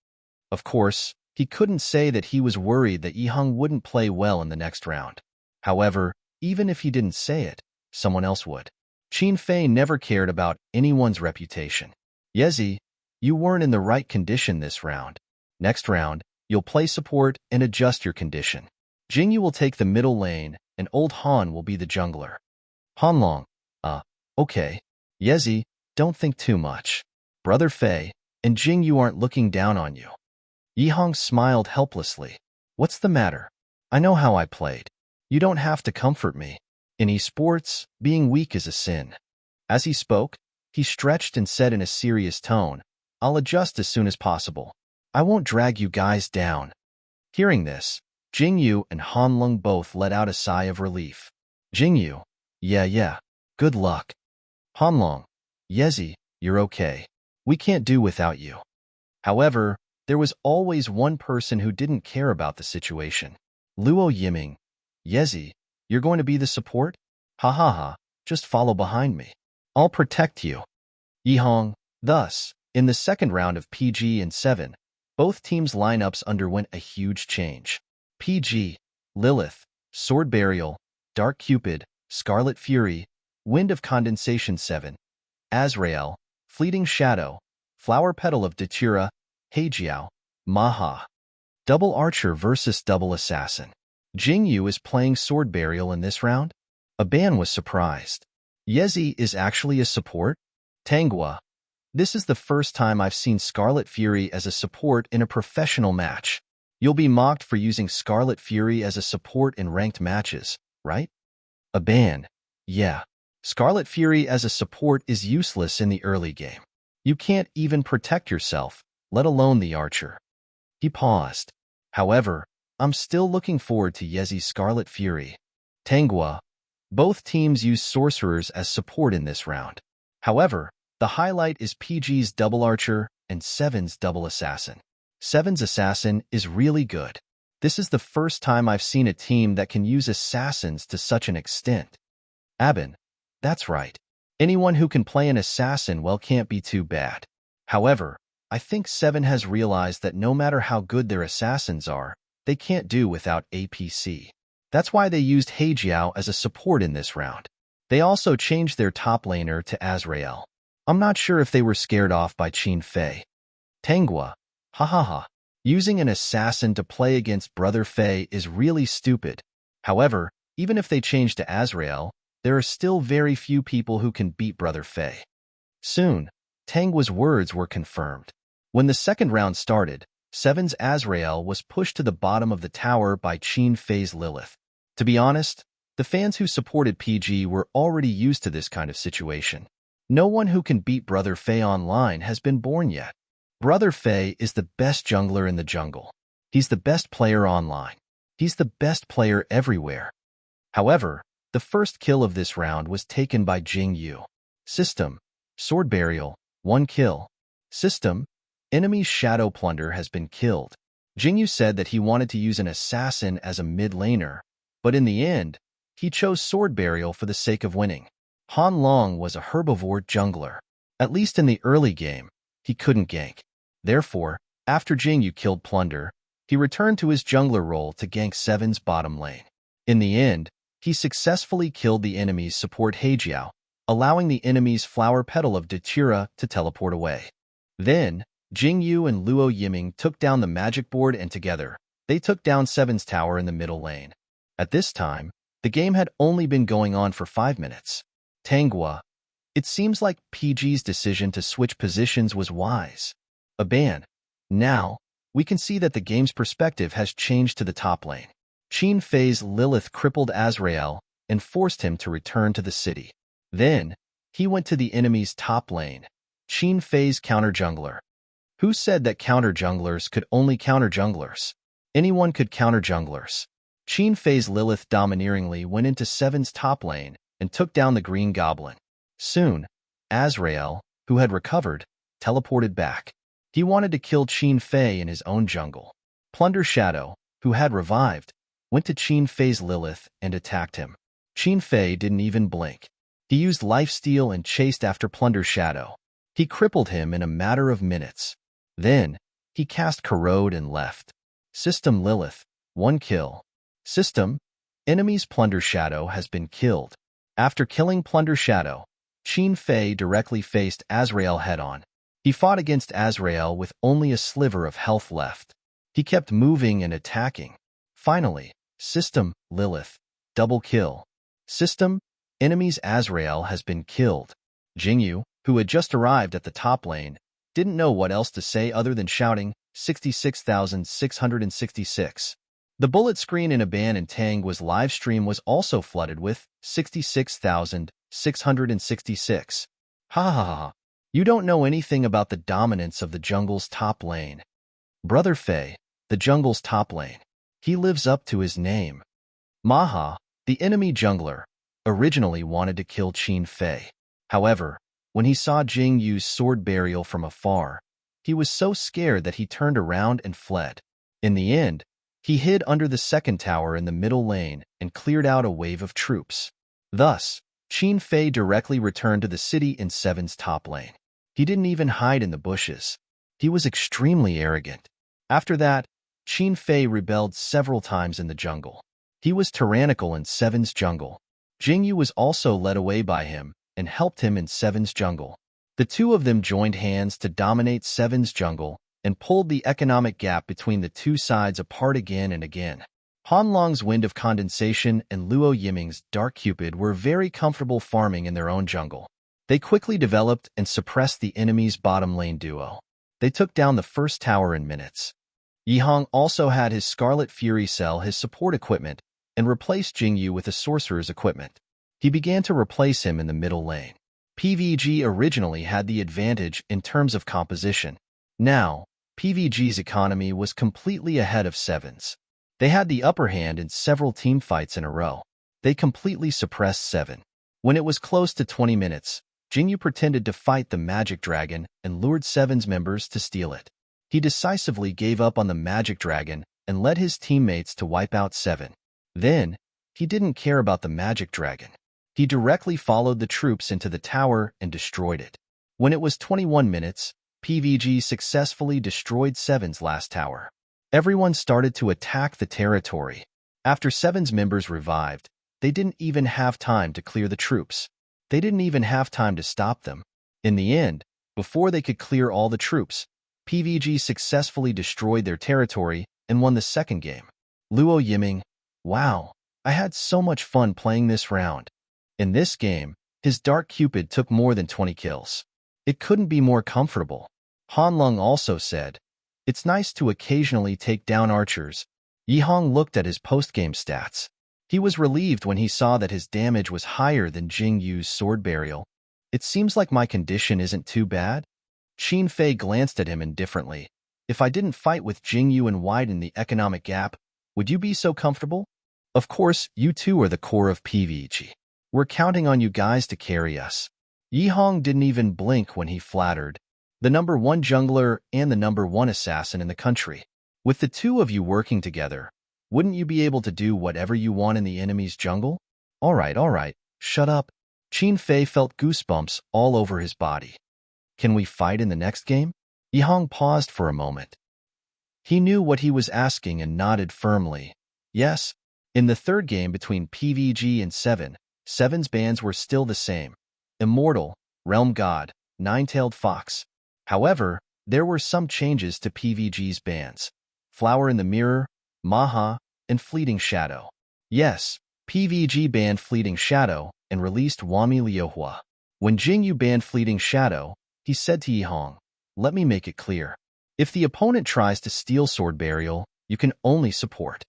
Of course, he couldn't say that he was worried that Yihong wouldn't play well in the next round. However, even if he didn't say it, someone else would. Qin Fei never cared about anyone's reputation. "Yezi, you weren't in the right condition this round. Next round, you'll play support and adjust your condition. Jingyu will take the middle lane, and Old Han will be the jungler." Hanlong. Okay. Yezi, don't think too much. Brother Fei and Jingyu aren't looking down on you. Yihong smiled helplessly. "What's the matter? I know how I played. You don't have to comfort me. In esports, being weak is a sin." As he spoke, he stretched and said in a serious tone, "I'll adjust as soon as possible. I won't drag you guys down." Hearing this, Jingyu and Hanlong both let out a sigh of relief. Jingyu, yeah, good luck. Hanlong, Yezi, you're okay. We can't do without you. However, there was always one person who didn't care about the situation. Luo Yiming. "Yezi, you're going to be the support? Ha ha ha, just follow behind me. I'll protect you." Yihong. Thus, in the second round of PG and 7, both teams' lineups underwent a huge change. PG, Lilith, Sword Burial, Dark Cupid, Scarlet Fury, Wind of Condensation 7, Azrael, Fleeting Shadow, Flower Petal of Datura, Heijiao, Maha. Double Archer versus Double Assassin. Jingyu is playing Sword Burial in this round? Aban was surprised. Yezi is actually a support? Tanghua. This is the first time I've seen Scarlet Fury as a support in a professional match. You'll be mocked for using Scarlet Fury as a support in ranked matches, right? Aban. Yeah. Scarlet Fury as a support is useless in the early game. You can't even protect yourself, let alone the archer. He paused. However, I'm still looking forward to Yezi's Scarlet Fury. Tanghua. Both teams use sorcerers as support in this round. However, the highlight is PG's Double Archer and 7's Double Assassin. 7's Assassin is really good. This is the first time I've seen a team that can use assassins to such an extent. Aban. That's right. Anyone who can play an assassin well can't be too bad. However, I think 7 has realized that no matter how good their assassins are, they can't do without APC. That's why they used Hejiao as a support in this round. They also changed their top laner to Azrael. I'm not sure if they were scared off by Qin Fei. Tangua, hahaha. Using an assassin to play against Brother Fei is really stupid. However, even if they change to Azrael, there are still very few people who can beat Brother Fei. Soon, Tangua's words were confirmed. When the second round started, Seven's Azrael was pushed to the bottom of the tower by Qin Fei's Lilith. To be honest, the fans who supported PG were already used to this kind of situation. No one who can beat Brother Fei online has been born yet. Brother Fei is the best jungler in the jungle. He's the best player online. He's the best player everywhere. However, the first kill of this round was taken by Jing Yu. System: Sword Burial, 1 kill. System: Enemy's Shadow Plunder has been killed. Jing Yu said that he wanted to use an assassin as a mid laner, but in the end, he chose Sword Burial for the sake of winning. Han Long was a herbivore jungler. At least in the early game, he couldn't gank. Therefore, after Jing Yu killed Plunder, he returned to his jungler role to gank Seven's bottom lane. In the end, he successfully killed the enemy's support Hejiao, allowing the enemy's Flower Petal of Datura to teleport away. Then, Jing Yu and Luo Yiming took down the magic board and together, they took down Seven's tower in the middle lane. At this time, the game had only been going on for 5 minutes. Tangua. It seems like PG's decision to switch positions was wise. A ban. Now, we can see that the game's perspective has changed to the top lane. Qin Fei's Lilith crippled Azrael and forced him to return to the city. Then, he went to the enemy's top lane, Qin Fei's counter-jungler. Who said that counter-junglers could only counter-junglers? Anyone could counter-junglers. Qin Fei's Lilith domineeringly went into Seven's top lane and took down the Green Goblin. Soon, Azrael, who had recovered, teleported back. He wanted to kill Qin Fei in his own jungle. Plunder Shadow, who had revived, went to Qin Fei's Lilith and attacked him. Qin Fei didn't even blink. He used lifesteal and chased after Plunder Shadow. He crippled him in a matter of minutes. Then, he cast Corrode and left. System: Lilith, 1 kill. System: Enemy's Plunder Shadow has been killed. After killing Plunder Shadow, Qin Fei directly faced Azrael head-on. He fought against Azrael with only a sliver of health left. He kept moving and attacking. Finally, System: Lilith, double kill. System: Enemy's Azrael has been killed. Jing Yu, who had just arrived at the top lane, didn't know what else to say other than shouting, 66,666. The bullet screen in Aban and Tangua's live stream was also flooded with 66,666. Ha ha ha. You don't know anything about the dominance of the jungle's top lane. Brother Fei, the jungle's top lane. He lives up to his name. Maha, the enemy jungler, originally wanted to kill Qin Fei. However, when he saw Jing Yu's sword burial from afar, he was so scared that he turned around and fled. In the end, he hid under the second tower in the middle lane and cleared out a wave of troops. Thus, Qin Fei directly returned to the city in Seven's top lane. He didn't even hide in the bushes. He was extremely arrogant. After that, Qin Fei rebelled several times in the jungle. He was tyrannical in Seven's jungle. Jing Yu was also led away by him and helped him in Seven's jungle. The two of them joined hands to dominate Seven's jungle and pulled the economic gap between the two sides apart again and again. Han Long's Wind of Condensation and Luo Yiming's Dark Cupid were very comfortable farming in their own jungle. They quickly developed and suppressed the enemy's bottom lane duo. They took down the first tower in minutes. Yihong also had his Scarlet Fury sell his support equipment and replaced Jing Yu with a sorcerer's equipment. He began to replace him in the middle lane. PVG originally had the advantage in terms of composition. Now, PVG's economy was completely ahead of Seven's. They had the upper hand in several teamfights in a row. They completely suppressed Seven. When it was close to 20 minutes, Jing Yu pretended to fight the Magic Dragon and lured Seven's members to steal it. He decisively gave up on the Magic Dragon and led his teammates to wipe out Seven. Then, he didn't care about the Magic Dragon. He directly followed the troops into the tower and destroyed it. When it was 21 minutes, PVG successfully destroyed Seven's last tower. Everyone started to attack the territory. After Seven's members revived, they didn't even have time to clear the troops. They didn't even have time to stop them. In the end, before they could clear all the troops, PVG successfully destroyed their territory and won the second game. Luo Yiming, wow, I had so much fun playing this round. In this game, his Dark Cupid took more than 20 kills. It couldn't be more comfortable. Han Lung also said, it's nice to occasionally take down archers. Yi Hong looked at his post-game stats. He was relieved when he saw that his damage was higher than Jing Yu's sword burial. It seems like my condition isn't too bad. Qin Fei glanced at him indifferently. If I didn't fight with Jing Yu and widen the economic gap, would you be so comfortable? Of course, you two are the core of PVG. We're counting on you guys to carry us. Yi Hong didn't even blink when he flattered. The #1 jungler and the #1 assassin in the country. With the two of you working together, wouldn't you be able to do whatever you want in the enemy's jungle? All right, shut up. Qin Fei felt goosebumps all over his body. Can we fight in the next game? Yi Hong paused for a moment. He knew what he was asking and nodded firmly. Yes. In the third game between PVG and Seven's bans were still the same. Immortal, Realm God, Nine-Tailed Fox. However, there were some changes to PVG's bans. Flower in the Mirror, Maha, and Fleeting Shadow. Yes, PVG banned Fleeting Shadow and released Wami Liuhua. When Jing Yu banned Fleeting Shadow, he said to Yi Hong, let me make it clear. If the opponent tries to steal Sword Burial, you can only support.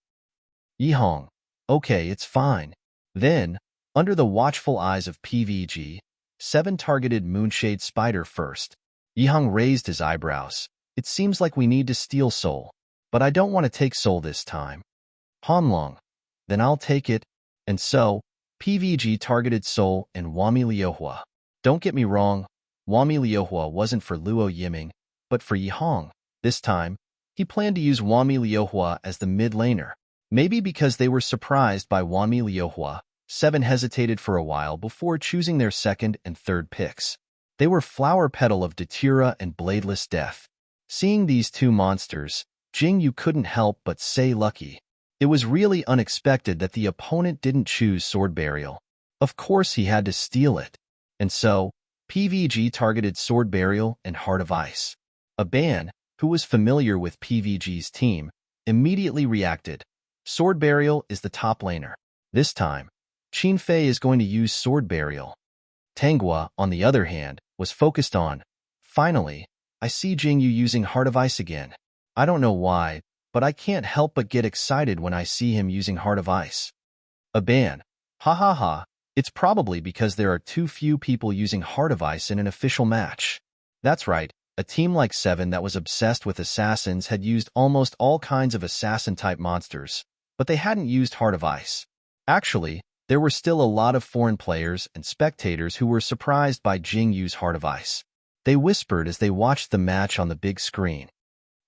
Yi Hong, okay, it's fine. Then, under the watchful eyes of PVG, Seven targeted Moonshade Spider first. Yi Hong raised his eyebrows. It seems like we need to steal Soul, but I don't want to take Soul this time. Han Long, then I'll take it. And so, PVG targeted Soul and Wami Liuhua. Don't get me wrong, Wami Liuhua wasn't for Luo Yiming, but for Yi Hong. This time, he planned to use Wami Liuhua as the mid laner. Maybe because they were surprised by Wami Liuhua, Seven hesitated for a while before choosing their second and third picks. They were Flower Petal of Datura and Bladeless Death. Seeing these two monsters, Jing Yu couldn't help but say lucky. It was really unexpected that the opponent didn't choose Sword Burial. Of course he had to steal it. And so, PVG targeted Sword Burial and Heart of Ice. Aban, who was familiar with PVG's team, immediately reacted. Sword Burial is the top laner. This time, Qin Fei is going to use Sword Burial. Tanghua, on the other hand, was focused on, finally, I see Jing Yu using Heart of Ice again. I don't know why, but I can't help but get excited when I see him using Heart of Ice. Aban, ha ha ha, it's probably because there are too few people using Heart of Ice in an official match. That's right, a team like Seven that was obsessed with assassins had used almost all kinds of assassin-type monsters, but they hadn't used Heart of Ice. Actually, there were still a lot of foreign players and spectators who were surprised by Jing Yu's Heart of Ice. They whispered as they watched the match on the big screen.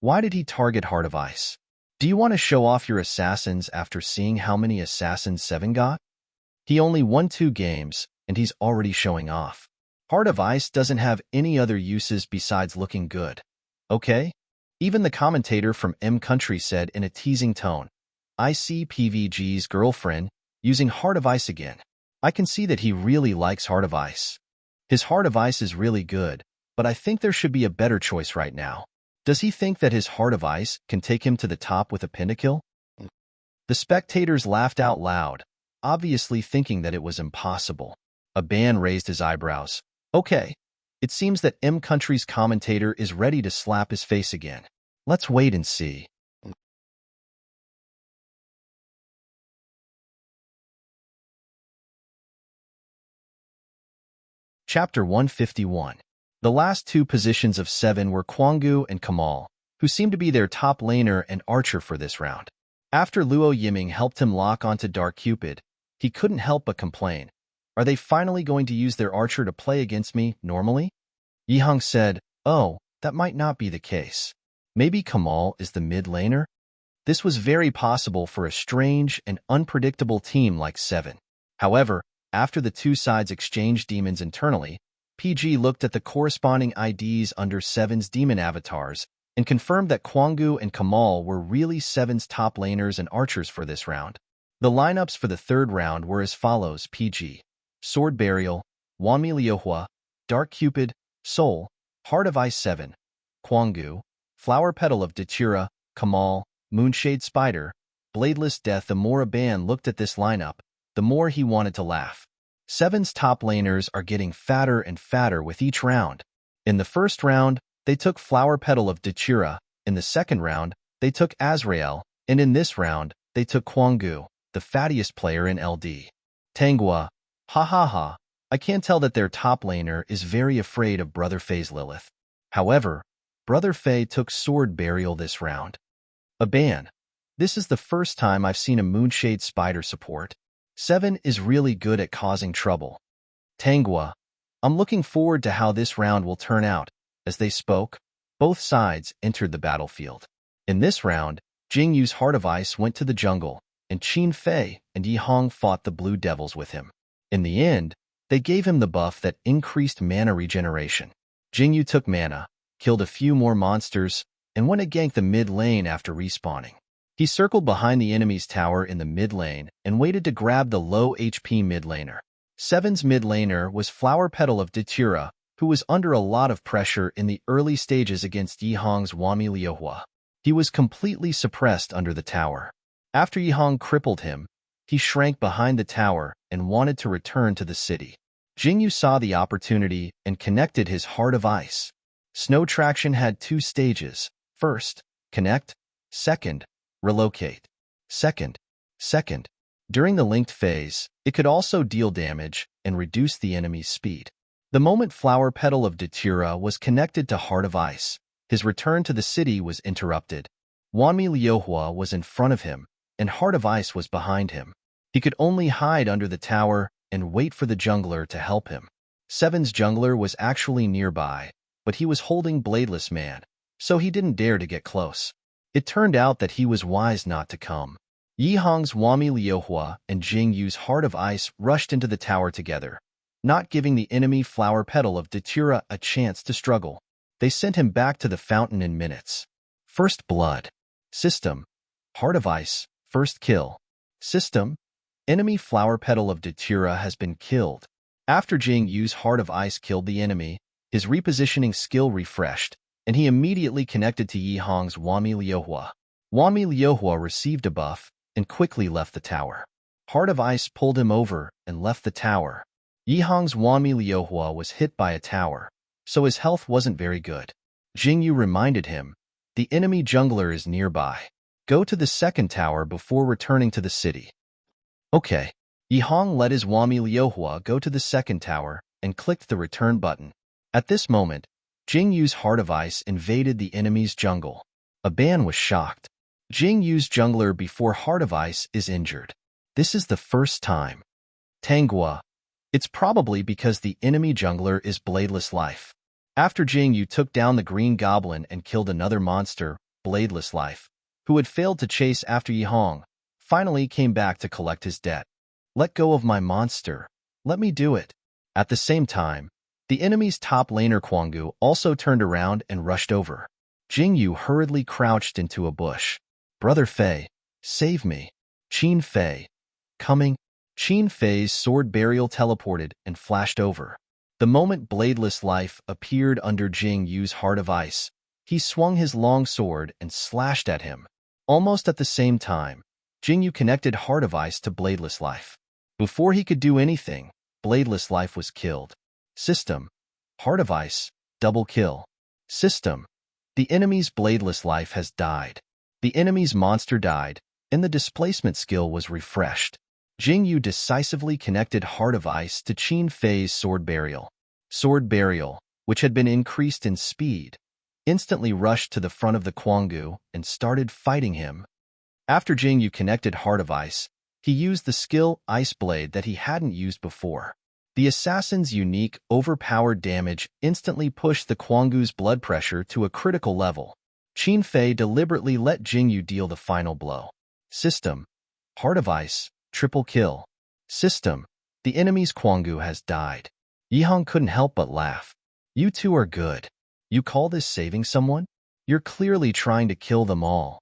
Why did he target Heart of Ice? Do you want to show off your assassins after seeing how many assassins Seven got? He only won 2 games, and he's already showing off. Heart of Ice doesn't have any other uses besides looking good. Okay? Even the commentator from M Country said in a teasing tone, I see PVG's girlfriend using Heart of Ice again. I can see that he really likes Heart of Ice. His Heart of Ice is really good, but I think there should be a better choice right now. Does he think that his Heart of Ice can take him to the top with a pentakill? The spectators laughed out loud, obviously thinking that it was impossible. Aban raised his eyebrows. Okay, it seems that M Country's commentator is ready to slap his face again. Let's wait and see. Chapter 151. The last 2 positions of Seven were Quangu and Kamal, who seemed to be their top laner and archer for this round. After Luo Yiming helped him lock onto Dark Cupid, he couldn't help but complain. Are they finally going to use their archer to play against me normally? Yi Hong said, oh, that might not be the case. Maybe Kamal is the mid laner? This was very possible for a strange and unpredictable team like Seven. However, after the 2 sides exchanged demons internally, PG looked at the corresponding IDs under Seven's demon avatars and confirmed that Quangu and Kamal were really Seven's top laners and archers for this round. The lineups for the third round were as follows: PG, Sword Burial, Wanmi Liuhua, Dark Cupid, Soul, Heart of Ice 7, Kwanggu, Flower Petal of Datura, Kamal, Moonshade Spider, Bladeless Death. The more Aban looked at this lineup, the more he wanted to laugh. Seven's top laners are getting fatter and fatter with each round. In the first round, they took Flower Petal of Datura. In the second round, they took Azrael. And in this round, they took Kwanggu, the fattiest player in LD. Tangua, ha ha ha, I can tell that their top laner is very afraid of Brother Fei's Lilith. However, Brother Fei took Sword Burial this round. Aban, this is the first time I've seen a Moonshade Spider support. 7 is really good at causing trouble. Tangua, I'm looking forward to how this round will turn out. As they spoke, both sides entered the battlefield. In this round, Jingyu's Heart of Ice went to the jungle, and Qin Fei and Yi Hong fought the Blue Devils with him. In the end, they gave him the buff that increased mana regeneration. Jingyu took mana, killed a few more monsters, and went to gank the mid lane after respawning. He circled behind the enemy's tower in the mid lane and waited to grab the low HP mid laner. 7's mid laner was Flower Petal of Datura, who was under a lot of pressure in the early stages against Yi Hong's Wanmi Liuhua. He was completely suppressed under the tower. After Yi Hong crippled him, he shrank behind the tower and wanted to return to the city. Jingyu saw the opportunity and connected his Heart of Ice. Snow Traction had 2 stages. First, connect. Second, relocate. Second. During the linked phase, it could also deal damage and reduce the enemy's speed. The moment Flower Petal of Datura was connected to Heart of Ice, his return to the city was interrupted. Wanmi Liuhua was in front of him, and Heart of Ice was behind him. He could only hide under the tower and wait for the jungler to help him. 7's jungler was actually nearby, but he was holding Bladeless Man, so he didn't dare to get close. It turned out that he was wise not to come. Yi Hong's Wanmi Liuhua and Jingyu's Heart of Ice rushed into the tower together, not giving the enemy Flower Petal of Datura a chance to struggle. They sent him back to the fountain in minutes. First blood. System. Heart of Ice. First kill. System. Enemy Flower Petal of Datura has been killed. After Jingyu's Heart of Ice killed the enemy, his repositioning skill refreshed, and he immediately connected to Yi Hong's Wanmi Liuhua. Wanmi Liuhua received a buff and quickly left the tower. Heart of Ice pulled him over and left the tower. Yi Hong's Wanmi Liuhua was hit by a tower, so his health wasn't very good. Jingyu reminded him, the enemy jungler is nearby. Go to the second tower before returning to the city. Okay. Yi Hong let his Wanmi Liuhua go to the second tower and clicked the return button. At this moment, Jingyu's Heart of Ice invaded the enemy's jungle. Aban was shocked. Jingyu's jungler before Heart of Ice is injured. This is the first time. Tangua. It's probably because the enemy jungler is Bladeless Life. After Jingyu took down the Green Goblin and killed another monster, Bladeless Life, who had failed to chase after Yi Hong, finally came back to collect his debt. Let go of my monster. Let me do it. At the same time, the enemy's top laner Kwanggu also turned around and rushed over. Jingyu hurriedly crouched into a bush. Brother Fei, save me. Qin Fei. Coming. Qin Fei's Sword Burial teleported and flashed over. The moment Bladeless Life appeared under Jingyu's Heart of Ice, he swung his long sword and slashed at him. Almost at the same time, Jingyu connected Heart of Ice to Bladeless Life. Before he could do anything, Bladeless Life was killed. System. Heart of Ice. Double kill. System. The enemy's Bladeless Life has died. The enemy's monster died, and the displacement skill was refreshed. Jingyu decisively connected Heart of Ice to Qin Fei's Sword Burial. Sword Burial, which had been increased in speed, instantly rushed to the front of the Kwanggu and started fighting him. After Jingyu connected Heart of Ice, he used the skill Ice Blade that he hadn't used before. The assassin's unique, overpowered damage instantly pushed the Kwanggu's blood pressure to a critical level. Qin Fei deliberately let Jingyu deal the final blow. System. Heart of Ice. Triple kill. System. The enemy's Kwanggu has died. Yi Hong couldn't help but laugh. You two are good. You call this saving someone? You're clearly trying to kill them all.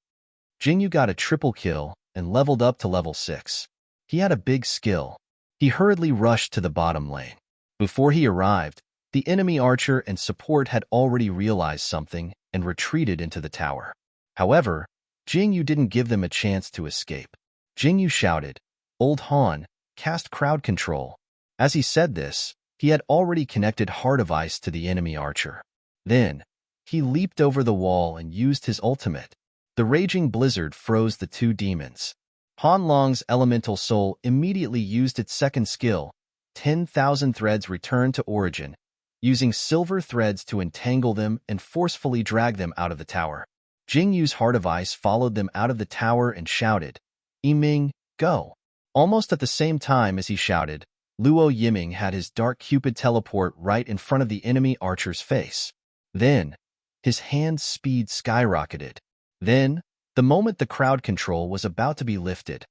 Jingyu got a triple kill and leveled up to level 6. He had a big skill. He hurriedly rushed to the bottom lane. Before he arrived, the enemy archer and support had already realized something and retreated into the tower. However, Jingyu didn't give them a chance to escape. Jingyu shouted, "Old Han, cast crowd control." As he said this, he had already connected Heart of Ice to the enemy archer. Then, he leaped over the wall and used his ultimate. The raging blizzard froze the two demons. Han Long's elemental soul immediately used its second skill. 10,000 threads returned to origin, using silver threads to entangle them and forcefully drag them out of the tower. Jingyu's Heart of Ice followed them out of the tower and shouted, "Yiming, go!" Almost at the same time as he shouted, Luo Yiming had his Dark Cupid teleport right in front of the enemy archer's face. Then, his hand's speed skyrocketed. Then, the moment the crowd control was about to be lifted,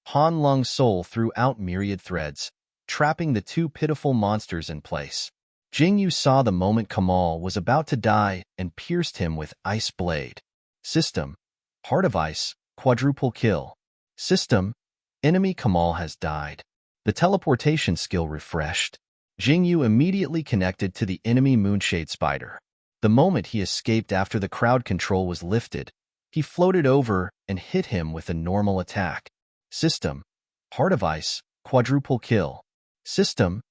Han Lung's soul threw out myriad threads, trapping the two pitiful monsters in place. Jingyu saw the moment Kamal was about to die and pierced him with Ice Blade. System: Heart of Ice, quadruple kill. System: enemy Kamal has died. The teleportation skill refreshed. Jingyu immediately connected to the enemy Moonshade Spider. The moment he escaped after the crowd control was lifted, he floated over and hit him with a normal attack. System: Heart of Ice, quadruple kill. System: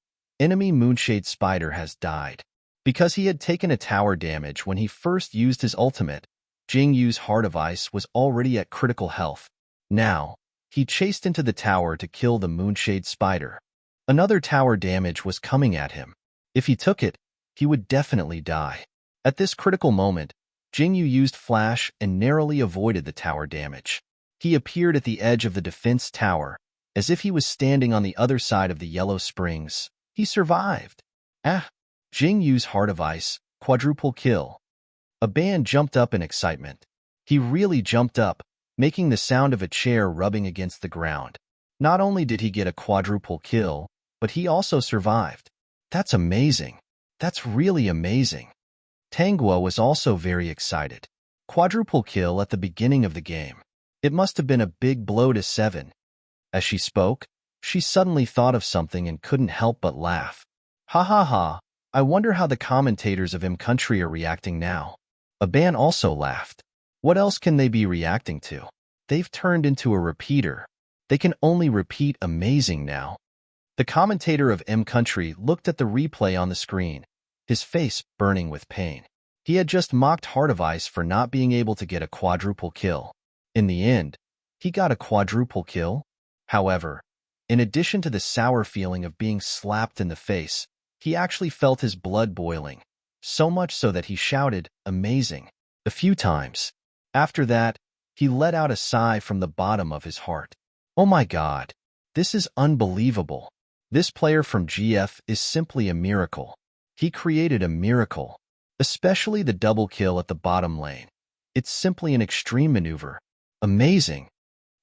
enemy Moonshade Spider has died. Because he had taken a tower damage when he first used his ultimate, Jingyu's Heart of Ice was already at critical health. Now, he chased into the tower to kill the Moonshade Spider. Another tower damage was coming at him. If he took it, he would definitely die. At this critical moment, Jingyu used Flash and narrowly avoided the tower damage. He appeared at the edge of the defense tower, as if he was standing on the other side of the Yellow Springs. He survived. Jingyu's Heart of Ice, quadruple kill. A band jumped up in excitement. He really jumped up, making the sound of a chair rubbing against the ground. Not only did he get a quadruple kill, but he also survived. That's amazing. That's really amazing. Tanguo was also very excited. Quadruple kill at the beginning of the game. It must have been a big blow to Seven. As she spoke, she suddenly thought of something and couldn't help but laugh. Ha ha ha, I wonder how the commentators of Country are reacting now. Aban also laughed. What else can they be reacting to? They've turned into a repeater. They can only repeat amazing now. The commentator of Country looked at the replay on the screen, his face burning with pain. He had just mocked Heart of Ice for not being able to get a quadruple kill. In the end, he got a quadruple kill. However, in addition to the sour feeling of being slapped in the face, he actually felt his blood boiling, so much so that he shouted, "Amazing," a few times. After that, he let out a sigh from the bottom of his heart. Oh my God, this is unbelievable. This player from GF is simply a miracle. He created a miracle, especially the double kill at the bottom lane. It's simply an extreme maneuver. Amazing.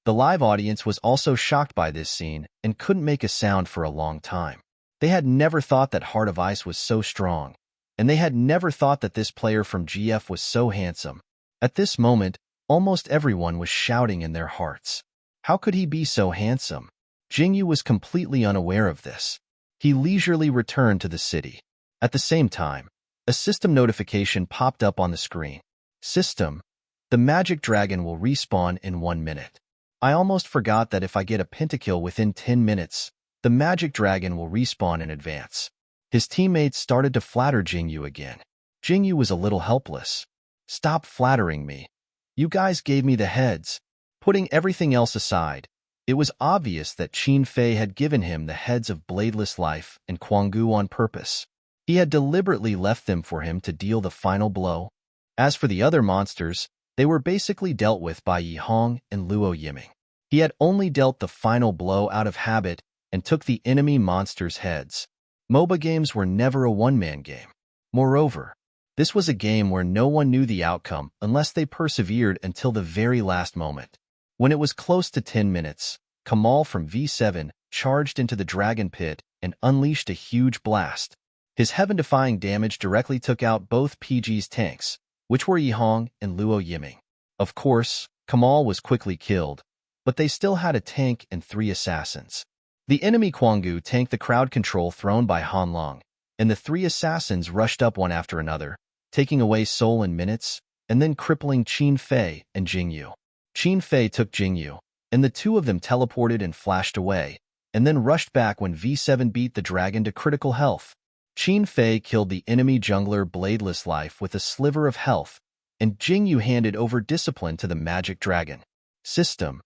The live audience was also shocked by this scene and couldn't make a sound for a long time. They had never thought that Heart of Ice was so strong, and they had never thought that this player from GF was so handsome. At this moment, almost everyone was shouting in their hearts. How could he be so handsome? Jingyu was completely unaware of this. He leisurely returned to the city. At the same time, a system notification popped up on the screen. System: the magic dragon will respawn in 1 minute. I almost forgot that if I get a pentakill within 10 minutes, the magic dragon will respawn in advance. His teammates started to flatter Jingyu again. Jingyu was a little helpless. Stop flattering me. You guys gave me the heads. Putting everything else aside, it was obvious that Qin Fei had given him the heads of Bladeless Life and Quanggu on purpose. He had deliberately left them for him to deal the final blow. As for the other monsters, they were basically dealt with by Yi Hong and Luo Yiming. He had only dealt the final blow out of habit and took the enemy monsters' heads. MOBA games were never a one-man game. Moreover, this was a game where no one knew the outcome unless they persevered until the very last moment. When it was close to 10 minutes, Kamal from V7 charged into the dragon pit and unleashed a huge blast. His heaven-defying damage directly took out both PG's tanks, which were Yi Hong and Luo Yiming. Of course, Kamal was quickly killed, but they still had a tank and 3 assassins. The enemy Kuanggu tanked the crowd control thrown by Han Long, and the 3 assassins rushed up one after another, taking away Sol in minutes, and then crippling Qin Fei and Jingyu. Qin Fei took Jingyu, and the 2 of them teleported and flashed away, and then rushed back when V7 beat the dragon to critical health. Qin Fei killed the enemy jungler Bladeless Life with a sliver of health, and Jingyu handed over discipline to the magic dragon. System: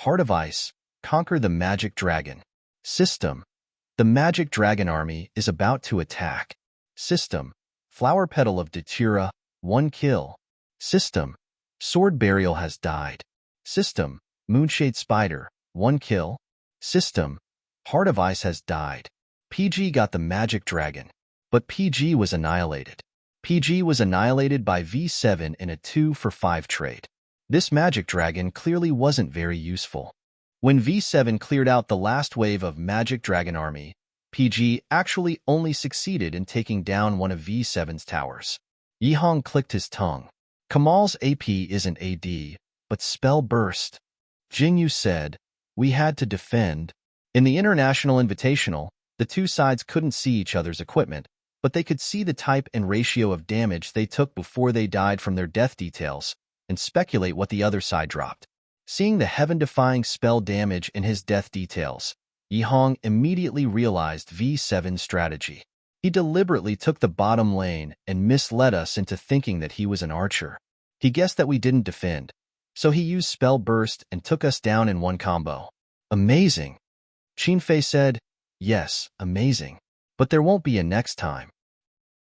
Heart of Ice, conquer the magic dragon. System: the magic dragon army is about to attack. System: Flower Petal of Datura, 1 kill. System: Sword Burial has died. System: Moonshade Spider, 1 kill. System: Heart of Ice has died. PG got the magic dragon, but PG was annihilated. PG was annihilated by V7 in a 2-for-5 trade. This magic dragon clearly wasn't very useful. When V7 cleared out the last wave of magic dragon army, PG actually only succeeded in taking down one of V7's towers. Yihong clicked his tongue. Kamal's AP isn't AD, but spell burst. Jingyu said, "We had to defend." In the International Invitational, the 2 sides couldn't see each other's equipment, but they could see the type and ratio of damage they took before they died from their death details, and speculate what the other side dropped. Seeing the heaven-defying spell damage in his death details, Yihong immediately realized V7's strategy. He deliberately took the bottom lane and misled us into thinking that he was an archer. He guessed that we didn't defend, so he used Spell Burst and took us down in 1 combo. Amazing. Qin Fei said, "Yes, amazing. But there won't be a next time."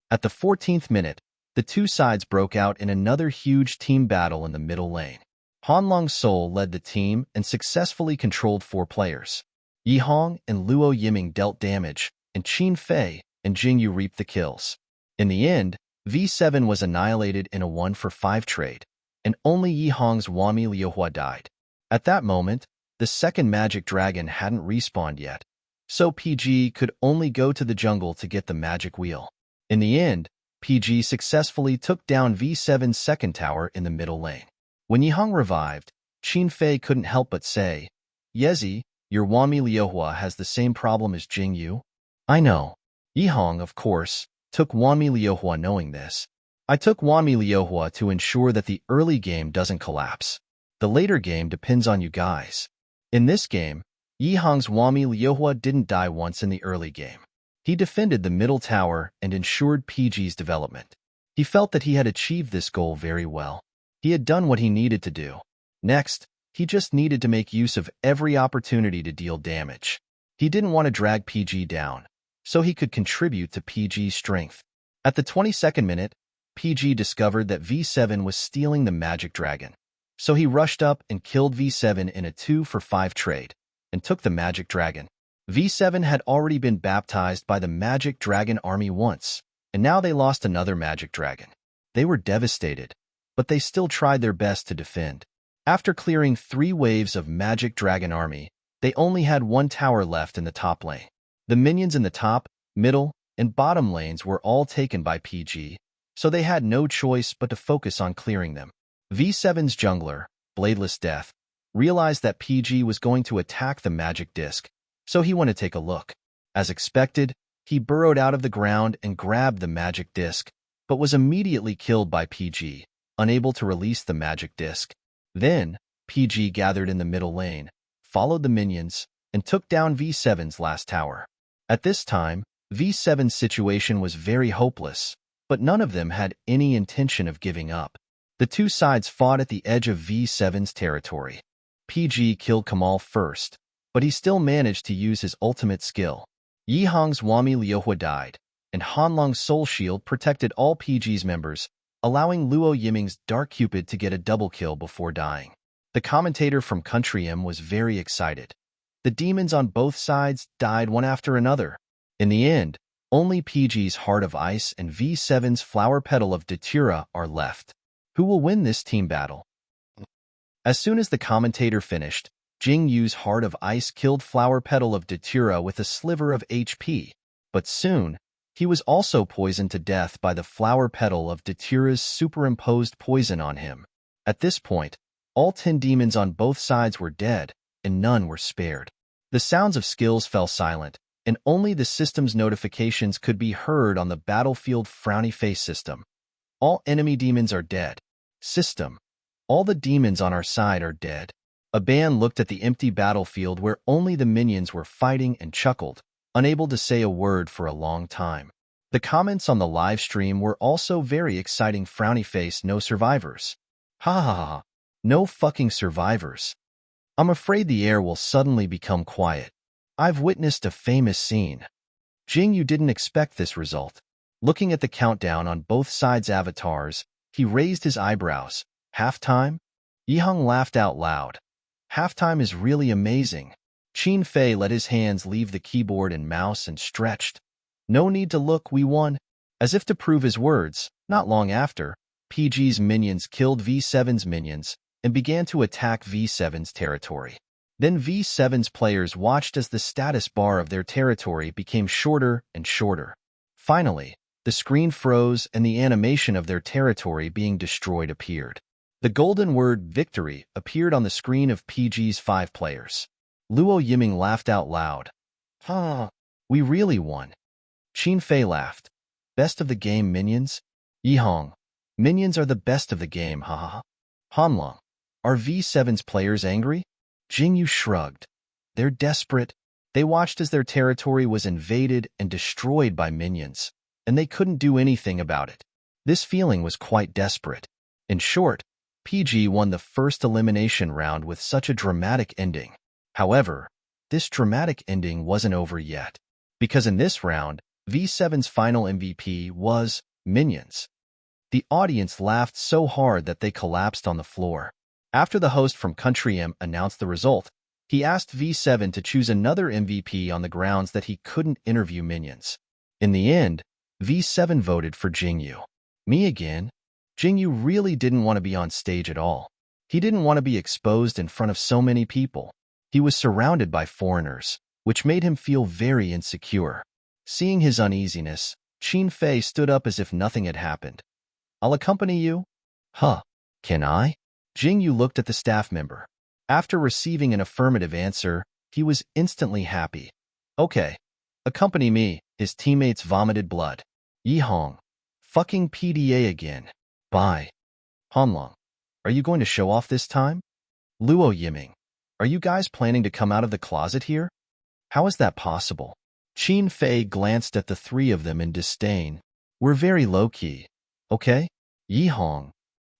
At the 14th minute, the 2 sides broke out in another huge team battle in the middle lane. Han Long Sol led the team and successfully controlled 4 players. Yihong and Luo Yiming dealt damage, and Qin Fei and Jingyu reaped the kills. In the end, V7 was annihilated in a 1-for-5 trade, and only Yihong's Wami Liuhua died. At that moment, the second magic dragon hadn't respawned yet, so PG could only go to the jungle to get the magic wheel. In the end, PG successfully took down V7's second tower in the middle lane. When Yihong revived, Qin Fei couldn't help but say, "Yezi, your Wami Liuhua has the same problem as Jingyu." "I know." Yihong, of course, took Wami Liuhua knowing this. "I took Wami Liuhua to ensure that the early game doesn't collapse. The later game depends on you guys." In this game, Yihong's Wami Liuhua didn't die once in the early game. He defended the middle tower and ensured PG's development. He felt that he had achieved this goal very well. He had done what he needed to do. Next, he just needed to make use of every opportunity to deal damage. He didn't want to drag PG down, so he could contribute to PG's strength. At the 22nd minute, PG discovered that V7 was stealing the magic dragon. So he rushed up and killed V7 in a 2-for-5 trade, and took the magic dragon. V7 had already been baptized by the magic dragon army once, and now they lost another magic dragon. They were devastated, but they still tried their best to defend. After clearing 3 waves of magic dragon army, they only had 1 tower left in the top lane. The minions in the top, middle, and bottom lanes were all taken by PG, so they had no choice but to focus on clearing them. V7's jungler, Bladeless Death, realized that PG was going to attack the magic disc, so he went to take a look. As expected, he burrowed out of the ground and grabbed the magic disc, but was immediately killed by PG, unable to release the magic disc. Then, PG gathered in the middle lane, followed the minions, and took down V7's last tower. At this time, V7's situation was very hopeless, but none of them had any intention of giving up. The 2 sides fought at the edge of V7's territory. PG killed Kamal first, but he still managed to use his ultimate skill. Yihong's Wami Liuhua died, and Hanlong's Soul Shield protected all PG's members, allowing Luo Yiming's Dark Cupid to get a double kill before dying. The commentator from Country M was very excited. The demons on both sides died one after another. In the end, only PG's Heart of Ice and V7's Flower Petal of Datura are left. Who will win this team battle? As soon as the commentator finished, Jing Yu's Heart of Ice killed Flower Petal of Datura with a sliver of HP, but soon, he was also poisoned to death by the Flower Petal of Datura's superimposed poison on him. At this point, All 10 demons on both sides were dead, and none were spared. The sounds of skills fell silent, and only the system's notifications could be heard on the battlefield frowny face system. All enemy demons are dead. System. All the demons on our side are dead. Aban looked at the empty battlefield where only the minions were fighting and chuckled, unable to say a word for a long time. The comments on the live stream were also very exciting. Frowny face, no survivors. Ha ha ha. No fucking survivors. I'm afraid the air will suddenly become quiet. I've witnessed a famous scene. Jingyu didn't expect this result. Looking at the countdown on both sides' avatars, he raised his eyebrows. Halftime? Yihang laughed out loud. Halftime is really amazing. Qin Fei let his hands leave the keyboard and mouse and stretched. No need to look, we won. As if to prove his words, not long after, PG's minions killed V7's minions and began to attack V7's territory. Then V7's players watched as the status bar of their territory became shorter and shorter. Finally, the screen froze and the animation of their territory being destroyed appeared. The golden word victory appeared on the screen of PG's 5 players. Luo Yiming laughed out loud. Ha! We really won. Qin Fei laughed. Best of the game, minions? Yihang. Minions are the best of the game, ha ha ha. Hanlong. Are V7's players angry? Jingyu shrugged. They're desperate. They watched as their territory was invaded and destroyed by minions, and they couldn't do anything about it. This feeling was quite desperate. In short, PG won the first elimination round with such a dramatic ending. However, this dramatic ending wasn't over yet, because in this round, V7's final MVP was minions. The audience laughed so hard that they collapsed on the floor. After the host from Country M announced the result, he asked V7 to choose another MVP on the grounds that he couldn't interview minions. In the end, V7 voted for Jingyu. Me again? Jingyu really didn't want to be on stage at all. He didn't want to be exposed in front of so many people. He was surrounded by foreigners, which made him feel very insecure. Seeing his uneasiness, Qin Fei stood up as if nothing had happened. I'll accompany you? Huh. Can I? Jingyu looked at the staff member. After receiving an affirmative answer, he was instantly happy. Okay. Accompany me. His teammates vomited blood. Yihang. Fucking PDA again. Bye. Hanlong. Are you going to show off this time? Luo Yiming. Are you guys planning to come out of the closet here? How is that possible? Qin Fei glanced at the 3 of them in disdain. We're very low-key. Okay? Yihang.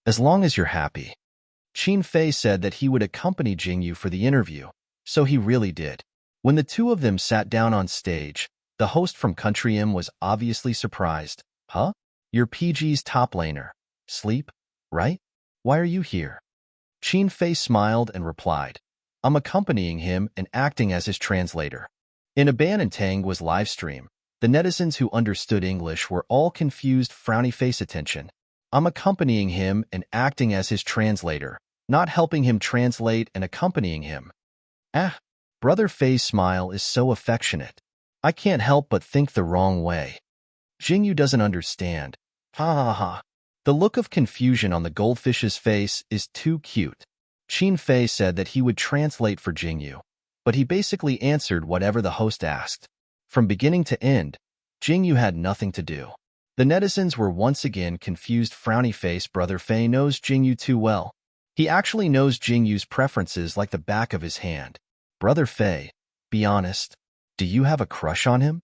As long as you're happy. Qin Fei said that he would accompany Jingyu for the interview, so he really did. When the 2 of them sat down on stage, the host from Country M was obviously surprised. Huh? You're PG's top laner. Sleep? Right? Why are you here? Qin Fei smiled and replied, I'm accompanying him and acting as his translator. In Aban and Tang was live stream. The netizens who understood English were all confused. Frowny face attention. I'm accompanying him and acting as his translator, not helping him translate and accompanying him. Ah, Brother Fei's smile is so affectionate. I can't help but think the wrong way. Jingyu doesn't understand. Ha ha ha. The look of confusion on the goldfish's face is too cute. Qin Fei said that he would translate for Jingyu, but he basically answered whatever the host asked. From beginning to end, Jingyu had nothing to do. The netizens were once again confused. Frowny face. Brother Fei knows Jingyu too well. He actually knows Jingyu's preferences like the back of his hand. Brother Fei, be honest. Do you have a crush on him?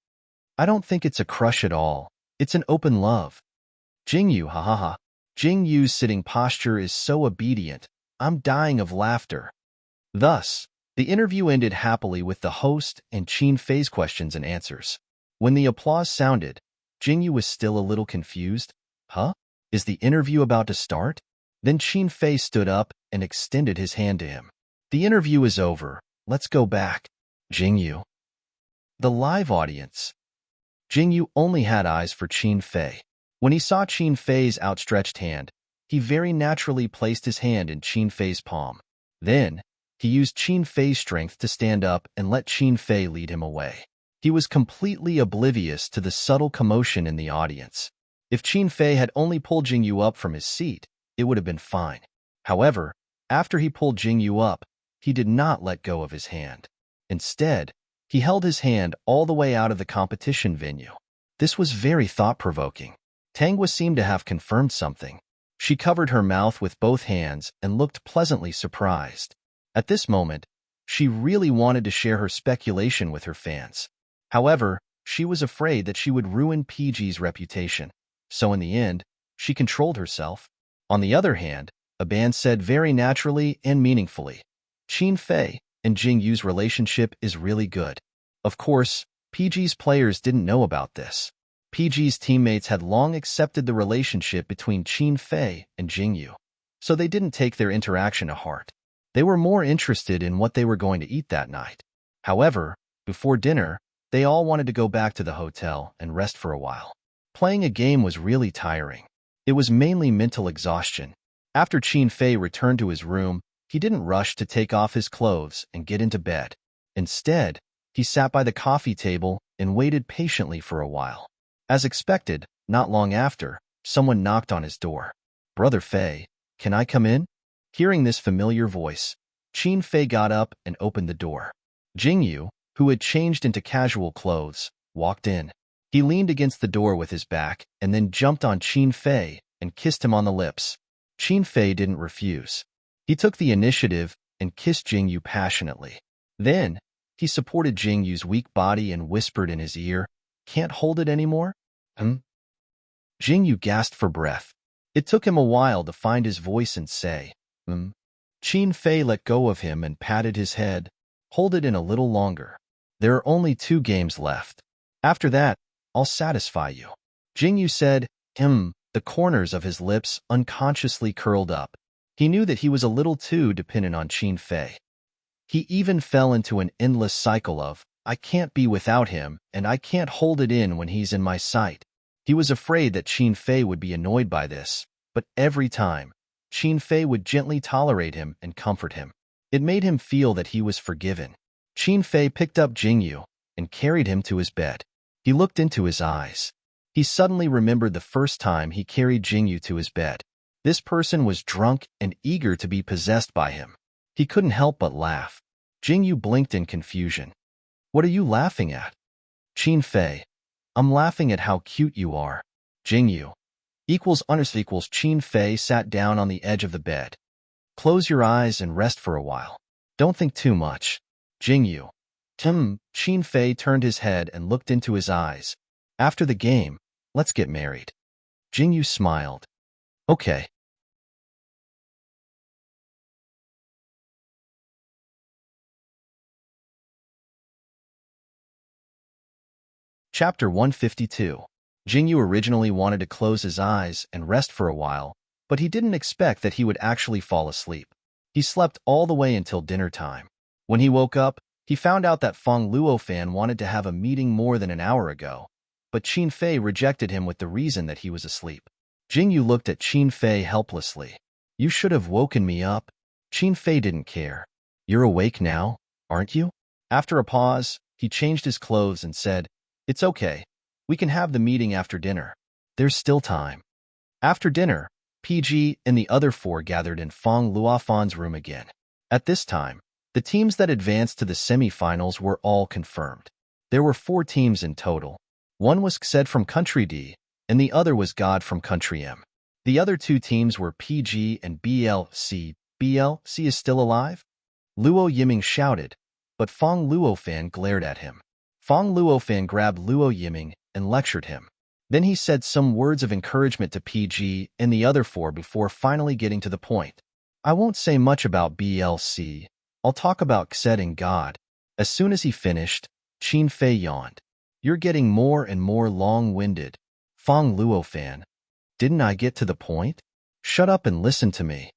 I don't think it's a crush at all. It's an open love. Jingyu, ha ha ha. Jingyu's sitting posture is so obedient. I'm dying of laughter. Thus, the interview ended happily with the host and Qin Fei's questions and answers. When the applause sounded, Jingyu was still a little confused. Huh? Is the interview about to start? Then Qin Fei stood up and extended his hand to him. The interview is over. Let's go back. Jingyu. The live audience. Jingyu only had eyes for Qin Fei. When he saw Qin Fei's outstretched hand, he very naturally placed his hand in Qin Fei's palm. Then, he used Qin Fei's strength to stand up and let Qin Fei lead him away. He was completely oblivious to the subtle commotion in the audience. If Qin Fei had only pulled Jingyu up from his seat, it would have been fine. However, After he pulled Jingyu up, he did not let go of his hand. Instead, he held his hand all the way out of the competition venue. This was very thought-provoking. Tangwa seemed to have confirmed something. She covered her mouth with both hands and looked pleasantly surprised. At this moment, she really wanted to share her speculation with her fans. However, she was afraid that she would ruin PG's reputation. So in the end, she controlled herself. On the other hand, Aban said very naturally and meaningfully, Qin Fei and Jingyu's relationship is really good. Of course, PG's players didn't know about this. PG's teammates had long accepted the relationship between Qin Fei and Jingyu, so they didn't take their interaction to heart. They were more interested in what they were going to eat that night. However, before dinner, they all wanted to go back to the hotel and rest for a while. Playing a game was really tiring. It was mainly mental exhaustion. After Qin Fei returned to his room, he didn't rush to take off his clothes and get into bed. Instead, he sat by the coffee table and waited patiently for a while. As expected, not long after, someone knocked on his door. "Brother Fei, can I come in?" Hearing this familiar voice, Qin Fei got up and opened the door. Jingyu, who had changed into casual clothes, walked in. He leaned against the door with his back and then jumped on Qin Fei and kissed him on the lips. Qin Fei didn't refuse. He took the initiative and kissed Jingyu passionately. Then, he supported Jingyu's weak body and whispered in his ear, "Can't hold it anymore?" Jingyu gasped for breath. It took him a while to find his voice and say, Qin Fei let go of him and patted his head. "Hold it in a little longer. There are only 2 games left. After that, I'll satisfy you." Jingyu said, the corners of his lips unconsciously curled up. He knew that he was a little too dependent on Qin Fei. He even fell into an endless cycle of, "I can't be without him, and I can't hold it in when he's in my sight." He was afraid that Qin Fei would be annoyed by this, but every time, Qin Fei would gently tolerate him and comfort him. It made him feel that he was forgiven. Qin Fei picked up Jingyu and carried him to his bed. He looked into his eyes. He suddenly remembered the first time he carried Jingyu to his bed. This person was drunk and eager to be possessed by him. He couldn't help but laugh. Jingyu blinked in confusion. "What are you laughing at?" "Qin Fei, I'm laughing at how cute you are." Jingyu equals Qin Fei sat down on the edge of the bed. "Close your eyes and rest for a while. Don't think too much." Jingyu. Qin Fei turned his head and looked into his eyes. "After the game, let's get married." Jingyu smiled. "Okay." Chapter 152. Jingyu originally wanted to close his eyes and rest for a while, but he didn't expect that he would actually fall asleep. He slept all the way until dinner time. When he woke up, he found out that Feng Luofan wanted to have a meeting more than an hour ago, but Qin Fei rejected him with the reason that he was asleep. Jingyu looked at Qin Fei helplessly. "You should have woken me up." Qin Fei didn't care. "You're awake now, aren't you?" After a pause, he changed his clothes and said, "It's okay. We can have the meeting after dinner. There's still time." After dinner, PG and the other 4 gathered in Feng Luofan's room again. At this time, the teams that advanced to the semi-finals were all confirmed. There were 4 teams in total. One was Xed from Country D, and the other was God from Country M. The other 2 teams were PG and BLC. "BLC is still alive?" Luo Yiming shouted, but Feng Luofan glared at him. Feng Luofan grabbed Luo Yiming and lectured him. Then he said some words of encouragement to PG and the other 4 before finally getting to the point. "I won't say much about BLC. I'll talk about Xed and God." As soon as he finished, Qin Fei yawned. "You're getting more and more long-winded. Feng Luofan, didn't I get to the point? Shut up and listen to me."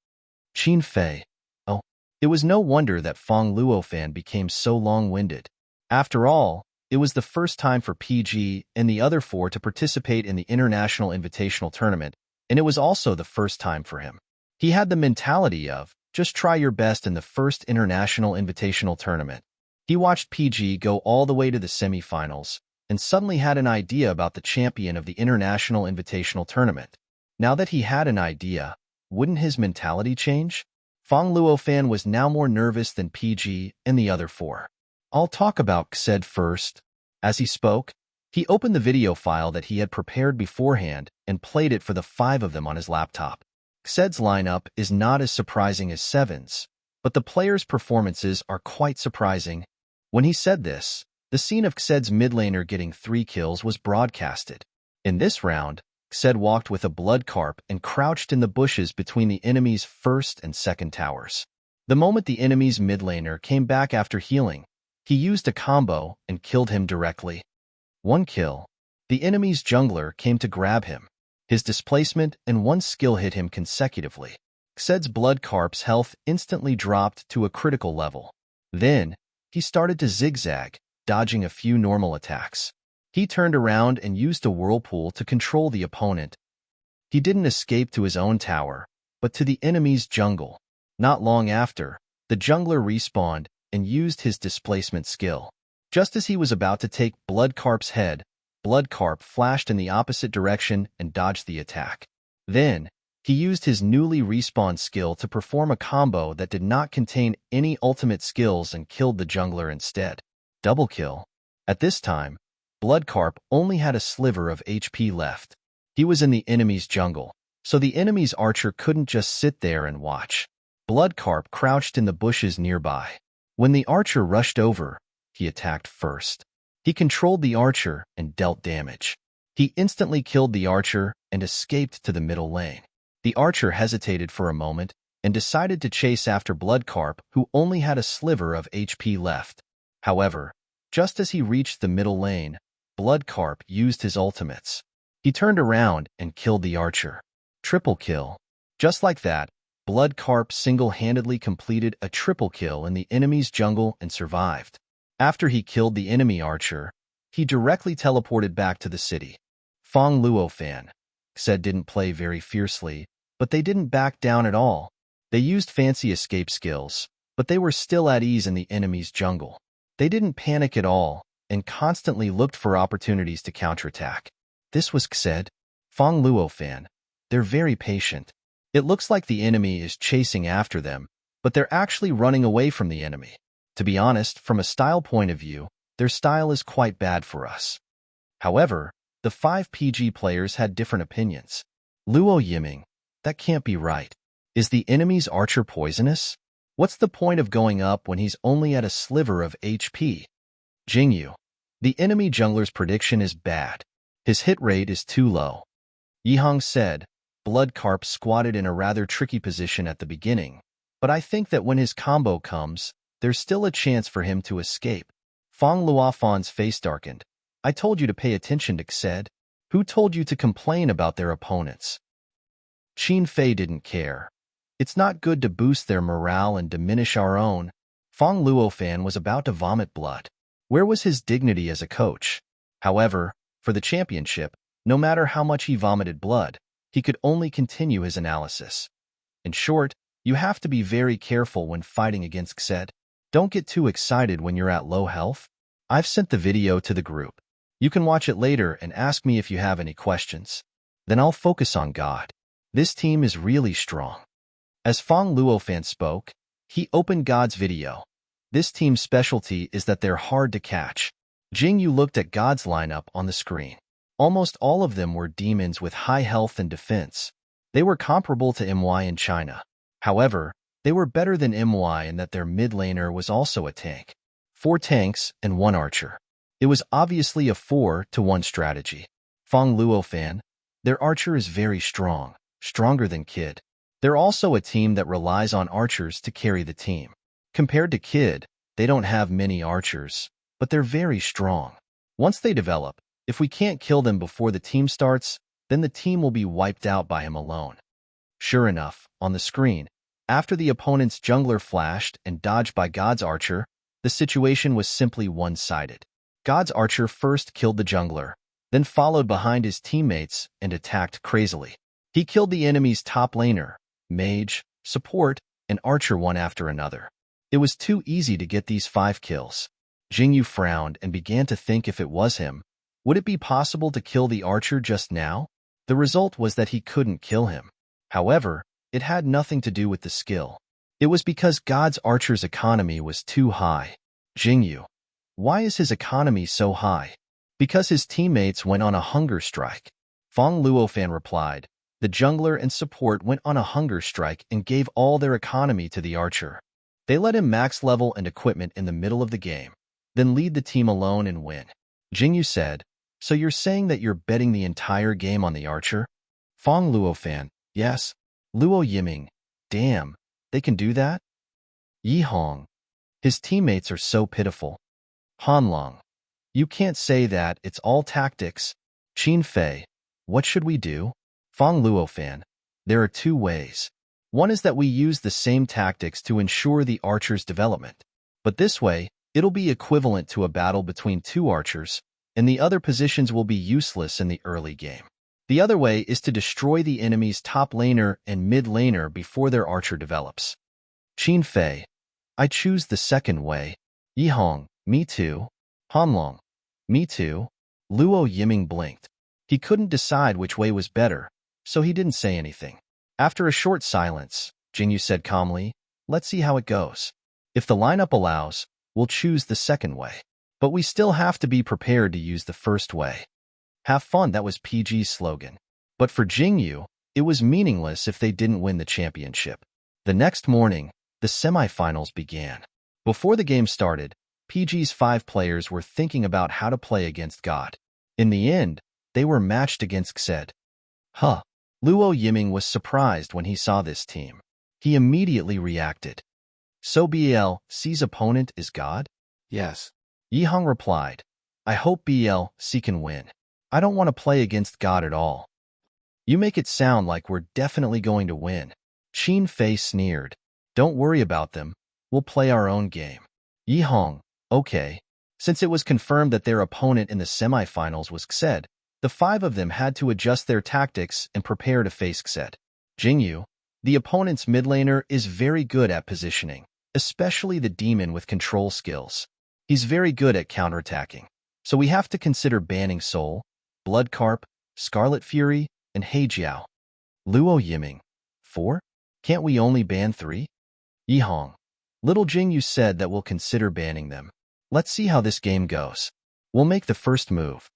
Qin Fei. Oh, it was no wonder that Feng Luofan became so long-winded. After all, it was the first time for PG and the other 4 to participate in the International Invitational Tournament, and it was also the first time for him. He had the mentality of, just try your best in the first International Invitational Tournament. He watched PG go all the way to the semifinals, and suddenly had an idea about the champion of the International Invitational Tournament. Now that he had an idea, wouldn't his mentality change? Fong Luofan was now more nervous than PG and the other four. I'll talk about Xed first. As he spoke, he opened the video file that he had prepared beforehand and played it for the five of them on his laptop. Xed's lineup is not as surprising as Seven's, but the players' performances are quite surprising. When he said this, the scene of Xed's mid laner getting 3 kills was broadcasted. In this round, Xed walked with a blood carp and crouched in the bushes between the enemy's first and second towers. The moment the enemy's mid laner came back after healing, he used a combo and killed him directly. 1 kill. The enemy's jungler came to grab him. His displacement and 1 skill hit him consecutively. Xed's blood carp's health instantly dropped to a critical level. Then, he started to zigzag, dodging a few normal attacks. He turned around and used a whirlpool to control the opponent. He didn't escape to his own tower, but to the enemy's jungle. Not long after, the jungler respawned and used his displacement skill. Just as he was about to take Bloodcarp's head, Bloodcarp flashed in the opposite direction and dodged the attack. Then, he used his newly respawned skill to perform a combo that did not contain any ultimate skills and killed the jungler instead. Double kill. At this time, Bloodcarp only had a sliver of HP left. He was in the enemy's jungle, so the enemy's archer couldn't just sit there and watch. Bloodcarp crouched in the bushes nearby. When the archer rushed over, he attacked first. He controlled the archer and dealt damage. He instantly killed the archer and escaped to the middle lane. The archer hesitated for a moment and decided to chase after Bloodcarp, who only had a sliver of HP left. However, just as he reached the middle lane, Bloodcarp used his ultimates. He turned around and killed the archer. Triple kill. Just like that, Bloodcarp single-handedly completed a triple kill in the enemy's jungle and survived. After he killed the enemy archer, he directly teleported back to the city. Fong Luofan. Xed didn't play very fiercely, but they didn't back down at all. They used fancy escape skills, but they were still at ease in the enemy's jungle. They didn't panic at all and constantly looked for opportunities to counterattack. This was Xed. Fong Luofan. They're very patient. It looks like the enemy is chasing after them, but they're actually running away from the enemy. To be honest, from a style point of view, their style is quite bad for us. However, the 5 PG players had different opinions. Luo Yiming, that can't be right. Is the enemy's archer poisonous? What's the point of going up when he's only at a sliver of HP? Jingyu, the enemy jungler's prediction is bad. His hit rate is too low. Yihang said, Bloodcarp squatted in a rather tricky position at the beginning, but I think that when his combo comes, there's still a chance for him to escape. Fong Luofan's face darkened. I told you to pay attention to Xed. Who told you to complain about their opponents? Qin Fei didn't care. It's not good to boost their morale and diminish our own. Fong Luofan was about to vomit blood. Where was his dignity as a coach? However, for the championship, no matter how much he vomited blood, he could only continue his analysis. In short, you have to be very careful when fighting against Xed. Don't get too excited when you're at low health. I've sent the video to the group. You can watch it later and ask me if you have any questions. Then I'll focus on God. This team is really strong. As Fong Luofan spoke, he opened God's video. This team's specialty is that they're hard to catch. Jingyu looked at God's lineup on the screen. Almost all of them were demons with high health and defense. They were comparable to MY in China. However, they were better than MY in that their mid laner was also a tank. 4 tanks and 1 archer. It was obviously a 4-to-1 strategy. Fong Luofan, their archer is very strong, stronger than Kid. They're also a team that relies on archers to carry the team. Compared to Kid, they don't have many archers, but they're very strong. Once they develop, if we can't kill them before the team starts, then the team will be wiped out by him alone. Sure enough, on the screen, after the opponent's jungler flashed and dodged by God's archer, the situation was simply one-sided. God's archer first killed the jungler, then followed behind his teammates and attacked crazily. He killed the enemy's top laner, mage, support, and archer one after another. It was too easy to get these 5 kills. Jingyu frowned and began to think if it was him, would it be possible to kill the archer just now? The result was that he couldn't kill him. However, it had nothing to do with the skill. It was because God's archer's economy was too high. Jingyu, why is his economy so high? Because his teammates went on a hunger strike. Fong Luofan replied, the jungler and support went on a hunger strike and gave all their economy to the archer. They let him max level and equipment in the middle of the game, then lead the team alone and win. Jingyu said, so you're saying that you're betting the entire game on the archer? Fong Luofan, yes. Luo Yiming, damn, they can do that? Yi Hong, his teammates are so pitiful. Hanlong, you can't say that, it's all tactics. Qin Fei, what should we do? Fong Luofan, there are two ways. One is that we use the same tactics to ensure the archer's development. But this way, it'll be equivalent to a battle between two archers, and the other positions will be useless in the early game. The other way is to destroy the enemy's top laner and mid laner before their archer develops. Qin Fei, I choose the second way. Yi Hong, me too. Hanlong, me too. Luo Yiming blinked. He couldn't decide which way was better, so he didn't say anything. After a short silence, Jingyu said calmly, let's see how it goes. If the lineup allows, we'll choose the second way. But we still have to be prepared to use the first way. Have fun, that was PG's slogan. But for Jingyu, it was meaningless if they didn't win the championship. The next morning, the semifinals began. Before the game started, PG's 5 players were thinking about how to play against God. In the end, they were matched against Xed. Luo Yiming was surprised when he saw this team. He immediately reacted. So BLC's opponent is God? Yes. Yi Hong replied, I hope BLC can win. I don't want to play against God at all. You make it sound like we're definitely going to win. Qin Fei sneered. Don't worry about them. We'll play our own game. Yi Hong, okay. Since it was confirmed that their opponent in the semifinals was Xed, the 5 of them had to adjust their tactics and prepare to face Xed. Jingyu, the opponent's mid laner, is very good at positioning, especially the demon with control skills. He's very good at counterattacking, so we have to consider banning Soul, Bloodcarp, Scarlet Fury, and Heijiao. Luo Yiming, 4? Can't we only ban 3? Yi Hong, Little Jingyu said that we'll consider banning them. Let's see how this game goes. We'll make the first move.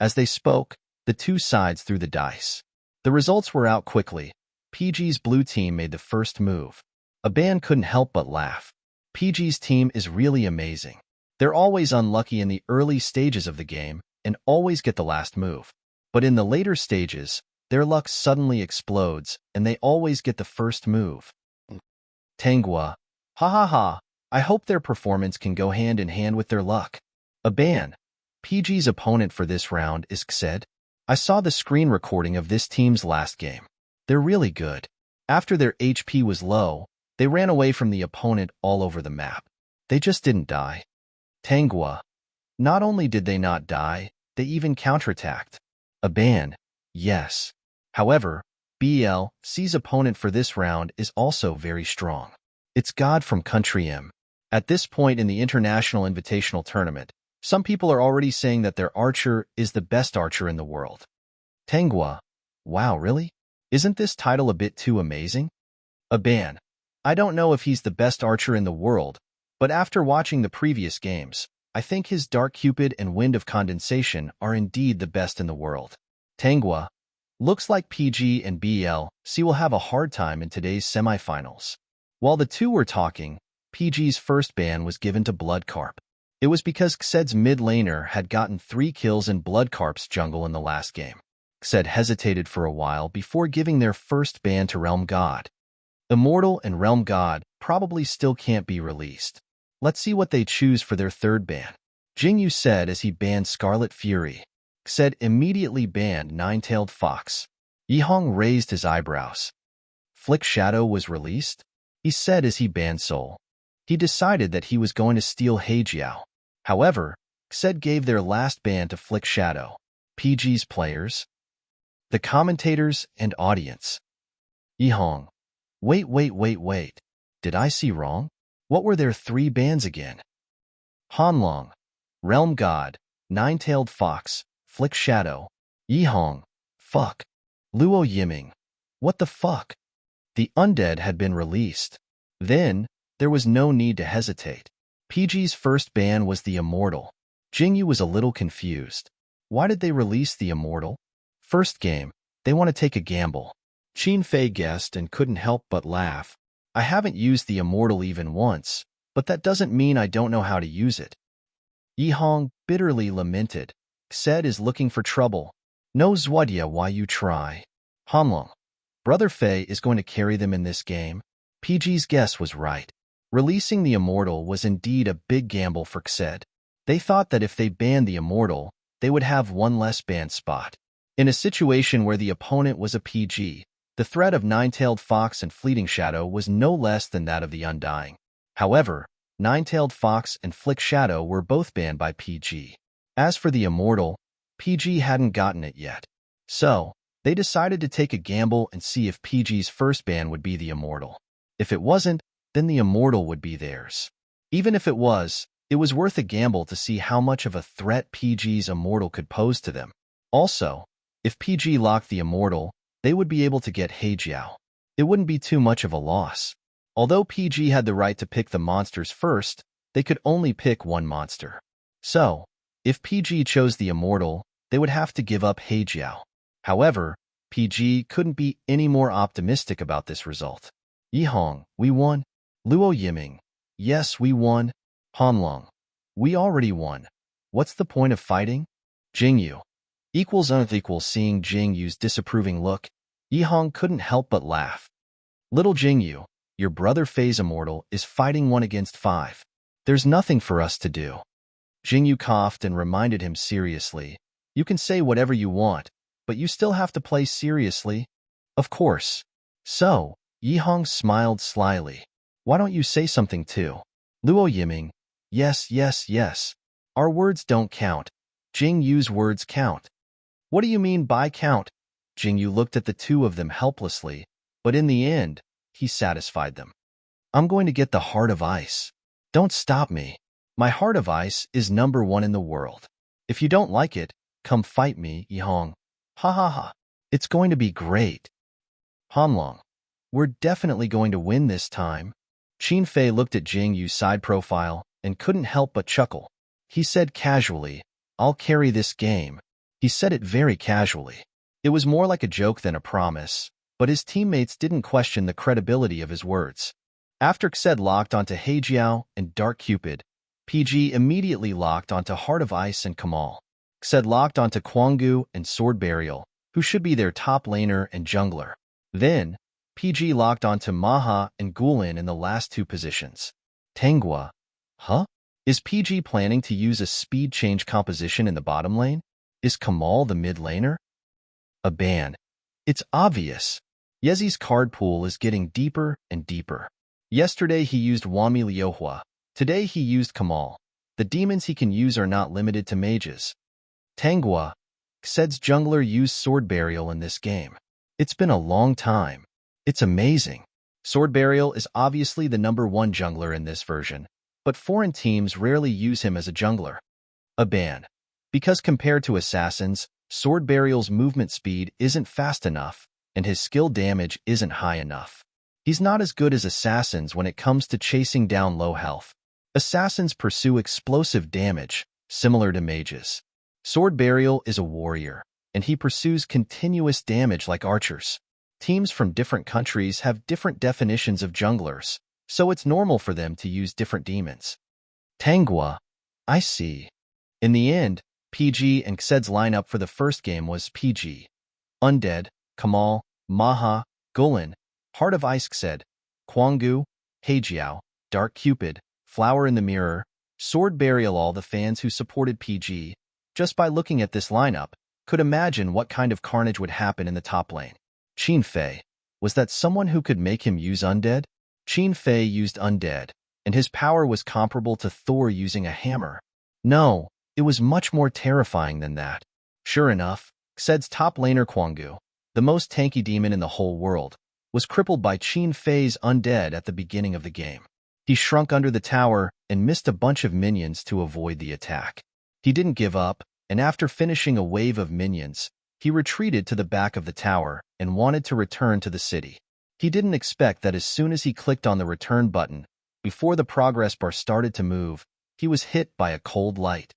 As they spoke, the two sides threw the dice. The results were out quickly. PG's blue team made the first move. Aban couldn't help but laugh. PG's team is really amazing. They're always unlucky in the early stages of the game and always get the last move. But in the later stages, their luck suddenly explodes and they always get the first move. Tenghua, ha ha ha, I hope their performance can go hand in hand with their luck. Aban, PG's opponent for this round is Xed. I saw the screen recording of this team's last game. They're really good. After their HP was low, they ran away from the opponent all over the map. They just didn't die. Tenghua, not only did they not die, they even counterattacked. Aban, yes. However, BLC's opponent for this round is also very strong. It's God from Country M. At this point in the International Invitational Tournament, some people are already saying that their archer is the best archer in the world. Tenghua, wow, really? Isn't this title a bit too amazing? Aban, I don't know if he's the best archer in the world, but after watching the previous games, I think his Dark Cupid and Wind of Condensation are indeed the best in the world. Tenghua, looks like PG and BLC will have a hard time in today's semifinals. While the two were talking, PG's first ban was given to Bloodcarp. It was because Xed's mid laner had gotten 3 kills in Bloodcarp's jungle in the last game. Xed hesitated for a while before giving their first ban to Realm God. Immortal and Realm God probably still can't be released. Let's see what they choose for their third ban. Jingyu said as he banned Scarlet Fury. Xed immediately banned Nine-Tailed Fox. Yi Hong raised his eyebrows. Flick Shadow was released? He said as he banned Soul. He decided that he was going to steal Heijiao. However, Xed gave their last ban to Flick Shadow. PG's players, the commentators, and audience. Yi Hong, wait. Did I see wrong? What were their 3 bans again? Hanlong, Realm God, Nine-Tailed Fox, Flick Shadow. Yi Hong, fuck. Luo Yiming, what the fuck? The undead had been released. Then, there was no need to hesitate. PG's first ban was the Immortal. Jingyu was a little confused. Why did they release the Immortal? First game, they want to take a gamble. Qin Fei guessed and couldn't help but laugh. I haven't used the Immortal even once, but that doesn't mean I don't know how to use it. Yi Hong bitterly lamented. Said is looking for trouble. No zwadya why you try. Hanlong. Brother Fei is going to carry them in this game. PG's guess was right. Releasing the Immortal was indeed a big gamble for Xed. They thought that if they banned the Immortal, they would have one less banned spot. In a situation where the opponent was a PG, the threat of Nine-Tailed Fox and Fleeting Shadow was no less than that of the Undying. However, Nine-Tailed Fox and Flick Shadow were both banned by PG. As for the Immortal, PG hadn't gotten it yet. So, they decided to take a gamble and see if PG's first ban would be the Immortal. If it wasn't, then the Immortal would be theirs. Even if it was worth a gamble to see how much of a threat PG's Immortal could pose to them. Also, if PG locked the Immortal, they would be able to get Heijiao. It wouldn't be too much of a loss. Although PG had the right to pick the monsters first, they could only pick one monster. So, if PG chose the Immortal, they would have to give up Heijiao. However, PG couldn't be any more optimistic about this result. Yi Hong, we won. Luo Yiming, yes, we won. Hanlong, we already won. What's the point of fighting? Jingyu, equals unequals. Seeing Jingyu's disapproving look, Yi Hong couldn't help but laugh. Little Jingyu, your brother Fei's Immortal is fighting 1 against 5. There's nothing for us to do. Jingyu coughed and reminded him seriously, you can say whatever you want, but you still have to play seriously. Of course. So, Yi Hong smiled slyly. Why don't you say something too? Luo Yiming, yes, yes, yes. Our words don't count. Jingyu's words count. What do you mean by count? Jingyu looked at the two of them helplessly, but in the end, he satisfied them. I'm going to get the Heart of Ice. Don't stop me. My Heart of Ice is #1 in the world. If you don't like it, come fight me, Yi Hong. Ha ha ha. It's going to be great. Hanlong, we're definitely going to win this time. Qin Fei looked at Jingyu's side profile and couldn't help but chuckle. He said casually, I'll carry this game. He said it very casually. It was more like a joke than a promise, but his teammates didn't question the credibility of his words. After Xed locked onto Heijiao and Dark Cupid, PG immediately locked onto Heart of Ice and Kamal. Xed locked onto Kwanggu and Sword Burial, who should be their top laner and jungler. Then, PG locked onto Maha and Gulen in the last 2 positions. Tenghua. Huh? Is PG planning to use a speed change composition in the bottom lane? Is Kamal the mid laner? A ban. It's obvious. Yezi's card pool is getting deeper and deeper. Yesterday he used Wami Liuhua. Today he used Kamal. The demons he can use are not limited to mages. Tenghua. Xed's jungler used Sword Burial in this game. It's been a long time. It's amazing. Sword Burial is obviously the #1 jungler in this version, but foreign teams rarely use him as a jungler. A ban. Because compared to assassins, Sword Burial's movement speed isn't fast enough, and his skill damage isn't high enough. He's not as good as assassins when it comes to chasing down low health. Assassins pursue explosive damage, similar to mages. Sword Burial is a warrior, and he pursues continuous damage like archers. Teams from different countries have different definitions of junglers, so it's normal for them to use different demons. Tenghua. I see. In the end, PG and Xed's lineup for the first game was PG, Undead, Kamal, Maha, Gulen, Heart of Ice Xed, Kwanggu, Heijiao, Dark Cupid, Flower in the Mirror, Sword Burial. All the fans who supported PG, just by looking at this lineup, could imagine what kind of carnage would happen in the top lane. Qin Fei. Was that someone who could make him use Undead? Qin Fei used Undead, and his power was comparable to Thor using a hammer. No, it was much more terrifying than that. Sure enough, Xed's top laner Kwanggu, the most tanky demon in the whole world, was crippled by Qin Fei's Undead at the beginning of the game. He shrunk under the tower and missed a bunch of minions to avoid the attack. He didn't give up, and after finishing a wave of minions, he retreated to the back of the tower and wanted to return to the city. He didn't expect that as soon as he clicked on the return button, before the progress bar started to move, he was hit by a cold light.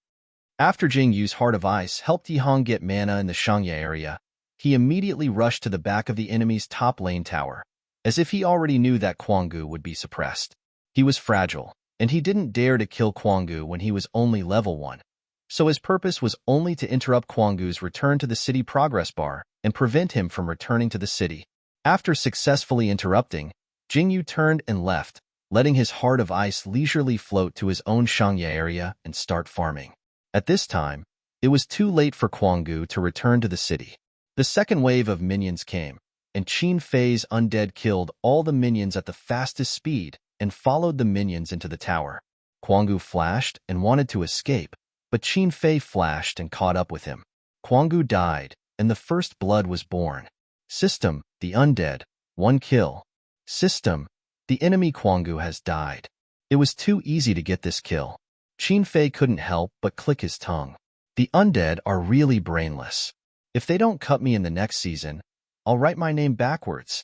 After Jing Yu's Heart of Ice helped Yihang get mana in the Shangye area, he immediately rushed to the back of the enemy's top lane tower, as if he already knew that Quangu would be suppressed. He was fragile, and he didn't dare to kill Quangu when he was only level 1. So his purpose was only to interrupt Quangu's return to the city progress bar and prevent him from returning to the city. After successfully interrupting, Jing Yu turned and left, letting his Heart of Ice leisurely float to his own Shangye area and start farming. At this time, it was too late for Quangu to return to the city. The second wave of minions came, and Qin Fei's undead killed all the minions at the fastest speed and followed the minions into the tower. Quangu flashed and wanted to escape, but Qin Fei flashed and caught up with him. Quangu died, and the first blood was born. System, the undead, 1 kill. System, the enemy Quangu has died. It was too easy to get this kill. Qin Fei couldn't help but click his tongue. The undead are really brainless. If they don't cut me in the next season, I'll write my name backwards.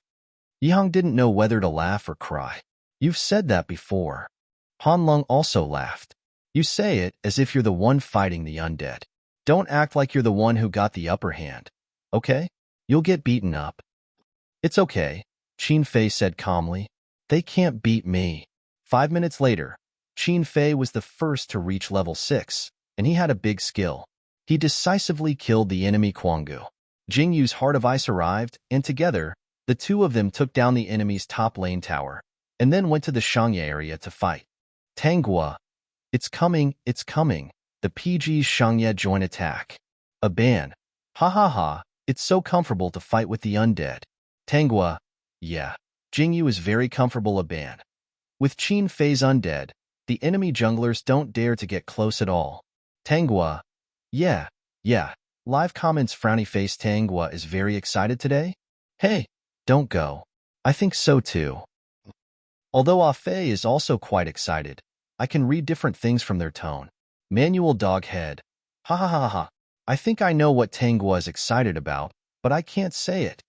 Yihang didn't know whether to laugh or cry. You've said that before. Han Lung also laughed. You say it as if you're the one fighting the undead. Don't act like you're the one who got the upper hand, okay? You'll get beaten up. It's okay, Qin Fei said calmly. They can't beat me. 5 minutes later, Qin Fei was the first to reach level 6, and he had a big skill. He decisively killed the enemy Quangu. Jing Yu's Heart of Ice arrived, and together, the two of them took down the enemy's top lane tower, and then went to the Shangye area to fight. Tanghua. It's coming, the PG's Shangye joint attack. A ban. Ha ha ha, it's so comfortable to fight with the undead. Tanghua. Yeah. Jing Yu is very comfortable a ban. With Qin Fei's undead, the enemy junglers don't dare to get close at all. Tanghua. Yeah. Live comments frowny face Tanghua is very excited today? Hey, don't go. I think so too. Although Ah Fei is also quite excited, I can read different things from their tone. Manual dog head. Ha ha ha ha. I think I know what Tanghua is excited about, but I can't say it.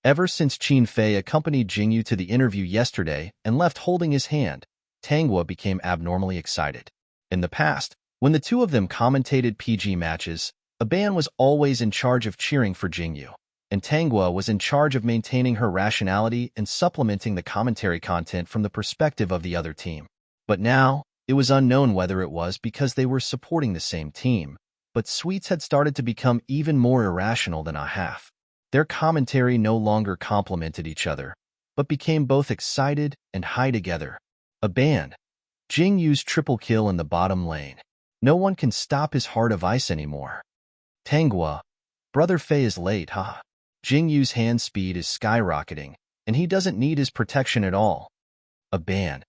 Ever since Qin Fei accompanied Jing Yu to the interview yesterday and left holding his hand, Tanghua became abnormally excited. In the past, when the two of them commentated PG matches, Aban was always in charge of cheering for Jing Yu, and Tanghua was in charge of maintaining her rationality and supplementing the commentary content from the perspective of the other team. But now, it was unknown whether it was because they were supporting the same team, but Sweets had started to become even more irrational than a half. Their commentary no longer complemented each other, but became both excited and high together. Aban. Jing Yu's triple kill in the bottom lane. No one can stop his Heart of Ice anymore. Tanghua. Brother Fei is late, huh? Jing Yu's hand speed is skyrocketing, and he doesn't need his protection at all. Aban.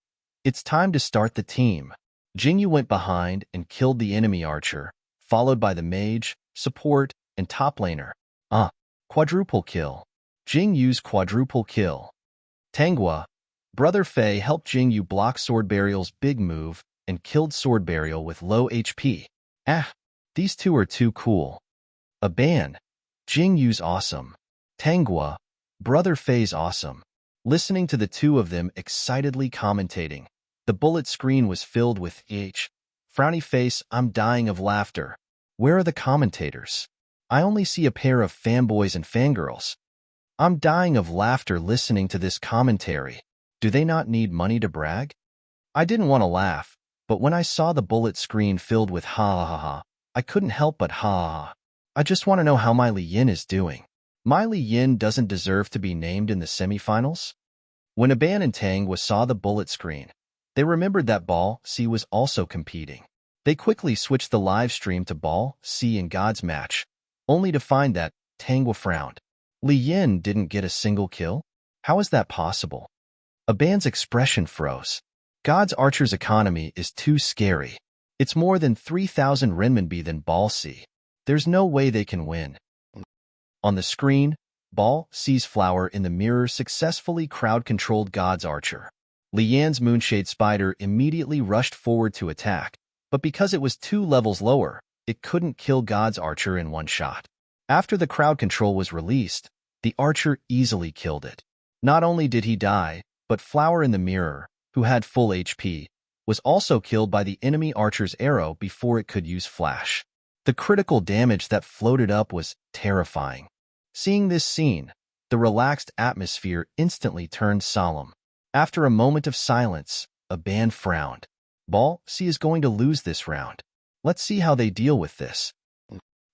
It's time to start the team. Jing Yu went behind and killed the enemy archer, followed by the mage, support, and top laner. Quadruple kill. Jing Yu's quadruple kill. Tanghua. Brother Fei helped Jing Yu block Sword Burial's big move and killed Sword Burial with low HP. These two are too cool. Aban. Jing Yu's awesome. Tanghua. Brother Fei's awesome. Listening to the two of them excitedly commentating, the bullet screen was filled with frowny face. I'm dying of laughter. Where are the commentators? I only see a pair of fanboys and fangirls. I'm dying of laughter listening to this commentary. Do they not need money to brag? I didn't want to laugh, but when I saw the bullet screen filled with ha ha ha, I couldn't help but ha. I just want to know how Miley Yin is doing. Miley Yin doesn't deserve to be named in the semifinals? When Aban and Tanghua saw the bullet screen, they remembered that Ball C was also competing. They quickly switched the live stream to Ball C and God's match, only to find that Tanghua frowned. Li Yin didn't get a single kill? How is that possible? Aban's expression froze. God's Archer's economy is too scary. It's more than 3,000 renminbi than Ball C. There's no way they can win. On the screen, Ball C's flower in the mirror successfully crowd-controlled God's Archer. Li Yan's Moonshade Spider immediately rushed forward to attack, but because it was 2 levels lower, it couldn't kill God's Archer in one shot. After the crowd control was released, the Archer easily killed it. Not only did he die, but Flower in the Mirror, who had full HP, was also killed by the enemy archer's arrow before it could use flash. The critical damage that floated up was terrifying. Seeing this scene, the relaxed atmosphere instantly turned solemn. After a moment of silence, a band frowned. Ball C is going to lose this round. Let's see how they deal with this.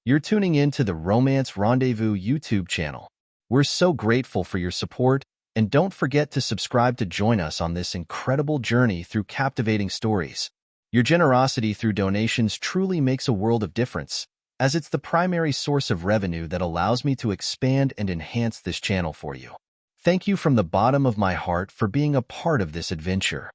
You're tuning in to the Romance Rendezvous YouTube channel. We're so grateful for your support, and don't forget to subscribe to join us on this incredible journey through captivating stories. Your generosity through donations truly makes a world of difference, as it's the primary source of revenue that allows me to expand and enhance this channel for you. Thank you from the bottom of my heart for being a part of this adventure.